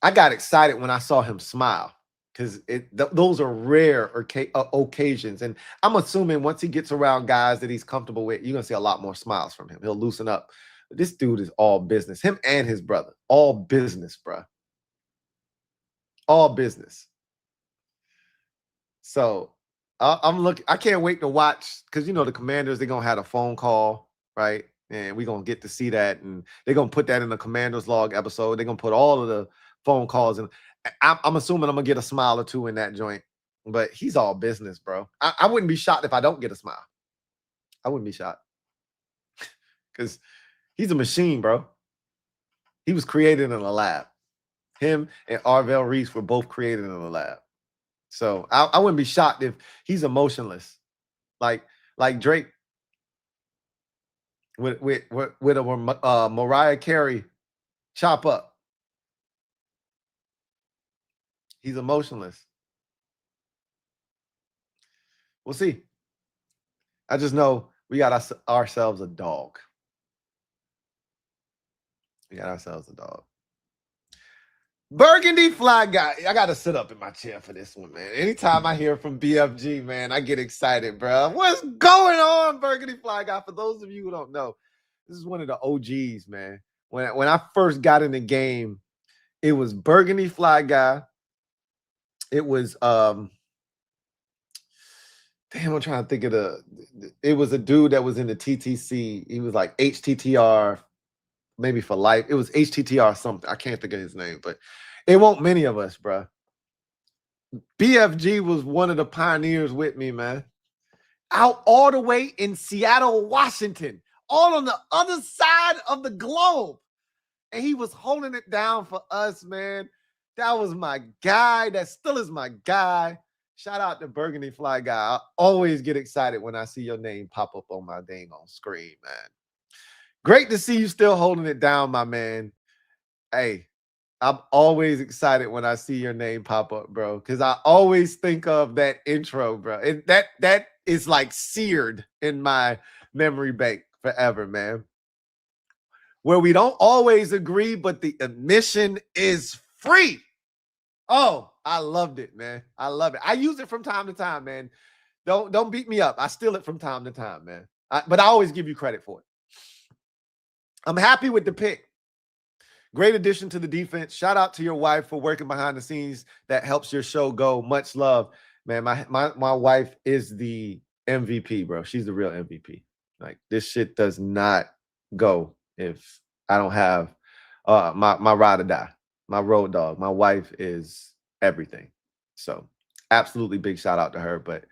I got excited when I saw him smile because those are rare occasions. And I'm assuming once he gets around guys that he's comfortable with, you're going to see a lot more smiles from him. He'll loosen up. But this dude is all business. Him and his brother. All business, bro. All business. So I'm looking. I can't wait to watch because, you know, the Commanders, they're going to have a phone call, right? And we're going to get to see that. And they're going to put that in the Commanders log episode. They're going to put all of the phone calls. And I'm assuming I'm going to get a smile or two in that joint. But he's all business, bro. I wouldn't be shocked if I don't get a smile. I wouldn't be shocked. Because he's a machine, bro. He was created in a lab. Him and Arvell Reese were both created in a lab. So I wouldn't be shocked if he's emotionless. Like Drake with a Mariah Carey chop up. He's emotionless. We'll see. I just know we got ourselves a dog. We got ourselves a dog. Burgundy Fly Guy. I got to sit up in my chair for this one, man. Anytime I hear from BFG, man, I get excited, bro. What's going on, Burgundy Fly Guy? For those of you who don't know, this is one of the OGs, man. When I first got in the game, it was Burgundy Fly Guy. It was I'm trying to think of it was a dude that was in the TTC. He was like HTTR, maybe for life. It was HTTR something. I can't think of his name, but it won't many of us, bro. BFG was one of the pioneers with me, man. Out all the way in Seattle, Washington, all on the other side of the globe. and he was holding it down for us, man. That was my guy. That still is my guy. Shout out to Burgundy Fly Guy. I always get excited when I see your name pop up on my dang on screen, man. Great to see you still holding it down, my man. Hey, I'm always excited when I see your name pop up, bro, because I always think of that intro, bro. That is like seared in my memory bank forever, man. Where we don't always agree, but the admission is free. Oh, I loved it, man. I love it. I use it from time to time, man. Don't beat me up. I steal it from time to time, man. But I always give you credit for it. I'm happy with the pick. Great addition to the defense. Shout out to your wife for working behind the scenes. That helps your show go. Much love, man. My wife is the MVP, bro. She's the real MVP. Like, this shit does not go if I don't have my ride or die, my road dog. My wife is everything. So absolutely big shout out to her. But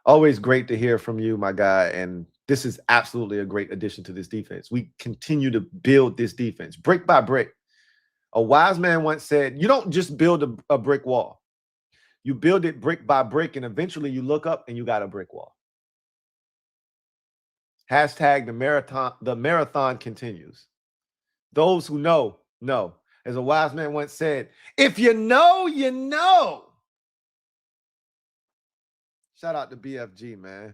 always great to hear from you, my guy. And this is absolutely a great addition to this defense. We continue to build this defense brick by brick. A wise man once said, you don't just build a brick wall. You build it brick by brick, and eventually you look up and you got a brick wall. Hashtag the marathon continues. Those who know. As a wise man once said, if you know, you know. Shout out to BFG, man.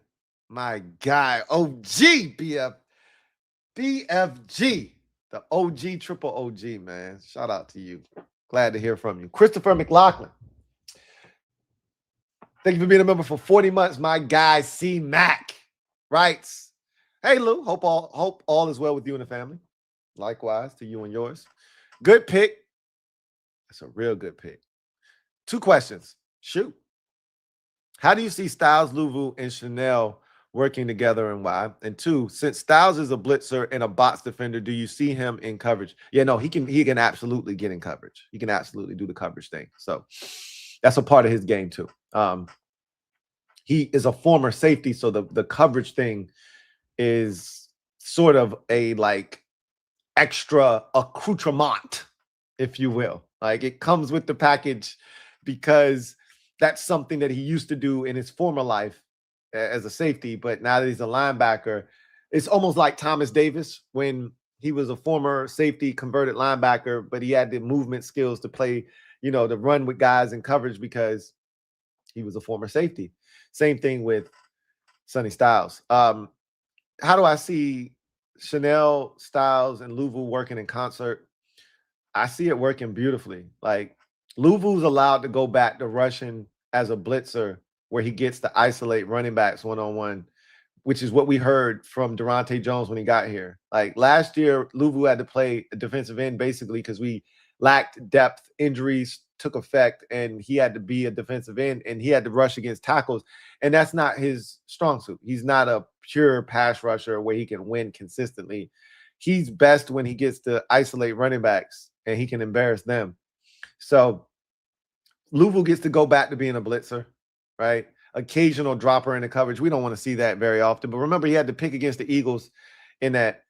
My guy, OG BFG. The OG, triple OG, man. Shout out to you. Glad to hear from you. Christopher McLaughlin. Thank you for being a member for 40 months. My guy, C. Mac, writes, hey, Lou, hope all is well with you and the family. Likewise to you and yours. Good pick. That's a real good pick. 2 questions. Shoot. How do you see Styles, Louvu, and Chanel working together, and why? And 2, since Styles is a blitzer and a box defender, do you see him in coverage? Yeah, no, he can absolutely get in coverage. He can absolutely do the coverage thing. So that's a part of his game too. He is a former safety, so the coverage thing is sort of a like extra accoutrement, if you will. Like, it comes with the package because that's something that he used to do in his former life as a safety, but now that he's a linebacker, it's almost like Thomas Davis when he was a former safety converted linebacker, but he had the movement skills to play, to run with guys in coverage because he was a former safety. Same thing with Sonny Styles. How do I see Chanel, Styles, and Louvu working in concert? I see it working beautifully. Like, Louvu's allowed to go back to rushing as a blitzer, where he gets to isolate running backs one-on-one, which is what we heard from Durante Jones when he got here. Like, last year, Louvu had to play a defensive end basically because we lacked depth. Injuries took effect, and he had to be a defensive end, and he had to rush against tackles, and that's not his strong suit. He's not a pure pass rusher where he can win consistently. He's best when he gets to isolate running backs, and he can embarrass them. So Louvu gets to go back to being a blitzer, right? Occasional dropper in the coverage. We don't want to see that very often. But remember, he had to pick against the Eagles in that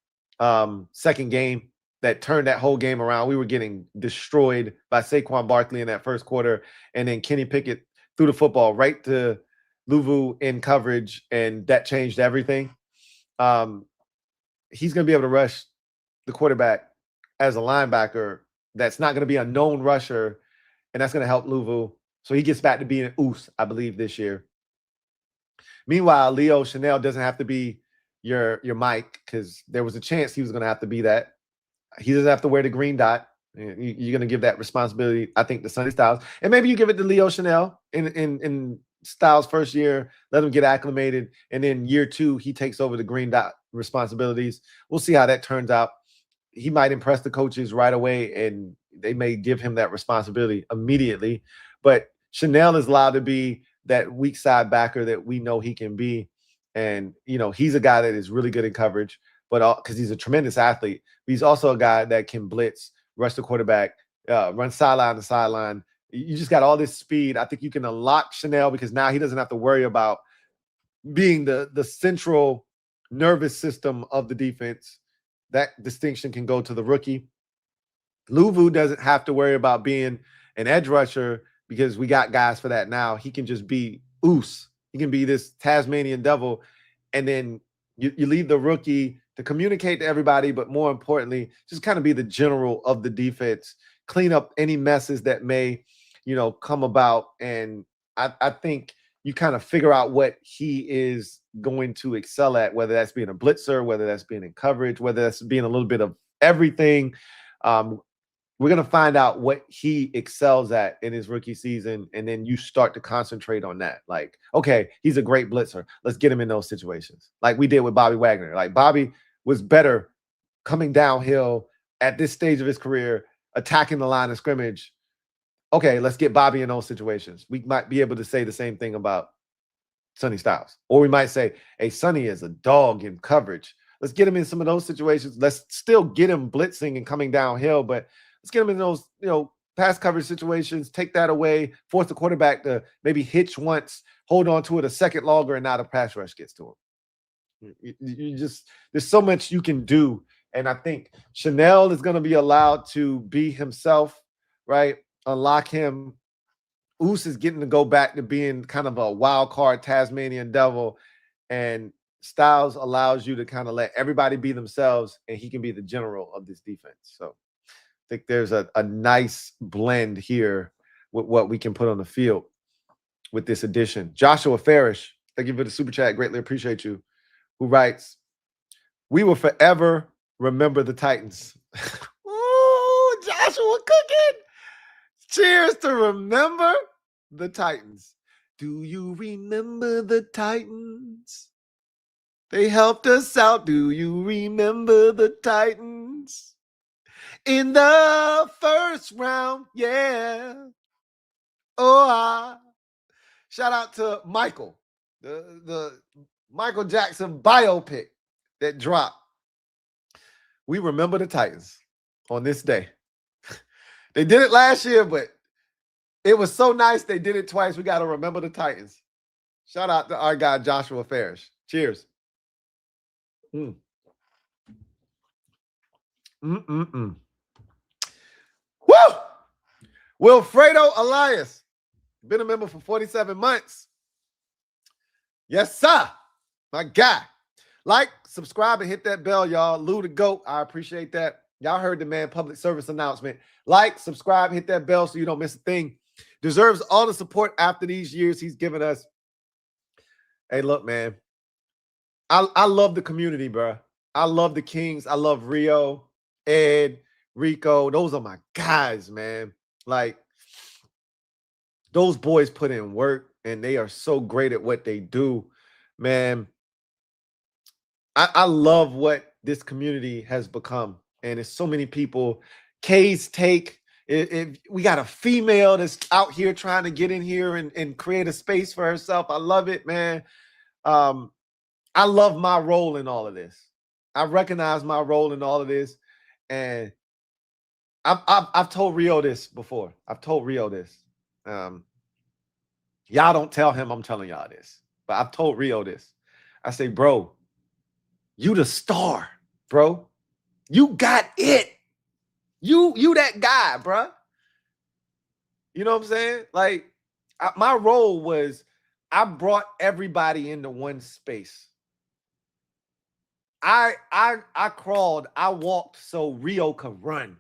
second game that turned that whole game around. We were getting destroyed by Saquon Barkley in that first quarter. And then Kenny Pickett threw the football right to Louvu in coverage, and that changed everything. He's going to be able to rush the quarterback as a linebacker. That's not going to be a known rusher, and that's going to help Louvu. So he gets back to being an oos, I believe, this year. Meanwhile, Leo Chanel doesn't have to be your Mike, because there was a chance he was going to have to be that. He doesn't have to wear the green dot. You're going to give that responsibility, I think, to Sonny Styles. And maybe you give it to Leo Chanel in Styles' first year, let him get acclimated, and then year 2, he takes over the green dot responsibilities. We'll see how that turns out. He might impress the coaches right away, and they may give him that responsibility immediately. But Chanel is allowed to be that weak side backer that we know he can be. And, he's a guy that is really good in coverage, but because he's a tremendous athlete. But he's also a guy that can blitz, rush the quarterback, run sideline to sideline. You just got all this speed. I think you can unlock Chanel because now he doesn't have to worry about being the central nervous system of the defense. That distinction can go to the rookie. Luvu doesn't have to worry about being an edge rusher because we got guys for that now. He can just be Oos. He can be this Tasmanian devil. And then you leave the rookie to communicate to everybody, but more importantly, just kind of be the general of the defense, clean up any messes that may, come about. And I think you kind of figure out what he is going to excel at, whether that's being a blitzer, whether that's being in coverage, whether that's being a little bit of everything. We're going to find out what he excels at in his rookie season, and then you start to concentrate on that. Like, okay, he's a great blitzer. Let's get him in those situations, like we did with Bobby Wagner. Like, Bobby was better coming downhill at this stage of his career, attacking the line of scrimmage. Okay, let's get Bobby in those situations. We might be able to say the same thing about Sonny Styles. Or we might say, hey, Sonny is a dog in coverage. Let's get him in some of those situations. Let's still get him blitzing and coming downhill, but let's get him in those, pass coverage situations, take that away, force the quarterback to maybe hitch once, hold on to it a second longer, and now the pass rush gets to him. You just, there's so much you can do. And I think Chanel is going to be allowed to be himself, right? Unlock him. Oos is getting to go back to being kind of a wild card Tasmanian devil. And Styles allows you to kind of let everybody be themselves, and he can be the general of this defense. So I think there's a nice blend here with what we can put on the field with this addition. Joshua Farish, thank you for the super chat. Greatly appreciate you. Who writes, we will forever remember the Titans. Ooh, Joshua cooking. Cheers to remember the Titans. Do you remember the Titans? They helped us out. Do you remember the Titans? In the first round, yeah. Shout out to Michael, the Michael Jackson biopic that dropped. We remember the Titans on this day. They did it last year, but it was so nice they did it twice. We got to remember the Titans. Shout out to our guy, Joshua Farish. Cheers. Woo! Wilfredo Elias, been a member for 47 months. Yes, sir. My guy. Like, subscribe, and hit that bell, y'all. Lou the GOAT. I appreciate that. Y'all heard the man public service announcement. Like, subscribe, hit that bell so you don't miss a thing. Deserves all the support after these years he's given us. Hey, look, man. I love the community, bro. I love the Kings. I love Rio, Ed, Rico. Those are my guys, man. Like, those boys put in work, and they are so great at what they do, man. I love what this community has become. And it's so many people. Kay's take. We got a female that's out here trying to get in here and create a space for herself. I love it, man. I love my role in all of this. I recognize my role in all of this. And I've told Rio this before. I've told Rio this. Y'all don't tell him I'm telling y'all this. But I've told Rio this. I say, bro, you the star, bro. You got it. You that guy, bro. You know what I'm saying? Like, my role was I brought everybody into one space. I crawled, I walked so Rio could run.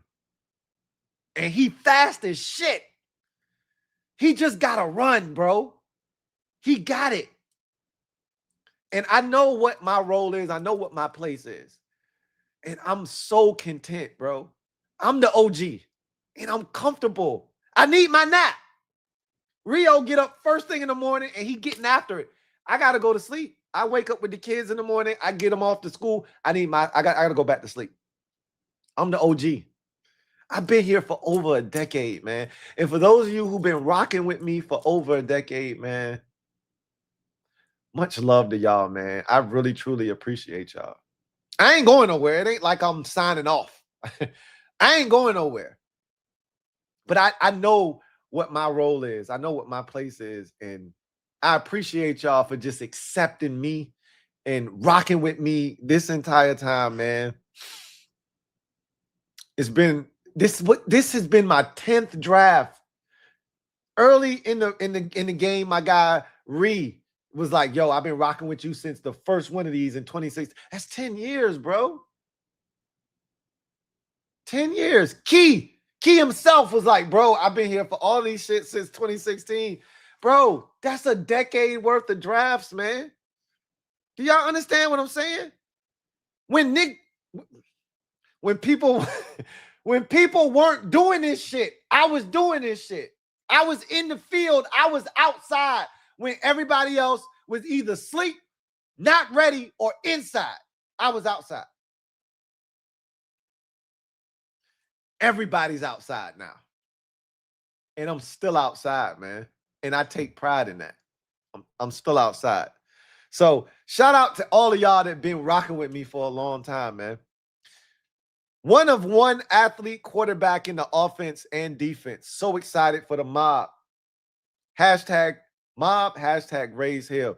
And he fast as shit. He just got to run, bro. He got it. And I know what my role is. I know what my place is. And I'm so content, bro. I'm the OG. And I'm comfortable. I need my nap. Rio get up first thing in the morning and he getting after it. I got to go to sleep. I wake up with the kids in the morning. I get them off to school. I got to go back to sleep. I'm the OG. I've been here for over a decade, man. And for those of you who've been rocking with me for over a decade, man, much love to y'all, man. I really, truly appreciate y'all. I ain't going nowhere. It ain't like I'm signing off. I ain't going nowhere. But I know what my role is. I know what my place is. And I appreciate y'all for just accepting me and rocking with me this entire time, man. It's been This has been my 10th draft. Early in the game, my guy Reese was like, yo, I've been rocking with you since the first one of these in 2016. That's 10 years, bro. 10 years. Key himself was like, bro, I've been here for all these shit since 2016. Bro, that's a decade worth of drafts, man. Do y'all understand what I'm saying? When people weren't doing this shit, I was doing this shit. I was in the field. I was outside when everybody else was either asleep, not ready, or inside. I was outside. Everybody's outside now. And I'm still outside, man. And I take pride in that. I'm still outside. So shout out to all of y'all that have been rocking with me for a long time, man. One of one athlete quarterback in the offense and defense. So excited for the mob. Hashtag mob, hashtag raise hell.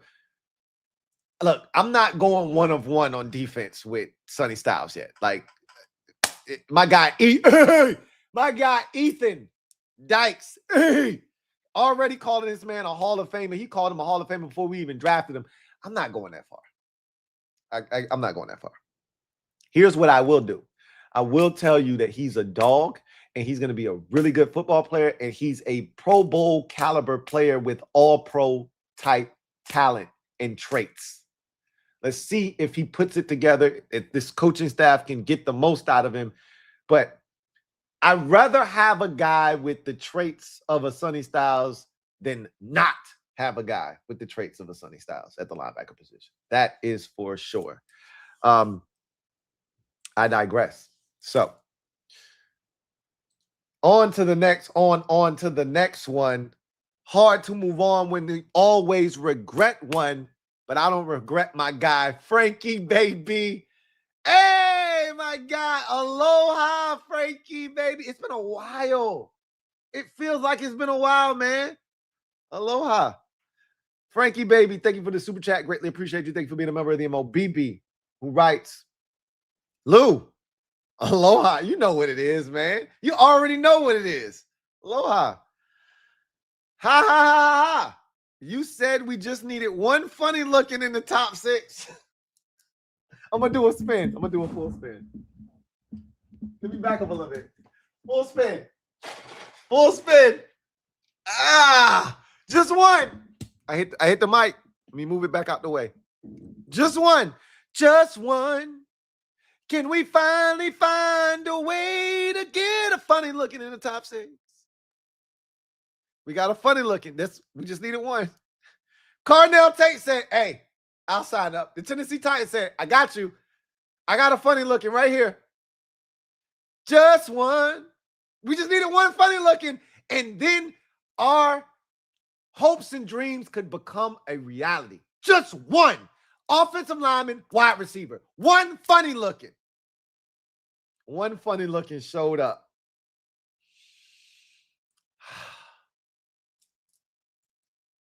Look, I'm not going one of one on defense with Sonny Styles yet. Like, my guy Ethan Dykes already calling this man a Hall of Famer. He called him a Hall of Famer before we even drafted him. I'm not going that far. I'm not going that far. Here's what I will do. I will tell you that he's a dog and he's going to be a really good football player, and he's a Pro Bowl caliber player with all pro type talent and traits. Let's see if he puts it together, if this coaching staff can get the most out of him. But I'd rather have a guy with the traits of a Sonny Styles than not have a guy with the traits of a Sonny Styles at the linebacker position. That is for sure. I digress. So on to the next one. Hard to move on when we always regret one, but I don't regret my guy, Frankie, baby. Hey, my guy. Aloha, Frankie, baby. It's been a while. It feels like it's been a while, man. Aloha. Frankie, baby, thank you for the super chat. Greatly appreciate you. Thank you for being a member of the MOBB, who writes, Lou, aloha. You know what it is, man. You already know what it is. Aloha. Ha, ha, ha, ha. You said we just needed one funny looking in the top 6. I'm going to do a spin. I'm going to do a full spin. Let me back up a little bit. Full spin. Full spin. Ah, just one. I hit the mic. Let me move it back out the way. Just one. Just one. Can we finally find a way to get a funny looking in the top 6? We got a funny looking. We just needed one. Tate said, hey, I'll sign up. The Tennessee Titans said, I got you. I got a funny looking right here. Just one. We just needed one funny looking. And then our hopes and dreams could become a reality. Just one. Offensive lineman, wide receiver. One funny looking. One funny looking showed up.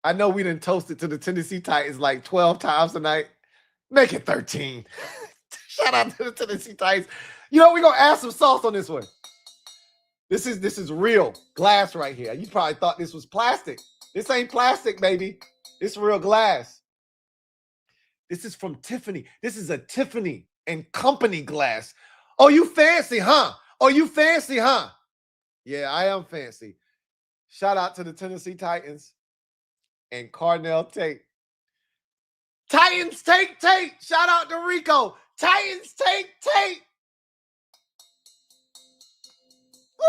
I know we done toasted to the Tennessee Titans like 12 times tonight. Make it 13. Shout out to the Tennessee Titans. You know, we're going to add some sauce on this one. This is real glass right here. You probably thought this was plastic. This ain't plastic, baby. It's real glass. This is from Tiffany. This is a Tiffany and Company glass. Oh, you fancy, huh? Oh, you fancy, huh? Yeah, I am fancy. Shout out to the Tennessee Titans and Tate. Titans take Tate. Shout out to Rico. Titans take Tate. Woo!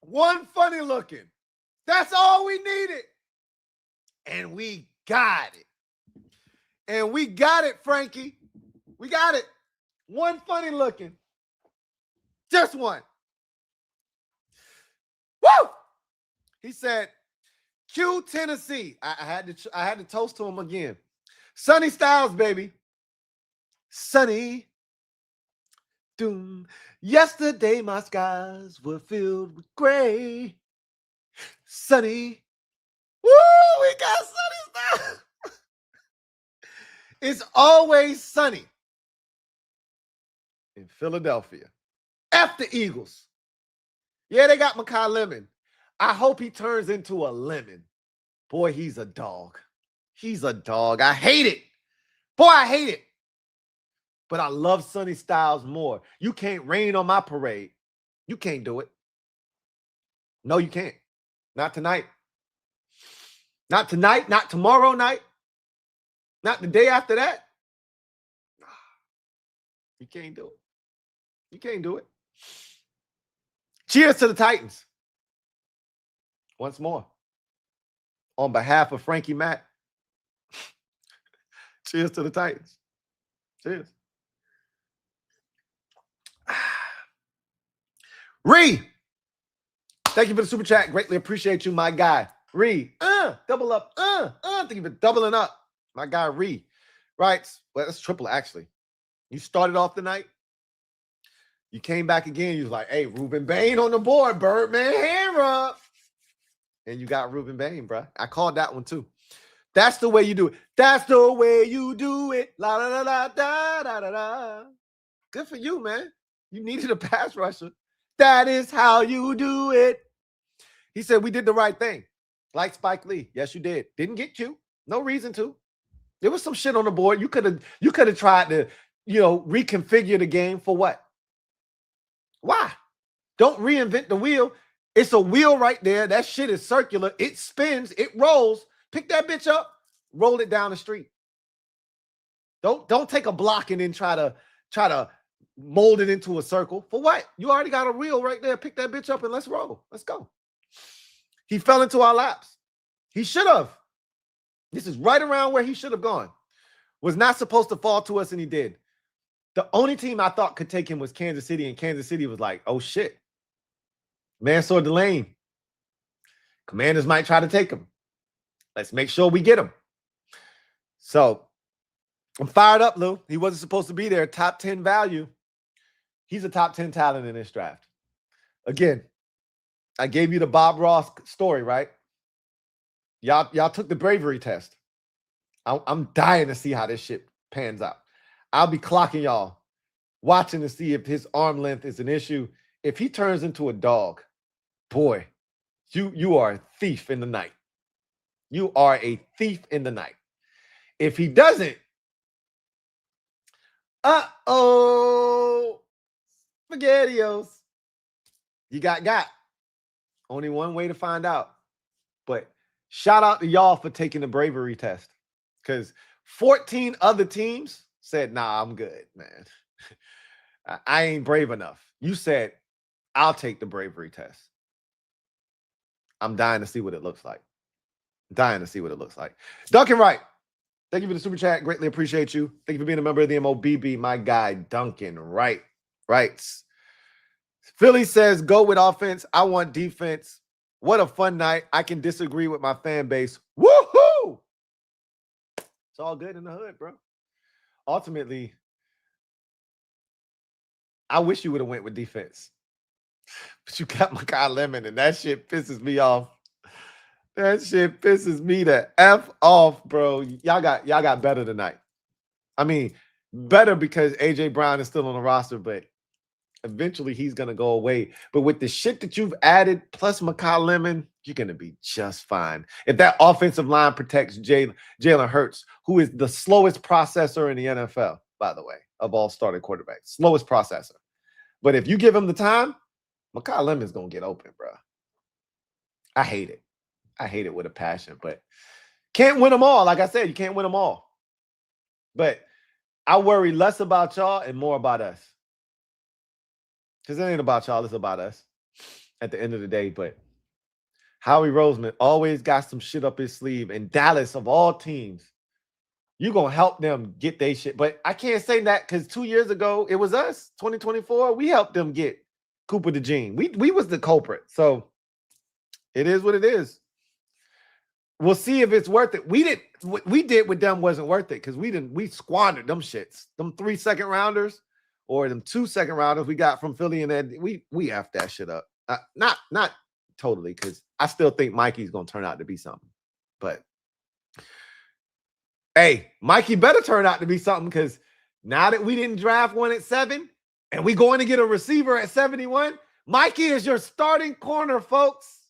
One funny looking. That's all we needed. And we got it. And we got it, Frankie. We got it. One funny looking. Just one. Woo! He said, Q Tennessee. I had to toast to him again. Sonny Styles, baby. Sonny. Doom. Yesterday my skies were filled with gray. Sonny. Woo! We got Sonny Styles. It's always sunny in Philadelphia. F the Eagles. Yeah, they got Makai Lemon. I hope he turns into a lemon. Boy, he's a dog. He's a dog. I hate it. Boy, I hate it. But I love Sonny Styles more. You can't rain on my parade. You can't do it. No, you can't. Not tonight. Not tonight. Not tomorrow night. Not the day after that. You can't do it. You can't do it. Cheers to the Titans. Once more. On behalf of Frankie Mack. Cheers to the Titans. Cheers. Reese, thank you for the super chat. Greatly appreciate you, my guy. Reese, double up. Thank you for doubling up. My guy, Reese. Right. Well, that's triple, actually. You started off the night. You came back again. You was like, hey, Ruben Bane on the board. Birdman hammer up. And you got Ruben Bane, bro. I called that one, too. That's the way you do it. That's the way you do it. La la la la da da da da. Good for you, man. You needed a pass rusher. That is how you do it. He said we did the right thing. Like Spike Lee. Yes, you did. Didn't get cute. No reason to. There was some shit on the board. You could have tried to, reconfigure the game for what? Why? Don't reinvent the wheel. It's a wheel right there. That shit is circular. It spins. It rolls. Pick that bitch up. Roll it down the street. Don't take a block and then try to mold it into a circle. For what? You already got a wheel right there. Pick that bitch up and let's roll. Let's go. He fell into our laps. He should have. This is right around where he should have gone. Was not supposed to fall to us, and he did. The only team I thought could take him was Kansas City, and Kansas City was like, oh, shit. Man saw the lane. Commanders might try to take him. Let's make sure we get him. So, I'm fired up, Lou. He wasn't supposed to be there. Top 10 value. He's a top 10 talent in this draft. Again, I gave you the Bob Ross story, right? Y'all took the bravery test. I'm dying to see how this shit pans out. I'll be clocking y'all, watching to see if his arm length is an issue. If he turns into a dog, boy, you are a thief in the night. You are a thief in the night. If he doesn't, spaghettios. You got. Only one way to find out. But shout out to y'all for taking the bravery test. Because 14 other teams said, nah, I'm good, man. I ain't brave enough. You said, I'll take the bravery test. I'm dying to see what it looks like. Dying to see what it looks like. Duncan Wright, thank you for the super chat. Greatly appreciate you. Thank you for being a member of the MOBB. My guy, Duncan Wright. Wrights. Philly says, go with offense. I want defense. What a fun night. I can disagree with my fan base. Woohoo! It's all good in the hood, bro. Ultimately, I wish you would have went with defense. But you got Makai Lemon, and that shit pisses me off. That shit pisses me the F off, bro. Y'all got better tonight. I mean, better because A.J. Brown is still on the roster, but eventually he's going to go away. But with the shit that you've added, plus Makai Lemon, you're going to be just fine. If that offensive line protects Jalen Hurts, who is the slowest processor in the NFL, by the way, of all starting quarterbacks. Slowest processor. But if you give him the time, Makai Lemon's going to get open, bro. I hate it. I hate it with a passion, but can't win them all. Like I said, you can't win them all. But I worry less about y'all and more about us. Because it ain't about y'all, it's about us at the end of the day. But Howie Roseman always got some shit up his sleeve. And Dallas, of all teams, you're going to help them get their shit. But I can't say that because 2 years ago, it was us, 2024. We helped them get Cooper DeJean. We was the culprit. So it is what it is. We'll see if it's worth it. What we did with them wasn't worth it because we squandered them shits. Them 3 second rounders or them 2 second rounders we got from Philly, and then we effed that shit up. Not totally, because I still think Mikey's gonna turn out to be something. But Hey, Mikey better turn out to be something because now that we didn't draft one at 7 and we going to get a receiver at 71, Mikey is your starting corner, folks.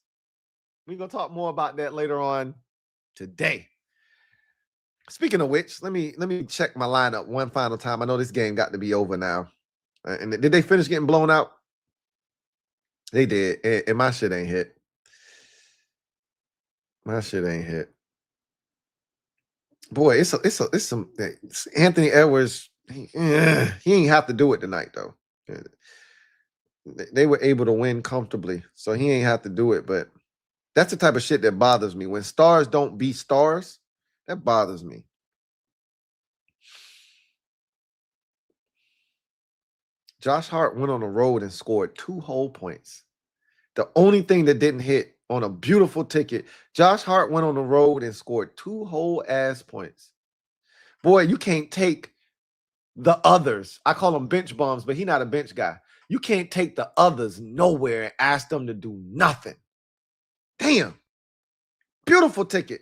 We're going to talk more about that later on today. Speaking of which, let me check my lineup one final time. I know this game got to be over now. And did they finish getting blown out? They did. And my shit ain't hit. My shit ain't hit. Boy, it's Anthony Edwards. He ain't have to do it tonight though. They were able to win comfortably, so he ain't have to do it. But that's the type of shit that bothers me. When stars don't beat stars, that bothers me. Josh Hart went on the road and scored 2 whole points. The only thing that didn't hit on a beautiful ticket, Josh Hart went on the road and scored 2 whole ass points. Boy, you can't take the others. I call them bench bums, but he's not a bench guy. You can't take the others nowhere and ask them to do nothing. Damn. Beautiful ticket.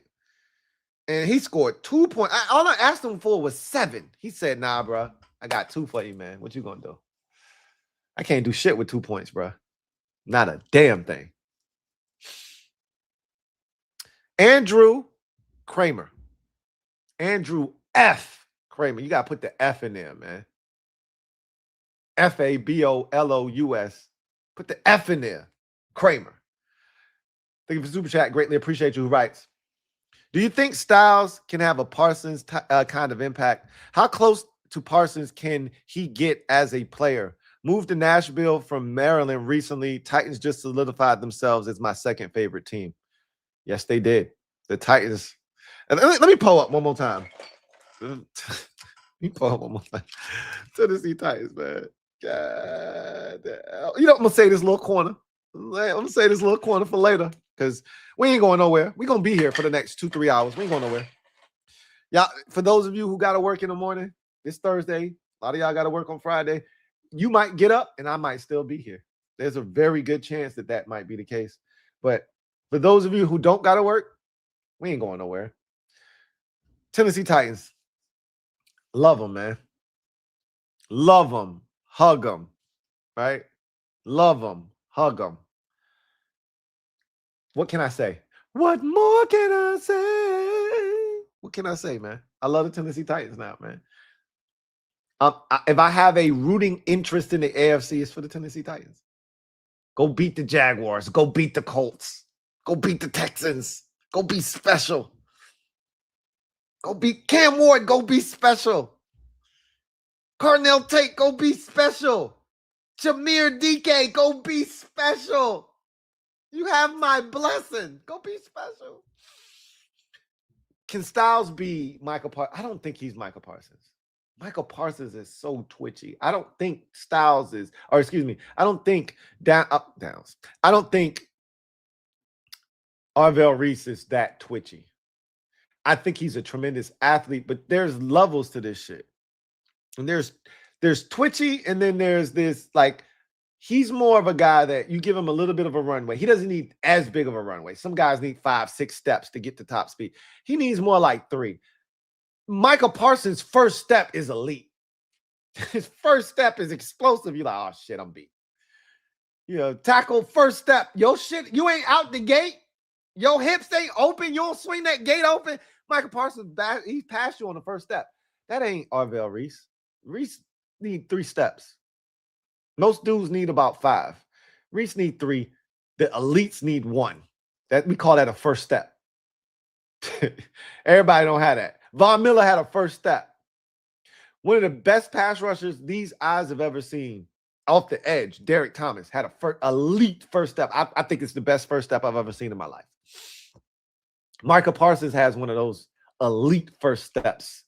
And he scored 2 points. All I asked him for was 7. He said, nah, bro. I got 2 for you, man. What you gonna do? I can't do shit with 2 points, bro. Not a damn thing. Andrew Kramer. Andrew F. Kramer. You got to put the F in there, man. Fabolous. Put the F in there. Kramer. Thank you for Super Chat. Greatly appreciate you. Who writes, do you think Styles can have a Parsons kind of impact? How close to Parsons can he get as a player? Moved to Nashville from Maryland recently. Titans just solidified themselves as my second favorite team. Yes, they did. The Titans. And let me pull up one more time. Let me pull up one more time. Tennessee Titans, man. God damn. You know, I'm going to say this little corner. I'm going to say this little corner for later because we ain't going nowhere. We're going to be here for the next 2-3 hours. We ain't going nowhere. Y'all, for those of you who got to work in the morning, it's Thursday. A lot of y'all got to work on Friday. You might get up and I might still be here. There's a very good chance that that might be the case. But for those of you who don't got to work, we ain't going nowhere. Tennessee Titans. Love them, man. Love them. Hug them. Right? Love them. Hug them. What can I say? What more can I say? What can I say, man? I love the Tennessee Titans now, man. If I have a rooting interest in the AFC, it's for the Tennessee Titans. Go beat the Jaguars. Go beat the Colts. Go beat the Texans. Go be special. Go beat Cam Ward. Go be special. Cardinal Tate. Go be special. Jameer DK. Go be special. You have my blessing. Go be special. Can Styles be Michael Parsons? I don't think he's Michael Parsons. Michael Parsons is so twitchy. I don't think Styles is, or excuse me, I don't think downs. I don't think Arvell Reese is that twitchy. I think he's a tremendous athlete, but there's levels to this shit. And there's twitchy, and then there's this, like, he's more of a guy that you give him a little bit of a runway. He doesn't need as big of a runway. Some guys need 5-6 steps to get to top speed. He needs more like 3. Michael Parsons' first step is elite. His first step is explosive. You're like, oh shit, I'm beat. You know, tackle first step. Yo shit, you ain't out the gate. Your hips ain't open. You don't swing that gate open. Michael Parsons, he passed you on the first step. That ain't Arvell Reese. Reese need 3 steps. Most dudes need about 5. Reese need 3. The elites need 1. That we call that a first step. Everybody don't have that. Von Miller had a first step. One of the best pass rushers these eyes have ever seen off the edge, Derek Thomas, had a elite first step. I think it's the best first step I've ever seen in my life. Michael Parsons has one of those elite first steps.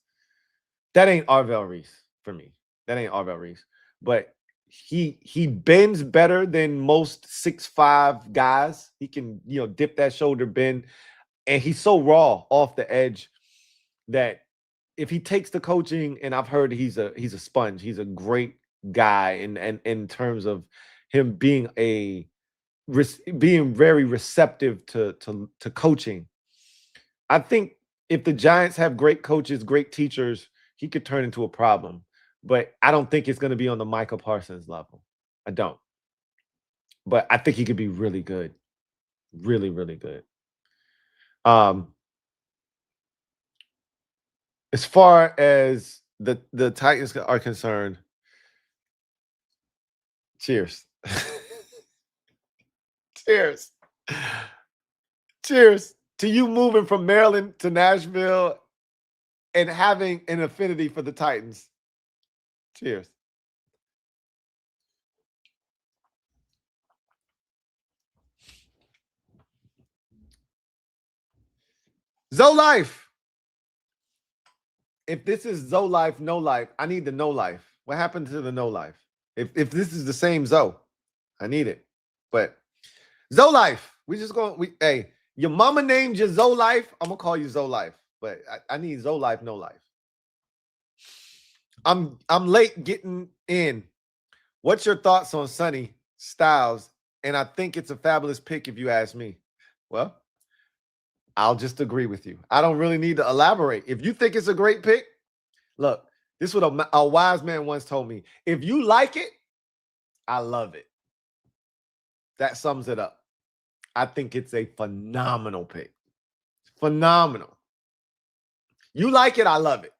That ain't Arvell Reese for me. That ain't Arvell Reese. But he bends better than most 6'5" guys. He can, dip that shoulder bend. And he's so raw off the edge that if he takes the coaching, and I've heard he's a sponge. He's a great guy in terms of him being very receptive to coaching. I think if the Giants have great coaches, great teachers, he could turn into a problem. But I don't think it's going to be on the Micah Parsons level. I don't. But I think he could be really good. Really, really good. As far as the Titans are concerned, cheers. Cheers. Cheers to you moving from Maryland to Nashville and having an affinity for the Titans. Cheers. Zoe Life. If this is Zoe Life, no life, I need the no life. What happened to the no life? If this is the same Zoe, I need it. But Zoe Life, hey, your mama named you Zoe Life. I'm gonna call you Zoe Life, but I need Zoe Life, no life. I'm late getting in. What's your thoughts on Sonny Styles? And I think it's a fabulous pick if you ask me. Well, I'll just agree with you. I don't really need to elaborate. If you think it's a great pick, look, this is what a wise man once told me. If you like it, I love it. That sums it up. I think it's a phenomenal pick. Phenomenal. You like it, I love it.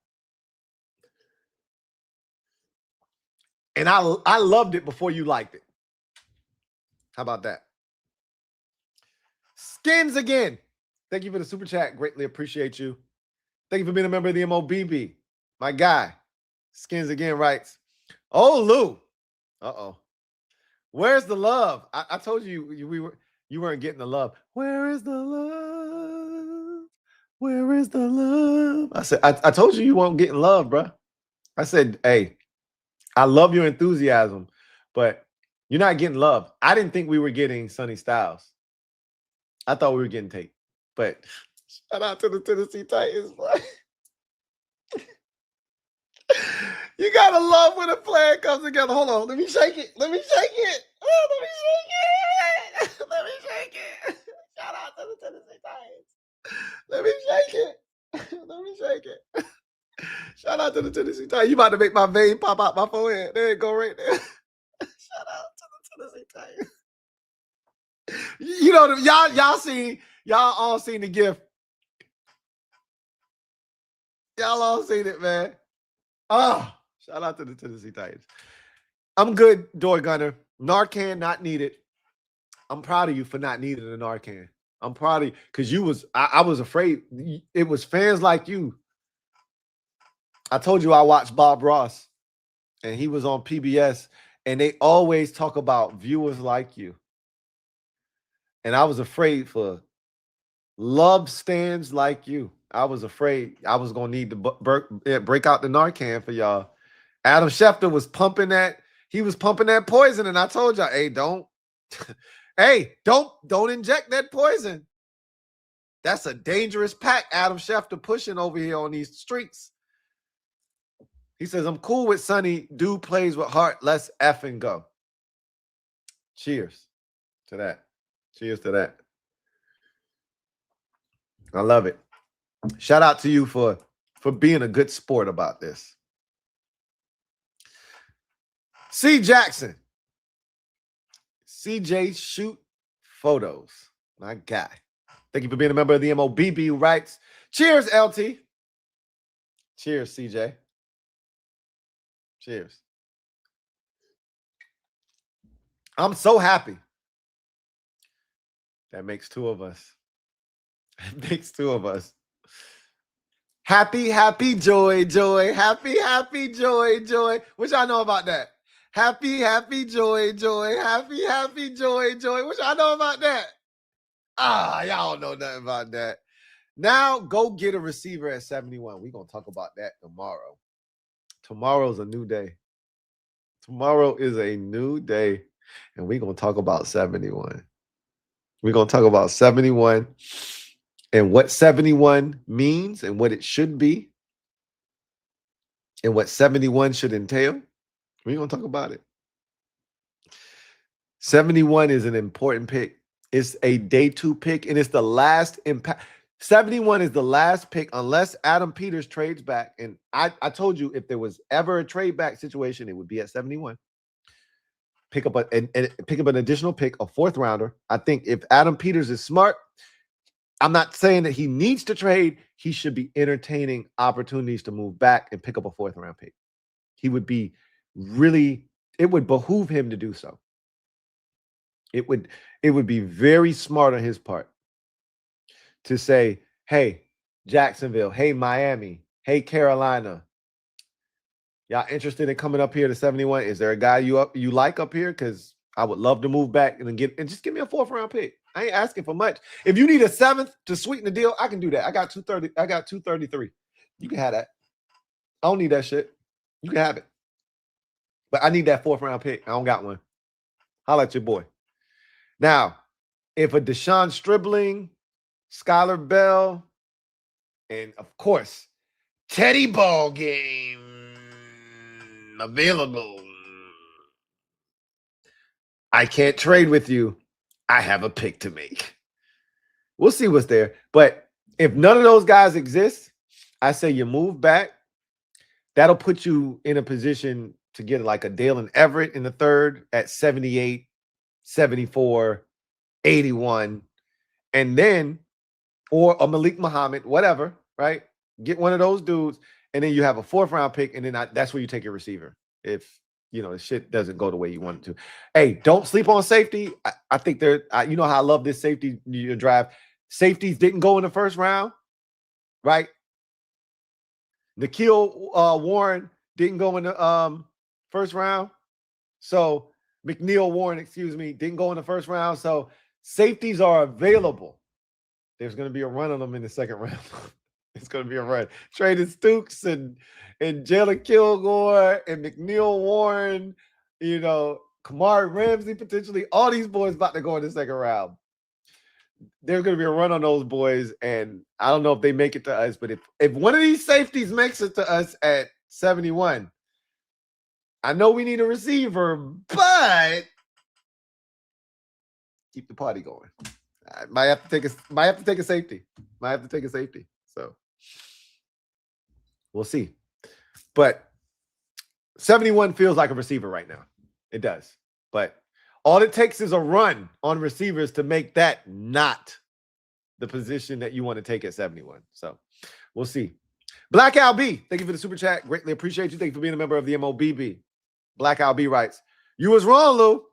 And I loved it before you liked it. How about that? Skins again. Thank you for the super chat. Greatly appreciate you. Thank you for being a member of the MOBB. My guy. Skins again writes, oh, Lou. Uh-oh. Where's the love? I told you you weren't getting the love. Where is the love? Where is the love? I said, I told you weren't getting love, bro. I said, hey, I love your enthusiasm, but you're not getting love. I didn't think we were getting Sonny Styles. I thought we were getting Tate. But shout out to the Tennessee Titans, boy. You gotta love when a plan comes together. Hold on, let me shake it. Let me shake it. Oh, let me shake it. Let me shake it. Shout out to the Tennessee Titans. Let me shake it. Let me shake it. Shout out to the Tennessee Titans. You about to make my vein pop out my forehead. There it go right there. Shout out to the Tennessee Titans. You know, y'all all seen the gift. Y'all all seen it, man. Oh, shout out to the Tennessee Titans. I'm good, Door Gunner. Narcan not needed. I'm proud of you for not needing a Narcan. I'm proud of you because I was afraid. It was fans like you. I told you I watched Bob Ross, and he was on PBS, and they always talk about viewers like you. And I was afraid for love stands like you. I was afraid I was going to need to break out the Narcan for y'all. Adam Schefter was pumping that. He was pumping that poison, and I told y'all, hey, don't inject that poison. That's a dangerous pack Adam Schefter pushing over here on these streets. He says, I'm cool with Sonny. Dude plays with heart. Let's effing go. Cheers to that. Cheers to that. I love it. Shout out to you for being a good sport about this. C. Jackson. CJ Shoot Photos. My guy. Thank you for being a member of the MOBB who writes, cheers, LT. Cheers, CJ. Cheers. I'm so happy. That makes two of us. It makes two of us. Happy, happy, joy, joy. Happy, happy, joy, joy. What y'all know about that? Happy, happy, joy, joy. Happy, happy, joy, joy. What y'all know about that? Y'all don't know nothing about that. Now, go get a receiver at 71. We're going to talk about that tomorrow. Tomorrow's a new day. Tomorrow is a new day, and we're going to talk about 71. We're going to talk about 71 and what 71 means and what it should be and what 71 should entail. We're going to talk about it. 71 is an important pick. It's a day 2 pick, and it's the last impact. 71 is the last pick unless Adam Peters trades back. And I told you if there was ever a trade back situation, it would be at 71. Pick up an additional pick, a fourth rounder. I think if Adam Peters is smart, I'm not saying that he needs to trade. He should be entertaining opportunities to move back and pick up a fourth round pick. He would be it would behoove him to do so. It would be very smart on his part to say, hey, Jacksonville, hey, Miami, hey, Carolina, y'all interested in coming up here to 71? Is there a guy you like up here? Because I would love to move back and just give me a fourth round pick. I ain't asking for much. If you need a seventh to sweeten the deal, I can do that. I got 230. I got 233. You can have that. I don't need that shit. You can have it. But I need that fourth round pick. I don't got one. Holla at your boy. Now, if a Deshaun Stribling, Skylar Bell, and of course, Teddy Ball Game available, I can't trade with you. I have a pick to make. We'll see what's there. But if none of those guys exist, I say you move back. That'll put you in a position to get like a Dalen Everett in the third at 78, 74, 81. And then, or a Malik Muhammad, whatever, right? Get one of those dudes. And then you have a fourth round pick. And then that's where you take your receiver. If, the shit doesn't go the way you want it to. Hey, don't sleep on safety. I think you know how I love this safety draft. Safeties didn't go in the first round, right? Nikhil Warren didn't go in the first round. So McNeil Warren, didn't go in the first round. So safeties are available. There's going to be a run on them in the second round. It's going to be a run. Traded Stukes and Jalen Kilgore and McNeil Warren, Kamari Ramsey potentially. All these boys about to go in the second round. There's going to be a run on those boys, and I don't know if they make it to us, but if one of these safeties makes it to us at 71, I know we need a receiver, but keep the party going. I might have to take a safety. So we'll see. But 71 feels like a receiver right now. It does. But all it takes is a run on receivers to make that not the position that you want to take at 71. So we'll see. Black Al B, thank you for the super chat. Greatly appreciate you. Thank you for being a member of the MOBB. Black Al B writes, you was wrong, Lou.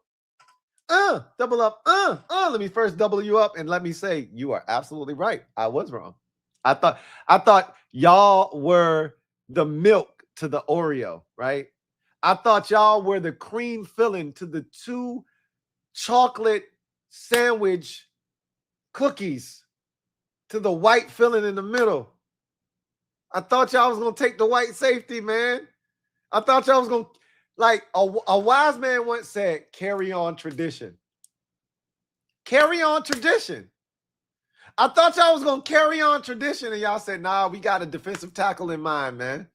Double up. Let me first double you up and let me say you are absolutely right. I was wrong. I thought y'all were the milk to the Oreo, right? I thought y'all were the cream filling to the 2 chocolate sandwich cookies to the white filling in the middle. I thought y'all was going to take the white safety, man. I thought y'all was going to, like a wise man once said, carry on tradition. Carry on tradition. I thought y'all was going to carry on tradition, and y'all said, nah, we got a defensive tackle in mind, man.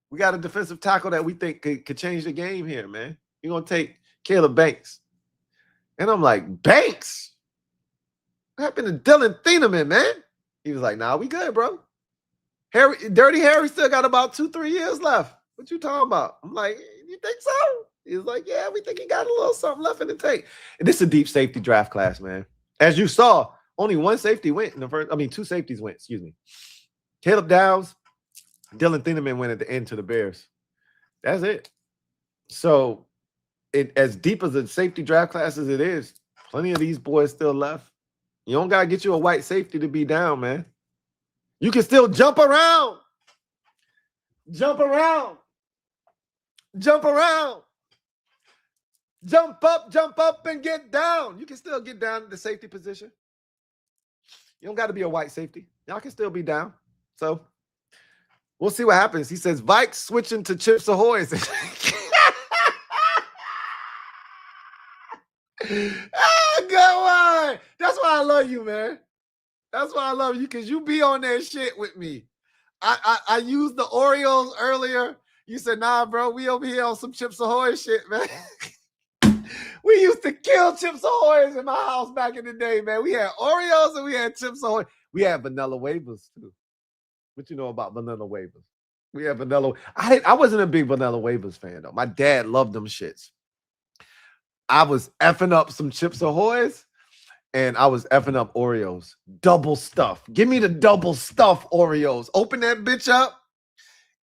We got a defensive tackle that we think could change the game here, man. You're going to take Caleb Banks. And I'm like, Banks? What happened to Dylan Thinnamman, man? He was like, nah, we good, bro. Dirty Harry still got about 2-3 years left. What you talking about? I'm like, you think so? He was like, yeah, we think he got a little something left in the tank. And this is a deep safety draft class, man. As you saw, only one safety went in the first. 2 safeties went, Caleb Downs, Dylan Thinnamman went at the end to the Bears. That's it. So, as deep as a safety draft class as it is, plenty of these boys still left. You don't got to get you a white safety to be down, man. You can still jump around. Jump around. Jump around. Jump up, and get down. You can still get down to the safety position. You don't got to be a white safety. Y'all can still be down. So we'll see what happens. He says, Vikes switching to Chips Ahoy. Go on. That's why I love you, man. That's why I love you, because you be on that shit with me. I used the Oreos earlier. You said, nah, bro, we over here on some Chips Ahoy shit, man. We used to kill Chips Ahoy's in my house back in the day, man. We had Oreos and we had Chips Ahoy. We had vanilla wafers too. What you know about vanilla wafers? We had vanilla. I wasn't a big vanilla wafers fan though. My dad loved them shits. I was effing up some Chips Ahoy's and I was effing up Oreos. Double stuff. Give me the double stuff Oreos. Open that bitch up.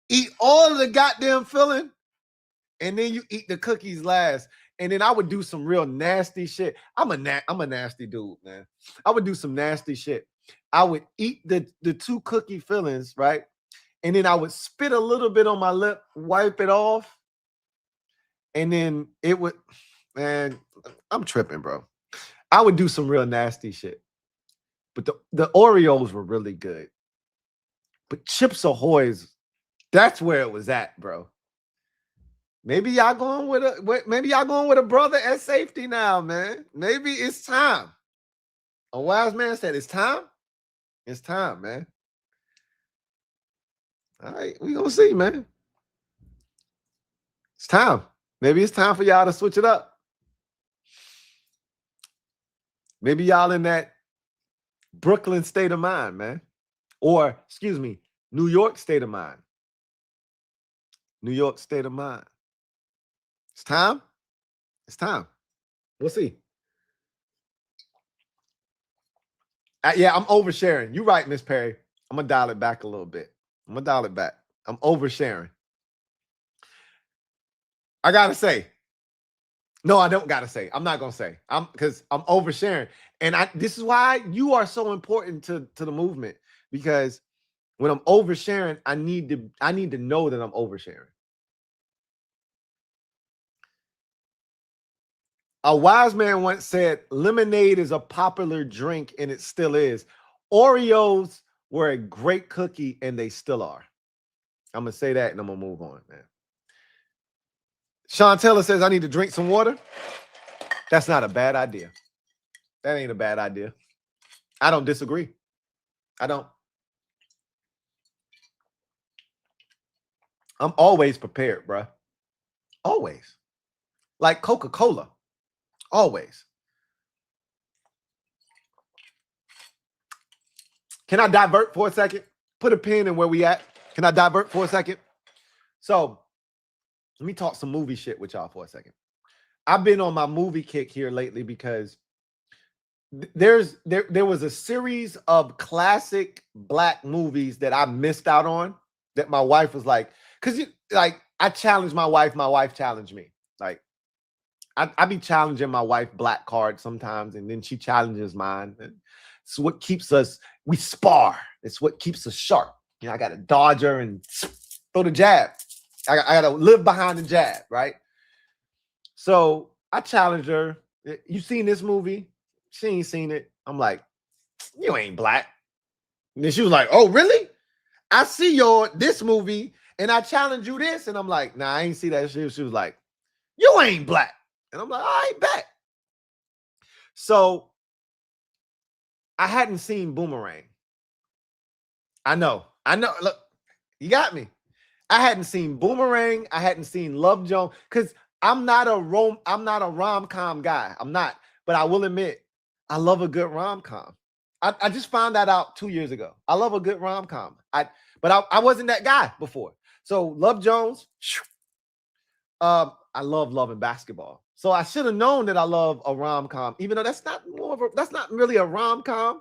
Eat all of the goddamn filling. And then you eat the cookies last. And then I would do some real nasty shit. I'm a nasty dude, man. I would do some nasty shit. I would eat the 2 cookie fillings, right? And then I would spit a little bit on my lip, wipe it off. And then it would, man, I'm tripping, bro. I would do some real nasty shit. But the Oreos were really good. But Chips Ahoy's, that's where it was at, bro. Maybe y'all going with a brother at safety now, man. Maybe it's time. A wise man said it's time. It's time, man. All right, we gonna see, man. It's time. Maybe it's time for y'all to switch it up. Maybe y'all in that Brooklyn state of mind, man. Or, excuse me, New York state of mind. New York state of mind. It's time. It's time. We'll see. Yeah, I'm oversharing. You're right, Miss Perry. I'm going to dial it back a little bit. I'm oversharing. I got to say. No, I don't got to say. I'm not going to say. Because I'm oversharing. And this is why you are so important to the movement. Because when I'm oversharing, I need to know that I'm oversharing. A wise man once said, lemonade is a popular drink, and it still is. Oreos were a great cookie, and they still are. I'm going to say that, and I'm going to move on, man. Sean Taylor says, I need to drink some water. That's not a bad idea. That ain't a bad idea. I don't disagree. I don't. I'm always prepared, bro. Always. Like Coca-Cola. Always. Can I divert for a second? Put a pin in where we at. Can I divert for a second? So let me talk some movie shit with y'all for a second. I've been on my movie kick here lately because there was a series of classic Black movies that I missed out on that my wife was like, because I challenged my wife challenged me. Like, I be challenging my wife Black card sometimes, and then she challenges mine. And it's what keeps us, we spar. It's what keeps us sharp. You know, I got to dodge her and throw the jab. I got to live behind the jab, right? So I challenged her. You seen this movie? She ain't seen it. I'm like, you ain't Black. And then she was like, oh, really? I see this movie, and I challenge you this. And I'm like, nah, I ain't see that shit. She was like, you ain't Black. And I'm like, I ain't bet. So I hadn't seen Boomerang. I know. Look, you got me. I hadn't seen Boomerang. I hadn't seen Love Jones because I'm not a rom-com guy. I'm not. But I will admit, I love a good rom-com. I just found that out 2 years ago. I love a good rom-com. But I wasn't that guy before. So Love Jones. I love Love and Basketball. So I should have known that I love a rom-com, even though that's not really a rom-com.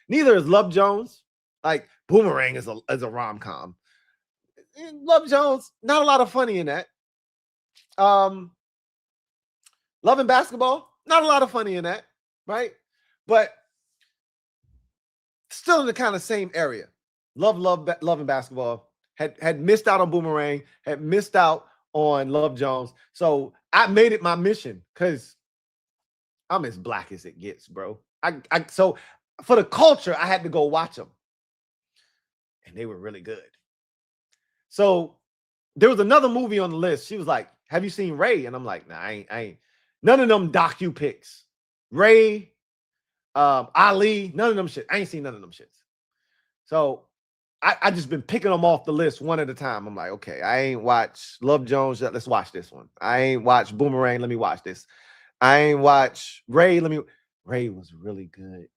Neither is Love Jones. Like Boomerang is a rom-com. Love Jones, not a lot of funny in that. Love and Basketball, not a lot of funny in that, right? But still in the kind of same area. Love and Basketball. Had missed out on Boomerang, had missed out on Love Jones. So I made it my mission because I'm as Black as it gets, bro. So for the culture, I had to go watch them. And they were really good. So there was another movie on the list. She was like, have you seen Ray? And I'm like, nah, I ain't. None of them docu picks. Ray, Ali, none of them shit. I ain't seen none of them shits. So I just been picking them off the list one at a time. I'm like, okay, I ain't watched Love Jones. Let's watch this one. I ain't watched Boomerang. Let me watch this. I ain't watched Ray. Ray was really good.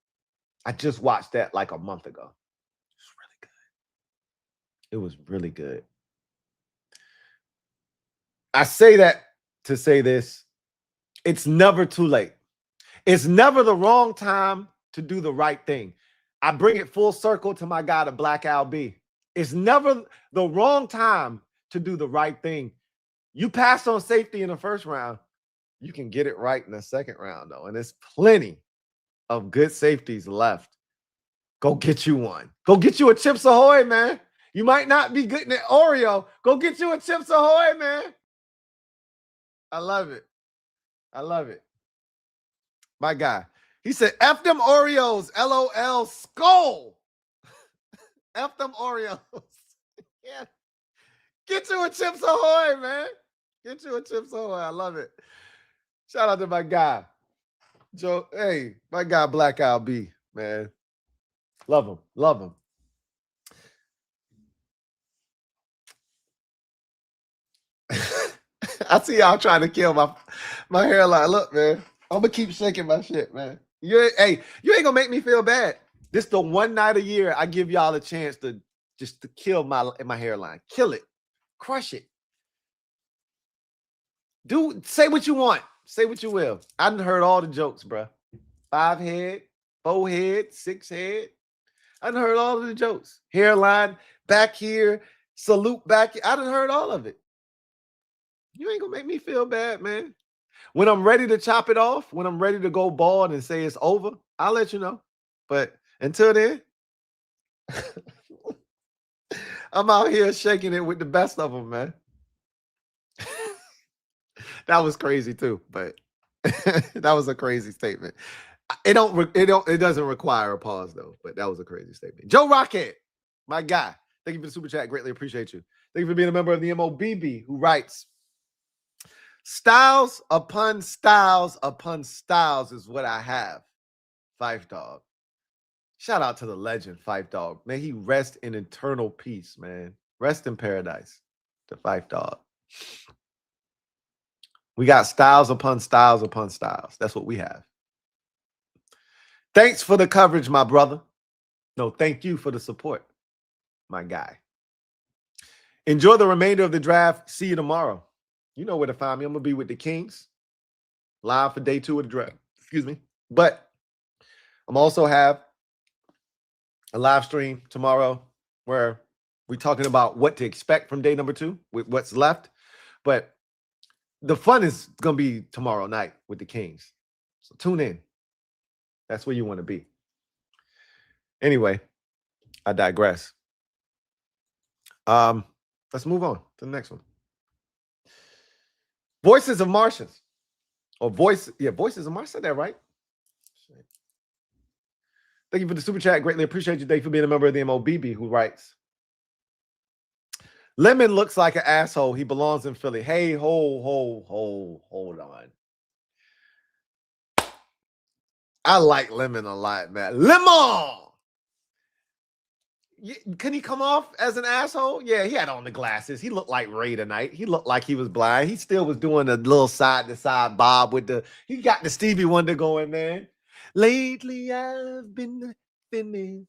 I just watched that like a month ago. It was really good. I say that to say this. It's never too late. It's never the wrong time to do the right thing. I bring it full circle to my guy, the Black Al B. It's never the wrong time to do the right thing. You passed on safety in the first round. You can get it right in the second round, though. And there's plenty of good safeties left. Go get you one. Go get you a Chips Ahoy, man. You might not be good in the Oreo. Go get you a Chips Ahoy, man. I love it. I love it. My guy. He said, F them Oreos, LOL, skull. F them Oreos. Yeah. Get you a Chips Ahoy, man. Get you a Chips Ahoy. I love it. Shout out to my guy. Joe, hey, my guy, Black Al B, man. Love him. Love him. I see y'all trying to kill my hairline. Look, man. I'm going to keep shaking my shit, man. You ain't going to make me feel bad. This the one night a year I give y'all a chance to just to kill my hairline. Kill it. Crush it. Say what you want. Say what you will. I done heard all the jokes, bro. 5 head, 4 head, 6 head. I done heard all of the jokes. Hairline, back here, salute back here. I done heard all of it. You ain't gonna make me feel bad, man. When I'm ready to chop it off, when I'm ready to go bald and say it's over, I'll let you know. But until then, I'm out here shaking it with the best of them, man. That was crazy too, but that was a crazy statement. It doesn't require a pause though, but that was a crazy statement. Joe Rockhead, my guy. Thank you for the super chat. Greatly appreciate you. Thank you for being a member of the MOBB who writes, styles upon styles upon styles is what I have. Fife Dog. Shout out to the legend, Fife Dog. May he rest in eternal peace, man. Rest in paradise to Fife Dog. We got styles upon styles upon styles. That's what we have. Thanks for the coverage, my brother. No, thank you for the support, my guy. Enjoy the remainder of the draft. See you tomorrow. You know where to find me. I'm going to be with the Kings live for day 2 of the draft. Excuse me. But I'm also have a live stream tomorrow where we're talking about what to expect from day number 2 with what's left. But the fun is going to be tomorrow night with the Kings. So tune in. That's where you want to be. Anyway, I digress. Let's move on to the next one. Voices of Martians. Or Voices of Martians. Said that right? Thank you for the super chat. Greatly appreciate you. Thank you for being a member of the MOBB who writes, Lemon looks like an asshole. He belongs in Philly. Hey, hold on. I like Lemon a lot, man. Lemon! Can he come off as an asshole? Yeah, he had on the glasses. He looked like Ray tonight. He looked like he was blind. He still was doing a little side-to-side bob with he got the Stevie Wonder going, man. Lately, I've been feeling.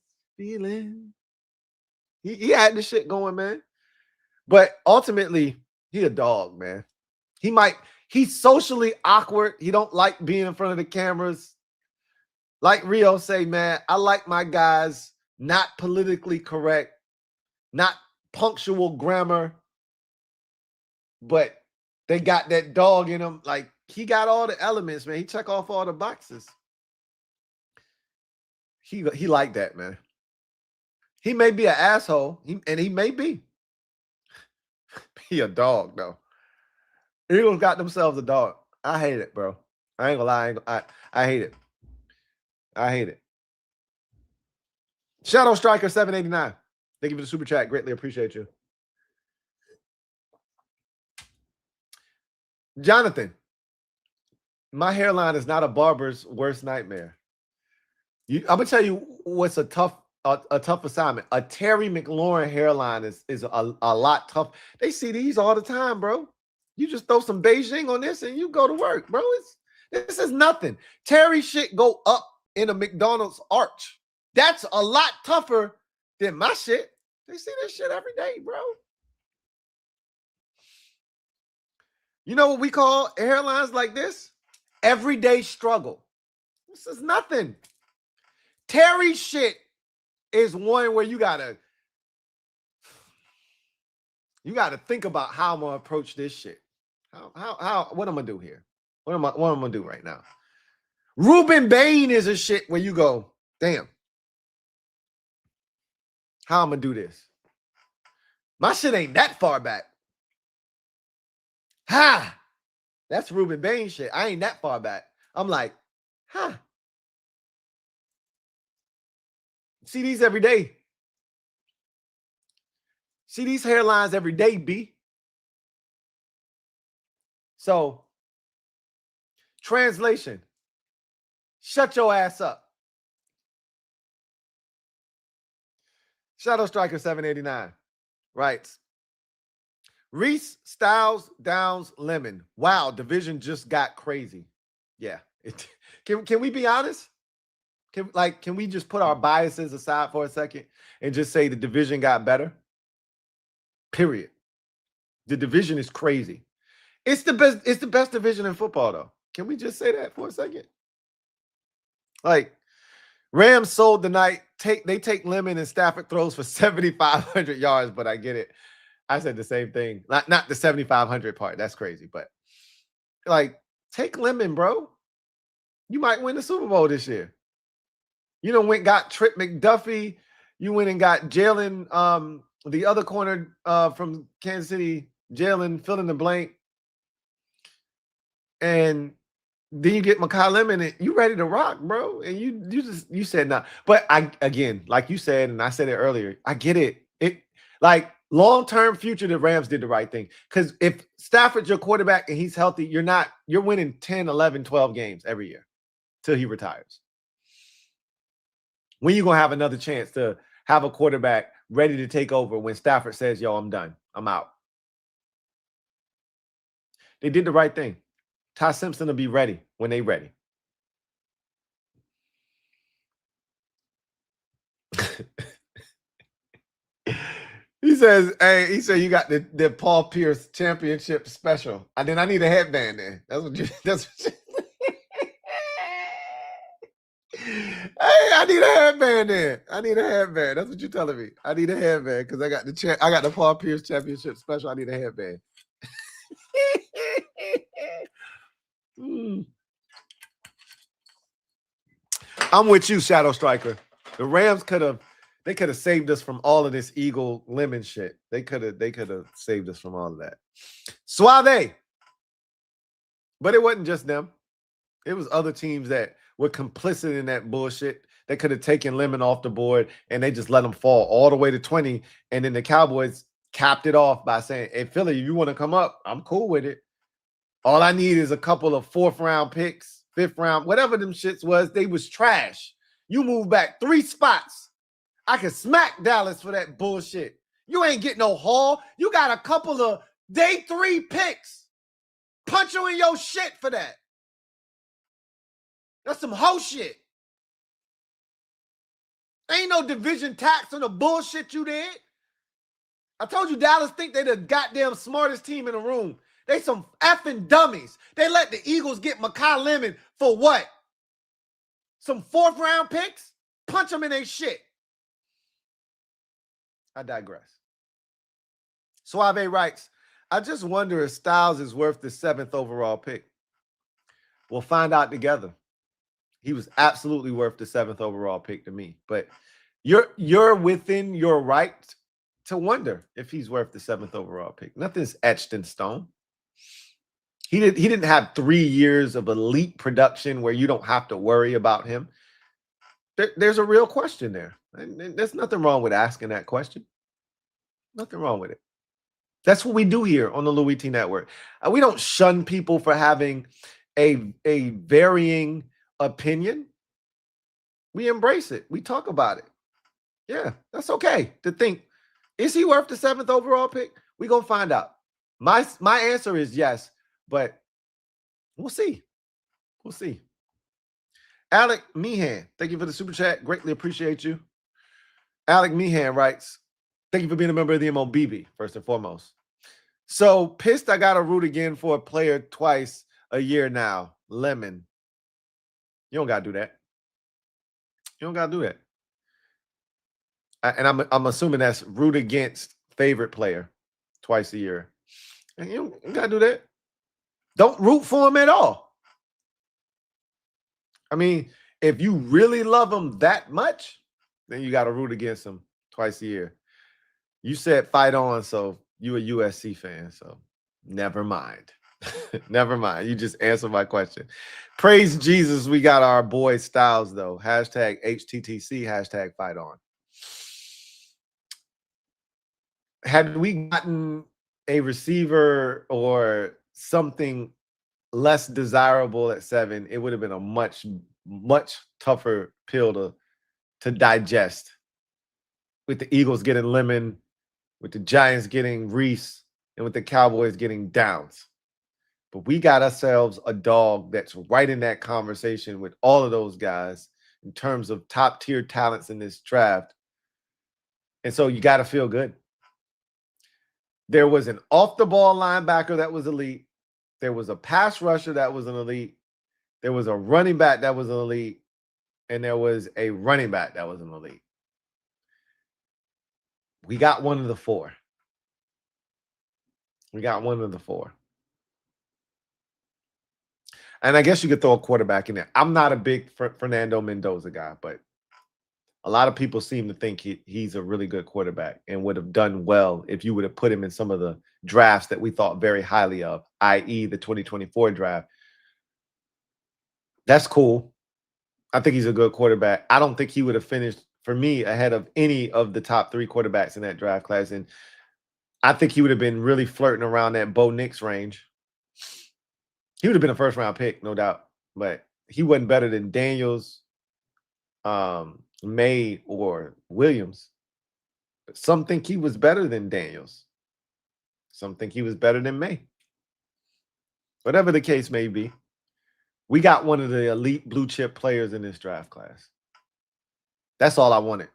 He had the shit going, man. But ultimately, he a dog, man. He's socially awkward. He don't like being in front of the cameras. Like Rio say, man, I like my guys not politically correct, not punctual grammar, but they got that dog in them. Like, he got all the elements, man. He check off all the boxes. He like that, man. He may be an asshole, and he may be. He a dog, though. Eagles got themselves a dog. I hate it, bro. I ain't gonna lie. I hate it. I hate it. Shadow Striker 789. Thank you for the super chat. Greatly appreciate you. Jonathan, my hairline is not a barber's worst nightmare. I'm gonna tell you what's a tough assignment. A Terry McLaurin hairline is a lot tough. They see these all the time, bro. You just throw some Beijing on this and you go to work, bro. This is nothing. Terry shit go up in a McDonald's arch. That's a lot tougher than my shit. They see this shit every day, bro. You know what we call hairlines like this? Everyday struggle. This is nothing. Terry's shit is one where you gotta think about how I'm gonna approach this shit. How what I'm gonna do here? What am I gonna do right now? Ruben Bane is a shit where you go, damn. How I'm gonna do this? My shit ain't that far back. Ha! That's Ruben Bane shit. I ain't that far back. I'm like, see these every day. See these hairlines every day, B. So, translation. Shut your ass up. Shadow Striker 789 writes, Reese, Styles, Downs, Lemon. Wow, division just got crazy. Yeah. Can we be honest? Can we just put our biases aside for a second and just say the division got better? Period. The division is crazy. It's the best division in football, though. Can we just say that for a second? Like, Rams sold the night. They take Lemon and Stafford throws for 7,500 yards, but I get it. I said the same thing. Not the 7,500 part. That's crazy. But, like, take Lemon, bro. You might win the Super Bowl this year. You know, got Trip McDuffie. You went and got Jalen, the other corner from Kansas City, Jalen, fill in the blank. And then you get Mekhi Lemon and you ready to rock, bro. And you said nah. But again, like you said, and I said it earlier, I get it. Like long-term future, the Rams did the right thing. Because if Stafford's your quarterback and he's healthy, you're winning 10, 11, 12 games every year till he retires. When you going to have another chance to have a quarterback ready to take over when Stafford says, yo, I'm done. I'm out. They did the right thing. Ty Simpson will be ready when they ready. He said you got the Paul Pierce championship special. And then I need a headband there. Hey, I need a headband there. I need a headband. That's what you're telling me. I need a headband because I got the Paul Pierce championship special. I need a headband. I'm with you, Shadow Striker. The Rams could have saved us from all of this Eagle Lemon shit. They could have saved us from all of that. Suave. But it wasn't just them. It was other teams that were complicit in that bullshit. They could have taken Lemon off the board and they just let him fall all the way to 20. And then the Cowboys capped it off by saying, hey, Philly, you want to come up? I'm cool with it. All I need is a couple of 4th round picks, 5th round, whatever them shits was. They was trash. You move back 3 spots. I could smack Dallas for that bullshit. You ain't getting no haul. You got a couple of day 3 picks. Punch you in your shit for that. That's some hoe shit. Ain't no division tax on the bullshit you did. I told you Dallas think they the goddamn smartest team in the room. They some effing dummies. They let the Eagles get Mekhi Lemon for what? Some 4th round picks? Punch them in their shit. I digress. Suave writes, I just wonder if Styles is worth the 7th overall pick. We'll find out together. He was absolutely worth the 7th overall pick to me. But you're within your right to wonder if he's worth the 7th overall pick. Nothing's etched in stone. He didn't have 3 years of elite production where you don't have to worry about him. There's a real question there. And there's nothing wrong with asking that question. Nothing wrong with it. That's what we do here on the Louie Tee Network. We don't shun people for having a varying opinion. We embrace it. We talk about it. Yeah, that's okay to think. Is he worth the 7th overall pick? We're going to find out. My answer is yes, but we'll see. We'll see. Alec Meehan, thank you for the super chat. Greatly appreciate you. Alec Meehan writes, thank you for being a member of the MOBB, first and foremost. So pissed I got to root again for a player twice a year now. Lemon. You don't got to do that. You don't got to do that. And I'm assuming that's root against favorite player twice a year. And you don't got to do that. Don't root for him at all. I mean, if you really love him that much, then you got to root against him twice a year. You said fight on, so you a USC fan, so never mind. Never mind. You just answered my question. Praise Jesus, we got our boy Styles, though. Hashtag HTTC, hashtag fight on. Had we gotten a receiver or something less desirable at 7, it would have been a much, much tougher pill to digest. With the Eagles getting Lemon, with the Giants getting Reese, and with the Cowboys getting Downs. But we got ourselves a dog that's right in that conversation with all of those guys in terms of top-tier talents in this draft. And so you got to feel good. There was an off-the-ball linebacker that was elite. There was a pass rusher that was an elite. There was a running back that was an elite. And there was a running back that was an elite. We got one of the 4. We got one of the 4. And I guess you could throw a quarterback in there. I'm not a big Fernando Mendoza guy, but a lot of people seem to think he's a really good quarterback and would have done well if you would have put him in some of the drafts that we thought very highly of, i.e. the 2024 draft. That's cool. I think he's a good quarterback. I don't think he would have finished, for me, ahead of any of the top 3 quarterbacks in that draft class. And I think he would have been really flirting around that Bo Nix range. He would have been a first-round pick, no doubt. But he wasn't better than Daniels, May, or Williams. But some think he was better than Daniels. Some think he was better than May. Whatever the case may be, we got one of the elite blue-chip players in this draft class. That's all I wanted.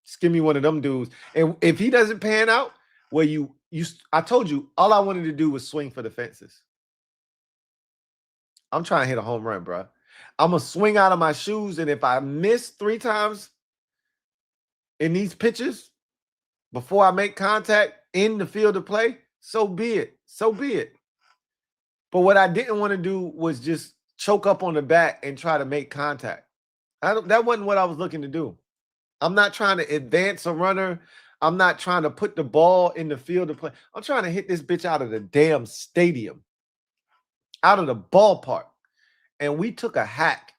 Just give me one of them dudes. And if he doesn't pan out, well, I told you, all I wanted to do was swing for the fences. I'm trying to hit a home run, bro. I'm going to swing out of my shoes, and if I miss 3 times in these pitches before I make contact in the field of play, so be it. So be it. But what I didn't want to do was just choke up on the bat and try to make contact. That wasn't what I was looking to do. I'm not trying to advance a runner. I'm not trying to put the ball in the field of play. I'm trying to hit this bitch out of the damn stadium, out of the ballpark. And we took a hack.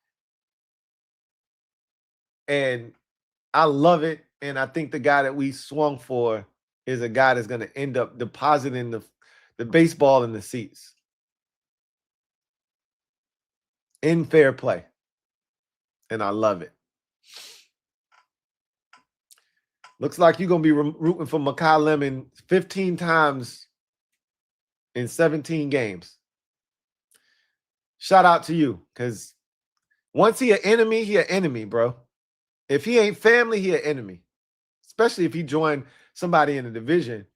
And I love it. And I think the guy that we swung for is a guy that's going to end up depositing the baseball in the seats. In fair play. And I love it. Looks like you're going to be rooting for Makai Lemon 15 times in 17 games. Shout out to you, because once he an enemy, bro. If he ain't family, he an enemy. Especially if he joined somebody in the division.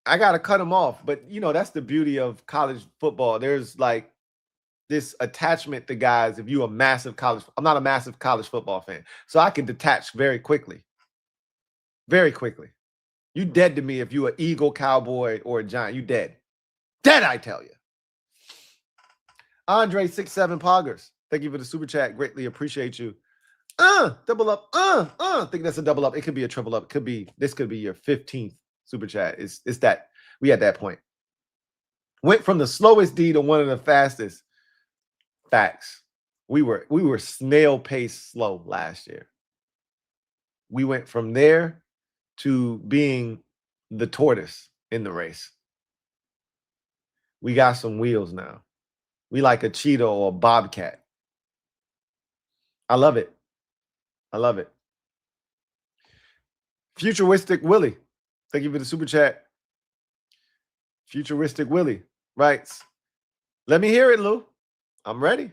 I got to cut him off. But, that's the beauty of college football. There's like this attachment to guys. If you're I'm not a massive college football fan. So I can detach very quickly. Very quickly. You dead to me if you an Eagle, Cowboy, or a Giant. You dead. Dead, I tell you. Andre 67 Poggers. Thank you for the super chat. Greatly appreciate you. Double up. I think that's a double up. It could be a triple up. This could be your 15th super chat. It's that we at that point. Went from the slowest D to one of the fastest. Facts. We were snail pace slow last year. We went from there to being the tortoise in the race. We got some wheels now. We like a cheetah or a bobcat. I love it. I love it. Futuristic Willie. Thank you for the super chat. Futuristic Willie writes, let me hear it, Lou. I'm ready.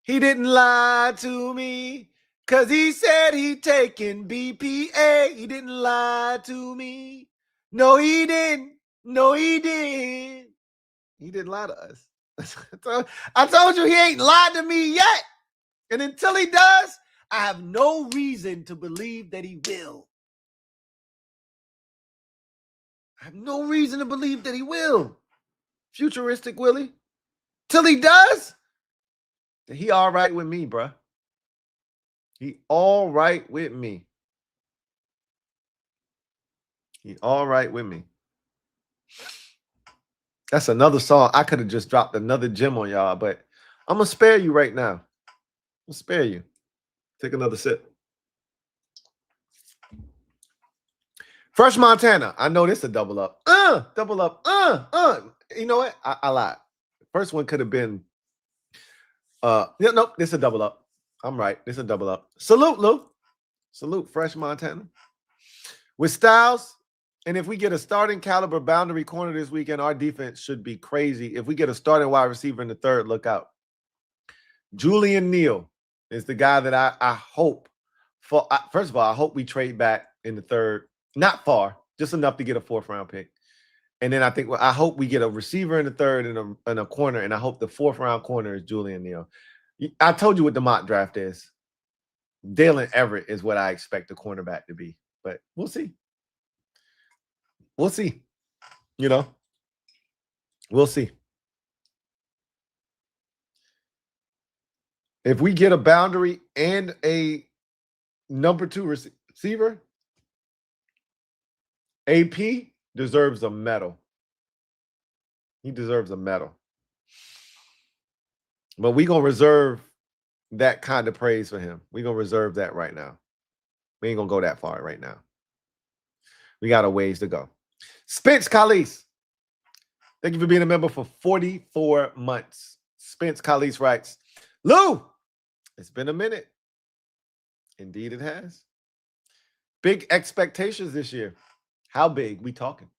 He didn't lie to me because he said he'd taken BPA. He didn't lie to me. No, he didn't. No, he didn't. He didn't lie to us. I told you he ain't lied to me yet. And until he does, I have no reason to believe that he will. I have no reason to believe that he will. Futuristic Willie. Till he does, he all right with me, bruh. He all right with me. He all right with me. That's another song. I could have just dropped another gem on y'all, but I'm going to spare you right now. I'll spare you. Take another sip. Fresh Montana. I know this is a double up. Double up. You know what? I lied. First one could have been nope, this is a double up. I'm right. This is a double up. Salute, Lou. Salute, Fresh Montana. With Styles, and if we get a starting caliber boundary corner this weekend, our defense should be crazy. If we get a starting wide receiver in the third, look out. Julian Neal is the guy that I hope for. First of all, I hope we trade back in the third. Not far, just enough to get a 4th round pick. And then I hope we get a receiver in the third and a corner, and I hope the 4th round corner is Julian Neal. I told you what the mock draft is. Dalen Everett is what I expect the cornerback to be, but we'll see. We'll see. You know, we'll see. If we get a boundary and a number 2 receiver, AP deserves a medal. He deserves a medal. But we're going to reserve that kind of praise for him. We're going to reserve that right now. We ain't going to go that far right now. We got a ways to go. Spence Calise. Thank you for being a member for 44 months. Spence Calise writes, Lou, it's been a minute. Indeed it has. Big expectations this year. How big we talking?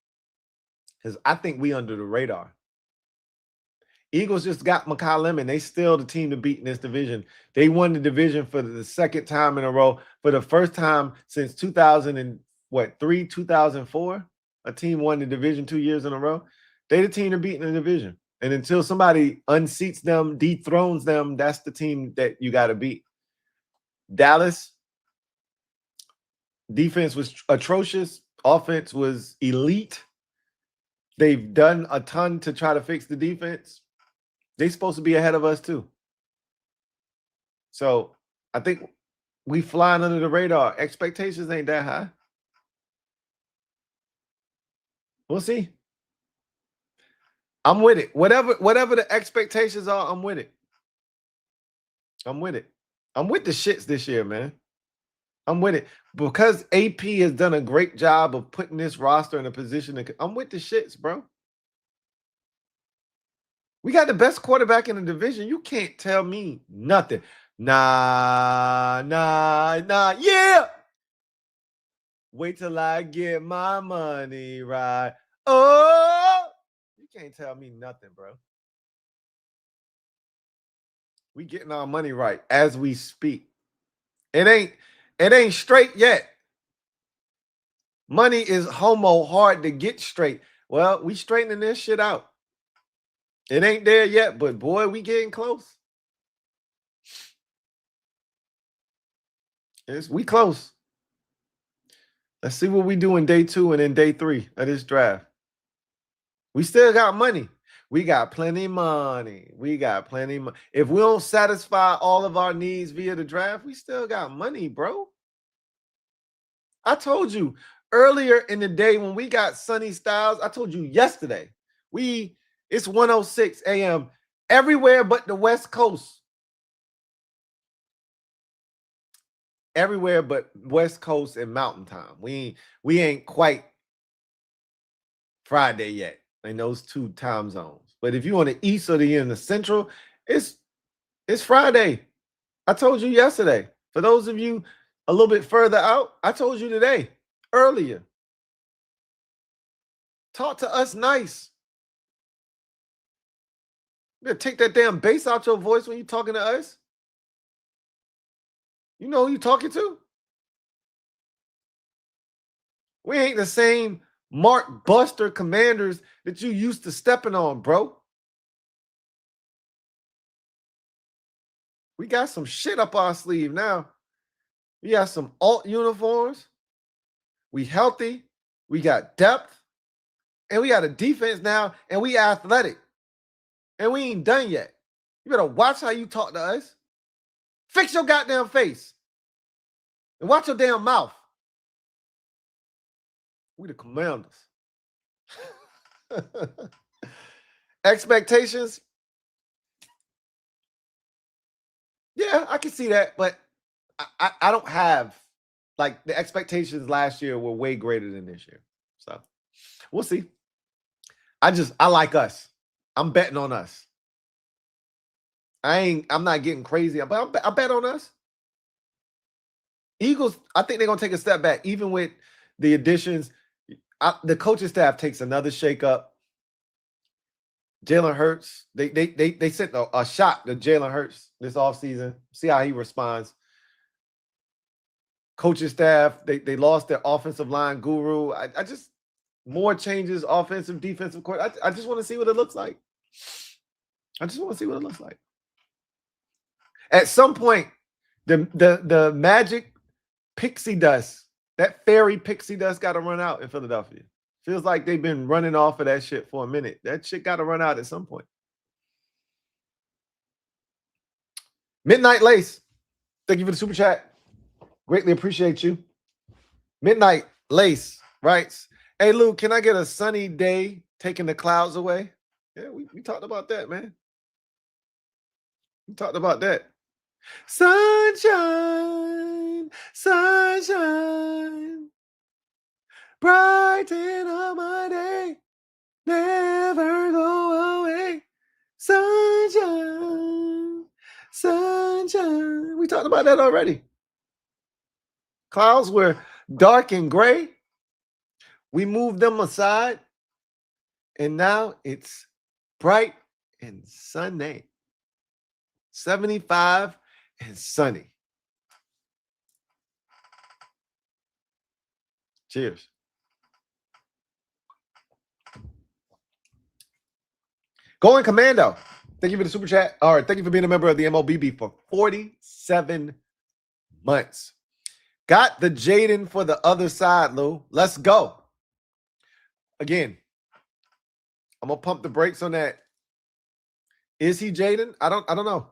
Because I think we under the radar. Eagles just got Makai Lemon. They still the team to beat in this division. They won the division for the second time in a row. For the first time since 2003, 2004, a team won the division 2 years in a row. They the team to beat in the division. And until somebody unseats them, dethrones them, that's the team that you got to beat. Dallas, defense was atrocious. Offense was elite. They've done a ton to try to fix the defense. They're supposed to be ahead of us too. So I think we flying under the radar. Expectations ain't that high. We'll see. I'm with it. Whatever the expectations are, I'm with it. I'm with it. I'm with the shits this year, man. I'm with it. Because AP has done a great job of putting this roster in a position to, I'm with the shits, bro. We got the best quarterback in the division. You can't tell me nothing. Nah. Yeah. Wait till I get my money right. Oh, you can't tell me nothing, bro. We getting our money right as we speak. It ain't straight yet. Money is hard to get straight. Well, we straightening this shit out. It ain't there yet, but boy, we getting close. We close. Let's see what we do in day 2 and in day 3 of this draft. We still got money. We got plenty of money. If we don't satisfy all of our needs via the draft, we still got money, bro. I told you earlier in the day when we got Sunny Styles, I told you yesterday, it's 1:06 a.m. everywhere but the West Coast. Everywhere but West Coast and Mountain Time. We ain't quite Friday yet in those 2 time zones. But if you on the East or in the Central, it's Friday. I told you yesterday. For those of you a little bit further out, I told you today, earlier. Talk to us nice. You better take that damn bass out your voice when you're talking to us. You know who you talking to? We ain't the same Mark Buster Commanders that you used to stepping on, bro. We got some shit up our sleeve now. We got some alt uniforms. We healthy. We got depth. And we got a defense now. And we athletic. And we ain't done yet. You better watch how you talk to us. Fix your goddamn face. And watch your damn mouth. We the Commanders. Expectations? Yeah, I can see that. But I don't have, like, the expectations last year were way greater than this year. So we'll see. I like us. I'm betting on us. I'm not getting crazy, but I bet on us. Eagles, I think they're gonna take a step back, even with the additions. The coaching staff takes another shakeup. Jalen Hurts, they sent a shot to Jalen Hurts this offseason. See how he responds. Coaching staff, they lost their offensive line guru. I just more changes, offensive, defensive court. I just want to see what it looks like. I just want to see what it looks like. At some point, the magic pixie dust, that fairy pixie dust got to run out in Philadelphia. Feels like they've been running off of that shit for a minute. That shit got to run out at some point. Midnight Lace, thank you for the super chat. Greatly appreciate you. Midnight Lace writes, hey, Lou, can I get a sunny day taking the clouds away? Yeah, we talked about that, man. We talked about that. Sunshine, sunshine, brighten up my day, never go away. Sunshine, sunshine. We talked about that already. Clouds were dark and gray. We moved them aside, and now it's bright and sunny. 75 and sunny. Cheers. Going Commando. Thank you for the super chat. All right. Thank you for being a member of the MOBB for 47 months. Got the Jaden for the other side, Lou. Let's go. Again, I'm going to pump the brakes on that. Is he Jaden? I don't know.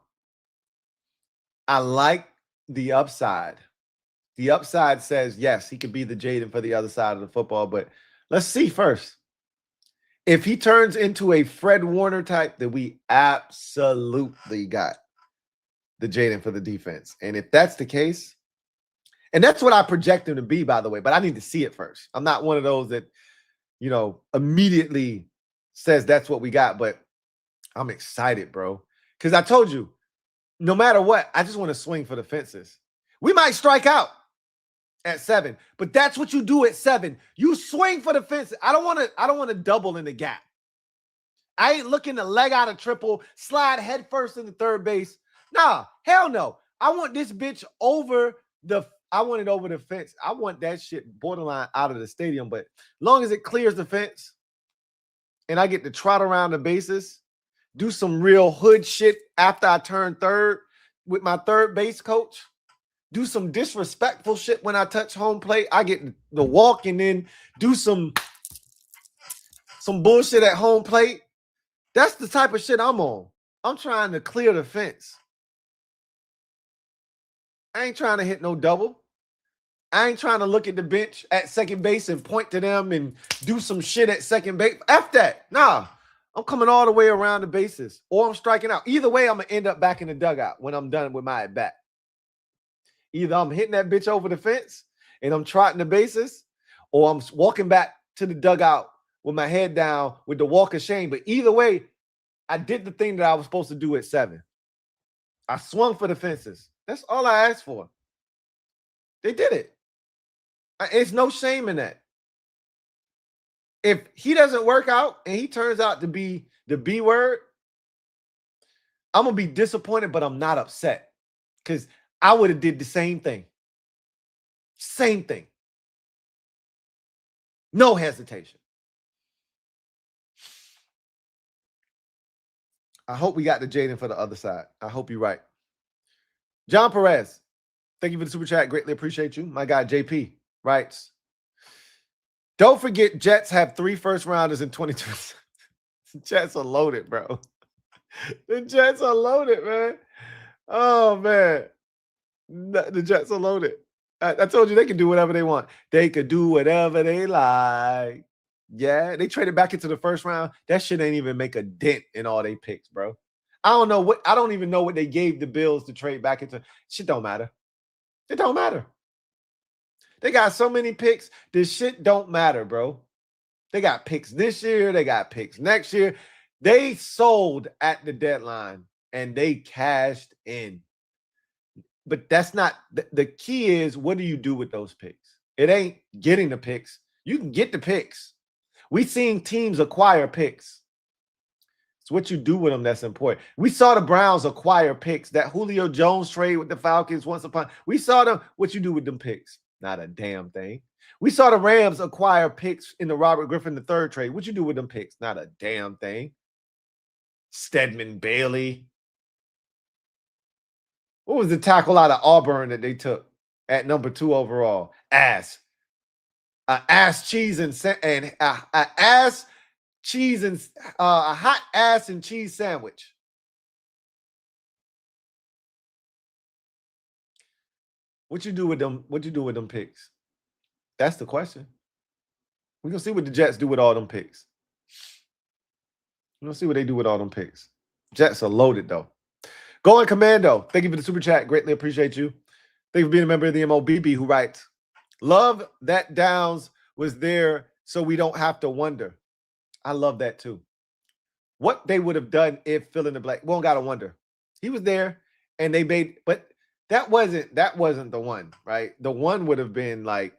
I like the upside. The upside says, yes, he could be the Jaden for the other side of the football, but let's see first. If he turns into a Fred Warner type, then we absolutely got the Jaden for the defense. And if that's the case, and that's what I project him to be, by the way, but I need to see it first. I'm not one of those that, immediately says that's what we got, but I'm excited, bro. Because I told you, no matter what, I just want to swing for the fences. We might strike out at 7, but that's what you do at 7. You swing for the fences. I don't want to double in the gap. I ain't looking to leg out a triple, slide head first into third base. Nah, hell no. I want this bitch over the fence. I want that shit borderline out of the stadium, but as long as it clears the fence and I get to trot around the bases, do some real hood shit after I turn third with my third base coach. Do some disrespectful shit when I touch home plate. I get the walk and then do some bullshit at home plate. That's the type of shit I'm on. I'm trying to clear the fence. I ain't trying to hit no double. I ain't trying to look at the bench at second base and point to them and do some shit at second base. F that. Nah. I'm coming all the way around the bases, or I'm striking out. Either way, I'm going to end up back in the dugout when I'm done with my at-bat. Either I'm hitting that bitch over the fence and I'm trotting the bases, or I'm walking back to the dugout with my head down with the walk of shame. But either way, I did the thing that I was supposed to do at 7. I swung for the fences. That's all I asked for. They did it. It's no shame in that. If he doesn't work out and he turns out to be the B word, I'm going to be disappointed, but I'm not upset because I would have did the same thing. Same thing. No hesitation. I hope we got the Jaden for the other side. I hope you're right. John Perez, thank you for the super chat. Greatly appreciate you. My guy JP writes, don't forget Jets have 3 first rounders in 2020. Jets are loaded, bro. The Jets are loaded, man. Oh, man. The Jets are loaded. I told you they can do whatever they want. They could do whatever they like. Yeah, they traded back into the first round. That shit ain't even make a dent in all they picks, bro. I don't even know what they gave the Bills to trade back into. Shit don't matter. It don't matter. They got so many picks. This shit don't matter, bro. They got picks this year. They got picks next year. They sold at the deadline and they cashed in. But that's not the key is, what do you do with those picks? It ain't getting the picks. You can get the picks. We've seen teams acquire picks. It's what you do with them that's important. We saw the Browns acquire picks. That Julio Jones trade with the Falcons once upon. We saw them. What you do with them picks? Not a damn thing. We saw the Rams acquire picks in the Robert Griffin III trade. What you do with them picks? Not a damn thing. Stedman Bailey. What was the tackle out of Auburn that they took at number 2 overall? Ass cheese and ass cheese and a hot ass and cheese sandwich. What you do with them? What you do with them picks? That's the question. We're gonna see what the Jets do with all them picks. We're gonna see what they do with all them picks. Jets are loaded though. Going Commando, thank you for the super chat. Greatly appreciate you. Thank you for being a member of the MOBB who writes, love that Downs was there so we don't have to wonder. I love that too. What they would have done if fill in the blank. We don't gotta wonder. He was there and they made, but that wasn't the one, right? The one would have been like,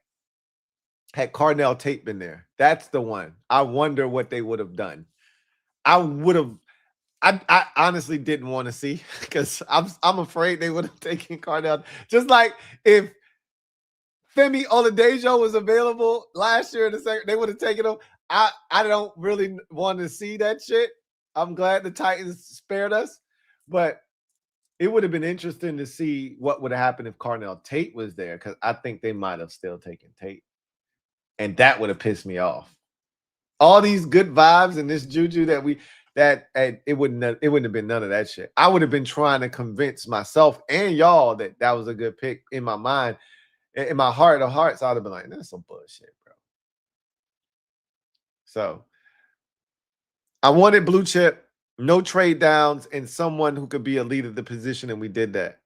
had Tate been there. That's the one. I wonder what they would have done. I honestly didn't want to see because I'm afraid they would have taken Cardinals. Just like if Femi Oladejo was available last year in the second, they would have taken him. I don't really want to see that shit. I'm glad the Titans spared us, but it would have been interesting to see what would have happened if Tate was there, because I think they might have still taken Tate, and that would have pissed me off. All these good vibes and this juju it wouldn't have been none of that shit. I would have been trying to convince myself and y'all that was a good pick in my mind. In my heart of hearts, I would have been like, that's some bullshit, bro. So I wanted blue chip, no trade downs, and someone who could be a leader of the position, and we did that.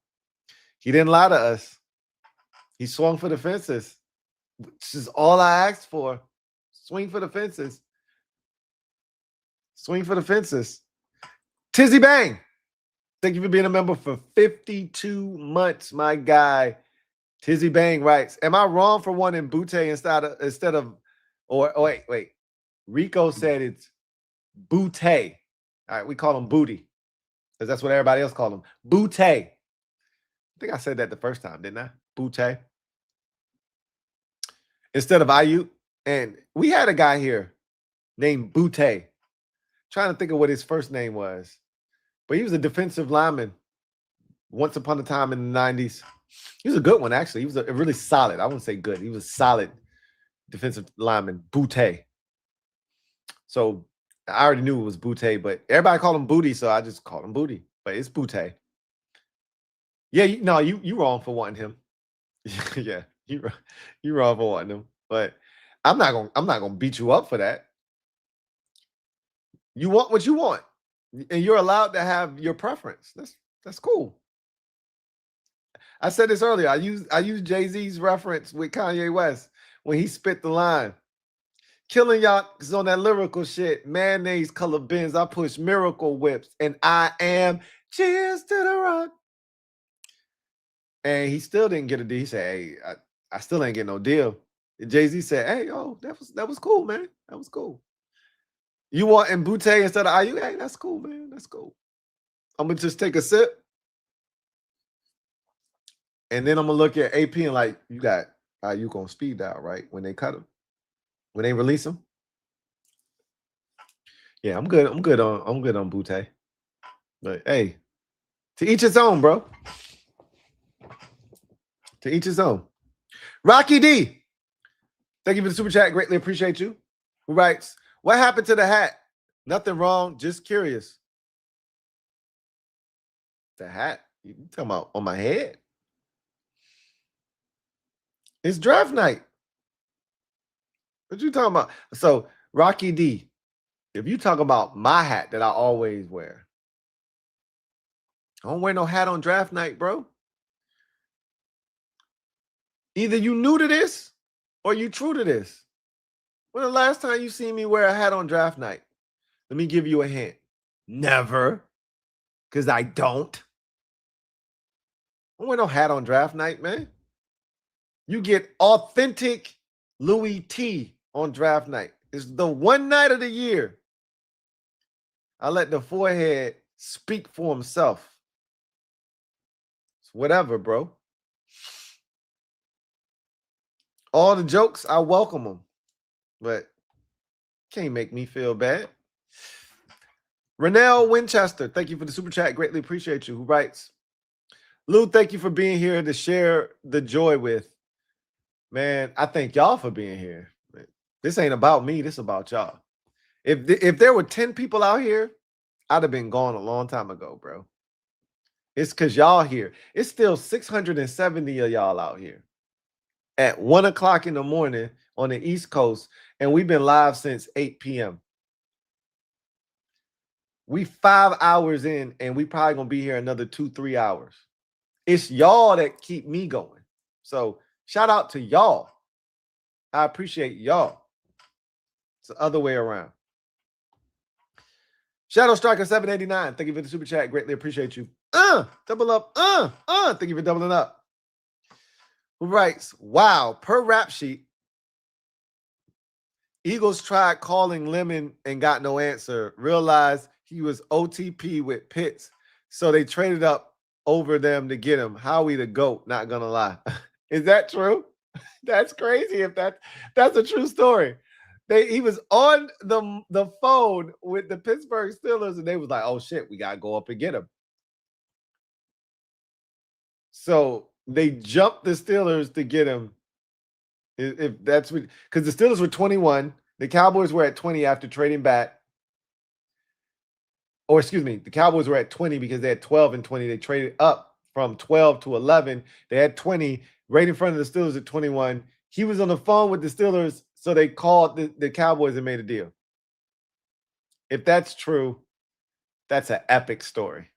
He didn't lie to us. He swung for the fences, which is all I asked for. Swing for the fences. Swing for the fences. Tizzy Bang, thank you for being a member for 52 months, my guy. Tizzy Bang writes, am I wrong for wanting Butte instead of wait. Rico said it's Butte. All right, we call him Booty because that's what everybody else called him. Butte. I think I said that the first time, didn't I? Butte. Instead of Ayuk. And we had a guy here named Butte. Trying to think of what his first name was. But he was a defensive lineman once upon a time in the 90s. He was a good one, actually. He was a really solid. I wouldn't say good. He was a solid defensive lineman, Butte. So I already knew it was Butte, but everybody called him Booty, so I just called him Booty. But it's Butte. Yeah, you wrong for wanting him. Yeah, you wrong for wanting him. But I'm not gonna beat you up for that. You want what you want, and you're allowed to have your preference. That's cool. I said this earlier. I use Jay-Z's reference with Kanye West when he spit the line. Killing y'all is on that lyrical shit. Mayonnaise color bins. I push miracle whips, and I am cheers to the rock. And he still didn't get a deal. He said, "Hey, I still ain't getting no deal." And Jay-Z said, "Hey, that was cool, man. That was cool. You want Butte instead of Ayuk? Hey, that's cool, man. That's cool. I'm gonna just take a sip." And then I'm gonna look at AP and like, you got Ayuk on speed dial, right? When they cut him, when they release him. Yeah, I'm good. I'm good on Butte. But hey, to each his own, bro. To each his own. Rocky D, thank you for the super chat. Greatly appreciate you. Who writes, what happened to the hat? Nothing wrong. Just curious. The hat? You talking about on my head? It's draft night. What you talking about? So, Rocky D, if you talk about my hat that I always wear, I don't wear no hat on draft night, bro. Either you new to this or you true to this. When the last time you seen me wear a hat on draft night? Let me give you a hint. Never. Because I don't. I don't wear no hat on draft night, man. You get authentic Louie Tee on draft night. It's the one night of the year I let the forehead speak for himself. It's whatever, bro. All the jokes, I welcome them. But can't make me feel bad. Renell Winchester, thank you for the super chat. Greatly appreciate you. Who writes, Lou, thank you for being here to share the joy with. Man, I thank y'all for being here. This ain't about me. This is about y'all. If there were 10 people out here, I'd have been gone a long time ago, bro. It's because y'all here. It's still 670 of y'all out here at 1 o'clock in the morning on the East Coast, and we've been live since 8 p.m. We 5 hours in, and we probably going to be here another 2-3 hours. It's y'all that keep me going. So shout out to y'all. I appreciate y'all. It's the other way around. Shadow Striker 789. Thank you for the super chat. Greatly appreciate you. Double up. Thank you for doubling up. Who writes, wow, per rap sheet, Eagles tried calling Lemon and got no answer. Realized he was OTP with Pitts. So they traded up over them to get him. Howie the GOAT, not gonna lie. Is that true? That's crazy if that's a true story. He was on the phone with the Pittsburgh Steelers, and they was like, oh shit, we gotta go up and get him. So they jumped the Steelers to get him. If that's what, because the Steelers were 21, the Cowboys were at 20 after trading back. Or excuse me, the Cowboys were at 20 because they had 12 and 20. They traded up from 12 to 11. They had 20 right in front of the Steelers at 21. He was on the phone with the Steelers, so they called the Cowboys and made a deal. If that's true, that's an epic story.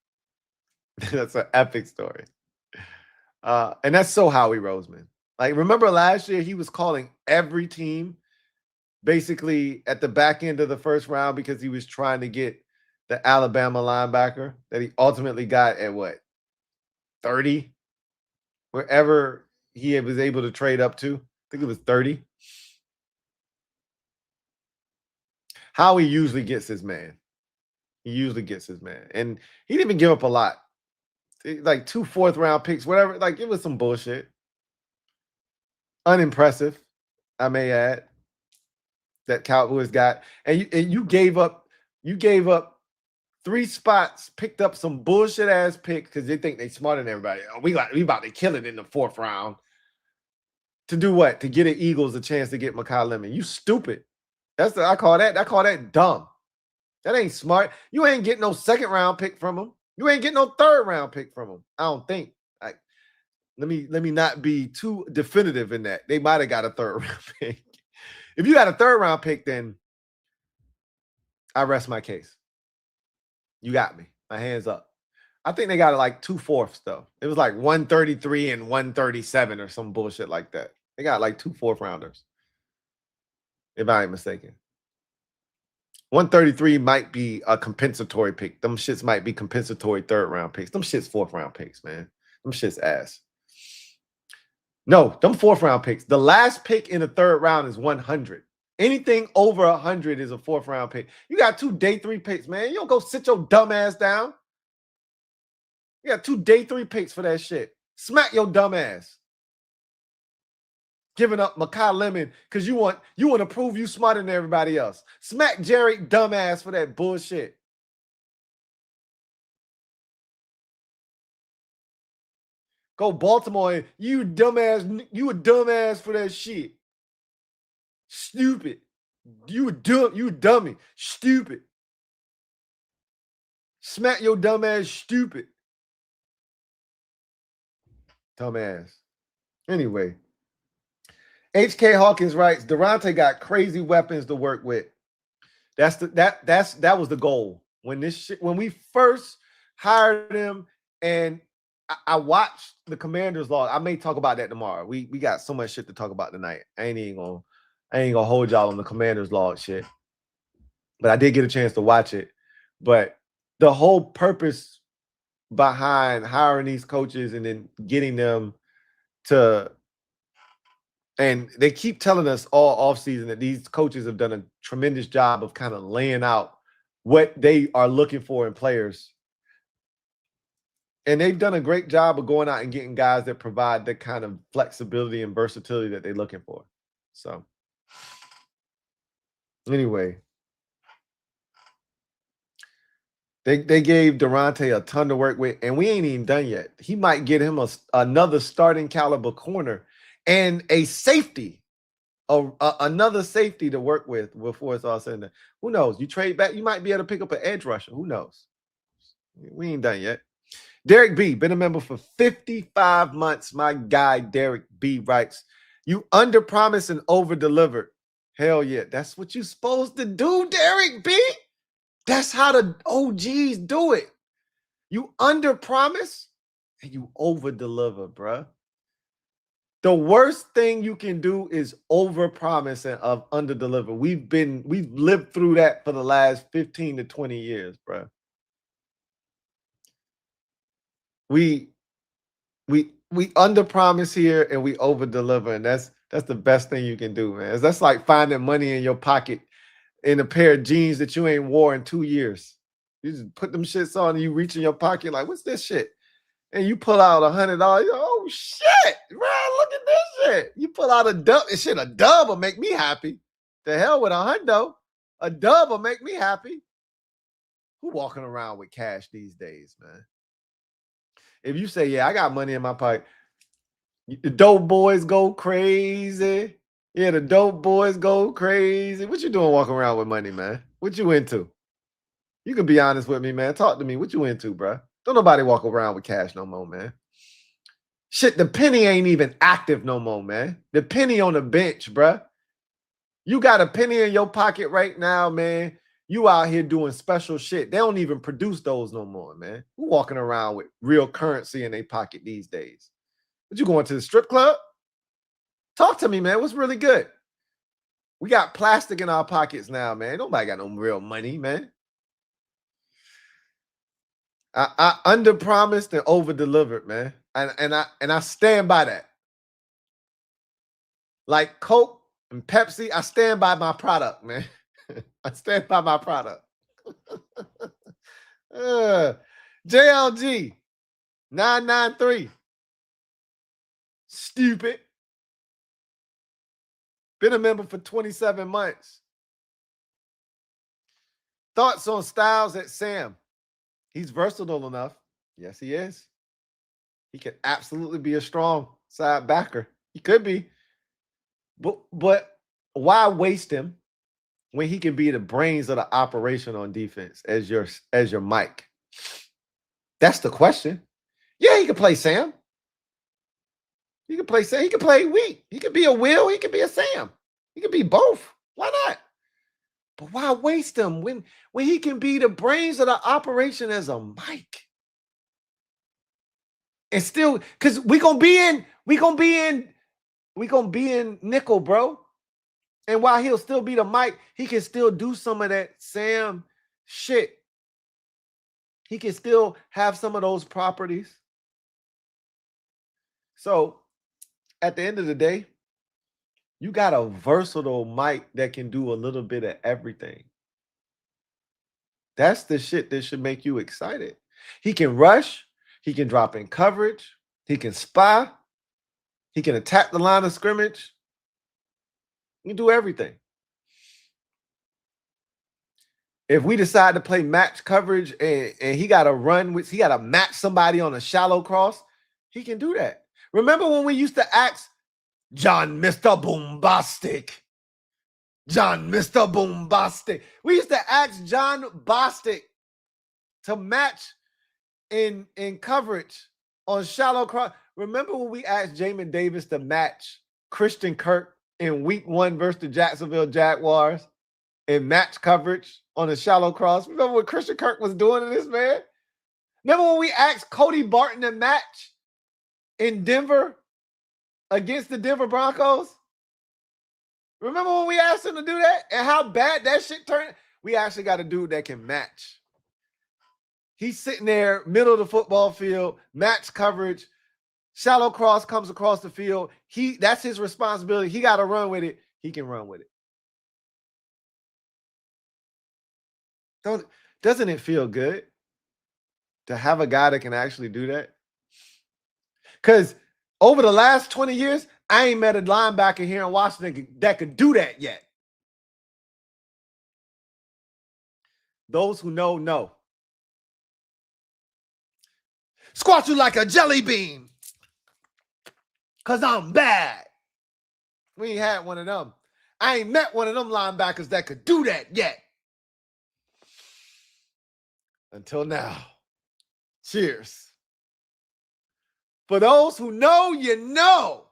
That's an epic story. And that's so Howie Roseman. Like, remember last year, he was calling every team basically at the back end of the first round because he was trying to get the Alabama linebacker that he ultimately got at what, 30? Wherever he was able to trade up to. I think it was 30. Howie usually gets his man. He usually gets his man. And he didn't even give up a lot. Like 2 fourth-round picks, whatever. Like, it was some bullshit. Unimpressive, I may add, that Cowboys got. And you gave up 3 spots, picked up some bullshit-ass picks because they think they smarter than everybody. Oh, we about to kill it in the 4th round. To do what? To get the Eagles a chance to get Mekhi Lemon. You stupid. I call that dumb. That ain't smart. You ain't getting no 2nd-round pick from them. You ain't getting no 3rd-round pick from them. I don't think. Let me not be too definitive in that. They might have got a 3rd-round pick. If you got a 3rd-round pick, then I rest my case. You got me. My hands up. I think they got like 2 fourths though. It was like 133 and 137 or some bullshit like that. They got like 2 4th-rounders, if I ain't mistaken. 133 might be a compensatory pick. Them shits might be compensatory 3rd-round picks. Them shits 4th-round picks, man. Them shits ass. No, them 4th-round picks. The last pick in the 3rd round is 100. Anything over 100 is a 4th-round pick. You got 2 day 3 picks, man. You don't go sit your dumb ass down. You got 2 day 3 picks for that shit. Smack your dumb ass. Giving up Makai Lemon because you want to prove you smarter than everybody else. Smack Jerry dumbass for that bullshit. Go Baltimore and you dumbass, you a dumbass for that shit. Stupid. You a dummy. Stupid. Smack your dumbass stupid. Dumbass. Anyway. HK Hawkins writes, Durante got crazy weapons to work with. That was the goal. When we first hired him, and I watched the Commanders log. I may talk about that tomorrow. We got so much shit to talk about tonight. I ain't gonna hold y'all on the Commanders log shit. But I did get a chance to watch it. But the whole purpose behind hiring these coaches and then getting them to, and they keep telling us all offseason that these coaches have done a tremendous job of kind of laying out what they are looking for in players. And they've done a great job of going out and getting guys that provide the kind of flexibility and versatility that they're looking for. So, anyway, they gave Durante a ton to work with, and we ain't even done yet. He might get him another starting caliber corner and a safety, another safety to work with before it's all said and done. Who knows? You trade back, you might be able to pick up an edge rusher. Who knows? We ain't done yet. Derek B, been a member for 55 months. My guy, Derek B, writes, you underpromised and over-delivered. Hell yeah. That's what you're supposed to do, Derek B. That's how the OGs do it. You underpromise and you over-deliver, bruh. The worst thing you can do is overpromise and under-deliver. We've lived through that for the last 15 to 20 years, bruh. We underpromise here and we over-deliver, and that's the best thing you can do, man. That's like finding money in your pocket in a pair of jeans that you ain't wore in 2 years. You just put them shits on and you reach in your pocket like, what's this shit? And you pull out $100. Oh shit, man! Look at this shit. You pull out a dub. Shit, a dub will make me happy. The hell with $100. A dub will make me happy. Who walking around with cash these days, man? If you say, yeah, I got money in my pocket, the dope boys go crazy. Yeah, the dope boys go crazy. What you doing walking around with money, man? What you into? You can be honest with me, man. Talk to me. What you into, bro? Don't nobody walk around with cash no more, man. Shit, the penny ain't even active no more, man. The penny on the bench, bro. You got a penny in your pocket right now, man. You out here doing special shit. They don't even produce those no more, man. Who walking around with real currency in their pocket these days? What, you going to the strip club? Talk to me, man. What's really good? We got plastic in our pockets now, man. Nobody got no real money, man. I underpromised and over-delivered, man. And I stand by that. Like Coke and Pepsi, I stand by my product, man. I stand by my product. JLG 993. Stupid. Been a member for 27 months. Thoughts on Styles at Sam? He's versatile enough. Yes, he is. He could absolutely be a strong side backer. He could be. But why waste him when he can be the brains of the operation on defense as your Mike? That's the question. Yeah, he can play Sam. He can play Sam. He can play Wheat. He could be a Will. He could be a Sam. He could be both. Why not? But why waste him when he can be the brains of the operation as a Mike? And still, because we gonna be in nickel, bro. And while he'll still be the Mike, he can still do some of that Sam shit. He can still have some of those properties. So at the end of the day, you got a versatile Mike that can do a little bit of everything. That's the shit that should make you excited. He can rush. He can drop in coverage. He can spy. He can attack the line of scrimmage. He can do everything. If we decide to play match coverage and he got to he got to match somebody on a shallow cross, he can do that. Remember when we used to ask John Mr. Bombastic? John Mr. Bombastic. We used to ask John Bostic to match in coverage on shallow cross. Remember when we asked Jamin Davis to match Christian Kirk in week 1 versus the Jacksonville Jaguars in match coverage on a shallow cross? Remember what Christian Kirk was doing to this man? Remember when we asked Cody Barton to match in Denver against the Denver Broncos? Remember when we asked him to do that and how bad that shit turned? We actually got a dude that can match. He's sitting there, middle of the football field, match coverage, shallow cross comes across the field. That's his responsibility. He got to run with it. He can run with it. Doesn't it feel good to have a guy that can actually do that? Because over the last 20 years, I ain't met a linebacker here in Washington that could do that yet. Those who know, know. Squat you like a jelly bean. Because I'm bad. We ain't had one of them. I ain't met one of them linebackers that could do that yet. Until now. Cheers. For those who know, you know.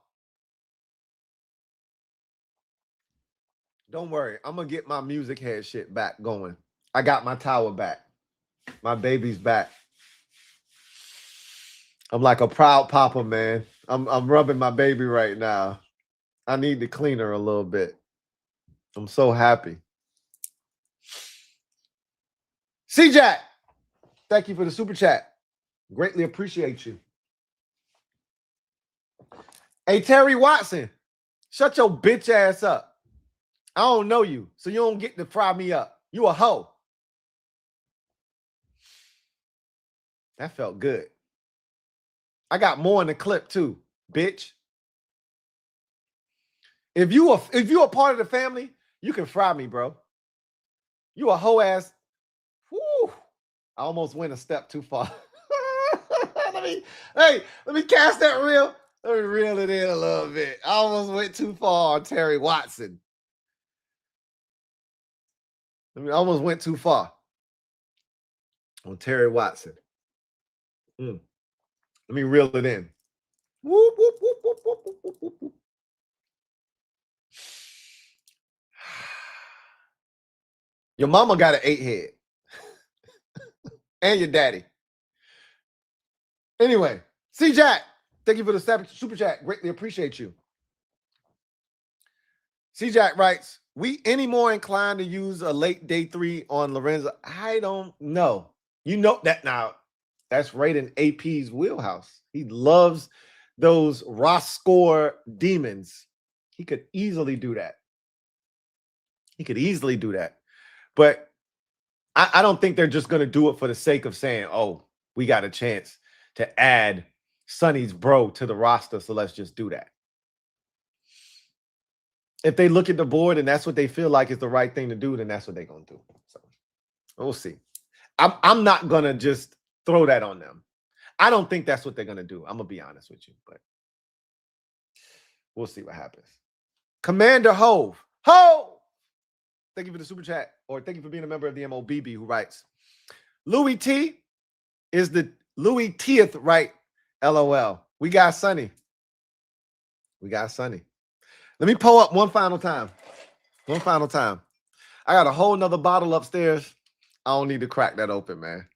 Don't worry. I'm going to get my music head shit back going. I got my tower back. My baby's back. I'm like a proud papa, man. I'm rubbing my baby right now. I need to clean her a little bit. I'm so happy. C-Jack, thank you for the super chat. Greatly appreciate you. Hey, Terry Watson, shut your bitch ass up. I don't know you, so you don't get to fry me up. You a hoe. That felt good. I got more in the clip too, bitch. If you a part of the family, you can fry me, bro. You a hoe ass. Whew. I almost went a step too far. let me cast that reel. Let me reel it in a little bit. I almost went too far on Terry Watson. I almost went too far on Terry Watson. Let me reel it in. Whoop, whoop, whoop, whoop, whoop, whoop, whoop, whoop. Your mama got an 8 head. And your daddy. Anyway, C-Jack, thank you for the super chat. Greatly appreciate you. C-Jack writes, we any more inclined to use a late day 3 on Lorenzo? I don't know. You know that now. That's right in AP's wheelhouse. He loves those raw score demons. He could easily do that. But I don't think they're just going to do it for the sake of saying, oh, we got a chance to add Sonny's bro to the roster, so let's just do that. If they look at the board and that's what they feel like is the right thing to do, then that's what they're going to do. So we'll see. I'm not going to just throw that on them. I don't think that's what they're going to do. I'm going to be honest with you, but we'll see what happens. Commander Hove. Thank you for the super chat, or thank you for being a member of the MOBB, who writes, Louie Tee is the Louie Teeth, right? LOL. We got Sonny. Let me pull up one final time. I got a whole nother bottle upstairs. I don't need to crack that open, man.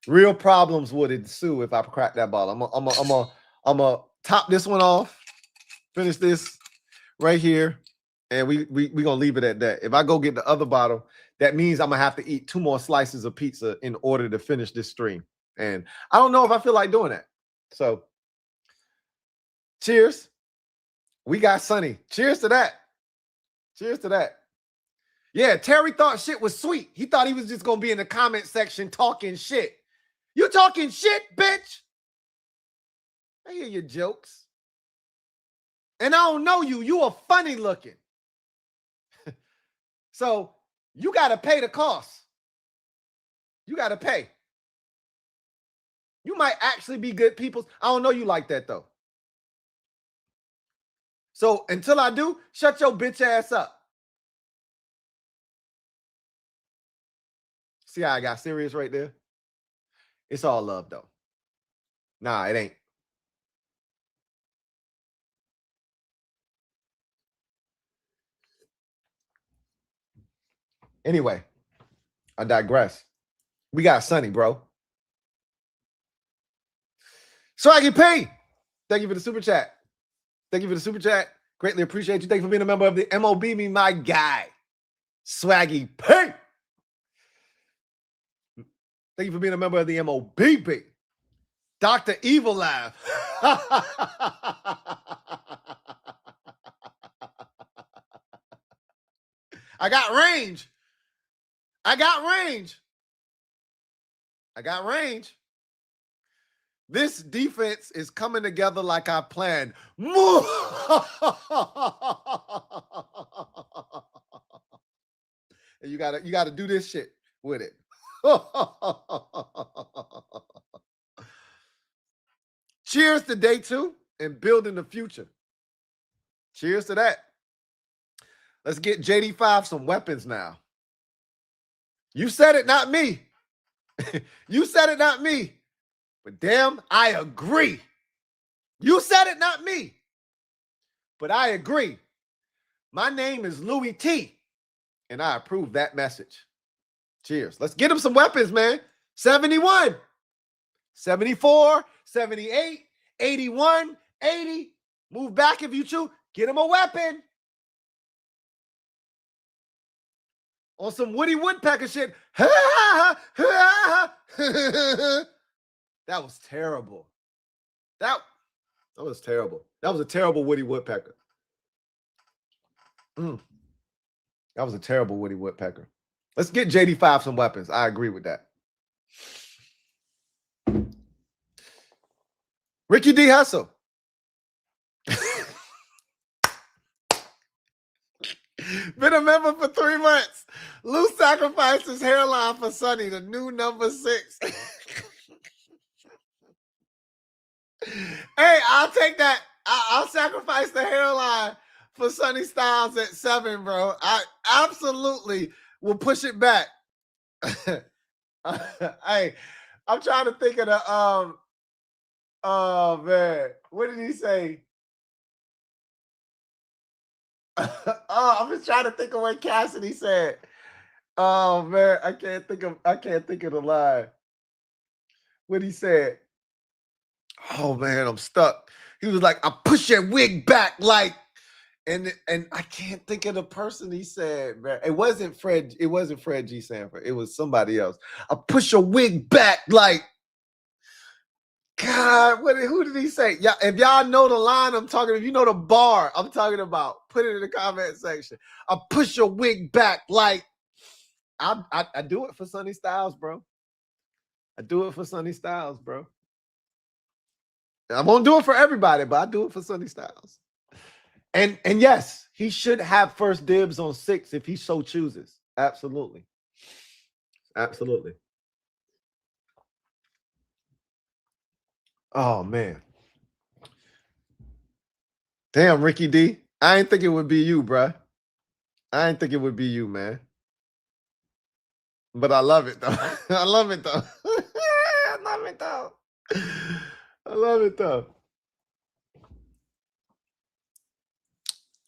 Real problems would ensue if I crack that bottle. I'm gonna top this one off, finish this right here, and we gonna leave it at that. If I go get the other bottle, that means I'm gonna have to eat 2 more slices of pizza in order to finish this stream. And I don't know if I feel like doing that. So cheers. We got Sonny. Cheers to that. Yeah, Terry thought shit was sweet. He thought he was just gonna be in the comment section talking shit. You talking shit, bitch? I hear your jokes. And I don't know you. You are funny looking. So you got to pay the cost. You got to pay. You might actually be good people. I don't know you like that, though. So until I do, shut your bitch ass up. See how I got serious right there? It's all love, though. Nah, it ain't. Anyway, I digress. We got Sonny, bro. Swaggy P, thank you for the super chat. Thank you for the super chat. Greatly appreciate you. Thank you for being a member of the MOB Me, my guy. Swaggy P. Thank you for being a member of the MOBB. Dr. Evil Laugh. I got range. I got range. I got range. This defense is coming together like I planned. You gotta do this shit with it. Cheers to day 2 and building the future. Cheers to that. Let's get JD5 some weapons now. You said it, not me. You said it, not me. But damn, I agree. You said it, not me. But I agree. My name is Louie Tee, and I approve that message. Cheers. Let's get him some weapons, man. 71, 74, 78, 81, 80. Move back if you choose. Get him a weapon. On some Woody Woodpecker shit. That was terrible. That was terrible. That was a terrible Woody Woodpecker. That was a terrible Woody Woodpecker. Let's get JD5 some weapons. I agree with that. Ricky D. Hustle. Been a member for 3 months. Lou sacrificed his hairline for Sonny, the new number 6. Hey, I'll take that. I'll sacrifice the hairline for Sonny Styles at 7, bro. I absolutely will push it back. Hey, I'm trying to think of the oh man, what did he say? I'm just trying to think of what Cassidy said. Oh man, I can't think of the line. What he said. Oh man, I'm stuck. He was like, I push your wig back like, and I can't think of the person he said, man. It wasn't Fred G. Sanford. It was somebody else. I push your wig back like, God, who did he say? Yeah, if y'all know the line I'm talking, if you know the bar I'm talking about, put it in the comment section. I push your wig back like, I do it for Sonny Styles, bro. I do it for Sonny Styles, bro. I won't do it for everybody, but I do it for Sonny Styles. And yes, he should have first dibs on 6 if he so chooses. Absolutely. Absolutely. Oh, man. Damn, Ricky D. I ain't think it would be you, bruh. I ain't think it would be you, man. But I love it, though. I love it, though. I love it, though. I love it, though.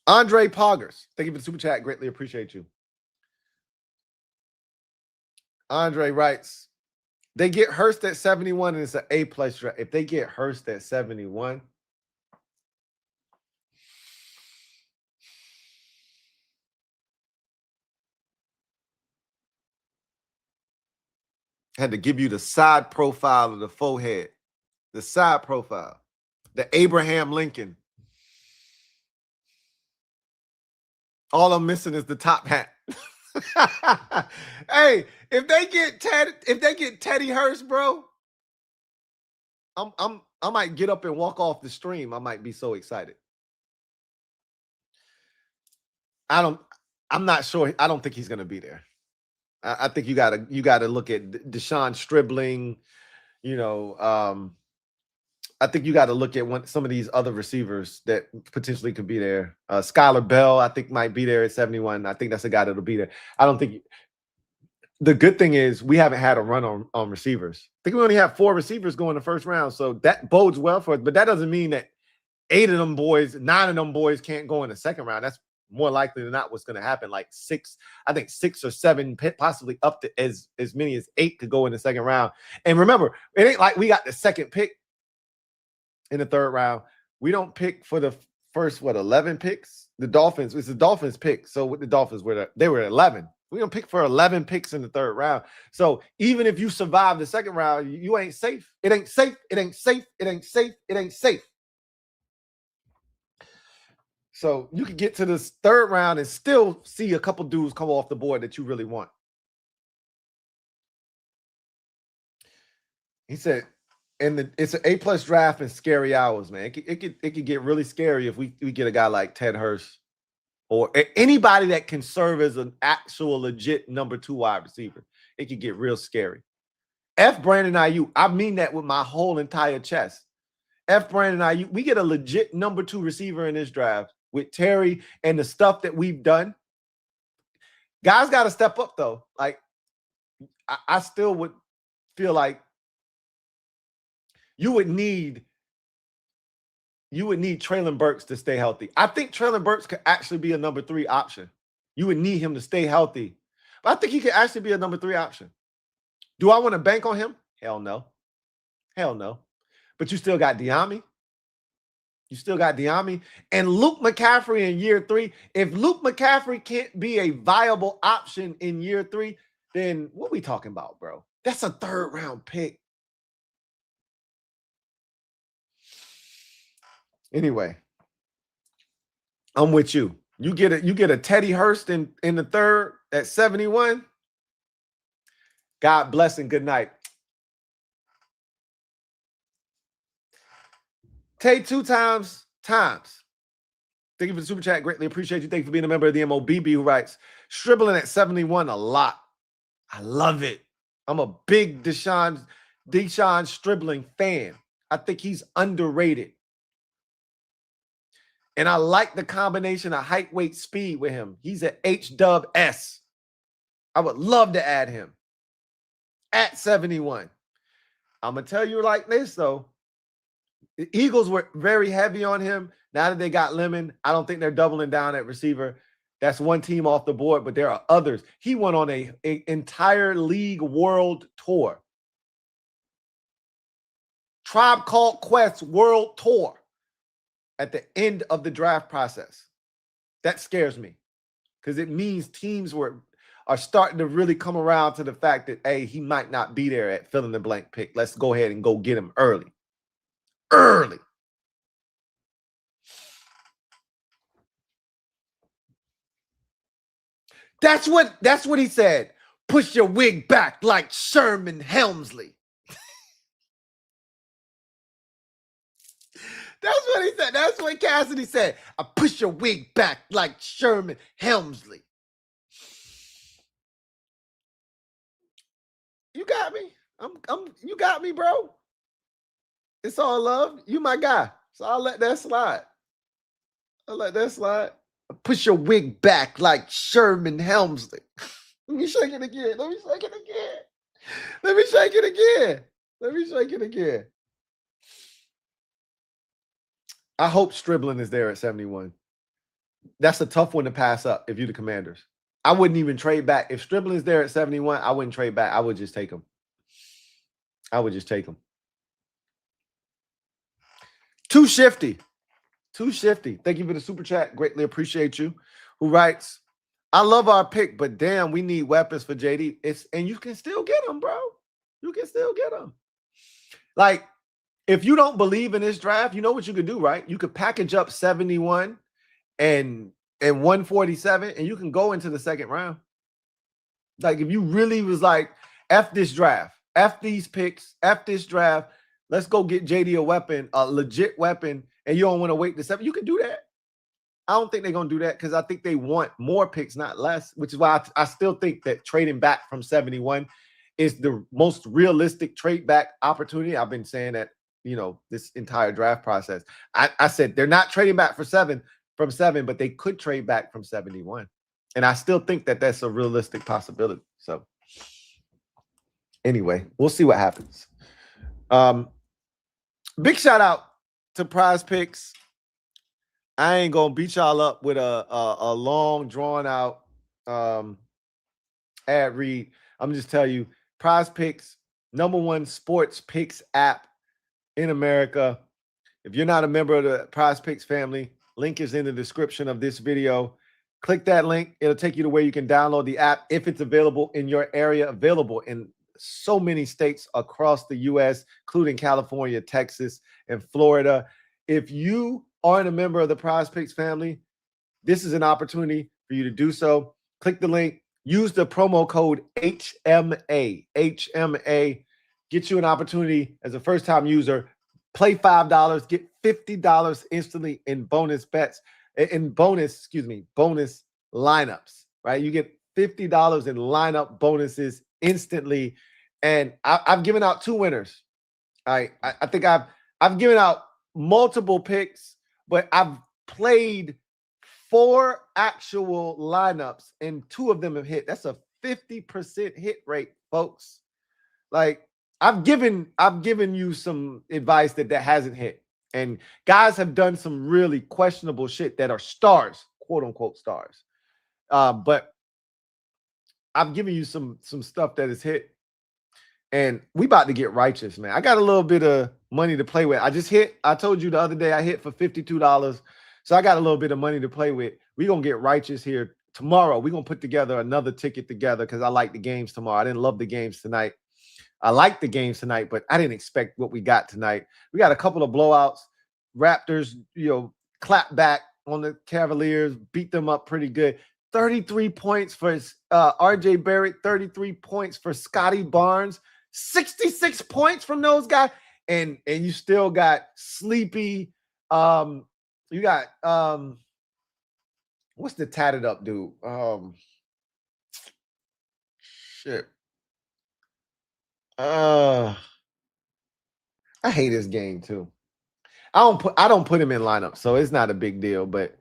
Andre Poggers. Thank you for the super chat. Greatly appreciate you. Andre writes, they get Hurst at 71 and it's an A+ draft. If they get Hurst at 71, had to give you the side profile of the forehead. The side profile. The Abraham Lincoln. All I'm missing is the top hat. Hey, if they get Teddy Hurst, bro, I might get up and walk off the stream. I might be so excited. I'm not sure. I don't think he's gonna be there. I think you gotta look at Deshaun Stribling, I think you got to look at some of these other receivers that potentially could be there. Skylar Bell, I think, might be there at 71. I think that's a guy that'll be there. I don't think the good thing is we haven't had a run on receivers. I think we only have 4 receivers going the first round, so that bodes well for us. But that doesn't mean that 9 of them boys can't go in the second round. That's more likely than not what's going to happen. Like 6 or 7, possibly up to as many as 8 could go in the second round. And remember, it ain't like we got the second pick in the third round. We don't pick for the first 11 picks. The Dolphins, it's the Dolphins pick. So with the Dolphins, they were 11. We don't pick for 11 picks in the third round. So even if you survive the second round, you ain't safe. It ain't safe. It ain't safe. It ain't safe. It ain't safe. So you could get to this third round and still see a couple dudes come off the board that you really want. He said, and it's an A+ draft and scary hours, man. It could get really scary if we get a guy like Ted Hurst or anybody that can serve as an actual legit number 2 wide receiver. It could get real scary. F Brandon Ayuk. I mean that with my whole entire chest. F Brandon Ayuk. We get a legit number 2 receiver in this draft with Terry and the stuff that we've done. Guys got to step up though. Like I still would feel like you would need Treylon Burks to stay healthy. I think Treylon Burks could actually be a number 3 option. You would need him to stay healthy. But I think he could actually be a number 3 option. Do I want to bank on him? Hell no. Hell no. But you still got Diami. You still got Diami. And Luke McCaffrey in year 3. If Luke McCaffrey can't be a viable option in year 3, then what are we talking about, bro? That's a 3rd round pick. Anyway, I'm with you. You get a Teddy Hurst in the 3rd at 71. God bless and good night. Tate 2 times. Thank you for the super chat. Greatly appreciate you. Thank you for being a member of the MOBB who writes, Stribling at 71 a lot. I love it. I'm a big Deshaun Stribling fan. I think he's underrated. And I like the combination of height, weight, speed with him. He's an HW-S. I would love to add him at 71. I'm going to tell you like this, though. The Eagles were very heavy on him. Now that they got Lemon, I don't think they're doubling down at receiver. That's one team off the board, but there are others. He went on an entire league world tour. Tribe Called Quest world tour at the end of the draft process. That scares me because it means teams are starting to really come around to the fact that, hey, he might not be there at fill in the blank pick. Let's go ahead and go get him early. Early. That's what he said. Push your wig back like Sherman Helmsley. That's what he said. That's what Cassidy said. I push your wig back like Sherman Helmsley. You got me. You got me, bro. It's all love. You my guy. So I'll let that slide. I push your wig back like Sherman Helmsley. Let me shake it again. I hope Stribling is there at 71. That's a tough one to pass up if you're the Commanders. I wouldn't even trade back. If Stribling is there at 71, I wouldn't trade back. I would just take him. Too shifty. Thank you for the super chat. Greatly appreciate you. Who writes, I love our pick, but damn, we need weapons for JD. And you can still get them, bro. You can still get them. Like, if you don't believe in this draft, you know what you could do, right? You could package up 71 and 147, and you can go into the second round. Like, if you really was like, F this draft, F these picks, F this draft, let's go get JD a weapon, a legit weapon, and you don't want to wait to 7. You can do that. I don't think they're going to do that because I think they want more picks, not less, which is why I still think that trading back from 71 is the most realistic trade back opportunity. I've been saying that, this entire draft process. I said they're not trading back from 7, but they could trade back from 71. And I still think that that's a realistic possibility. So anyway, we'll see what happens. Big shout out to Prize Picks. I ain't gonna beat y'all up with a long, drawn out ad read. I'm just tell you, Prize Picks, #1 sports picks app in America. If you're not a member of the Prize Picks family, link is in the description of this video. Click that link. It'll take you to where you can download the app if it's available in your area, available in so many states across the U.S., including California, Texas, and Florida. If you aren't a member of the Prize Picks family, this is an opportunity for you to do so. Click the link. Use the promo code HMA. HMA. Get you an opportunity as a first-time user. Play $5. Get $50 instantly in bonus bets. Bonus lineups, right? You get $50 in lineup bonuses instantly. And I've given out 2 winners. I think I've given out multiple picks, but I've played 4 actual lineups and 2 of them have hit. That's a 50% hit rate, folks. Like I've given you some advice that hasn't hit. And guys have done some really questionable shit that are stars, quote unquote stars. But I've given you some stuff that has hit. And we about to get righteous, man. I got a little bit of money to play with. I told you the other day I hit for $52. So I got a little bit of money to play with. We're going to get righteous here tomorrow. We're going to put together another ticket together because I like the games tomorrow. I didn't love the games tonight. I like the games tonight, but I didn't expect what we got tonight. We got a couple of blowouts. Raptors, clap back on the Cavaliers, beat them up pretty good. 33 points for RJ Barrett, 33 points for Scotty Barnes, 66 points from those guys. And you still got Sleepy. You got what's the tatted up dude? Shit. I hate this game too. I don't put him in lineup, so it's not a big deal. But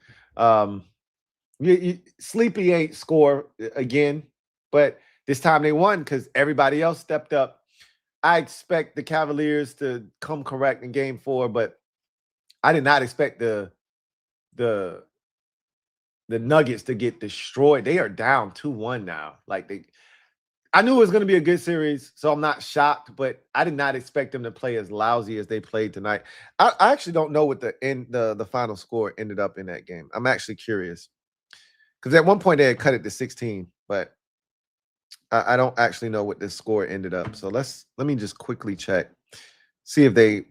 Sleepy ain't score again, but this time they won because everybody else stepped up. I expect the Cavaliers to come correct in Game 4, but I did not expect the Nuggets to get destroyed. They are down 2-1 now. I knew it was going to be a good series, so I'm not shocked, but I did not expect them to play as lousy as they played tonight. I actually don't know what the final score ended up in that game. I'm actually curious because at one point they had cut it to 16, but I don't actually know what this score ended up. So let me just quickly check, see if they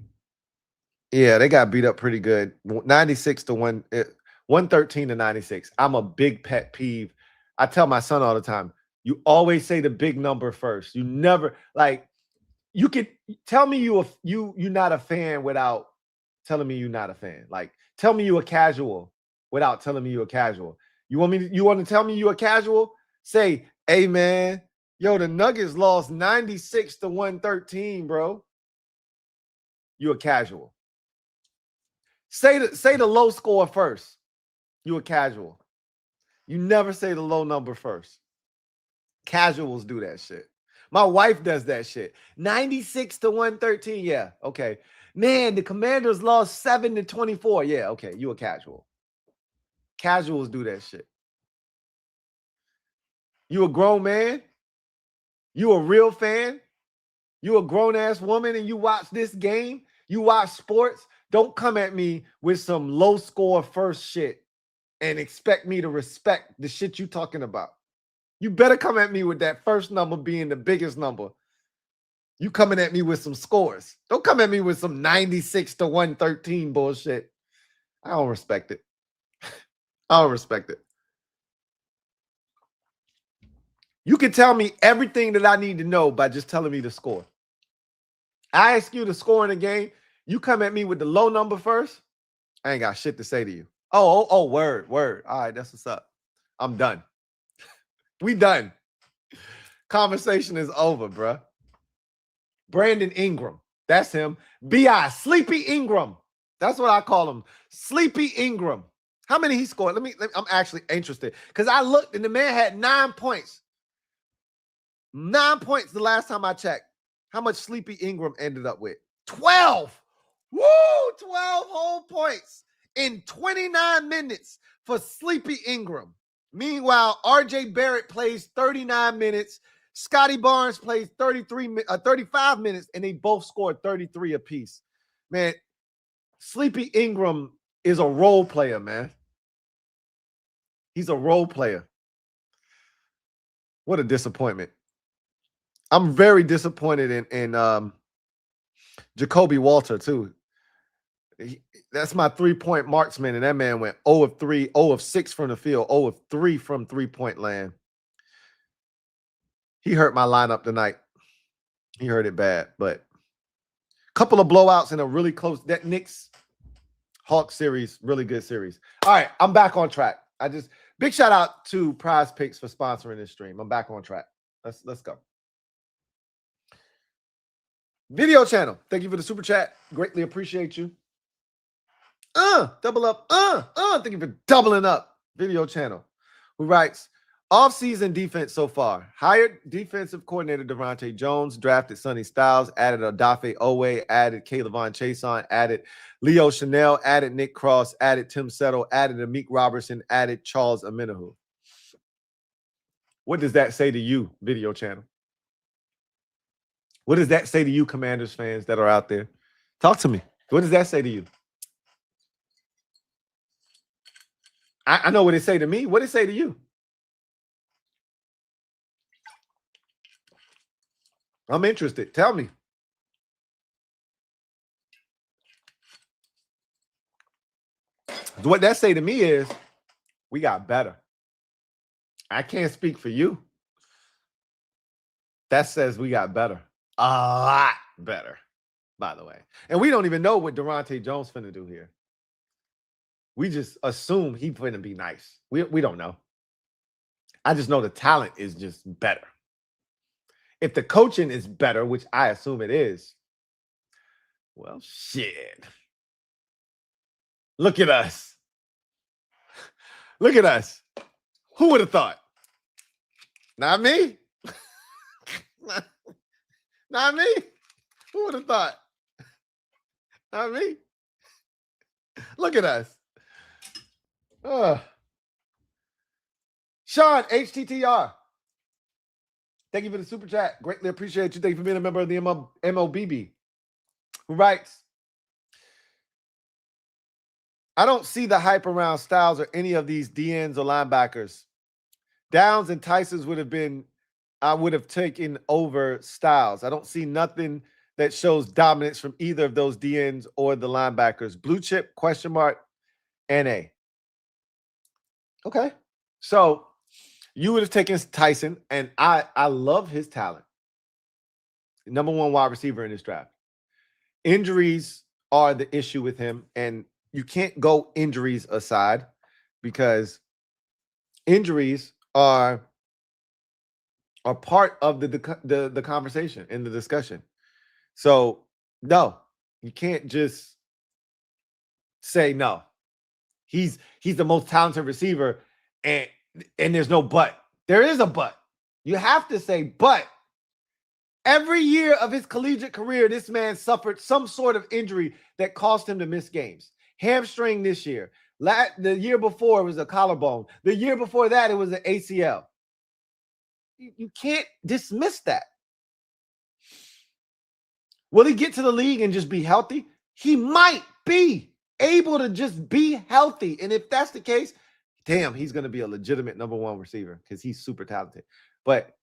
got beat up pretty good. 96-1, 113-96. I'm a big pet peeve. I tell my son all the time, you always say the big number first. You never you could tell me you're not a fan without telling me you're not a fan. Tell me you're a casual without telling me you're a casual. You want to tell me you're a casual? Say, hey man, the Nuggets lost 96-113, bro. You're a casual. Say the low score first. You're a casual. You never say the low number first. Casuals do that shit. My wife does that shit. 96-113. Yeah, okay. Man, the Commanders lost 7-24. Yeah, okay. You a casual. Casuals do that shit. You a grown man? You a real fan? You a grown-ass woman and you watch this game? You watch sports? Don't come at me with some low score first shit and expect me to respect the shit you talking about. You better come at me with that first number being the biggest number. You coming at me with some scores. Don't come at me with some 96-113 bullshit. I don't respect it. I don't respect it. You can tell me everything that I need to know by just telling me the score. I ask you to score in a game. You come at me with the low number first. I ain't got shit to say to you. Oh, word. All right, that's what's up. I'm done. We done. Conversation is over, bruh. Brandon Ingram. That's him. B.I. Sleepy Ingram. That's what I call him. Sleepy Ingram. How many he scored? I'm actually interested. Because I looked and the man had 9 points. 9 points the last time I checked. How much Sleepy Ingram ended up with? 12. Woo! 12 whole points in 29 minutes for Sleepy Ingram. Meanwhile, RJ Barrett plays 39 minutes. Scotty Barnes plays 35 minutes, and they both scored 33 apiece. Man, Sleepy Ingram is a role player, man. He's a role player. What a disappointment. I'm very disappointed in Jacoby Walter, too. That's my three-point marksman, and that man went 0 of 3, 0 of 6 from the field, 0 of 3 from three-point land. He hurt my lineup tonight. He hurt it bad, but a couple of blowouts in a really close. That Knicks Hawks series, really good series. All right, I'm back on track. Big shout out to Prize Picks for sponsoring this stream. I'm back on track. Let's go. Video channel. Thank you for the super chat. Greatly appreciate you. Double up. Thank you for doubling up. Video channel. Who writes, off-season defense so far. Hired defensive coordinator Devontae Jones, drafted Sonny Styles, added Odafe Owe, added Kayvon Chason, added Leo Chanel, added Nick Cross, added Tim Settle, added Amik Robertson, added Charles Amenahu. What does that say to you, video channel? What does that say to you, Commanders fans that are out there? Talk to me. What does that say to you? I know what it say to me. What does it say to you? I'm interested. Tell me. What that say to me is we got better. I can't speak for you. That says we got better. A lot better, by the way. And we don't even know what Devontae Jones finna do here. We just assume he finna be nice. We don't know. I just know the talent is just better. If the coaching is better, which I assume it is, well, shit. Look at us. Look at us. Who would have thought? Not me. Not me. Who would have thought? Not me. Look at us. Sean, HTTR. Thank you for the super chat. Greatly appreciate you. Thank you for being a member of the MOBB. Who writes, I don't see the hype around Styles or any of these DNs or linebackers. Downs and Tyson's I would have taken over Styles. I don't see nothing that shows dominance from either of those DNs or the linebackers. Blue chip, question mark, NA. Okay. So you would have taken Tyson, and I love his talent. Number 1 wide receiver in this draft. Injuries are the issue with him, and you can't go injuries aside because injuries are part of the conversation and the discussion. So no, you can't just say no. He's the most talented receiver, and there's no but. There is a but. You have to say but. Every year of his collegiate career, this man suffered some sort of injury that caused him to miss games. Hamstring this year. The year before, it was a collarbone. The year before that, it was an ACL. You can't dismiss that. Will he get to the league and just be healthy? He might be able to just be healthy. And if that's the case, damn, he's going to be a legitimate number 1 receiver because he's super talented. But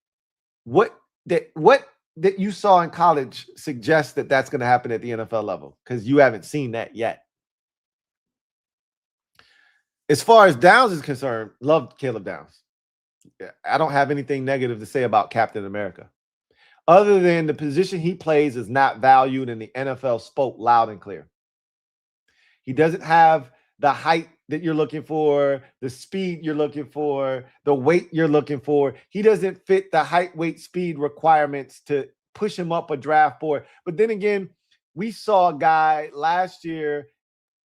what that you saw in college suggests that that's going to happen at the NFL level because you haven't seen that yet. As far as Downs is concerned, love Caleb Downs. I don't have anything negative to say about Captain America. other than the position he plays is not valued, and the NFL spoke loud and clear. He doesn't have the height that you're looking for, the speed you're looking for, the weight you're looking for. He doesn't fit the height, weight, speed requirements to push him up a draft board. But then again, we saw a guy last year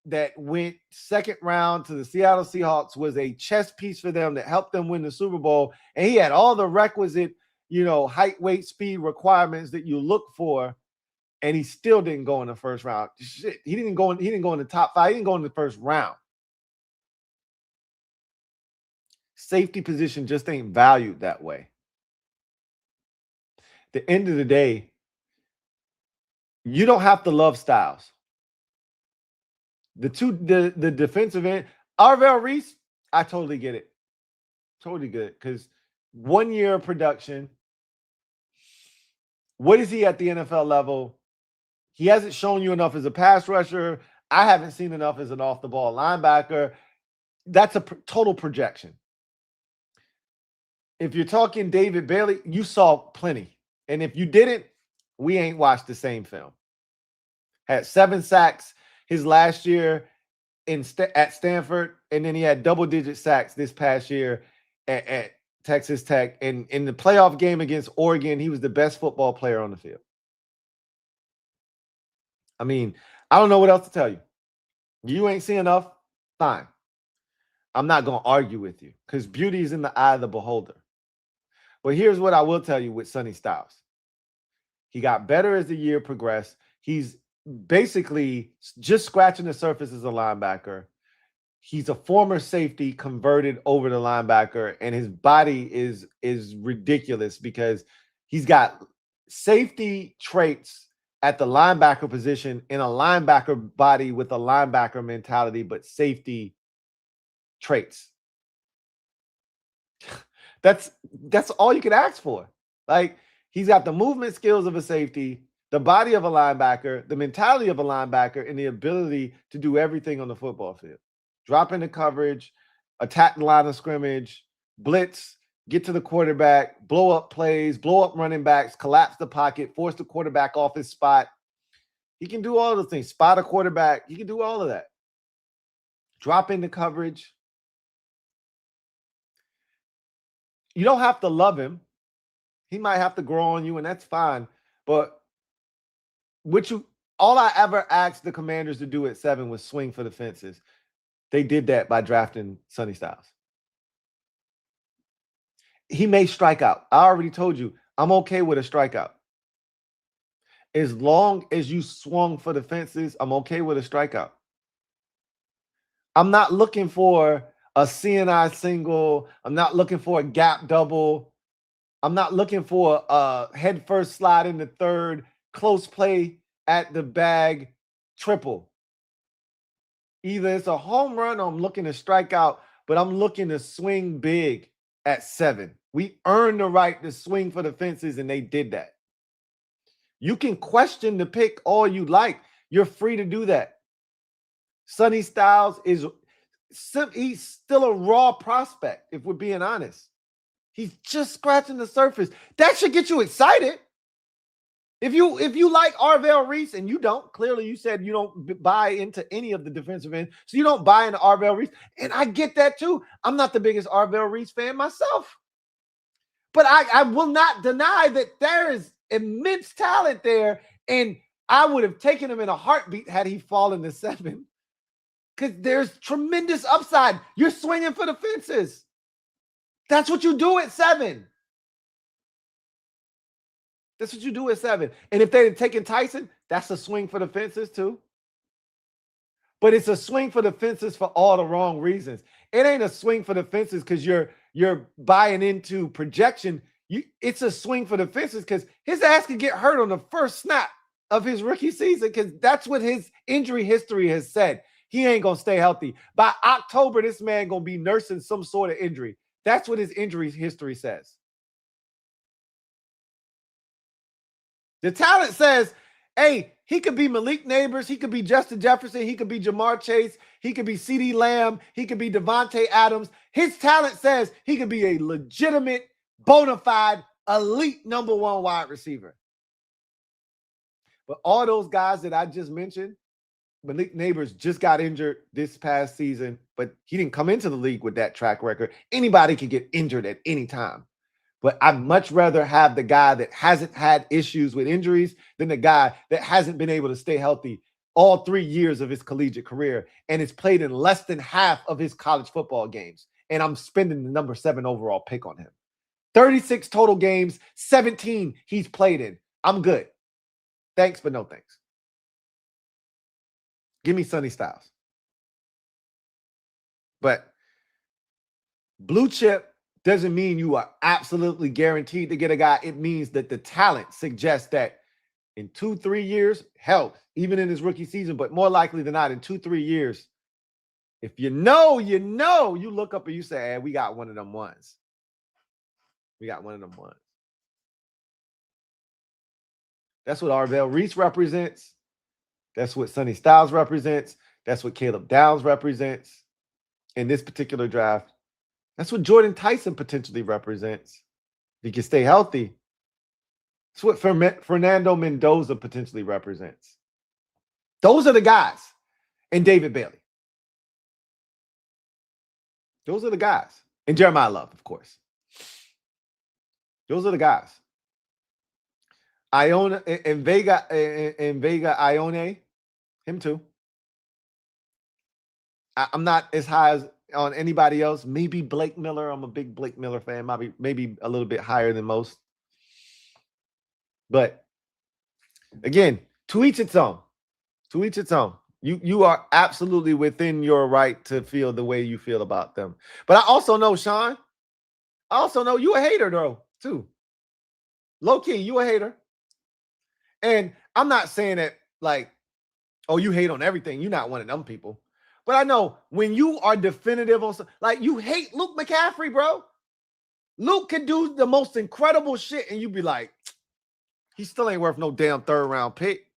that went second round to the Seattle Seahawks, was a chess piece for them that helped them win the Super Bowl. And he had all the requisite, height, weight, speed requirements that you look for. And he still didn't go in the first round. Shit, he didn't go in the top 5. He didn't go in the first round. Safety position just ain't valued that way. At the end of the day, you don't have to love Styles. The defensive end, Arvell Reese, I totally get it. Totally good. Because 1 year of production. What is he at the NFL level? He hasn't shown you enough as a pass rusher. I haven't seen enough as an off-the-ball linebacker. That's a total projection. If you're talking David Bailey, you saw plenty. And if you didn't, we ain't watched the same film. Had 7 sacks his last year at Stanford, and then he had double-digit sacks this past year at Texas Tech. And in the playoff game against Oregon, he was the best football player on the field. I mean, I don't know what else to tell you. You ain't seen enough? Fine. I'm not going to argue with you because beauty is in the eye of the beholder. But here's what I will tell you with Sonny Styles. He got better as the year progressed. He's basically just scratching the surface as a linebacker. He's a former safety converted over to linebacker, and his body is ridiculous because he's got safety traits at the linebacker position in a linebacker body with a linebacker mentality, but safety traits. That's all you could ask for. Like, he's got the movement skills of a safety, the body of a linebacker, the mentality of a linebacker, and the ability to do everything on the football field. Drop into coverage, attack the line of scrimmage, blitz, get to the quarterback, blow up plays, blow up running backs, collapse the pocket, force the quarterback off his spot. He can do all of those things. Spot a quarterback. He can do all of that. Drop into coverage. You don't have to love him. He might have to grow on you, and that's fine. But all I ever asked the Commanders to do at 7 was swing for the fences. They did that by drafting Sonny Styles. He may strike out. I already told you, I'm okay with a strikeout. As long as you swung for the fences, I'm okay with a strikeout. I'm not looking for a CNI single. I'm not looking for a gap double. I'm not looking for a head first slide in the third, close play at the bag triple. Either it's a home run or I'm looking to strike out, but I'm looking to swing big at 7. We earned the right to swing for the fences, and they did that. You can question the pick all you like. You're free to do that. Sonny Styles he's still a raw prospect, if we're being honest. He's just scratching the surface. That should get you excited. If you like Arvell Reese, and you don't, clearly you said you don't buy into any of the defensive end, so you don't buy into Arvell Reese, and I get that too. I'm not the biggest Arvell Reese fan myself. But I will not deny that there is immense talent there, and I would have taken him in a heartbeat had he fallen to 7. Because there's tremendous upside. You're swinging for the fences. That's what you do at 7. That's what you do at 7. And if they'd taken Tyson, that's a swing for the fences too. But it's a swing for the fences for all the wrong reasons. It ain't a swing for the fences because you're buying into projection. It's a swing for the fences because his ass could get hurt on the first snap of his rookie season because that's what his injury history has said. He ain't going to stay healthy. By October, this man going to be nursing some sort of injury. That's what his injury history says. The talent says, hey, he could be Malik Neighbors. He could be Justin Jefferson. He could be Jamar Chase. He could be CeeDee Lamb. He could be Devontae Adams. His talent says he could be a legitimate, bona fide elite number 1 wide receiver. But all those guys that I just mentioned, Malik Neighbors just got injured this past season, but he didn't come into the league with that track record. Anybody can get injured at any time. But I'd much rather have the guy that hasn't had issues with injuries than the guy that hasn't been able to stay healthy all 3 years of his collegiate career and is played in less than half of his college football games. And I'm spending the number 7 overall pick on him. 36 total games, 17 he's played in. I'm good. Thanks, but no thanks. Give me Sonny Styles. But blue chip doesn't mean you are absolutely guaranteed to get a guy. It means that the talent suggests that in 2-3 years, hell, even in his rookie season, but more likely than not in 2-3 years, if you know, you look up and you say, hey, we got one of them ones. We got one of them ones. That's what Arvell Reese represents. That's what Sonny Styles represents. That's what Caleb Downs represents in this particular draft. That's what Jordan Tyson potentially represents. If he can stay healthy. That's what Fernando Mendoza potentially represents. Those are the guys. And David Bailey. Those are the guys. And Jeremiah Love, of course. Those are the guys. Iona and Vega Ione. Him too. I'm not as high as on anybody else. Maybe Blake Miller. I'm a big Blake Miller fan. Maybe a little bit higher than most. But again, to each its own. To each its own. You are absolutely within your right to feel the way you feel about them. But I also know, Sean, I also know you a hater, though, too. Low-key, you a hater. And I'm not saying that, like, oh, you hate on everything. You're not one of them people. But I know when you are definitive on something, like you hate Luke McCaffrey, bro. Luke can do the most incredible shit, and you be like, he still ain't worth no damn 3rd-round pick.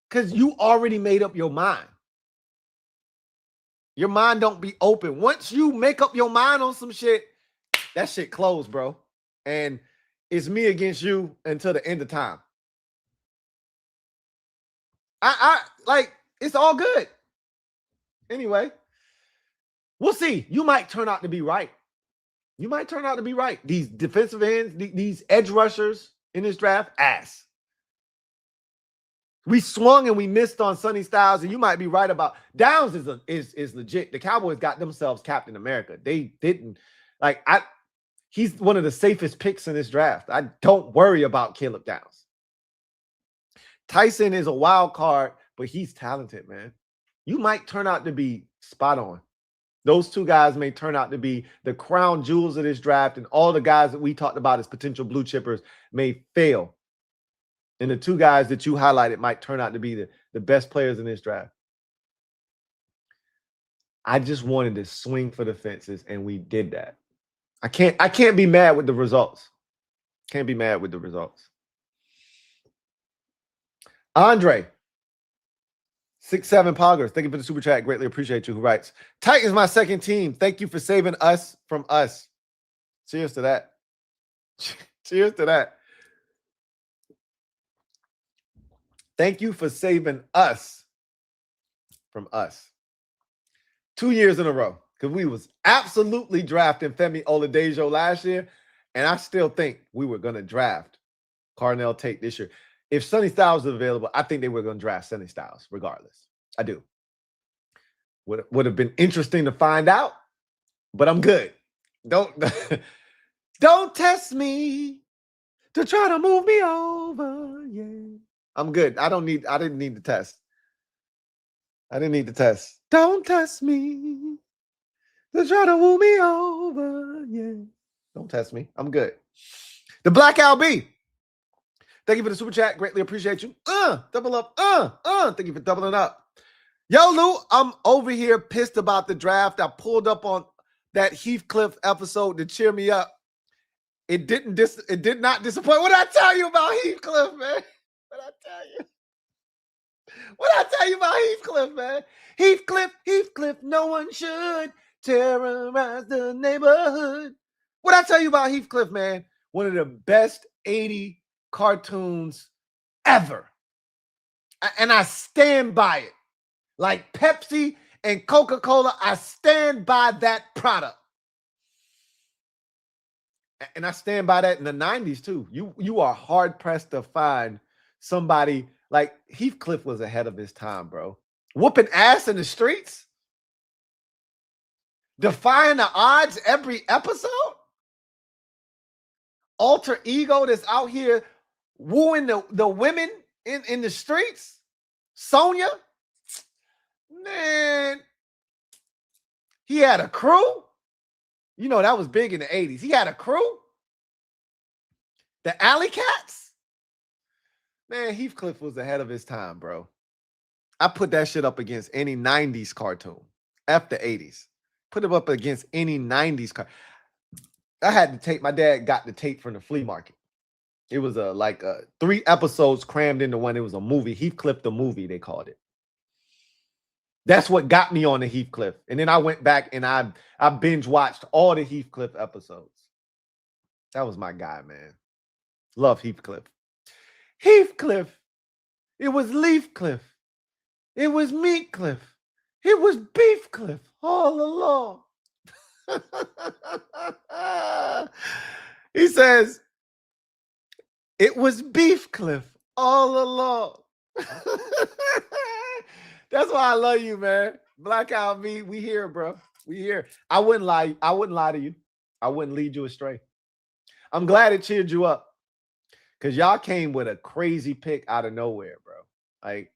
Because you already made up your mind. Your mind don't be open. Once you make up your mind on some shit, that shit closed, bro. And it's me against you until the end of time. I like, it's all good. Anyway, we'll see. You might turn out to be right. You might turn out to be right. These defensive ends, these edge rushers in this draft, ass. We swung and we missed on Sonny Styles, and you might be right about Downs is legit. The Cowboys got themselves Captain America. They didn't he's one of the safest picks in this draft. I don't worry about Caleb Downs. Tyson is a wild card, but he's talented, man. You might turn out to be spot on. Those two guys may turn out to be the crown jewels of this draft, and all the guys that we talked about as potential blue chippers may fail. And the two guys that you highlighted might turn out to be the best players in this draft. I just wanted to swing for the fences, and we did that. I can't be mad with the results. Can't be mad with the results. Andre, 6'7" Poggers. Thank you for the super chat. Greatly appreciate you. Who writes, Titans my second team. Thank you for saving us from us. Cheers to that. Cheers to that. Thank you for saving us from us. 2 years in a row. Because we was absolutely drafting Femi Oladejo last year. And I still think we were going to draft Cardinal Tate this year. If Sonny Styles was available, I think they were going to draft Sonny Styles regardless. I do. Would have been interesting to find out. But I'm good. Don't test me to try to move me over. Yeah. I'm good. I didn't need the test. I didn't need the test. Don't test me to try to woo me over. Yeah. Don't test me. I'm good. The Black LB. Thank you for the super chat. Greatly appreciate you. Double up. Thank you for doubling up. Yo, Lou, I'm over here pissed about the draft. I pulled up on that Heathcliff episode to cheer me up. It did not disappoint. What did I tell you about Heathcliff, man? What did I tell you about Heathcliff, man? Heathcliff, no one should terrorize the neighborhood. What did I tell you about Heathcliff, man? one of the best 80 cartoons ever. And I stand by it. Like Pepsi and Coca-Cola, I stand by that product. And I stand by that in the 90s too. You are hard-pressed to find somebody like Heathcliff was ahead of his time, bro. Whooping ass in the streets. Defying the odds every episode. Alter ego that's out here wooing the women in the streets. Sonya. Man. He had a crew. You know, that was big in the 80s. He had a crew. The Alley Cats. Man, Heathcliff was ahead of his time, bro. I put that shit up against any 90s cartoon. F the 80s. Put him up against any 90s cartoon. I had the tape. My dad got the tape from the flea market. It was like 3 episodes crammed into one. It was a movie. Heathcliff the movie, they called it. That's what got me on the Heathcliff. And then I went back and I binge watched all the Heathcliff episodes. That was my guy, man. Love Heathcliff. Heathcliff. It was Leafcliff. It was Meatcliff. It was Beefcliff all along. He says, it was Beefcliff all along. That's why I love you, man. Blackout me. We here, bro. We here. I wouldn't lie. I wouldn't lie to you. I wouldn't lead you astray. I'm glad it cheered you up. Because y'all came with a crazy pick out of nowhere, bro. Like,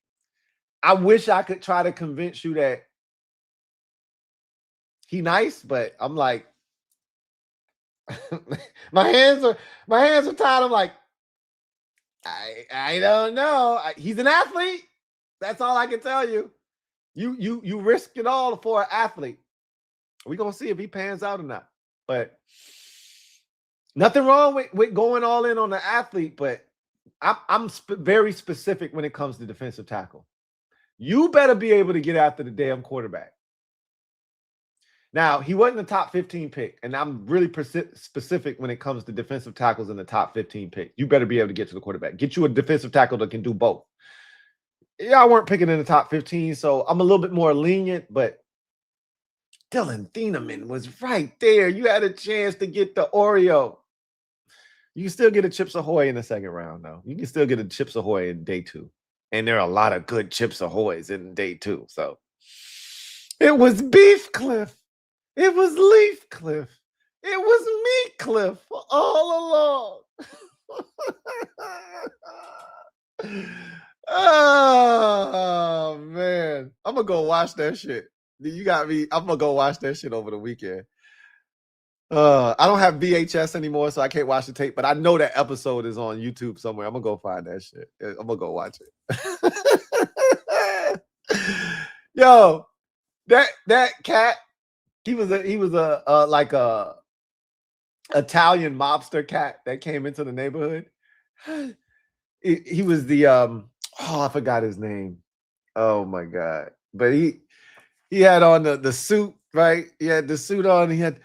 I wish I could try to convince you that he nice, but I'm like, my hands are tied. I'm like, I don't know. He's an athlete. That's all I can tell you. You risk it all for an athlete. We're going to see if he pans out or not. But nothing wrong with going all in on the athlete, but I'm very specific when it comes to defensive tackle. You better be able to get after the damn quarterback. Now, he wasn't the top 15 pick, and I'm really specific when it comes to defensive tackles in the top 15 pick. You better be able to get to the quarterback. Get you a defensive tackle that can do both. Y'all weren't picking in the top 15, so I'm a little bit more lenient, but Dylan Thinnamman was right there. You had a chance to get the Oreo. You can still get a Chips Ahoy in the second round, though. You can still get a Chips Ahoy in day 2. And there are a lot of good Chips Ahoys in day 2. So it was Beefcliff. It was Leafcliff. It was Meatcliff all along. Oh, man. I'm going to go watch that shit. You got me. I'm going to go watch that shit over the weekend. I don't have VHS anymore, so I can't watch the tape, but I know that episode is on YouTube somewhere. I'm going to go find that shit. I'm going to go watch it. Yo, that cat, he was a like a Italian mobster cat that came into the neighborhood. He was the I forgot his name. Oh my God. But he had on the suit, right? He had the suit on. He had,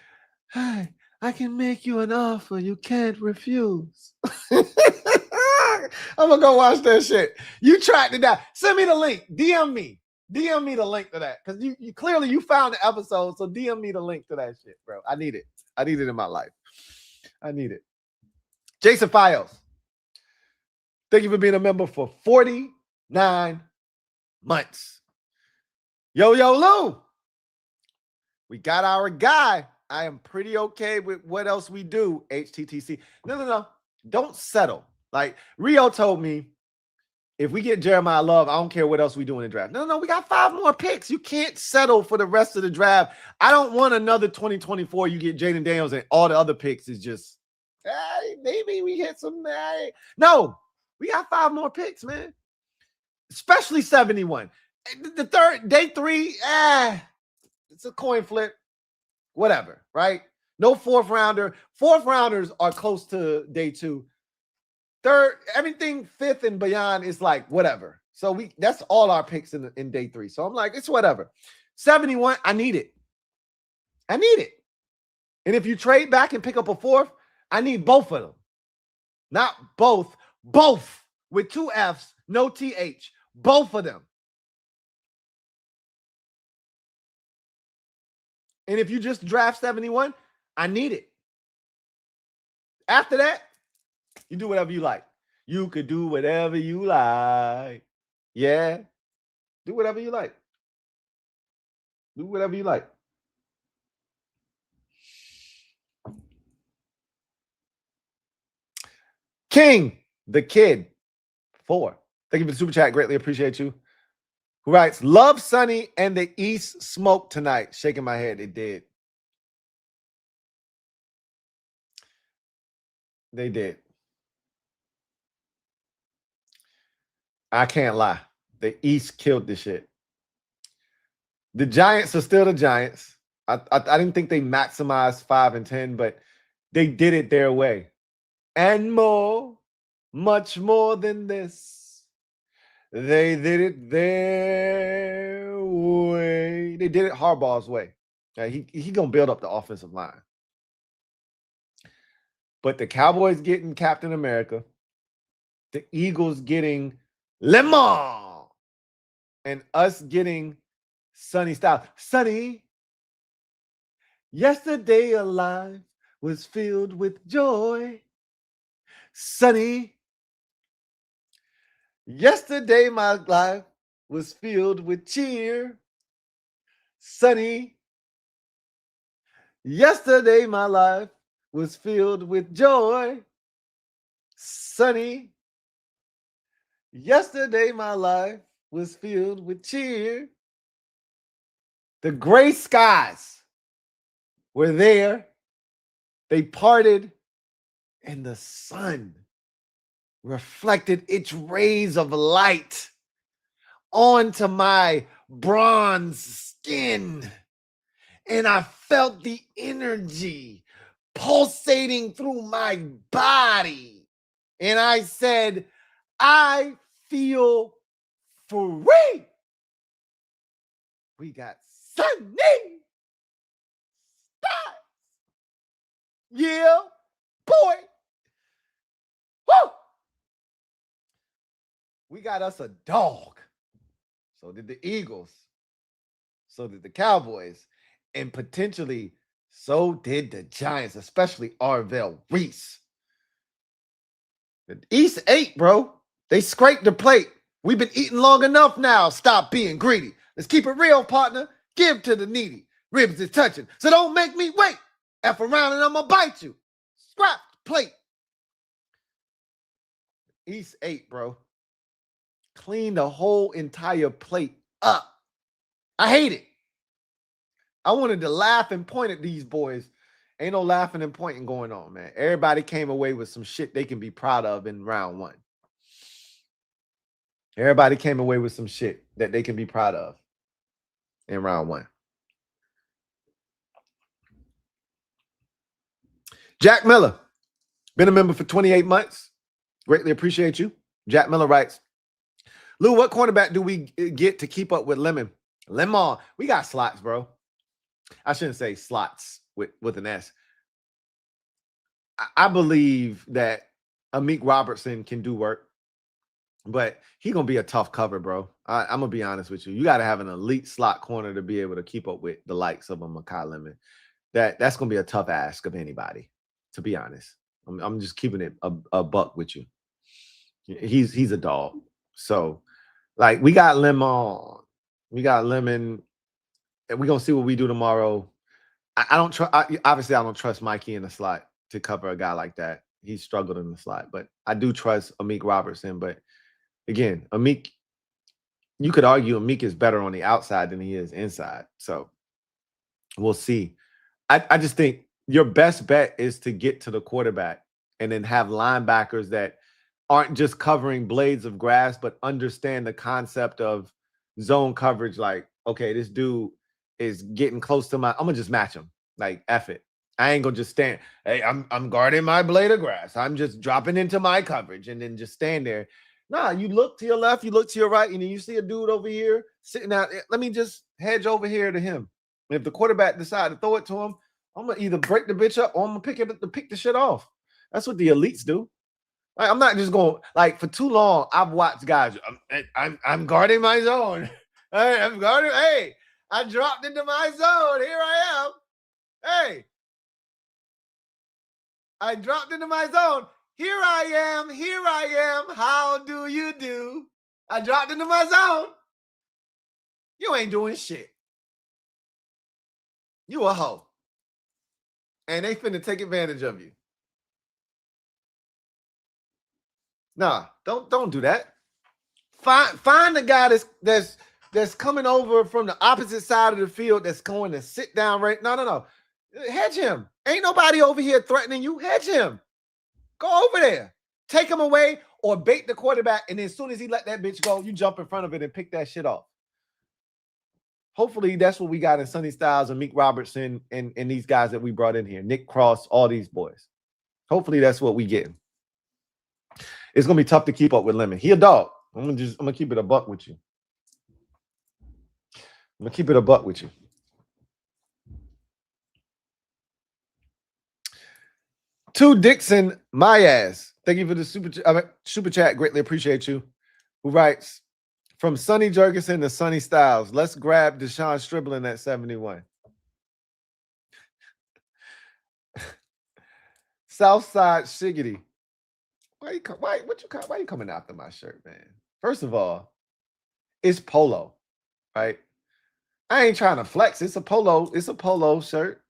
"Hi, I can make you an offer you can't refuse." I'm gonna go watch that shit. You tracked it down. Send me the link. DM me the link to that. Because you clearly you found the episode. So DM me the link to that shit, bro. I need it. I need it in my life. I need it. Jason Files. Thank you for being a member for 49 months. Yo, Lou. We got our guy. I am pretty okay with what else we do, HTTC. No. Don't settle. Like Rio told me, if we get Jeremiah Love, I don't care what else we do in the draft. No, we got 5 more picks. You can't settle for the rest of the draft. I don't want another 2024. You get Jaden Daniels and all the other picks is just, maybe we hit some. No, we got 5 more picks, man. Especially 71. The third, day 3, it's a coin flip. Whatever, right? No 4th rounder. 4th rounders are close to day 2. Third, everything 5th and beyond is like whatever. So that's all our picks in day 3. So I'm like, it's whatever. 71, I need it. And if you trade back and pick up a 4th, I need both of them. Not both. Both with 2 F's, no TH. Both of them. And if you just draft 71, I need it. After that, you do whatever you like. You could do whatever you like. Yeah. Do whatever you like. Do whatever you like. King, the kid, 4. Thank you for the super chat. Greatly appreciate you. Who writes, love Sonny and the East smoke tonight. Shaking my head. It did. They did. I can't lie. The East killed this shit. The Giants are still the Giants. I didn't think they maximized 5 and 10, but they did it their way. And more, much more than this. They did it their way. They did it Harbaugh's way. He gonna build up the offensive line. But the Cowboys getting Captain America, the Eagles getting Lemon, and us getting Sonny Styles. Sonny, yesterday alive was filled with joy. Sonny, yesterday my life was filled with cheer. Sonny, yesterday my life was filled with joy. Sonny, yesterday my life was filled with cheer. The gray skies were there. They parted, and the sun reflected its rays of light onto my bronze skin. And I felt the energy pulsating through my body. And I said, I feel free. We got Sonny Styles. Yeah, boy. Woo! We got us a dog. So did the Eagles. So did the Cowboys. And potentially so did the Giants, especially Arvell Reese. The East ate, bro. They scraped the plate. We've been eating long enough now. Stop being greedy. Let's keep it real, partner. Give to the needy. Ribs is touching. So don't make me wait. F around and I'm going to bite you. Scrap the plate. East ate, bro. Clean the whole entire plate up. I hate it. I wanted to laugh and point at these boys. Ain't no laughing and pointing going on, man. Everybody came away with some shit they can be proud of in round 1. Everybody came away with some shit that they can be proud of in round 1. Jack Miller, been a member for 28 months. Greatly appreciate you. Jack Miller writes, Lou, what cornerback do we get to keep up with Lemon? Lemon, we got slots, bro. I shouldn't say slots with an S. I believe that Amik Robertson can do work, but he going to be a tough cover, bro. I'm going to be honest with you. You got to have an elite slot corner to be able to keep up with the likes of a Makai Lemon. That's going to be a tough ask of anybody, to be honest. I'm just keeping it a buck with you. He's a dog. So, like, we got Lemon. We got Lemon. And we're going to see what we do tomorrow. I don't trust, obviously, I don't trust Mikey in the slot to cover a guy like that. He's struggled in the slot, but I do trust Amik Robertson. But again, Amik, you could argue Amik is better on the outside than he is inside. So we'll see. I just think your best bet is to get to the quarterback and then have linebackers that aren't just covering blades of grass, but understand the concept of zone coverage. Like, okay, this dude is getting close to I'm gonna just match him. Like, F it. I ain't gonna just stand. Hey, I'm guarding my blade of grass. I'm just dropping into my coverage and then just stand there. Nah, you look to your left, you look to your right, and then you see a dude over here sitting out. Let me just hedge over here to him. And if the quarterback decide to throw it to him, I'm gonna either break the bitch up or I'm gonna pick the shit off. That's what the elites do. Like, I'm not just going, like, for too long, I've watched guys, I'm guarding my zone. Hey, I'm guarding. Hey, I dropped into my zone. Here I am. Hey, I dropped into my zone. Here I am. Here I am. How do you do? I dropped into my zone. You ain't doing shit. You a hoe. And they finna take advantage of you. Nah, don't do that. Find the guy that's coming over from the opposite side of the field that's going to sit down right. No. Hedge him. Ain't nobody over here threatening you. Hedge him. Go over there. Take him away or bait the quarterback. And then as soon as he let that bitch go, you jump in front of it and pick that shit off. Hopefully that's what we got in Sonny Styles and Meek Robertson and these guys that we brought in here. Nick Cross, all these boys. Hopefully that's what we get. It's gonna be tough to keep up with Lemon. He a dog. I'm gonna keep it a buck with you. I'm gonna keep it a buck with you. To Dixon, my ass. Thank you for the super chat. Greatly appreciate you. Who writes, from Sonny Jurgensen to Sonny Styles, let's grab Deshaun Stribling at 71. Southside Shiggity. Why you coming after my shirt, man? First of all, it's polo, right? I ain't trying to flex. It's a polo shirt.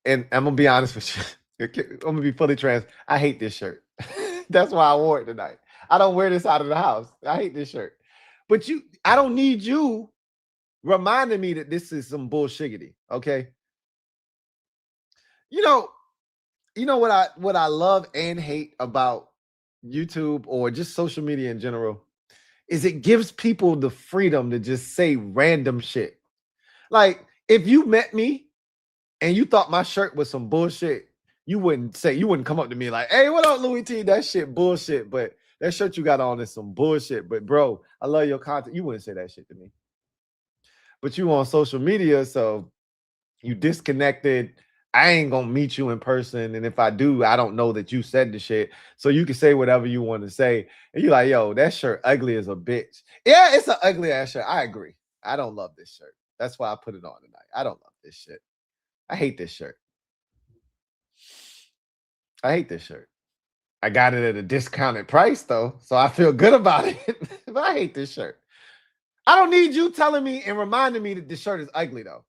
And I'm gonna be honest with you. I'm gonna be fully trans. I hate this shirt. That's why I wore it tonight. I don't wear this out of the house. I hate this shirt. But I don't need you reminding me that this is some bullshiggity. Okay. You know what I love and hate about YouTube or just social media in general is it gives people the freedom to just say random shit. Like, if you met me and you thought my shirt was some bullshit, you wouldn't come up to me like, hey, what up, Louie Tee? That shit bullshit, but that shirt you got on is some bullshit. But bro, I love your content. You wouldn't say that shit to me. But you on social media, so you disconnected. I ain't gonna meet you in person. And if I do, I don't know that you said the shit. So you can say whatever you want to say. And you're like, yo, that shirt ugly as a bitch. Yeah, it's an ugly ass shirt. I agree. I don't love this shirt. That's why I put it on tonight. I don't love this shit. I hate this shirt. I hate this shirt. I got it at a discounted price, though, so I feel good about it. But I hate this shirt. I don't need you telling me and reminding me that this shirt is ugly, though.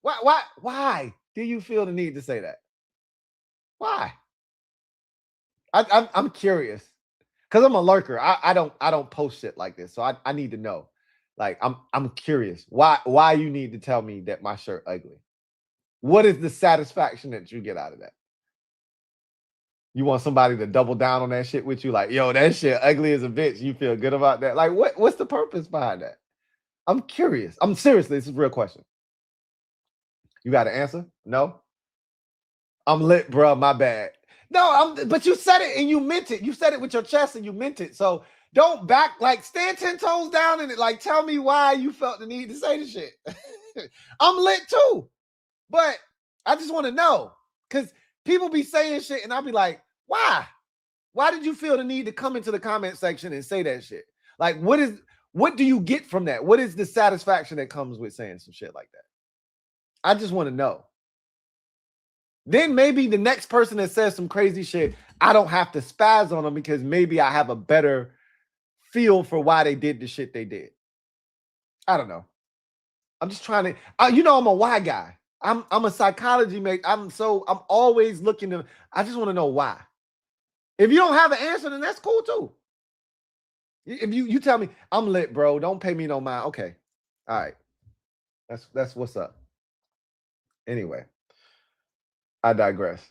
Why do you feel the need to say that? Why? I'm curious because I'm a lurker. I don't post shit like this, so I need to know. Like, I'm curious why you need to tell me that my shirt ugly. What is the satisfaction that you get out of that? You want somebody to double down on that shit with you? Like, yo, that shit ugly as a bitch. You feel good about that? Like, what's the purpose behind that? I'm curious. I'm seriously, this is a real question. You got an answer? No? I'm lit, bro. My bad. No, but you said it and you meant it. You said it with your chest and you meant it. So don't stand 10 toes down in it. Like, tell me why you felt the need to say the shit. I'm lit too. But I just want to know. Because people be saying shit and I'll be like, why? Why did you feel the need to come into the comment section and say that shit? Like, what do you get from that? What is the satisfaction that comes with saying some shit like that? I just want to know. Then maybe the next person that says some crazy shit, I don't have to spaz on them because maybe I have a better feel for why they did the shit they did. I don't know. I'm just trying to, I'm a why guy. I'm a psychology mate. I'm always looking to, I just want to know why. If you don't have an answer, then that's cool too. If you tell me, I'm lit, bro, don't pay me no mind. Okay. All right. That's what's up. Anyway, I digress.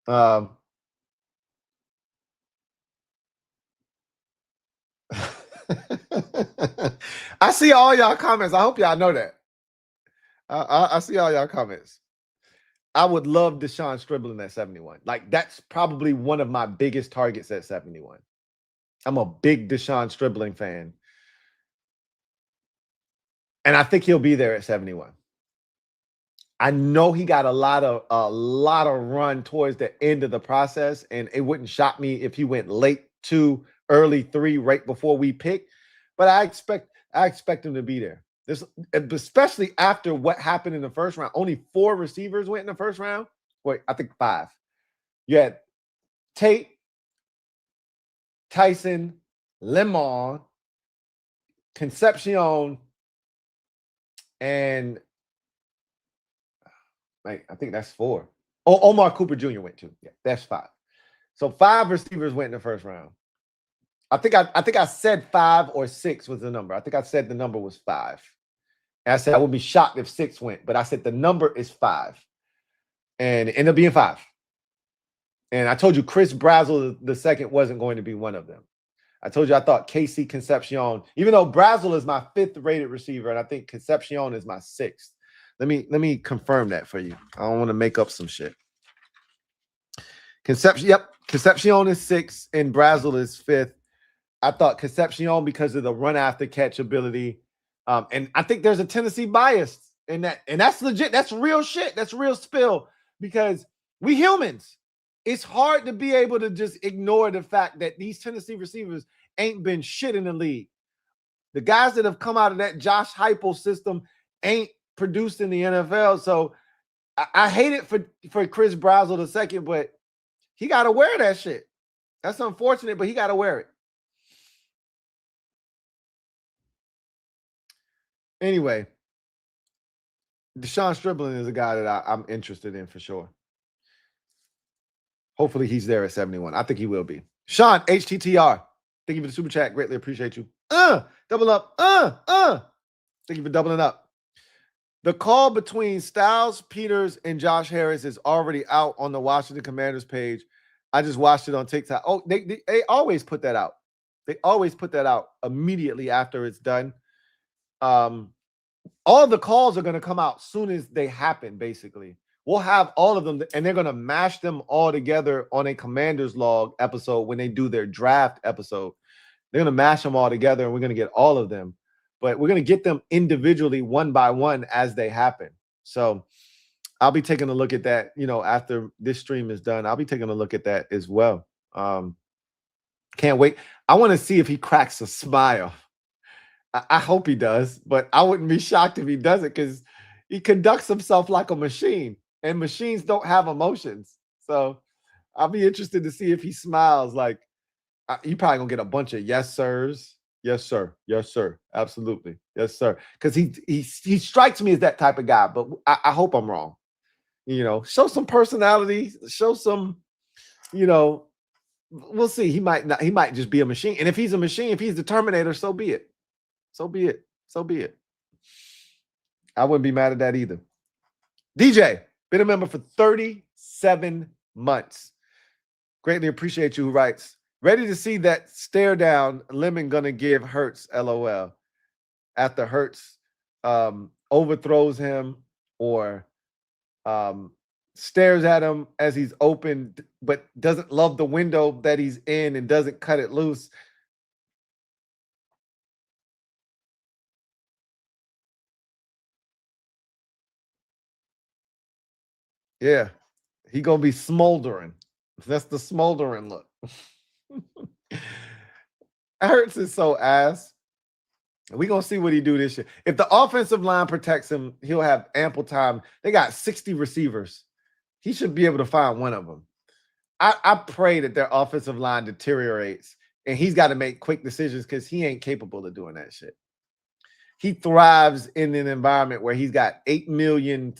I see all y'all comments. I hope y'all know that. I see all y'all comments. I would love Deshaun Stribling at 71. Like, that's probably one of my biggest targets at 71. I'm a big Deshaun Stribling fan. And I think he'll be there at 71. I know he got a lot of run towards the end of the process, and it wouldn't shock me if he went late 2, early 3, right before we pick. But I expect him to be there. This, especially after what happened in the first round. Only 4 receivers went in the first round. Wait, I think 5. You had Tate, Tyson, Lemon, Concepcion, and I think that's 4. Oh, Omar Cooper Jr. went too. Yeah, that's 5. So 5 receivers went in the first round. I think I said 5 or 6 was the number. I think I said the number was 5. And I said I would be shocked if 6 went, but I said the number is 5. And it ended up being 5. And I told you Chris Brazel the second wasn't going to be one of them. I told you I thought Casey Concepcion, even though Brazel is my 5th rated receiver, and I think Concepcion is my 6th. Let me confirm that for you. I don't want to make up some shit. Concepcion is 6th and Brazel is 5th. I thought Concepcion because of the run after catch ability. And I think there's a Tennessee bias in that. And that's legit. That's real shit. That's real spill because we humans. It's hard to be able to just ignore the fact that these Tennessee receivers ain't been shit in the league. The guys that have come out of that Josh Heupel system ain't produced in the NFL. So I hate it for Chris Brazel the second, but he got to wear that shit. That's unfortunate, but he got to wear it. Anyway, Deshaun Stribling is a guy that I'm interested in for sure. Hopefully he's there at 71. I think he will be. Sean, HTTR. Thank you for the super chat. Greatly appreciate you. Double up. Thank you for doubling up. The call between Styles, Peters, and Josh Harris is already out on the Washington Commanders page. I just watched it on TikTok. Oh, they always put that out. They always put that out immediately after it's done. All the calls are going to come out soon as they happen, basically. We'll have all of them, and they're going to mash them all together on a Commanders log episode when they do their draft episode. They're going to mash them all together, and we're going to get all of them. But we're going to get them individually one by one as they happen. So I'll be taking a look at that, after this stream is done. I'll be taking a look at that as well. Can't wait. I want to see if he cracks a smile. I hope he does, but I wouldn't be shocked if he doesn't because he conducts himself like a machine, and machines don't have emotions. So I'll be interested to see if he smiles. Like, he probably going to get a bunch of yes, sirs. Yes, sir. Yes, sir. Absolutely. Yes, sir. Because he strikes me as that type of guy, but I hope I'm wrong. Show some personality, show some, we'll see. He might just be a machine. And if he's a machine, if he's the Terminator, so be it. So be it. So be it. I wouldn't be mad at that either. DJ, been a member for 37 months. Greatly appreciate you, who writes, ready to see that stare down Lemon gonna give Hurts, LOL. After Hurts overthrows him or stares at him as he's open, but doesn't love the window that he's in and doesn't cut it loose. Yeah, he gonna be smoldering. That's the smoldering look. Hurts is so ass. We're gonna see what he do this year. If the offensive line protects him, he'll have ample time. They got 60 receivers. He should be able to find one of them. I pray that their offensive line deteriorates and he's got to make quick decisions because he ain't capable of doing that shit. He thrives in an environment where he's got 8 million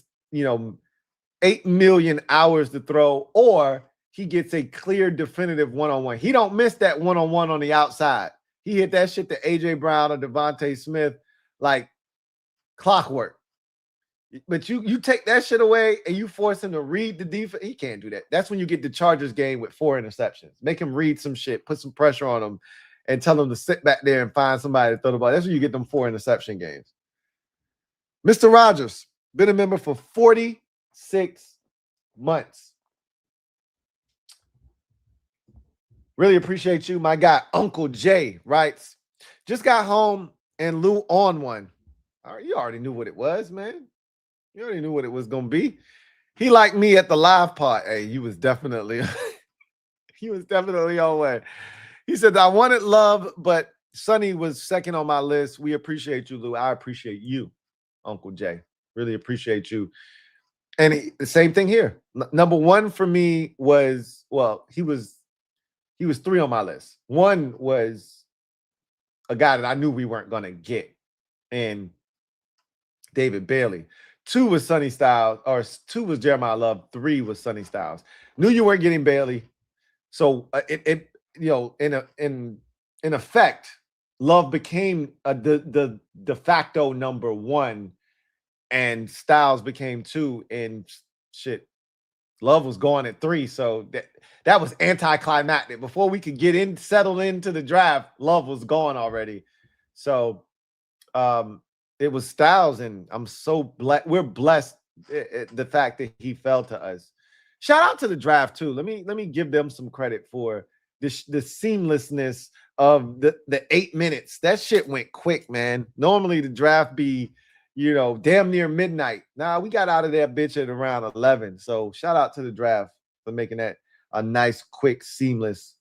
hours to throw, or he gets a clear, definitive one-on-one. He don't miss that one-on-one on the outside. He hit that shit to A.J. Brown or Devontae Smith like clockwork. But you take that shit away and you force him to read the defense. He can't do that. That's when you get the Chargers game with 4 interceptions. Make him read some shit, put some pressure on him, and tell him to sit back there and find somebody to throw the ball. That's when you get them 4 interception games. Mr. Rogers, been a member for 46 months. Really appreciate you. My guy, Uncle Jay, writes, just got home and Lou on one. All right, you already knew what it was, man. You already knew what it was gonna be. He liked me at the live part. Hey, you was definitely he was definitely on way. He said, I wanted love, but Sonny was second on my list. We appreciate you, Lou. I appreciate you, Uncle Jay. Really appreciate you. And the same thing here. Number one for me was, well, he was 3 on my list. One was a guy that I knew we weren't going to get, and David Bailey. 2 was Sonny Styles, or 2 was Jeremiah Love. 3 was Sonny Styles. Knew you weren't getting Bailey, so in effect, Love became the de facto number 1, and Styles became 2, and shit, Love was going at 3, so that was anticlimactic. Before we could get settled into the draft, Love was gone already. So it was Styles, and I'm so blessed. We're blessed the fact that he fell to us. Shout out to the draft too. Let me give them some credit for the seamlessness of the 8 minutes. That shit went quick, man. Normally the draft be, damn near midnight. Nah, we got out of that bitch at around 11. So shout out to the draft for making that a nice, quick, seamless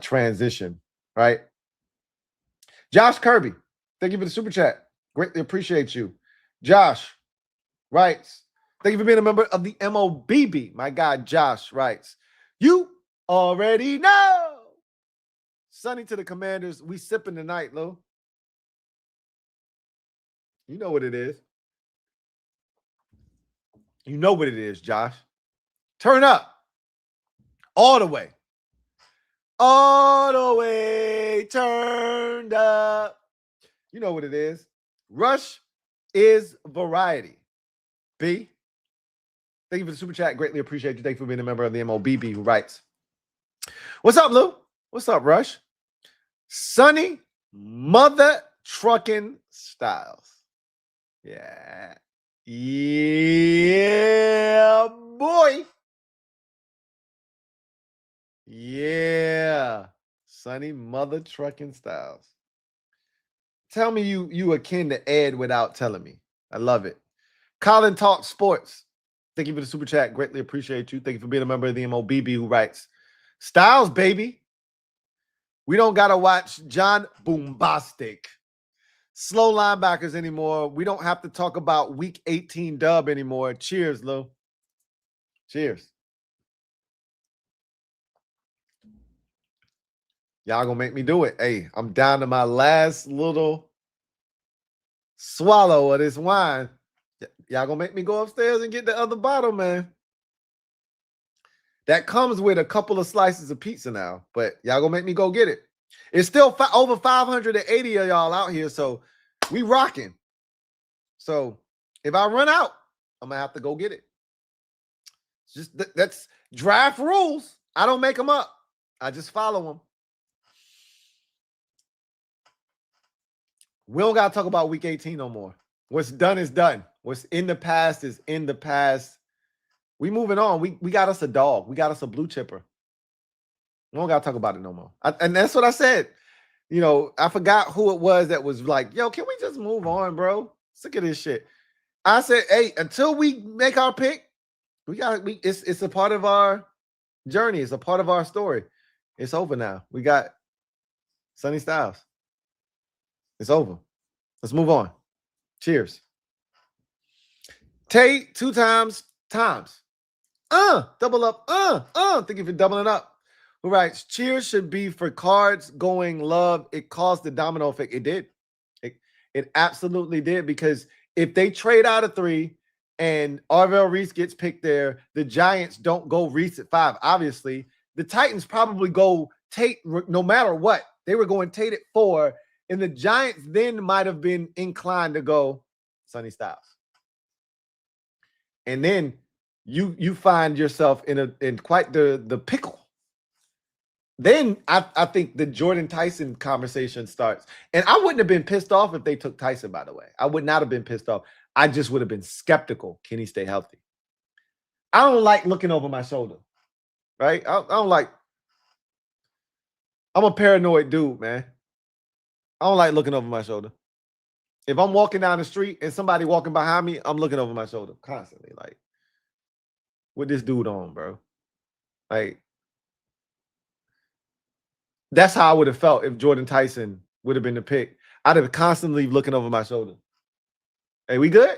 transition, right? Josh Kirby, thank you for the super chat. Greatly appreciate you. Josh writes, thank you for being a member of the MOBB. My guy Josh writes, you already know. Sonny to the Commanders. We sipping tonight, Lou. You know what it is. You know what it is, Josh. Turn up. All the way. All the way turned up. You know what it is. Rush is variety. B, thank you for the super chat. Greatly appreciate you. Thank you for being a member of the MOBB who writes, what's up, Lou? What's up, Rush? Sonny Mother Trucking Styles. Yeah. Yeah, boy. Yeah. Sonny Mother Trucking Styles. Tell me you akin to Ed without telling me. I love it. Colin Talk Sports. Thank you for the super chat. Greatly appreciate you. Thank you for being a member of the MOBB who writes, Styles, baby. We don't got to watch John Boombastic. Slow linebackers anymore. We don't have to talk about week 18 dub anymore. Cheers, Lou. Cheers. Y'all gonna make me do it. Hey, I'm down to my last little swallow of this wine. Y'all gonna make me go upstairs and get the other bottle, man. That comes with a couple of slices of pizza now, but y'all gonna make me go get it. It's still over 580 of y'all out here, so we rocking. So if I run out, I'm gonna have to go get it. Just that's draft rules. I don't make them up. I just follow them. We don't got to talk about week 18 no more. What's done is done. What's in the past is in the past. We moving on. We got us a dog. We got us a blue chipper. We don't got to talk about it no more. And that's what I said. I forgot who it was that was like, yo, can we just move on, bro? Sick of this shit. I said, hey, until we make our pick, it's a part of our journey. It's a part of our story. It's over now. We got Sonny Styles. It's over. Let's move on. Cheers. Tate, 2 times. Double up. Thank you for doubling up. Who writes, cheers should be for Cards going Love. It caused the domino effect. It did. It absolutely did, because if they trade out of 3 and Arvell Reese gets picked there, the Giants don't go Reese at 5. Obviously, the Titans probably go Tate no matter what. They were going Tate at 4. And the Giants then might have been inclined to go Sonny Styles. And then you find yourself in quite the pickle. Then I think the Jordan Tyson conversation starts. And I wouldn't have been pissed off if they took Tyson, by the way. I would not have been pissed off. I just would have been skeptical. Can he stay healthy? I don't like looking over my shoulder, right? I don't like. I'm a paranoid dude, man. I don't like looking over my shoulder. If I'm walking down the street and somebody walking behind me, I'm looking over my shoulder constantly. Like, what this dude on, bro? Like, that's how I would have felt if Jordan Tyson would have been the pick. I'd have constantly looking over my shoulder. Hey, we good?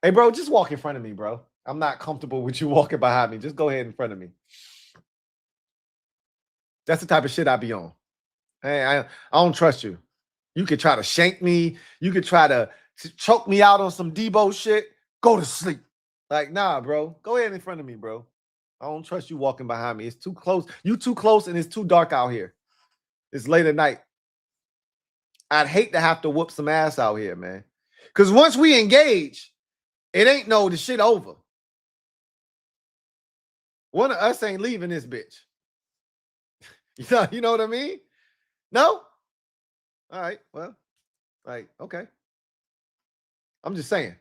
Hey, bro, just walk in front of me, bro. I'm not comfortable with you walking behind me. Just go ahead in front of me. That's the type of shit I be on. Hey, I don't trust you. You could try to shank me. You could try to choke me out on some Debo shit. Go to sleep. Like, nah, bro. Go ahead in front of me, bro. I don't trust you walking behind me. It's too close. You too close and it's too dark out here. It's late at night. I'd hate to have to whoop some ass out here, man. Because once we engage, it ain't the shit over. One of us ain't leaving this bitch. You know what I mean? No? All right, well, like, okay. I'm just saying.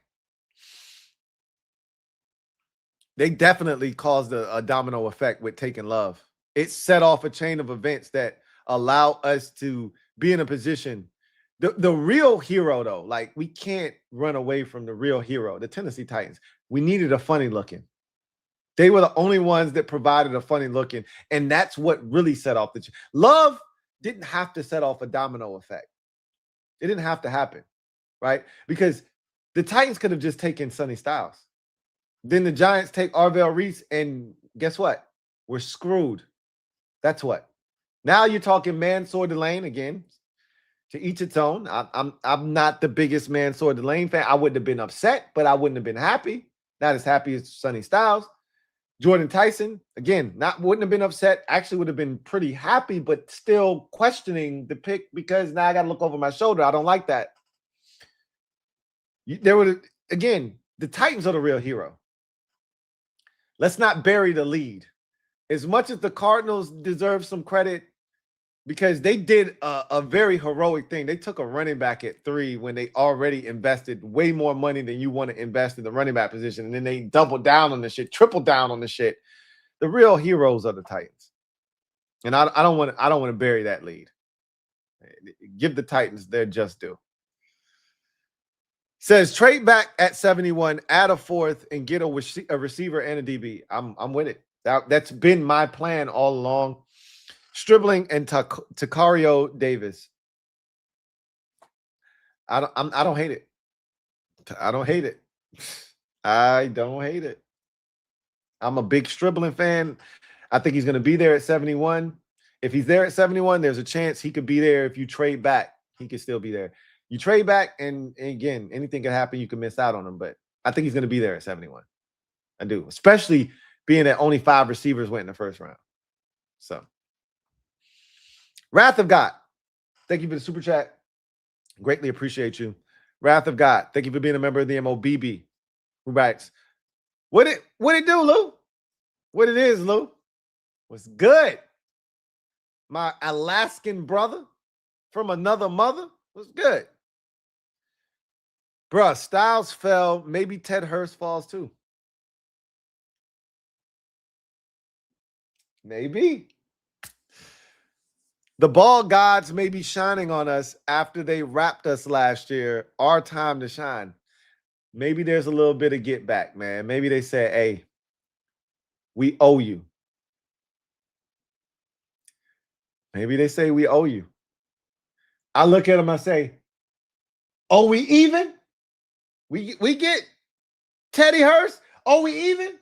They definitely caused a domino effect with taking Love. It set off a chain of events that allow us to be in a position. The real hero, though, like, we can't run away from the real hero, the Tennessee Titans. We needed a funny looking. They were the only ones that provided a funny looking, and that's what really set off the Love didn't have to set off a domino effect. It didn't have to happen, right? Because the Titans could have just taken Sonny Styles. Then the Giants take Arvell Reese, and guess what? We're screwed. That's what. Now you're talking Mansour Delane again. To each its own. I'm not the biggest Mansour Delane fan. I wouldn't have been upset, but I wouldn't have been happy. Not as happy as Sonny Styles. Jordan Tyson, again, wouldn't have been upset. Actually would have been pretty happy, but still questioning the pick because now I got to look over my shoulder. I don't like that. Again, the Titans are the real hero. Let's not bury the lead. As much as the Cardinals deserve some credit because they did a very heroic thing. They took a running back at 3 when they already invested way more money than you want to invest in the running back position. And then they doubled down on the shit, tripled down on the shit. The real heroes are the Titans. And I don't want to bury that lead. Give the Titans their just due. Says trade back at 71, add a 4th, and get a receiver and a DB. I'm with it. That's been my plan all along. Stribling and Takario Davis. I don't hate it. I don't hate it. I don't hate it. I'm a big Stribling fan. I think he's going to be there at 71. If he's there at 71, there's a chance he could be there. If you trade back, he could still be there. You trade back, and again, anything can happen. You can miss out on him, but I think he's going to be there at 71. I do, especially being that only 5 receivers went in the first round. So, Wrath of God, thank you for the super chat. Greatly appreciate you. Wrath of God, thank you for being a member of the MOBB. Who writes, what it do, Lou? What it is, Lou? What's good? My Alaskan brother from another mother? What's good? Bruh, Styles fell. Maybe Ted Hurst falls too. Maybe. The ball gods may be shining on us after they wrapped us last year. Our time to shine. Maybe there's a little bit of get back, man. Maybe they say, hey, we owe you. Maybe they say we owe you. I look at them, I say, oh, we even? We get Teddy Hurst? Oh, we even?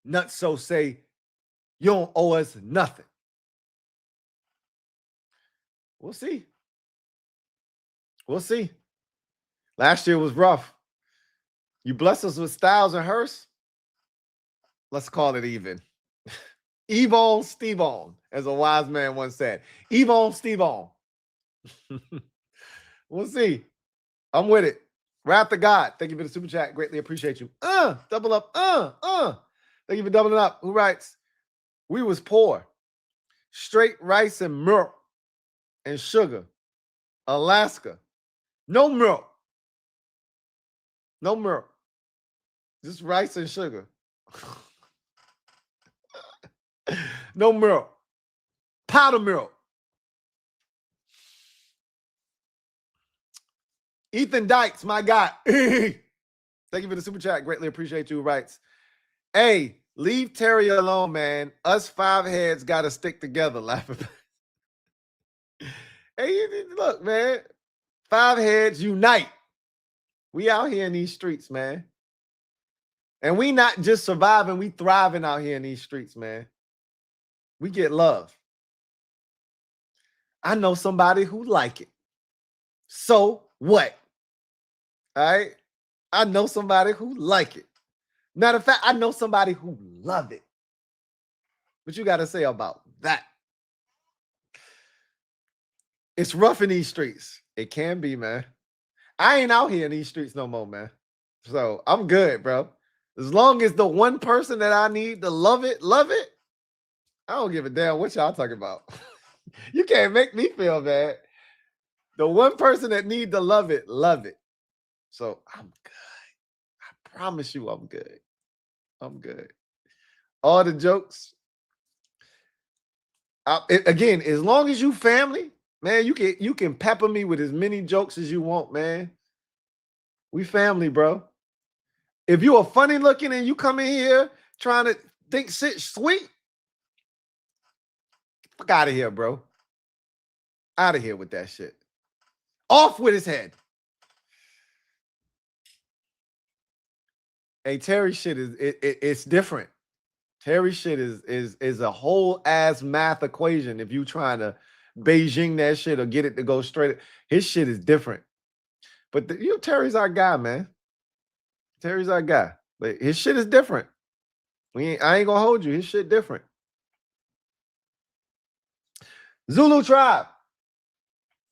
Nutso say, you don't owe us nothing. We'll see. We'll see. Last year was rough. You blessed us with Styles and Hurst. Let's call it even. Evon Stevon, as a wise man once said. Evon Stevon. We'll see. I'm with it. Wrath of God. Thank you for the super chat. Greatly appreciate you. Double up. Thank you for doubling up. Who writes? We was poor. Straight rice and milk and sugar. Alaska. No milk. No milk. Just rice and sugar. No milk. Powder milk. Ethan Dykes, my guy. Thank you for the super chat. Greatly appreciate you. Writes, hey, leave Terry alone, man. Us 5 heads got to stick together. Laughing. Hey, look, man. 5 heads unite. We out here in these streets, man. And we not just surviving, we thriving out here in these streets, man. We get love. I know somebody who like it. So what? All right? I know somebody who like it. Matter of fact, I know somebody who love it. What you got to say about that? It's rough in these streets. It can be, man. I ain't out here in these streets no more, man. So I'm good, bro. As long as the one person that I need to love it, I don't give a damn what y'all talking about. You can't make me feel bad. The one person that need to love it, love it. So I'm good. I promise you I'm good. I'm good. All the jokes. Again, as long as you family, man, you can pepper me with as many jokes as you want, man. We family, bro. If you are funny looking and you come in here trying to think shit sweet, fuck out of here, bro. Out of here with that shit. Off with his head. Hey, Terry shit it's different. Terry shit is a whole ass math equation. If you trying to Beijing that shit or get it to go straight, his shit is different. But Terry's our guy, man. Terry's our guy. But his shit is different. I ain't gonna hold you. His shit different. Zulu Tribe.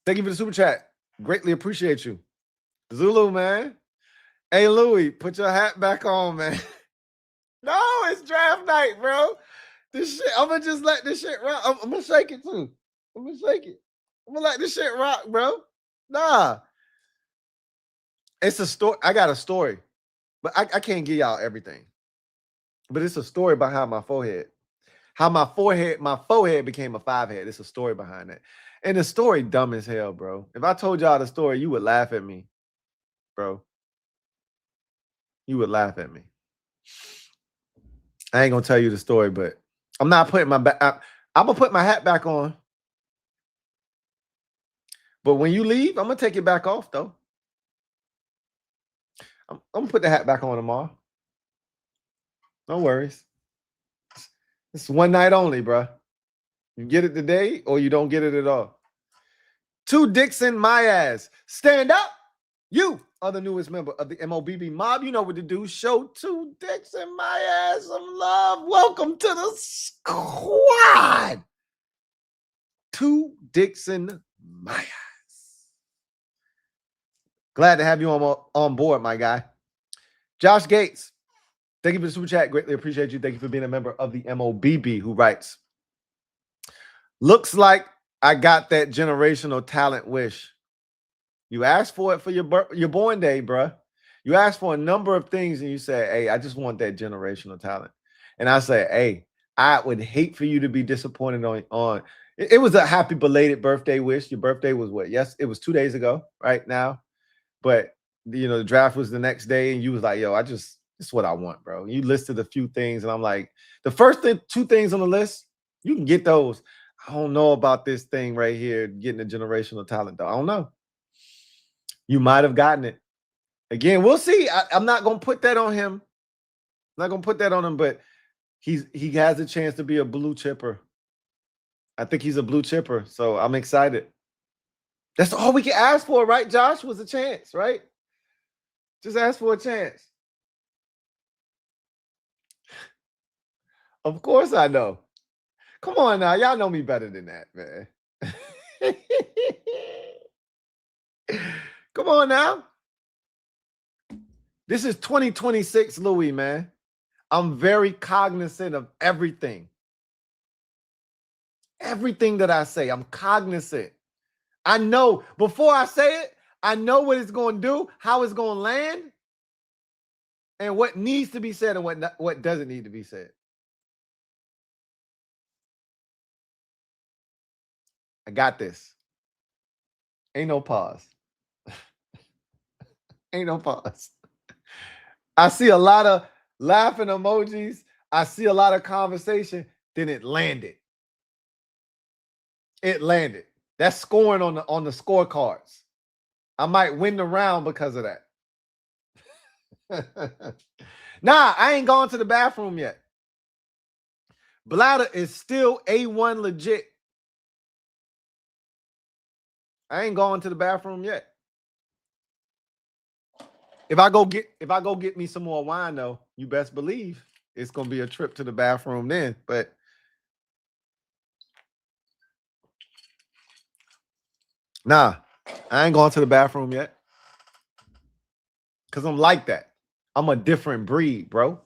Thank you for the super chat. Greatly appreciate you. Zulu, man. Hey, Louie, put your hat back on, man. No, it's draft night, bro. This shit, I'm gonna just let this shit rock. I'm gonna shake it too. I'm gonna shake it. I'm gonna let this shit rock, bro. Nah. It's a story. I got a story, but I can't give y'all everything. But it's a story behind my forehead. How my forehead became a 5 head. It's a story behind it. And the story dumb as hell, bro. If I told y'all the story, you would laugh at me, bro. You would laugh at me. I ain't gonna tell you the story, but I'm not putting my back. I'm gonna put my hat back on. But when you leave, I'm gonna take it back off, though. I'm gonna put the hat back on tomorrow. No worries. It's one night only, bro. You get it today or you don't get it at all. 2 dicks in my ass. Stand up. You are the newest member of the MOBB mob. You know what to do. Show 2 dicks in my ass some love. Welcome to the squad. 2 dicks in my ass. Glad to have you on board, my guy. Josh Gates. Thank you for the super chat. Greatly appreciate you. Thank you for being a member of the MOBB, who writes, looks like I got that generational talent wish. You asked for it for your born day, bruh. You asked for a number of things and you said, hey, I just want that generational talent. And I say, hey, I would hate for you to be disappointed on. It was a happy belated birthday wish. Your birthday was what? Yes, it was 2 days ago right now. But, the draft was the next day and you was like, yo, this is what I want, bro. You listed a few things and I'm like, the first 2 things on the list, you can get those. I don't know about this thing right here, getting a generational talent, though. I don't know. You might have gotten it. Again, we'll see. I'm not going to put that on him. I'm not going to put that on him, but he has a chance to be a blue chipper. I think he's a blue chipper, so I'm excited. That's all we can ask for, right, Josh? Was a chance, right? Just ask for a chance. Of course I know. Come on now. Y'all know me better than that, man. Come on now. This is 2026, Louie, man. I'm very cognizant of everything. Everything that I say, I'm cognizant. I know before I say it, I know what it's going to do, how it's going to land, and what needs to be said and what doesn't need to be said. I got this. Ain't no pause. Ain't no pause. I see a lot of laughing emojis. I see a lot of conversation. Then it landed. It landed. That's scoring on the scorecards. I might win the round because of that. Nah, I ain't gone to the bathroom yet. Bladder is still A1 legit. I ain't going to the bathroom yet. If I go get me some more wine though, you best believe it's gonna be a trip to the bathroom then. But nah, I ain't going to the bathroom yet. Cause I'm like that. I'm a different breed, bro.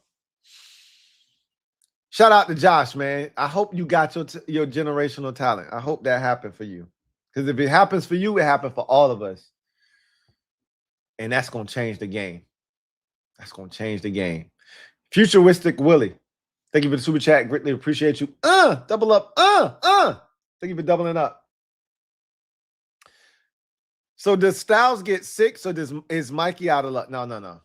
Shout out to Josh, man. I hope you got your generational talent. I hope that happened for you. Because if it happens for you, it happened for all of us. And that's going to change the game. That's going to change the game. Futuristic Willie. Thank you for the super chat. Greatly appreciate you. Double up. Thank you for doubling up. So does Styles get 6 or is Mikey out of luck? No.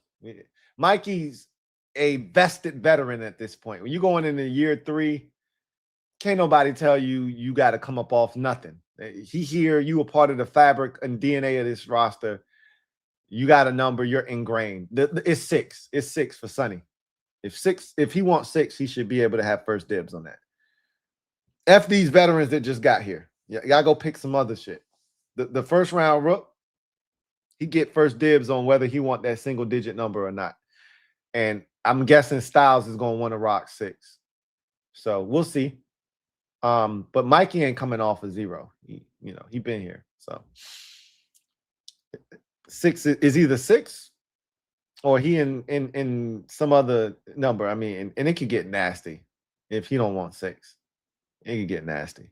Mikey's a vested veteran at this point. When you're going into year 3, can't nobody tell you got to come up off nothing. He here, you a part of the fabric and DNA of this roster. You got a number, you're ingrained. It's 6. It's 6 for Sonny. If he wants 6, he should be able to have first dibs on that. F these veterans that just got here. Y'all go pick some other shit. The first round rook, he get first dibs on whether he want that single digit number or not. And I'm guessing Styles is going to want to rock 6. So we'll see. But Mikey ain't coming off a 0. He been here. So 6 is either 6 or he in some other number. I mean, and it could get nasty if he don't want 6. It could get nasty.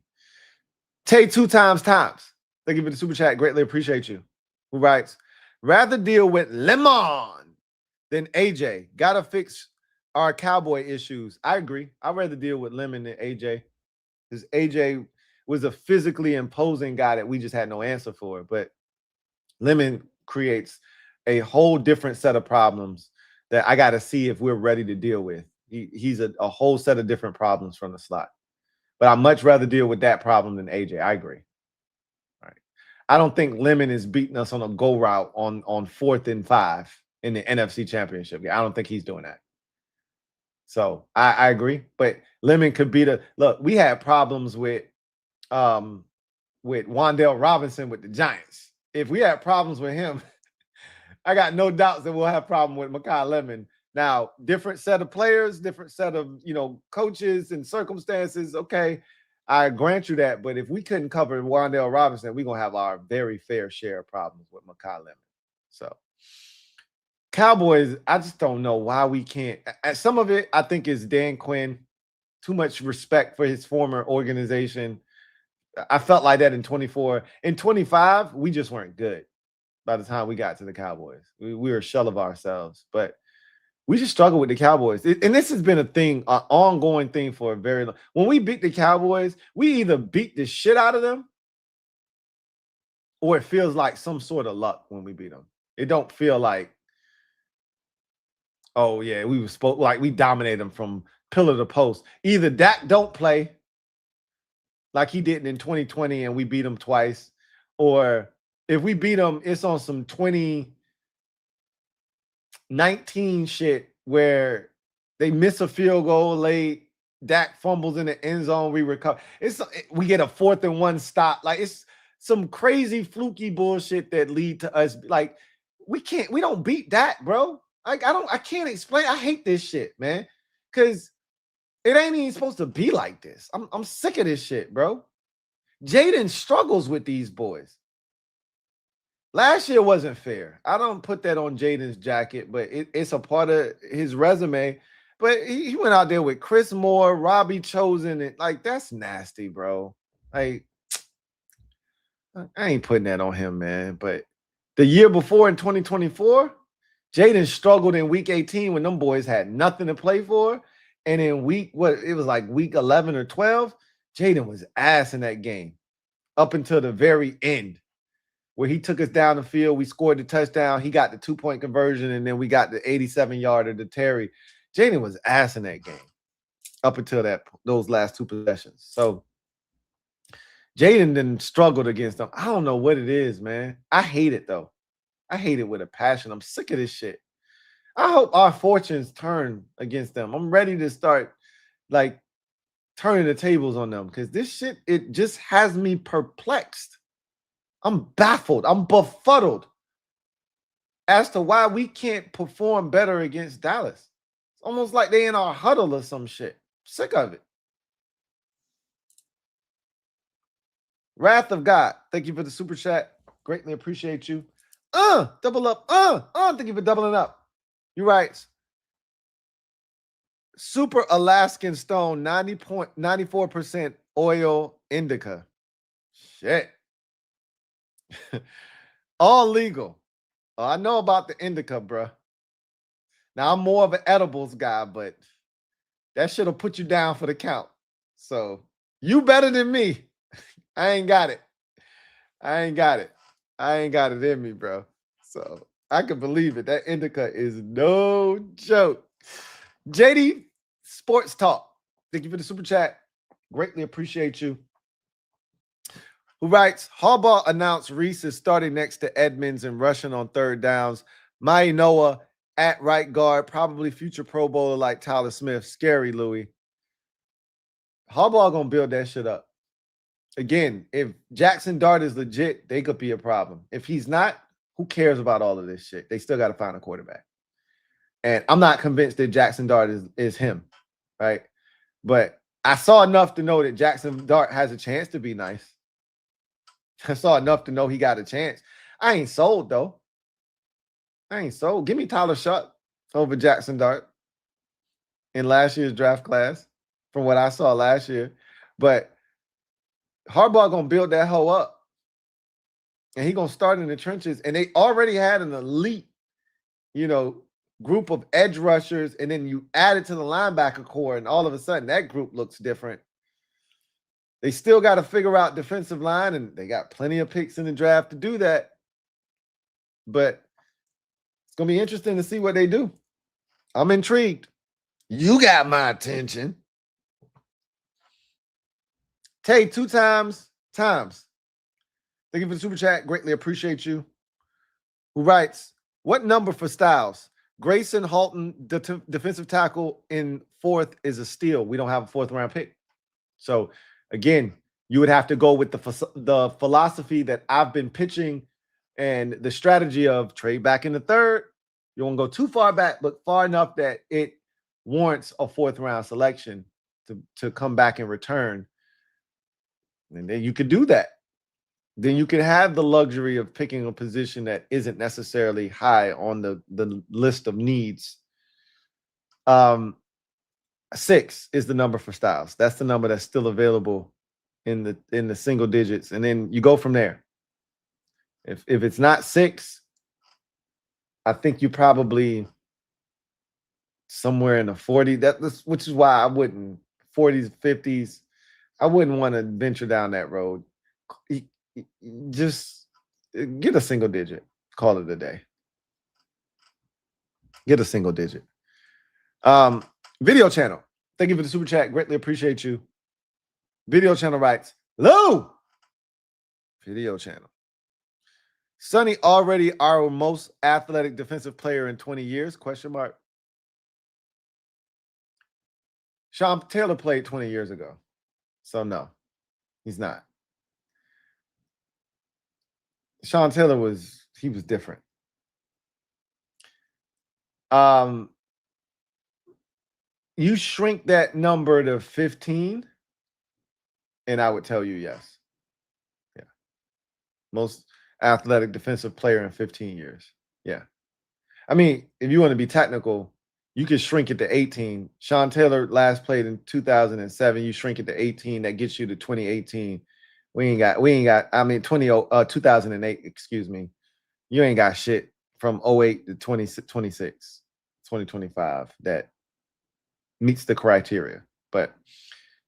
Tate 2 times. Thank you for the super chat. Greatly appreciate you. Who writes, rather deal with Lemon than AJ. Gotta fix our Cowboy issues. I agree. I'd rather deal with Lemon than AJ. Because AJ was a physically imposing guy that we just had no answer for. But Lemon creates a whole different set of problems that I got to see if we're ready to deal with. He's a whole set of different problems from the slot. But I'd much rather deal with that problem than AJ. I agree. All right. I don't think Lemon is beating us on a go route on 4th and 5 in the NFC Championship. I don't think he's doing that. So I agree. But Lemon could be look, we had problems with Wan'Dale Robinson with the Giants. If we had problems with him, I got no doubts that we'll have problem with Mekhi Lemon. Now, different set of players, different set of, coaches and circumstances. Okay, I grant you that. But if we couldn't cover Wan'Dale Robinson, we're going to have our very fair share of problems with Mekhi Lemon. So, Cowboys, I just don't know why we can't. Some of it, I think, is Dan Quinn. Too much respect for his former organization. I felt like that in 24. In 25, we just weren't good by the time we got to the Cowboys. We were a shell of ourselves. But we just struggle with the Cowboys. And this has been an ongoing thing for a very long. When we beat the Cowboys, we either beat the shit out of them or it feels like some sort of luck when we beat them. It don't feel like, oh, yeah, we dominated them from pillar to post. Either Dak don't play like he didn't in 2020 and we beat him twice, or if we beat them, it's on some 2019 shit where they miss a field goal late, Dak fumbles in the end zone, we recover. We get a 4th and 1 stop. Like, it's some crazy fluky bullshit that lead to us. Like, we don't beat Dak, bro. Like, I can't explain. I hate this shit, man. Because it ain't even supposed to be like this. I'm sick of this shit, bro. Jaden struggles with these boys. Last year wasn't fair. I don't put that on Jaden's jacket, but it's a part of his resume. But he went out there with Chris Moore, Robbie Chosen, and like, that's nasty, bro. Like, I ain't putting that on him, man. But the year before in 2024, Jaden struggled in week 18 when them boys had nothing to play for. And in week 11 or 12, Jaden was ass in that game up until the very end. where he took us down the field. We scored the touchdown. He got the 2-point conversion, and then we got the 87-yarder to Terry. Jaden was ass in that game up until those last 2 possessions. So Jaden then struggled against them. I don't know what it is, man. I hate it, though. I hate it with a passion. I'm sick of this shit. I hope our fortunes turn against them. I'm ready to start, like, turning the tables on them because this shit, it just has me perplexed. I'm baffled. I'm befuddled as to why we can't perform better against Dallas. It's almost like they in our huddle or some shit. Sick of it. Wrath of God. Thank you for the super chat. Greatly appreciate you. Double up. Thank you for doubling up. You right. Super Alaskan Stone, 94% oil indica. Shit. All legal. Oh, I know about the indica, bruh. Now, I'm more of an edibles guy, but that shit'll put you down for the count. So, you better than me. I ain't got it. I ain't got it in me, bro. So, I can believe it. That indica is no joke. JD Sports Talk. Thank you for the super chat. Greatly appreciate you. Who writes, Harbaugh announced Reese is starting next to Edmonds and rushing on 3rd downs. Mayoa at right guard, probably future Pro Bowler like Tyler Smith. Scary, Louie. Harbaugh going to build that shit up. Again, if Jackson Dart is legit, they could be a problem. If he's not, who cares about all of this shit? They still got to find a quarterback. And I'm not convinced that Jackson Dart is him, right? But I saw enough to know that Jackson Dart has a chance to be nice. I saw enough to know he got a chance. I ain't sold, though. I ain't sold. Give me Tyler Shuck over Jackson Dart in last year's draft class from what I saw last year. But Harbaugh going to build that hoe up. And he going to start in the trenches. And they already had an elite, group of edge rushers. And then you add it to the linebacker core. And all of a sudden, that group looks different. They still got to figure out defensive line, and they got plenty of picks in the draft to do that. But it's going to be interesting to see what they do. I'm intrigued. You got my attention. Tate, 2 times. Thank you for the super chat. Greatly appreciate you. Who writes, what number for Styles? Grayson Halton, defensive tackle in 4th is a steal. We don't have a 4th round pick. So, again, you would have to go with the philosophy that I've been pitching and the strategy of trade back in the 3rd. You won't go too far back, but far enough that it warrants a 4th round selection to come back and return. And then you could do that. Then you can have the luxury of picking a position that isn't necessarily high on the list of needs. 6 is the number for Styles. That's the number that's still available in the single digits. And then you go from there. If it's not 6, I think you probably somewhere in the 40. Which is why I wouldn't 40s, 50s. I wouldn't want to venture down that road. Just get a single digit. Call it a day. Get a single digit. Video channel. Thank you for the super chat. Greatly appreciate you. Video channel writes, Lou! Video channel. Sonny already our most athletic defensive player in 20 years? Question mark. Sean Taylor played 20 years ago. So no, he's not. Sean Taylor was different. You shrink that number to 15, and I would tell you yes. Yeah. Most athletic defensive player in 15 years. Yeah. I mean, if you want to be technical, you could shrink it to 18. Sean Taylor last played in 2007. You shrink it to 18. That gets you to 2018. We ain't got, 2008, excuse me. You ain't got shit from 08 to 2025 that meets the criteria. But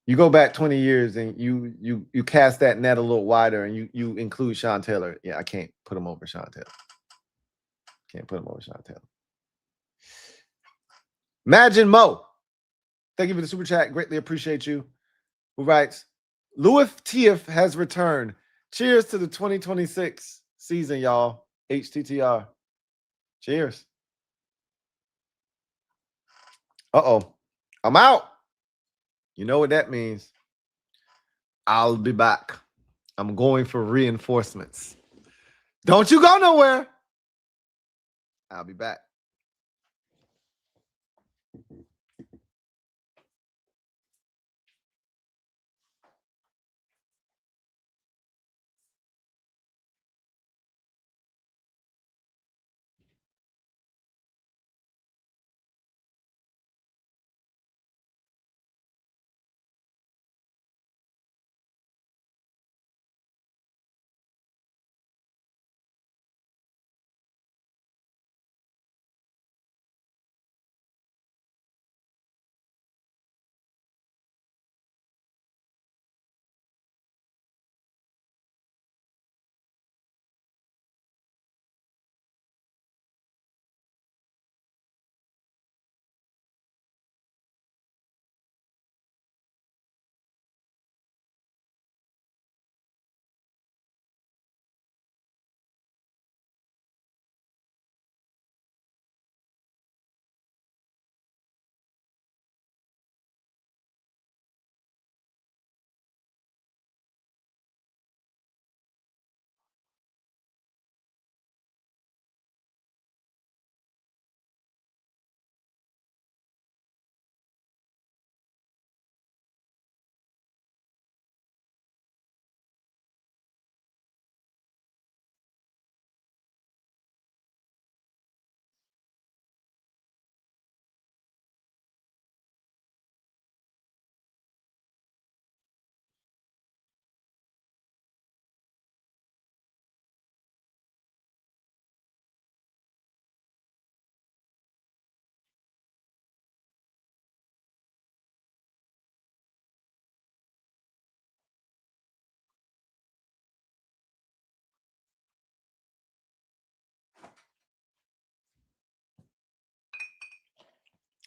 You go back 20 years and you cast that net a little wider and you include Sean Taylor. Yeah, I can't put him over Sean Taylor. Can't put him over Sean Taylor. Imagine Mo. Thank you for the super chat. Greatly appreciate you. Who writes, Louie Tee has returned. Cheers to the 2026 season, y'all. HTTR. Cheers. Uh-oh. I'm out. You know what that means. I'll be back. I'm going for reinforcements. Don't you go nowhere. I'll be back.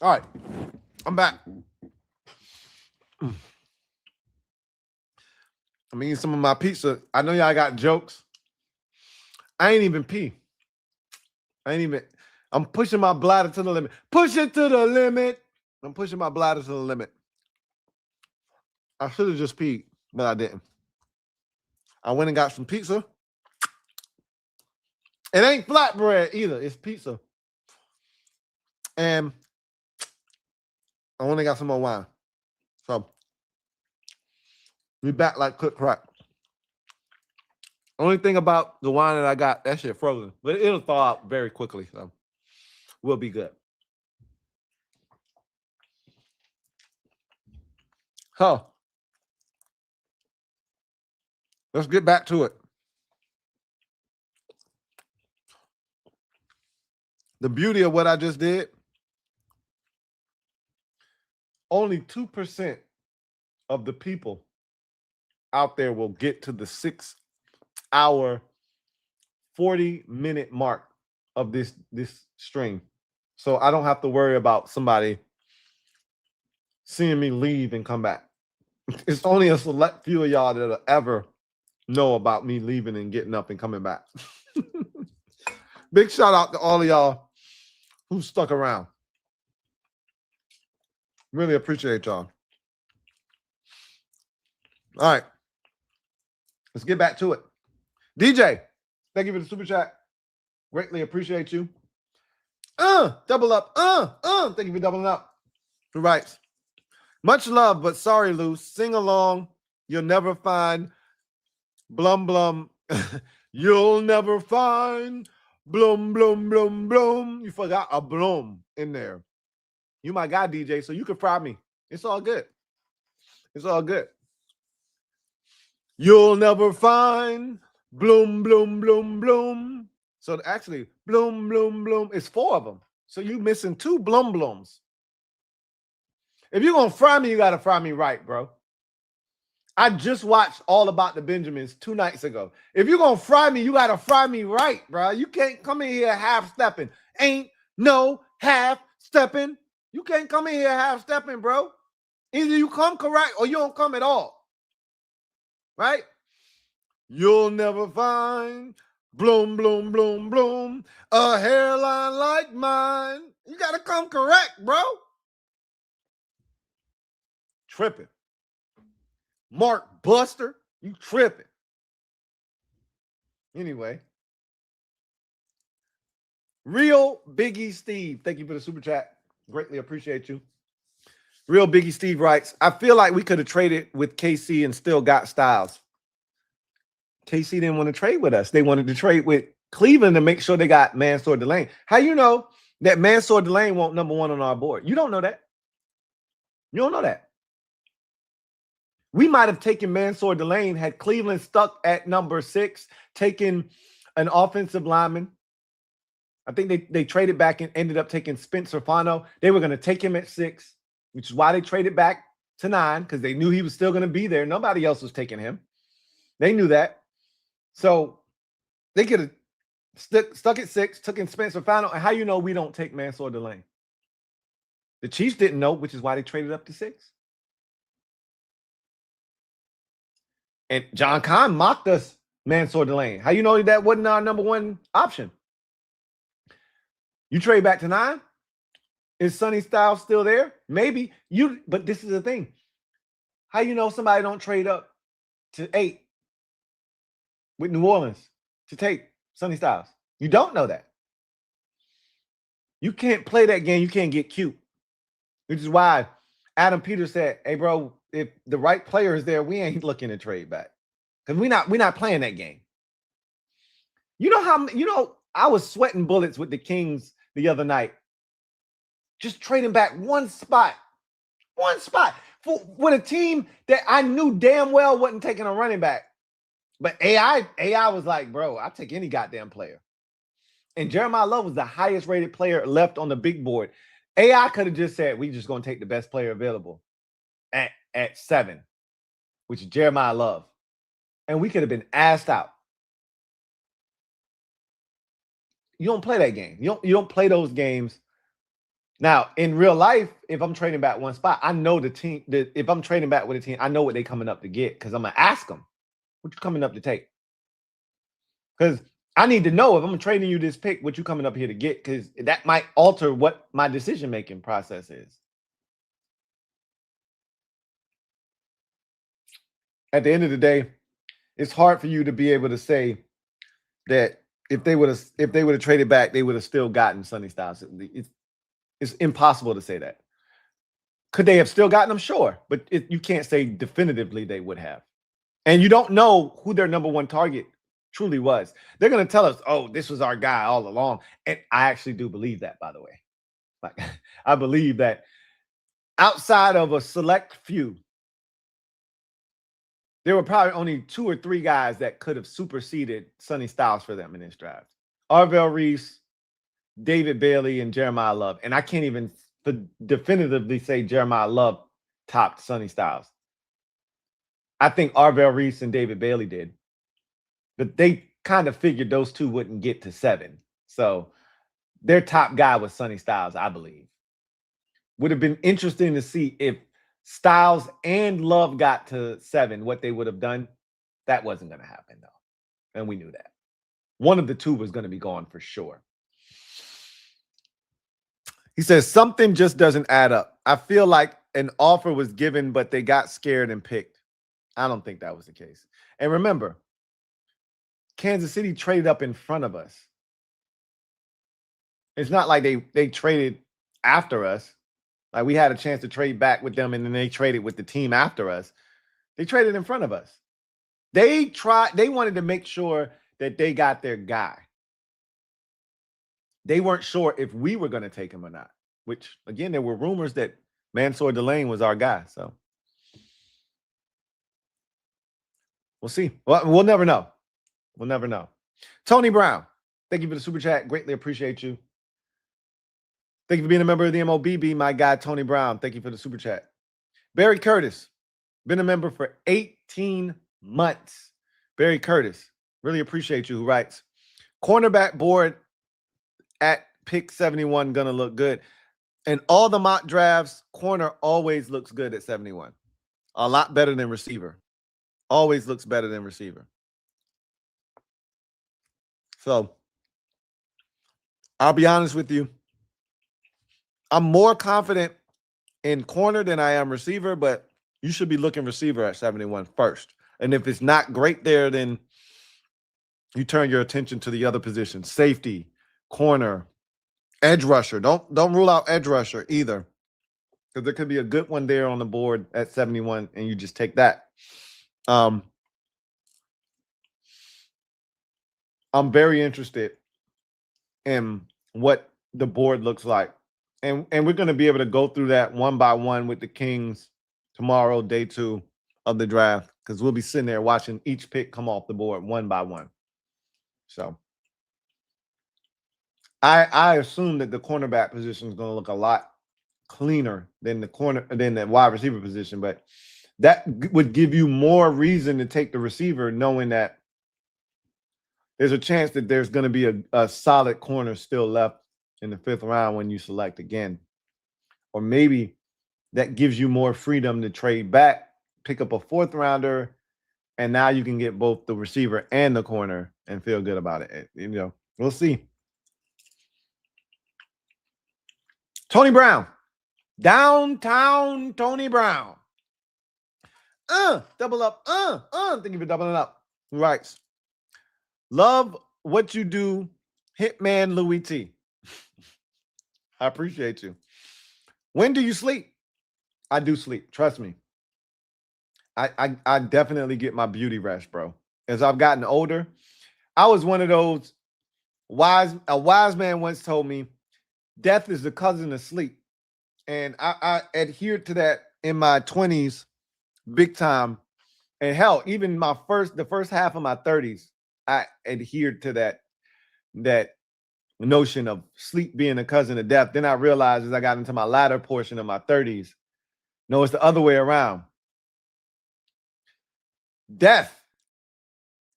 All right. I'm back. I'm eating some of my pizza. I know y'all got jokes. I ain't even pee. I'm pushing my bladder to the limit. Push it to the limit. I'm pushing my bladder to the limit. I should have just peed, but I didn't. I went and got some pizza. It ain't flatbread either. It's pizza. And I went and got some more wine. So we back like cook crack. Only thing about the wine that I got, that shit frozen. But it'll thaw out very quickly. So we'll be good. So let's get back to it. The beauty of what I just did, only 2% of the people out there will get to the 6 hour, 40-minute mark of this stream. So I don't have to worry about somebody seeing me leave and come back. It's only a select few of y'all that'll ever know about me leaving and getting up and coming back. Big shout out to all of y'all who stuck around. Really appreciate y'all. All right. Let's get back to it. DJ, thank you for the super chat. Greatly appreciate you. Double up. Thank you for doubling up. Who writes, much love, but sorry, Lou. Sing along. You'll never find blum blum. You'll never find blum blum blum blum. You forgot a blum in there. You my guy, DJ, so you can fry me. It's all good. It's all good. You'll never find bloom, bloom, bloom, bloom. So actually, bloom, bloom, bloom. It's 4 of them. So you missing 2 bloom blooms. If you're going to fry me, you got to fry me right, bro. I just watched All About the Benjamins 2 nights ago. If you're going to fry me, you got to fry me right, bro. You can't come in here half-stepping. Ain't no half-stepping. You can't come in here half-stepping, bro. Either you come correct or you don't come at all. Right? You'll never find bloom, bloom, bloom, bloom, a hairline like mine. You got to come correct, bro. Tripping. Mark Buster, you tripping. Anyway. Real Biggie Steve, thank you for the super chat. Greatly appreciate you. Real Biggie Steve writes, I feel like we could have traded with KC and still got Styles. KC didn't want to trade with us. They wanted to trade with Cleveland to make sure they got Mansour Delane. How you know that Mansour Delane won't number 1 on our board? You don't know that. You don't know that. We might have taken Mansour Delane had Cleveland stuck at number 6, taken an offensive lineman. I think they traded back and ended up taking Spencer Fano. They were going to take him at 6, which is why they traded back to 9, because they knew he was still going to be there. Nobody else was taking him. They knew that. So they could have stuck at 6, took in Spencer Fano. And how you know we don't take Mansour Delane? The Chiefs didn't know, which is why they traded up to 6. And John Kahn mocked us, Mansour Delane. How you know that wasn't our number 1 option? You trade back to 9? Is Sonny Styles still there? Maybe. But this is the thing. How you know somebody don't trade up to 8 with New Orleans to take Sonny Styles? You don't know that. You can't play that game. You can't get cute. Which is why Adam Peters said, hey, bro, if the right player is there, we ain't looking to trade back. Because we're not playing that game. I was sweating bullets with the Kings the other night. Just trading back one spot with a team that I knew damn well wasn't taking a running back. But AI was like, bro, I'll take any goddamn player. And Jeremiah Love was the highest rated player left on the big board. AI could have just said, we just going to take the best player available at 7, which is Jeremiah Love. And we could have been asked out. You don't play that game. You don't play those games. Now, in real life, if I'm trading back one spot, I know the team. If I'm trading back with a team, I know what they're coming up to get, because I'm going to ask them, what you coming up to take? Because I need to know if I'm trading you this pick, what you coming up here to get, because that might alter what my decision-making process is. At the end of the day, it's hard for you to be able to say that if they would have traded back, they would have still gotten Sonny Styles. It's impossible to say that. Could they have still gotten them? Sure. But you can't say definitively they would have. And you don't know who their number 1 target truly was. They're going to tell us, oh, this was our guy all along. And I actually do believe that, by the way. Like, I believe that outside of a select few, there were probably only 2 or 3 guys that could have superseded Sonny Styles for them in this draft. Arvell Reese, David Bailey, and Jeremiah Love. And I can't even definitively say Jeremiah Love topped Sonny Styles. I think Arvell Reese and David Bailey did. But they kind of figured those 2 wouldn't get to 7. So their top guy was Sonny Styles, I believe. Would have been interesting to see if Styles and Love got to 7, what they would have done. That wasn't going to happen, though. And we knew that. One of the 2 was going to be gone for sure. He says, something just doesn't add up. I feel like an offer was given, but they got scared and picked. I don't think that was the case. And remember, Kansas City traded up in front of us. It's not like they traded after us. Like we had a chance to trade back with them and then they traded with the team after us. They traded in front of us. They wanted to make sure that they got their guy. They weren't sure if we were going to take him or not, which again, there were rumors that Mansour Delane was our guy. So we'll see. Well, we'll never know. We'll never know. Tony Brown, thank you for the super chat. Greatly appreciate you. Thank you for being a member of the MOBB, my guy, Tony Brown. Thank you for the super chat. Barry Curtis. Been a member for 18 months. Barry Curtis, really appreciate you, who writes, cornerback board at pick 71 gonna look good. And all the mock drafts, corner always looks good at 71. A lot better than receiver. Always looks better than receiver. So I'll be honest with you. I'm more confident in corner than I am receiver, but you should be looking receiver at 71 first. And if it's not great there, then you turn your attention to the other positions. Safety, corner, edge rusher. Don't rule out edge rusher either, because there could be a good one there on the board at 71, and you just take that. I'm very interested in what the board looks like. And we're going to be able to go through that one by one with the Kings tomorrow, day 2 of the draft, because we'll be sitting there watching each pick come off the board one by one. So I assume that the cornerback position is going to look a lot cleaner than the wide receiver position, but that would give you more reason to take the receiver, knowing that there's a chance that there's going to be a solid corner still left in the 5th round when you select again. Or maybe that gives you more freedom to trade back, pick up a 4th rounder, and now you can get both the receiver and the corner and feel good about it. You know, we'll see. Tony Brown. Downtown Tony Brown. Double up. Thank you for doubling up. He writes, love what you do, Hitman Louie Tee. I appreciate you. When do you sleep? I do sleep. Trust me. I definitely get my beauty rest, bro. As I've gotten older, I was one of those a wise man once told me, death is the cousin of sleep. And I adhered to that in my 20s big time. And hell, even the first half of my 30s, I adhered to that notion of sleep being a cousin of death. Then I realized as I got into my latter portion of my 30s, no, it's the other way around. Death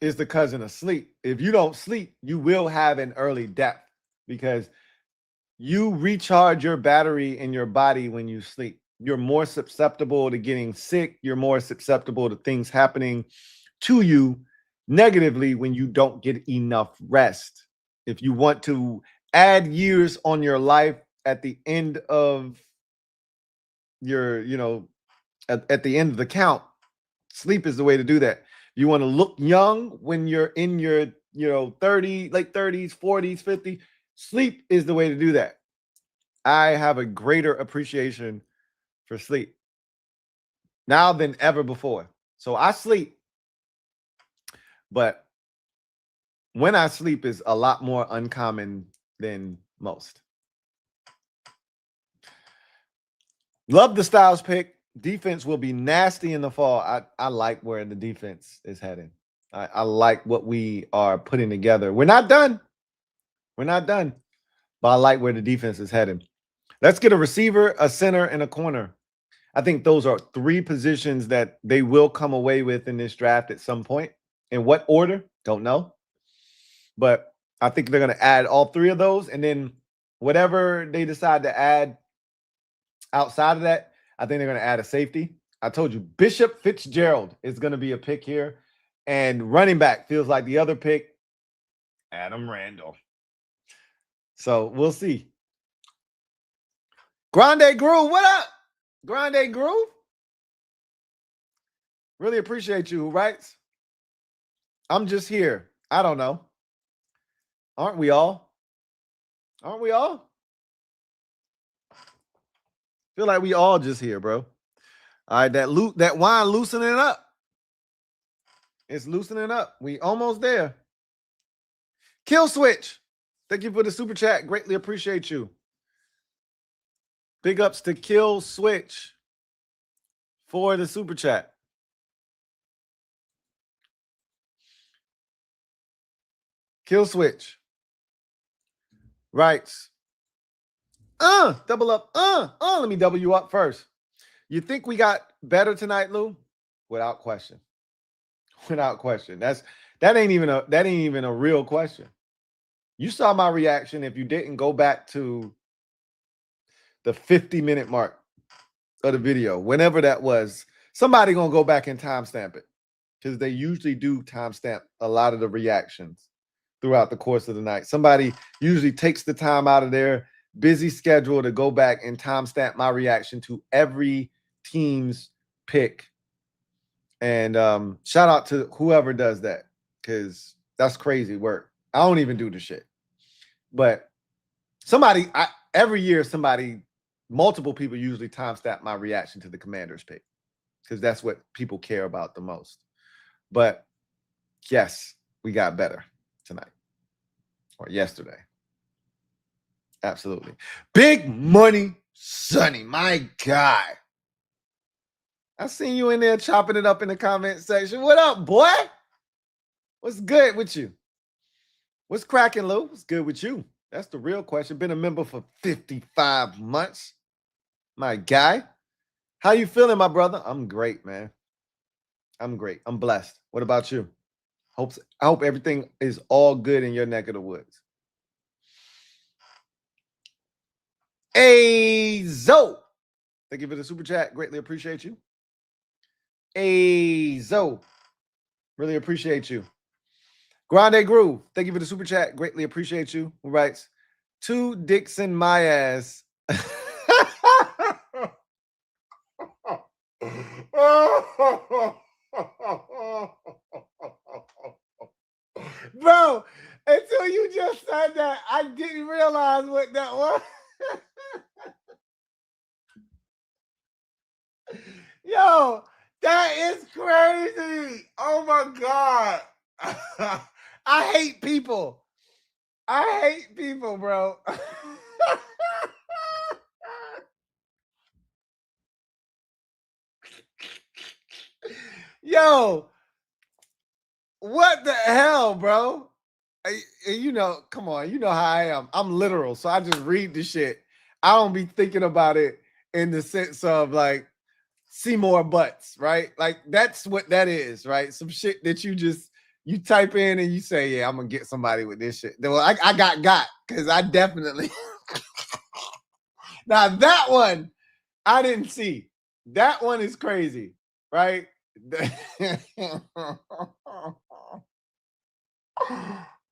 is the cousin of sleep. If you don't sleep, you will have an early death, because you recharge your battery in your body when you sleep. You're more susceptible to getting sick. You're more susceptible to things happening to you negatively when you don't get enough rest. If you want to add years on your life at the end of your, at the end of the count, sleep is the way to do that. You want to look young when you're in your, 30, late 30s, 40s, 50s. Sleep is the way to do that. I have a greater appreciation for sleep now than ever before. So I sleep, but when I sleep is a lot more uncommon than most. Love the Styles pick. Defense will be nasty in the fall. I like where the defense is heading. I like what we are putting together. We're not done. But I like where the defense is heading. Let's get a receiver, a center, and a corner. I think those are 3 positions that they will come away with in this draft at some point. In what order? Don't know. But I think they're going to add all 3 of those. And then whatever they decide to add outside of that, I think they're going to add a safety. I told you, Bishop Fitzgerald is going to be a pick here. And running back feels like the other pick, Adam Randall. So we'll see. Grande Groove, what up? Grande Groove? Really appreciate you, who writes, I'm just here. I don't know. Aren't we all? Feel like we all just here, bro. All right, that wine loosening up. It's loosening up. We almost there. Kill Switch. Thank you for the super chat. Greatly appreciate you. Big ups to Kill Switch for the super chat. Kill Switch writes, double up. Let me double you up first. You think we got better tonight, Lou? without question. Without question. That ain't even a real question. You saw my reaction. If you didn't, go back to the 50-minute mark of the video, whenever that was. Somebody gonna go back and timestamp it, because they usually do timestamp a lot of the reactions throughout the course of the night. Somebody usually takes the time out of their busy schedule to go back and timestamp my reaction to every team's pick. And shout out to whoever does that, because that's crazy work. I don't even do the shit. But every year, multiple people usually timestamp my reaction to the Commanders pick, because that's what people care about the most. But yes, we got better tonight or yesterday. Absolutely. Big Money Sonny, my guy. I seen you in there chopping it up in the comment section. What up, boy? What's good with you? What's cracking, Lou? What's good with you? That's the real question. Been a member for 55 months. My guy. How you feeling, my brother? I'm great, man. I'm great. I'm blessed. What about you? I hope everything is all good in your neck of the woods. Hey, Zoe. Thank you for the super chat. Greatly appreciate you. Hey, Zoe. Really appreciate you. Grande Groove. Thank you for the super chat. Greatly appreciate you. Who writes, to Dixon my ass. Bro, until you just said that, I didn't realize what that was. Yo, that is crazy. Oh my God. I hate people. I hate people, bro. Yo, what the hell, bro? You know, come on, you know how I am. I'm literal, so I just read the shit. I don't be thinking about it in the sense of like see more butts, right? Like that's what that is, right? Some shit that you type in and you say, yeah, I'm gonna get somebody with this shit. Well, I got because I definitely now that one I didn't see. That one is crazy, right?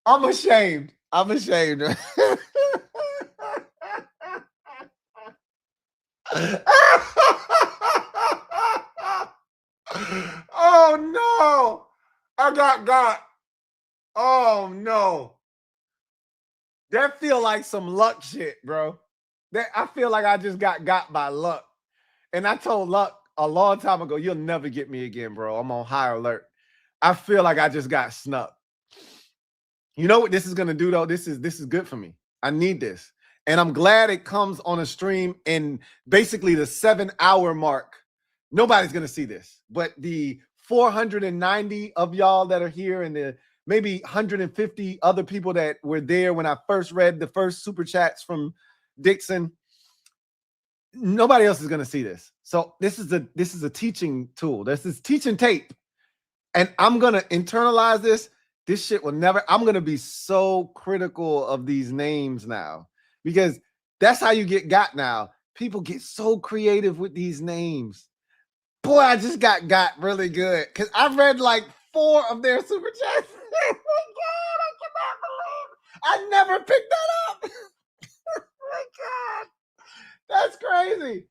I'm ashamed. I'm ashamed. Oh no. I got. Oh no. That feel like some luck shit, bro. I feel like I just got by luck. And I told Luck a long time ago, you'll never get me again, bro. I'm on high alert. I feel like I just got snuck. You know what this is gonna do though? This is good for me. I need this. And I'm glad it comes on a stream in basically the 7-hour mark. Nobody's gonna see this, but the 490 of y'all that are here and the maybe 150 other people that were there when I first read the first super chats from Dixon. Nobody else is going to see this. So this is a teaching tool. This is teaching tape. And I'm going to internalize this. This shit will never, I'm going to be so critical of these names now, because that's how you get now. People get so creative with these names. Boy, I just got really good because I read like 4 of their super chats. Oh my God, I cannot believe I never picked that up. Oh my God. That's crazy.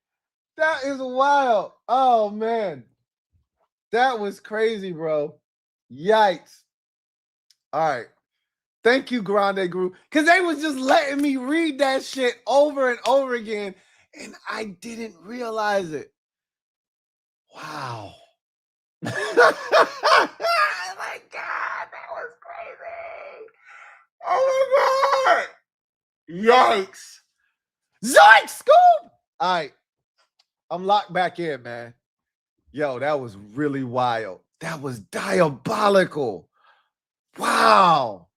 That is wild. Oh, man. That was crazy, bro. Yikes. All right. Thank you, Grande Group. Because they was just letting me read that shit over and over again, and I didn't realize it. Wow. Oh, my God. That was crazy. Oh, my God. Yikes. Zoink, Scoop. All right. I'm locked back in, man. Yo, that was really wild. That was diabolical. Wow.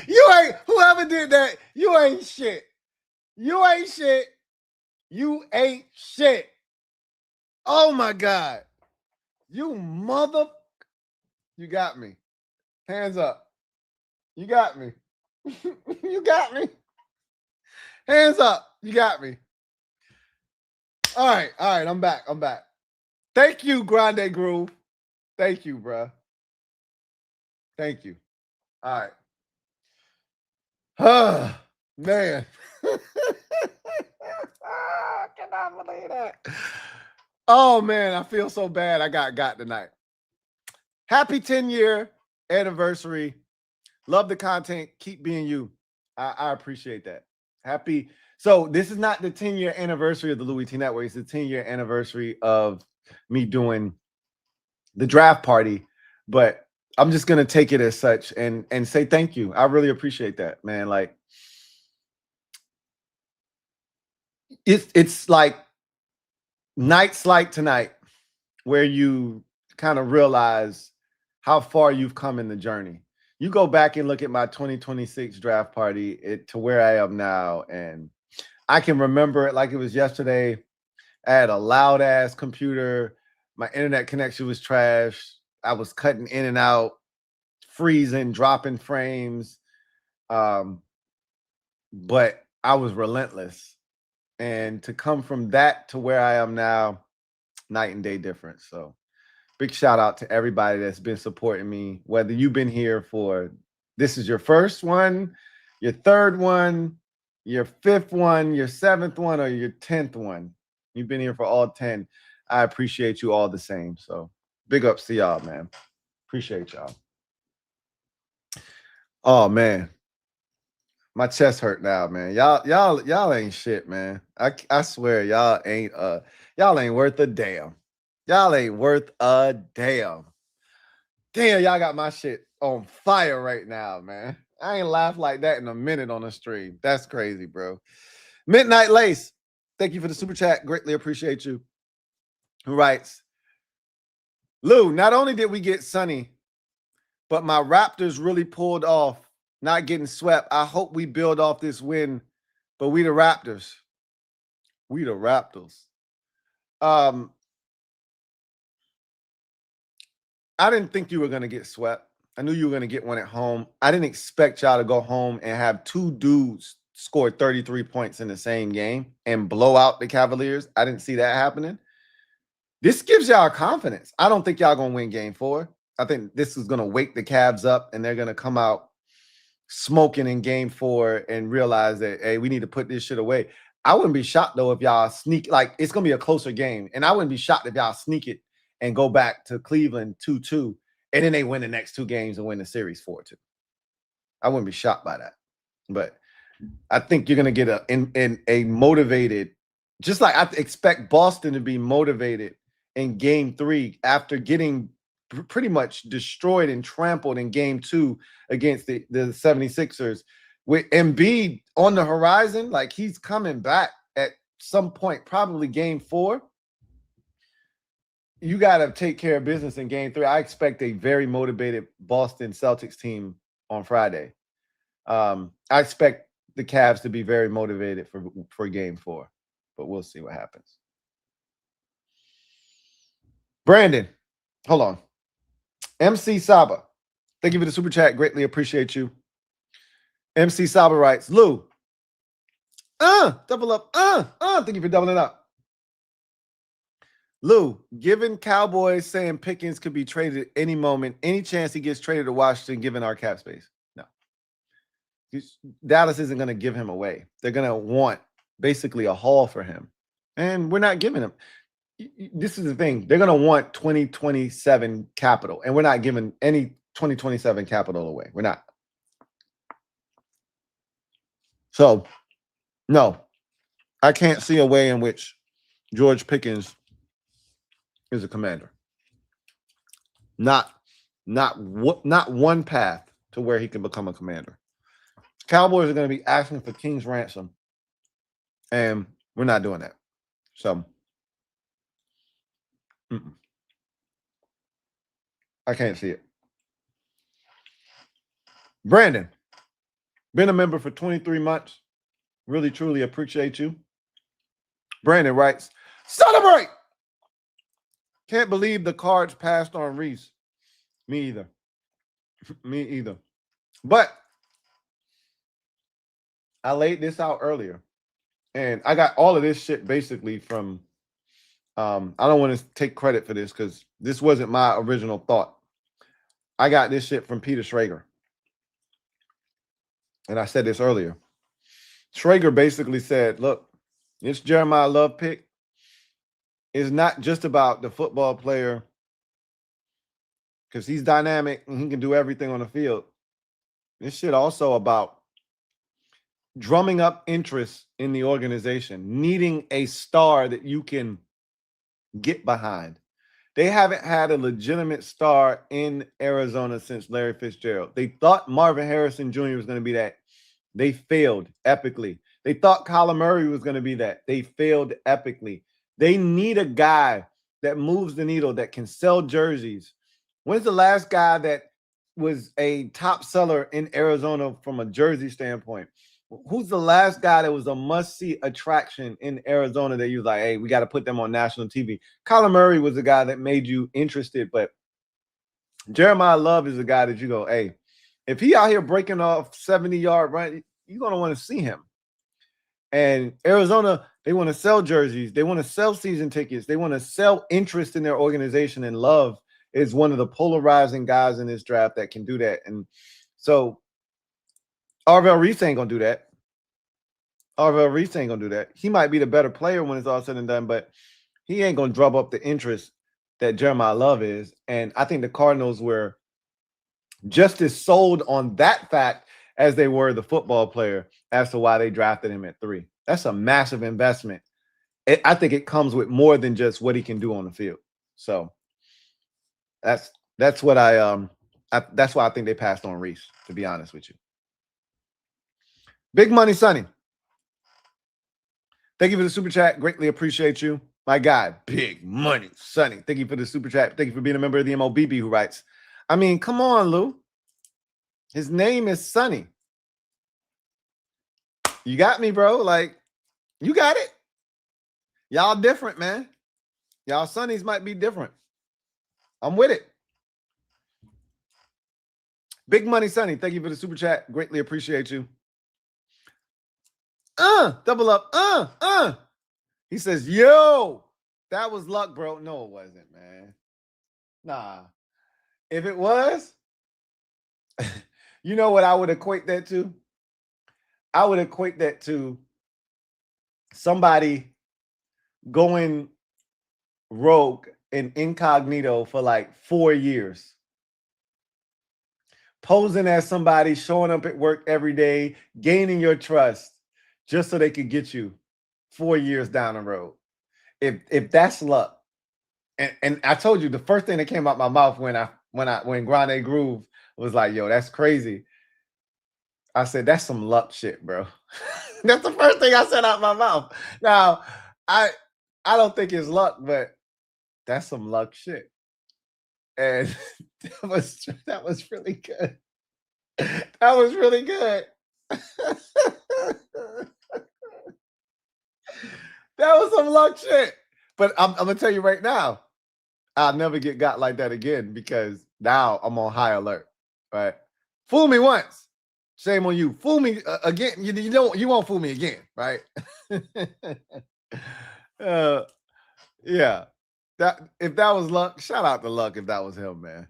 Yo, You ain't, whoever did that, you ain't shit. You ain't shit. You ain't shit. Oh my God. You mother. You got me. Hands up. You got me. You got me. Hands up. You got me. All right. I'm back. Thank you, Grande Groove. Thank you, bruh. Thank you. All right. Man. Cannot believe that. Oh, man. I feel so bad I got tonight. Happy 10-year anniversary. Love the content. Keep being you. I appreciate that. Happy. So this is not the 10-year anniversary of the Louie Tee Network. It's the 10-year anniversary of me doing the draft party. But I'm just gonna take it as such and say thank you. I really appreciate that, man. Like it's like nights like tonight where you kind of realize how far you've come in the journey. You go back and look at my 2026 draft party to where I am now, and I can remember it like it was yesterday. I had a loud ass computer. My internet connection was trash. I was cutting in and out, freezing, dropping frames. But I was relentless. And to come from that to where I am now, night and day difference. So big shout out to everybody that's been supporting me, whether you've been here for, this is your first one, your third one, your fifth one, your seventh one, or your 10th one. You've been here for all 10. I appreciate you all the same. So big ups to y'all, man. Appreciate y'all. Oh, man. My chest hurt now, man. Y'all ain't shit, man. I swear y'all ain't worth a damn. Y'all ain't worth a damn. Damn, y'all got my shit on fire right now, man. I ain't laughed like that in a minute on the stream. That's crazy, bro. Midnight Lace, thank you for the super chat. Greatly appreciate you. Who writes, Lou, not only did we get sunny, but my Raptors really pulled off not getting swept. I hope we build off this win, but we the Raptors. We the Raptors. I didn't think you were going to get swept. I knew you were going to get one at home. I didn't expect y'all to go home and have two dudes score 33 points in the same game and blow out the Cavaliers. I didn't see that happening. This gives y'all confidence. I don't think y'all going to win game 4. I think this is going to wake the Cavs up, and they're going to come out smoking in game 4 and realize that, hey, we need to put this shit away. I wouldn't be shocked, though, if y'all sneak. Like, it's going to be a closer game, and I wouldn't be shocked if y'all sneak it and go back to Cleveland 2-2, and then they win the next 2 games and win the series 4-2. I wouldn't be shocked by that. But I think you're going to get a motivated, just like I expect Boston to be motivated in game 3 after getting pretty much destroyed and trampled in game 2 against the 76ers. With Embiid on the horizon, like he's coming back at some point, probably game 4. You got to take care of business in game 3. I expect a very motivated Boston Celtics team on Friday. I expect the Cavs to be very motivated for game 4, but we'll see what happens. Brandon, hold on. MC Saba, thank you for the super chat. Greatly appreciate you. MC Saba writes, Lou, double up. Thank you for doubling up. Lou, given Cowboys saying Pickens could be traded at any moment, any chance he gets traded to Washington given our cap space? No. Dallas isn't going to give him away. They're going to want basically a haul for him. And we're not giving him. This is the thing. They're going to want 2027 capital, and we're not giving any 2027 capital away. We're not. So, no, I can't see a way in which George Pickens is a commander. Not one path to where he can become a commander. Cowboys are going to be asking for King's ransom, and we're not doing that. So, I can't see it. Brandon, Been a member for 23 months. Really, truly appreciate you. Brandon writes, celebrate! Can't believe the Cards passed on Reese. Me either. Me either. But I laid this out earlier. And I got all of this shit basically from, I don't want to take credit for this because this wasn't my original thought. I got this shit from Peter Schrager. And I said this earlier. Schrager basically said, look, this Jeremiah Love pick is not just about the football player because he's dynamic and he can do everything on the field. This shit also about drumming up interest in the organization, needing a star that you can get behind. They haven't had a legitimate star in Arizona since Larry Fitzgerald. They thought Marvin Harrison Jr. was going to be that. They failed epically. They thought Kyler Murray was going to be that. They failed epically. They need a guy that moves the needle, that can sell jerseys. When's the last guy that was a top seller in Arizona from a jersey standpoint? Who's the last guy that was a must-see attraction in Arizona that you was like, hey, we got to put them on national TV? Kyler Murray was the guy that made you interested, but Jeremiah Love is the guy that you go, hey, if he out here breaking off 70-yard run, you're going to want to see him. And Arizona, they want to sell jerseys. They want to sell season tickets. They want to sell interest in their organization, and Love is one of the polarizing guys in this draft that can do that. And so Arvell Reese ain't going to do that. Arvell Reese ain't going to do that. He might be the better player when it's all said and done, but he ain't going to drum up the interest that Jeremiah Love is. And I think the Cardinals were just as sold on that fact as they were the football player as to why they drafted him at 3. That's a massive investment. I think it comes with more than just what he can do on the field. So that's what that's why I think they passed on Reese, to be honest with you. Big Money Sonny, thank you for the super chat. Greatly appreciate you. My guy, Big Money Sonny, thank you for the super chat. Thank you for being a member of the MOBB who writes, I mean, come on, Lou. His name is Sonny. You got me, bro. Like, you got it. Y'all different, man. Y'all Sonnies might be different. I'm with it. Big Money Sonny, thank you for the super chat. Greatly appreciate you. Double up. He says, yo, that was luck, bro. No, it wasn't, man. Nah. If it was, you know what I would equate that to? I would equate that to somebody going rogue and incognito for like 4 years. Posing as somebody, showing up at work every day, gaining your trust just so they could get you 4 years down the road. If that's luck. And I told you the first thing that came out my mouth when Grande Groove was like, yo, that's crazy. I said, that's some luck shit, bro. That's the first thing I said out my mouth. Now, I don't think it's luck, but that's some luck shit. And that was really good. That was really good. That was some luck shit. But I'm going to tell you right now, I'll never get got like that again because now I'm on high alert, right? Fool me once. Shame on you. Fool me again. You won't fool me again, right? Yeah. If that was luck, shout out to Luck if that was him, man.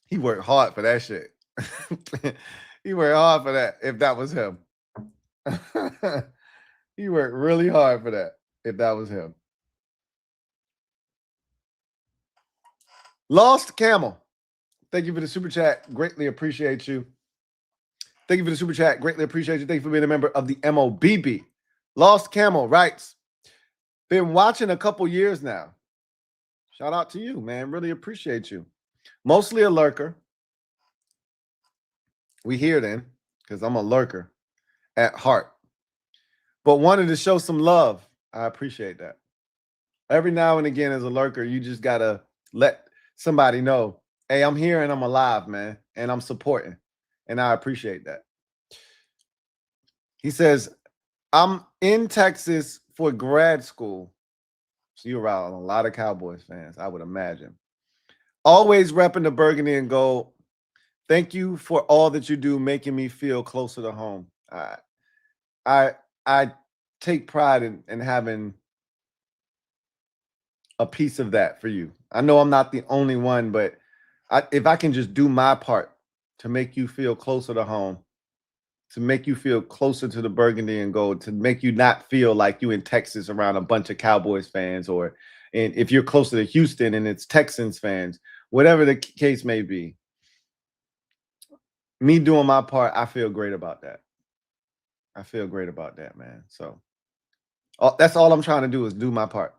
He worked hard for that shit. He worked hard for that if that was him. He worked really hard for that if that was him. Lost Camel, thank you for the super chat. Greatly appreciate you. Thank you for the super chat. Greatly appreciate you. Thank you for being a member of the MOBB. Lost Camel writes, been watching a couple years now. Shout out to you, man. Really appreciate you. Mostly a lurker. We here then, because I'm a lurker at heart. But wanted to show some love. I appreciate that. Every now and again as a lurker, you just got to let somebody know, hey, I'm here and I'm alive, man. And I'm supporting. And I appreciate that. He says, I'm in Texas for grad school. So you're around a lot of Cowboys fans, I would imagine. Always repping the burgundy and gold. Thank you for all that you do, making me feel closer to home. I take pride in having a piece of that for you. I know I'm not the only one, but if I can just do my part to make you feel closer to home, to make you feel closer to the burgundy and gold, to make you not feel like you in Texas around a bunch of Cowboys fans, and if you're closer to Houston and it's Texans fans, whatever the case may be, me doing my part, I feel great about that. I feel great about that, man. So that's all I'm trying to do is do my part.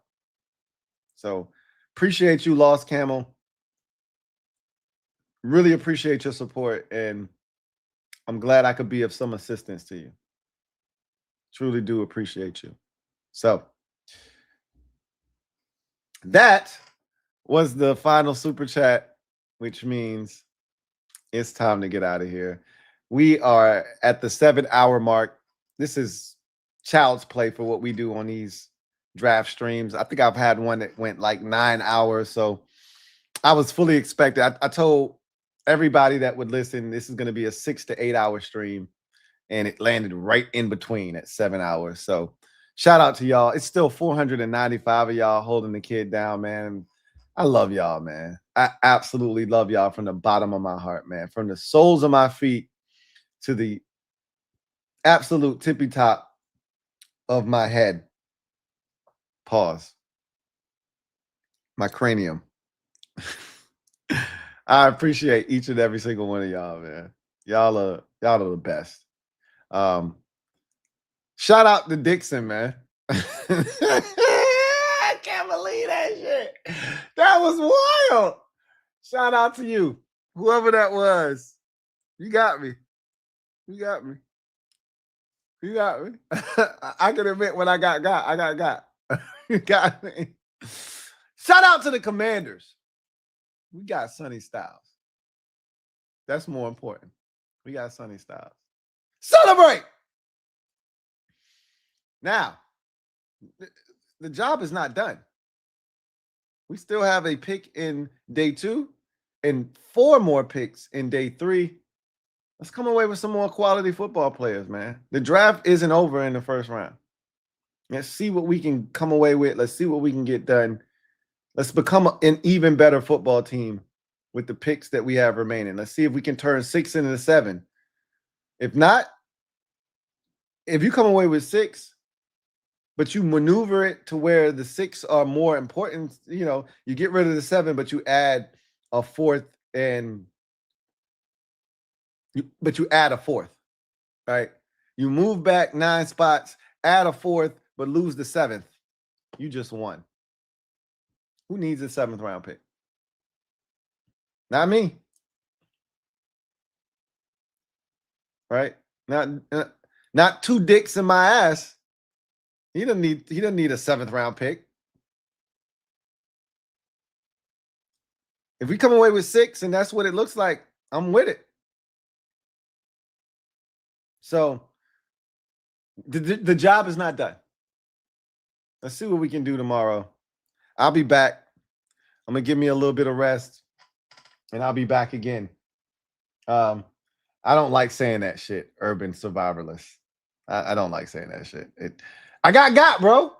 So appreciate you, Lost Camel. Really appreciate your support, and I'm glad I could be of some assistance to you. Truly do appreciate you. So that was the final super chat, which means it's time to get out of here. We are at the 7-hour mark. This is child's play for what we do on these draft streams. I think I've had one that went like 9 hours. So I was fully expecting. I told everybody that would listen, this is going to be a 6 to 8 hour stream. And it landed right in between at 7 hours. So shout out to y'all. It's still 495 of y'all holding the kid down, man. I love y'all, man. I absolutely love y'all from the bottom of my heart, man. From the soles of my feet to the absolute tippy top of my head. Pause. My cranium. I appreciate each and every single one of y'all, man. Y'all are the best. Shout out to Dixon, man. I can't believe that shit. That was wild. Shout out to you, whoever that was. You got me. You got me. You got me. I can admit when I got. You got me. Shout out to the Commanders. We got Sonny Styles. That's more important. We got Sonny Styles. Celebrate! Now, the job is not done. We still have a pick in day 2 and 4 more picks in day 3. Let's come away with some more quality football players, man. The draft isn't over in the first round. Let's see what we can come away with. Let's see what we can get done. Let's become an even better football team with the picks that we have remaining. Let's see if we can turn 6 into 7. If not, if you come away with 6, but you maneuver it to where the 6 are more important, you get rid of the 7, but you add a 4th but you add a 4th, right? You move back 9 spots, add a 4th, but lose the 7th. You just won. Who needs a 7th round pick? Not me. Right? Not 2 dicks in my ass. He doesn't need a 7th round pick. If we come away with 6 and that's what it looks like, I'm with it. So the job is not done. Let's see what we can do tomorrow. I'll be back. I'm going to give me a little bit of rest, and I'll be back again. I don't like saying that shit, urban survivalist. I don't like saying that shit. I got, bro.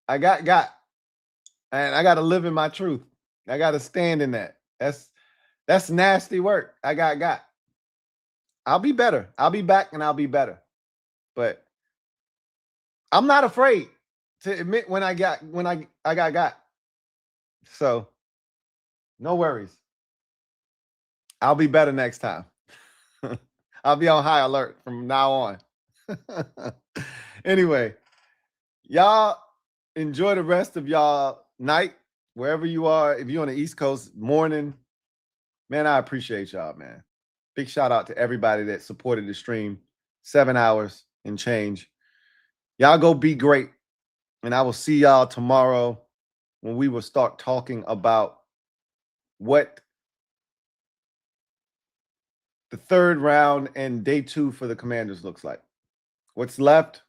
I got. And I got to live in my truth. I got to stand in that. That's nasty work. I got. I'll be better. I'll be back and I'll be better. But I'm not afraid to admit when I got. So no worries. I'll be better next time. I'll be on high alert from now on. Anyway, y'all enjoy the rest of y'all night, wherever you are. If you're on the East Coast, morning, man, I appreciate y'all, man. Big shout out to everybody that supported the stream. 7 hours and change. Y'all go be great. And I will see y'all tomorrow when we will start talking about what the 3rd round and day 2 for the Commanders looks like. what's left,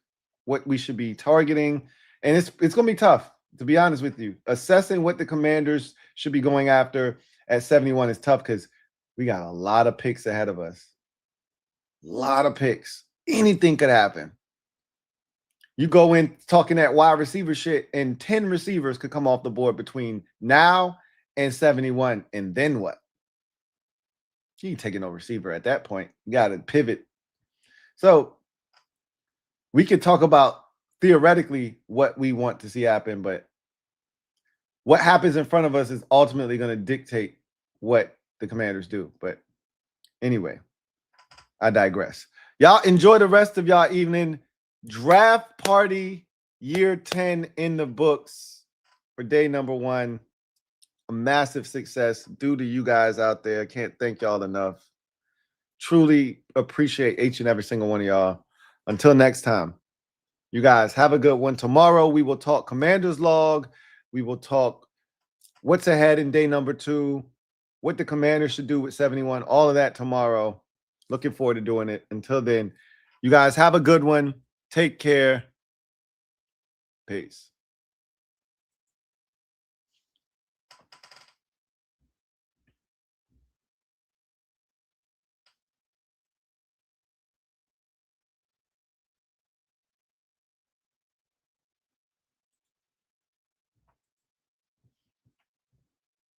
what we should be targeting. And it's going to be tough, to be honest with you. Assessing what the Commanders should be going after at 71 is tough because we got a lot of picks ahead of us. A lot of picks. Anything could happen. You go in talking that wide receiver shit, and 10 receivers could come off the board between now and 71. And then what? You ain't taking no receiver at that point. You got to pivot. So we could talk about theoretically what we want to see happen, but what happens in front of us is ultimately going to dictate what the Commanders do. But anyway, I digress. Y'all enjoy the rest of y'all evening. Draft party year 10 in the books for day number 1. A massive success due to you guys out there. I can't thank y'all enough. Truly appreciate each and every single one of y'all. Until next time, you guys have a good one. Tomorrow we will talk Commanders log. We will talk what's ahead in day number 2, what the Commanders should do with 71, all of that tomorrow. Looking forward to doing it. Until then, you guys have a good one. Take care. Peace.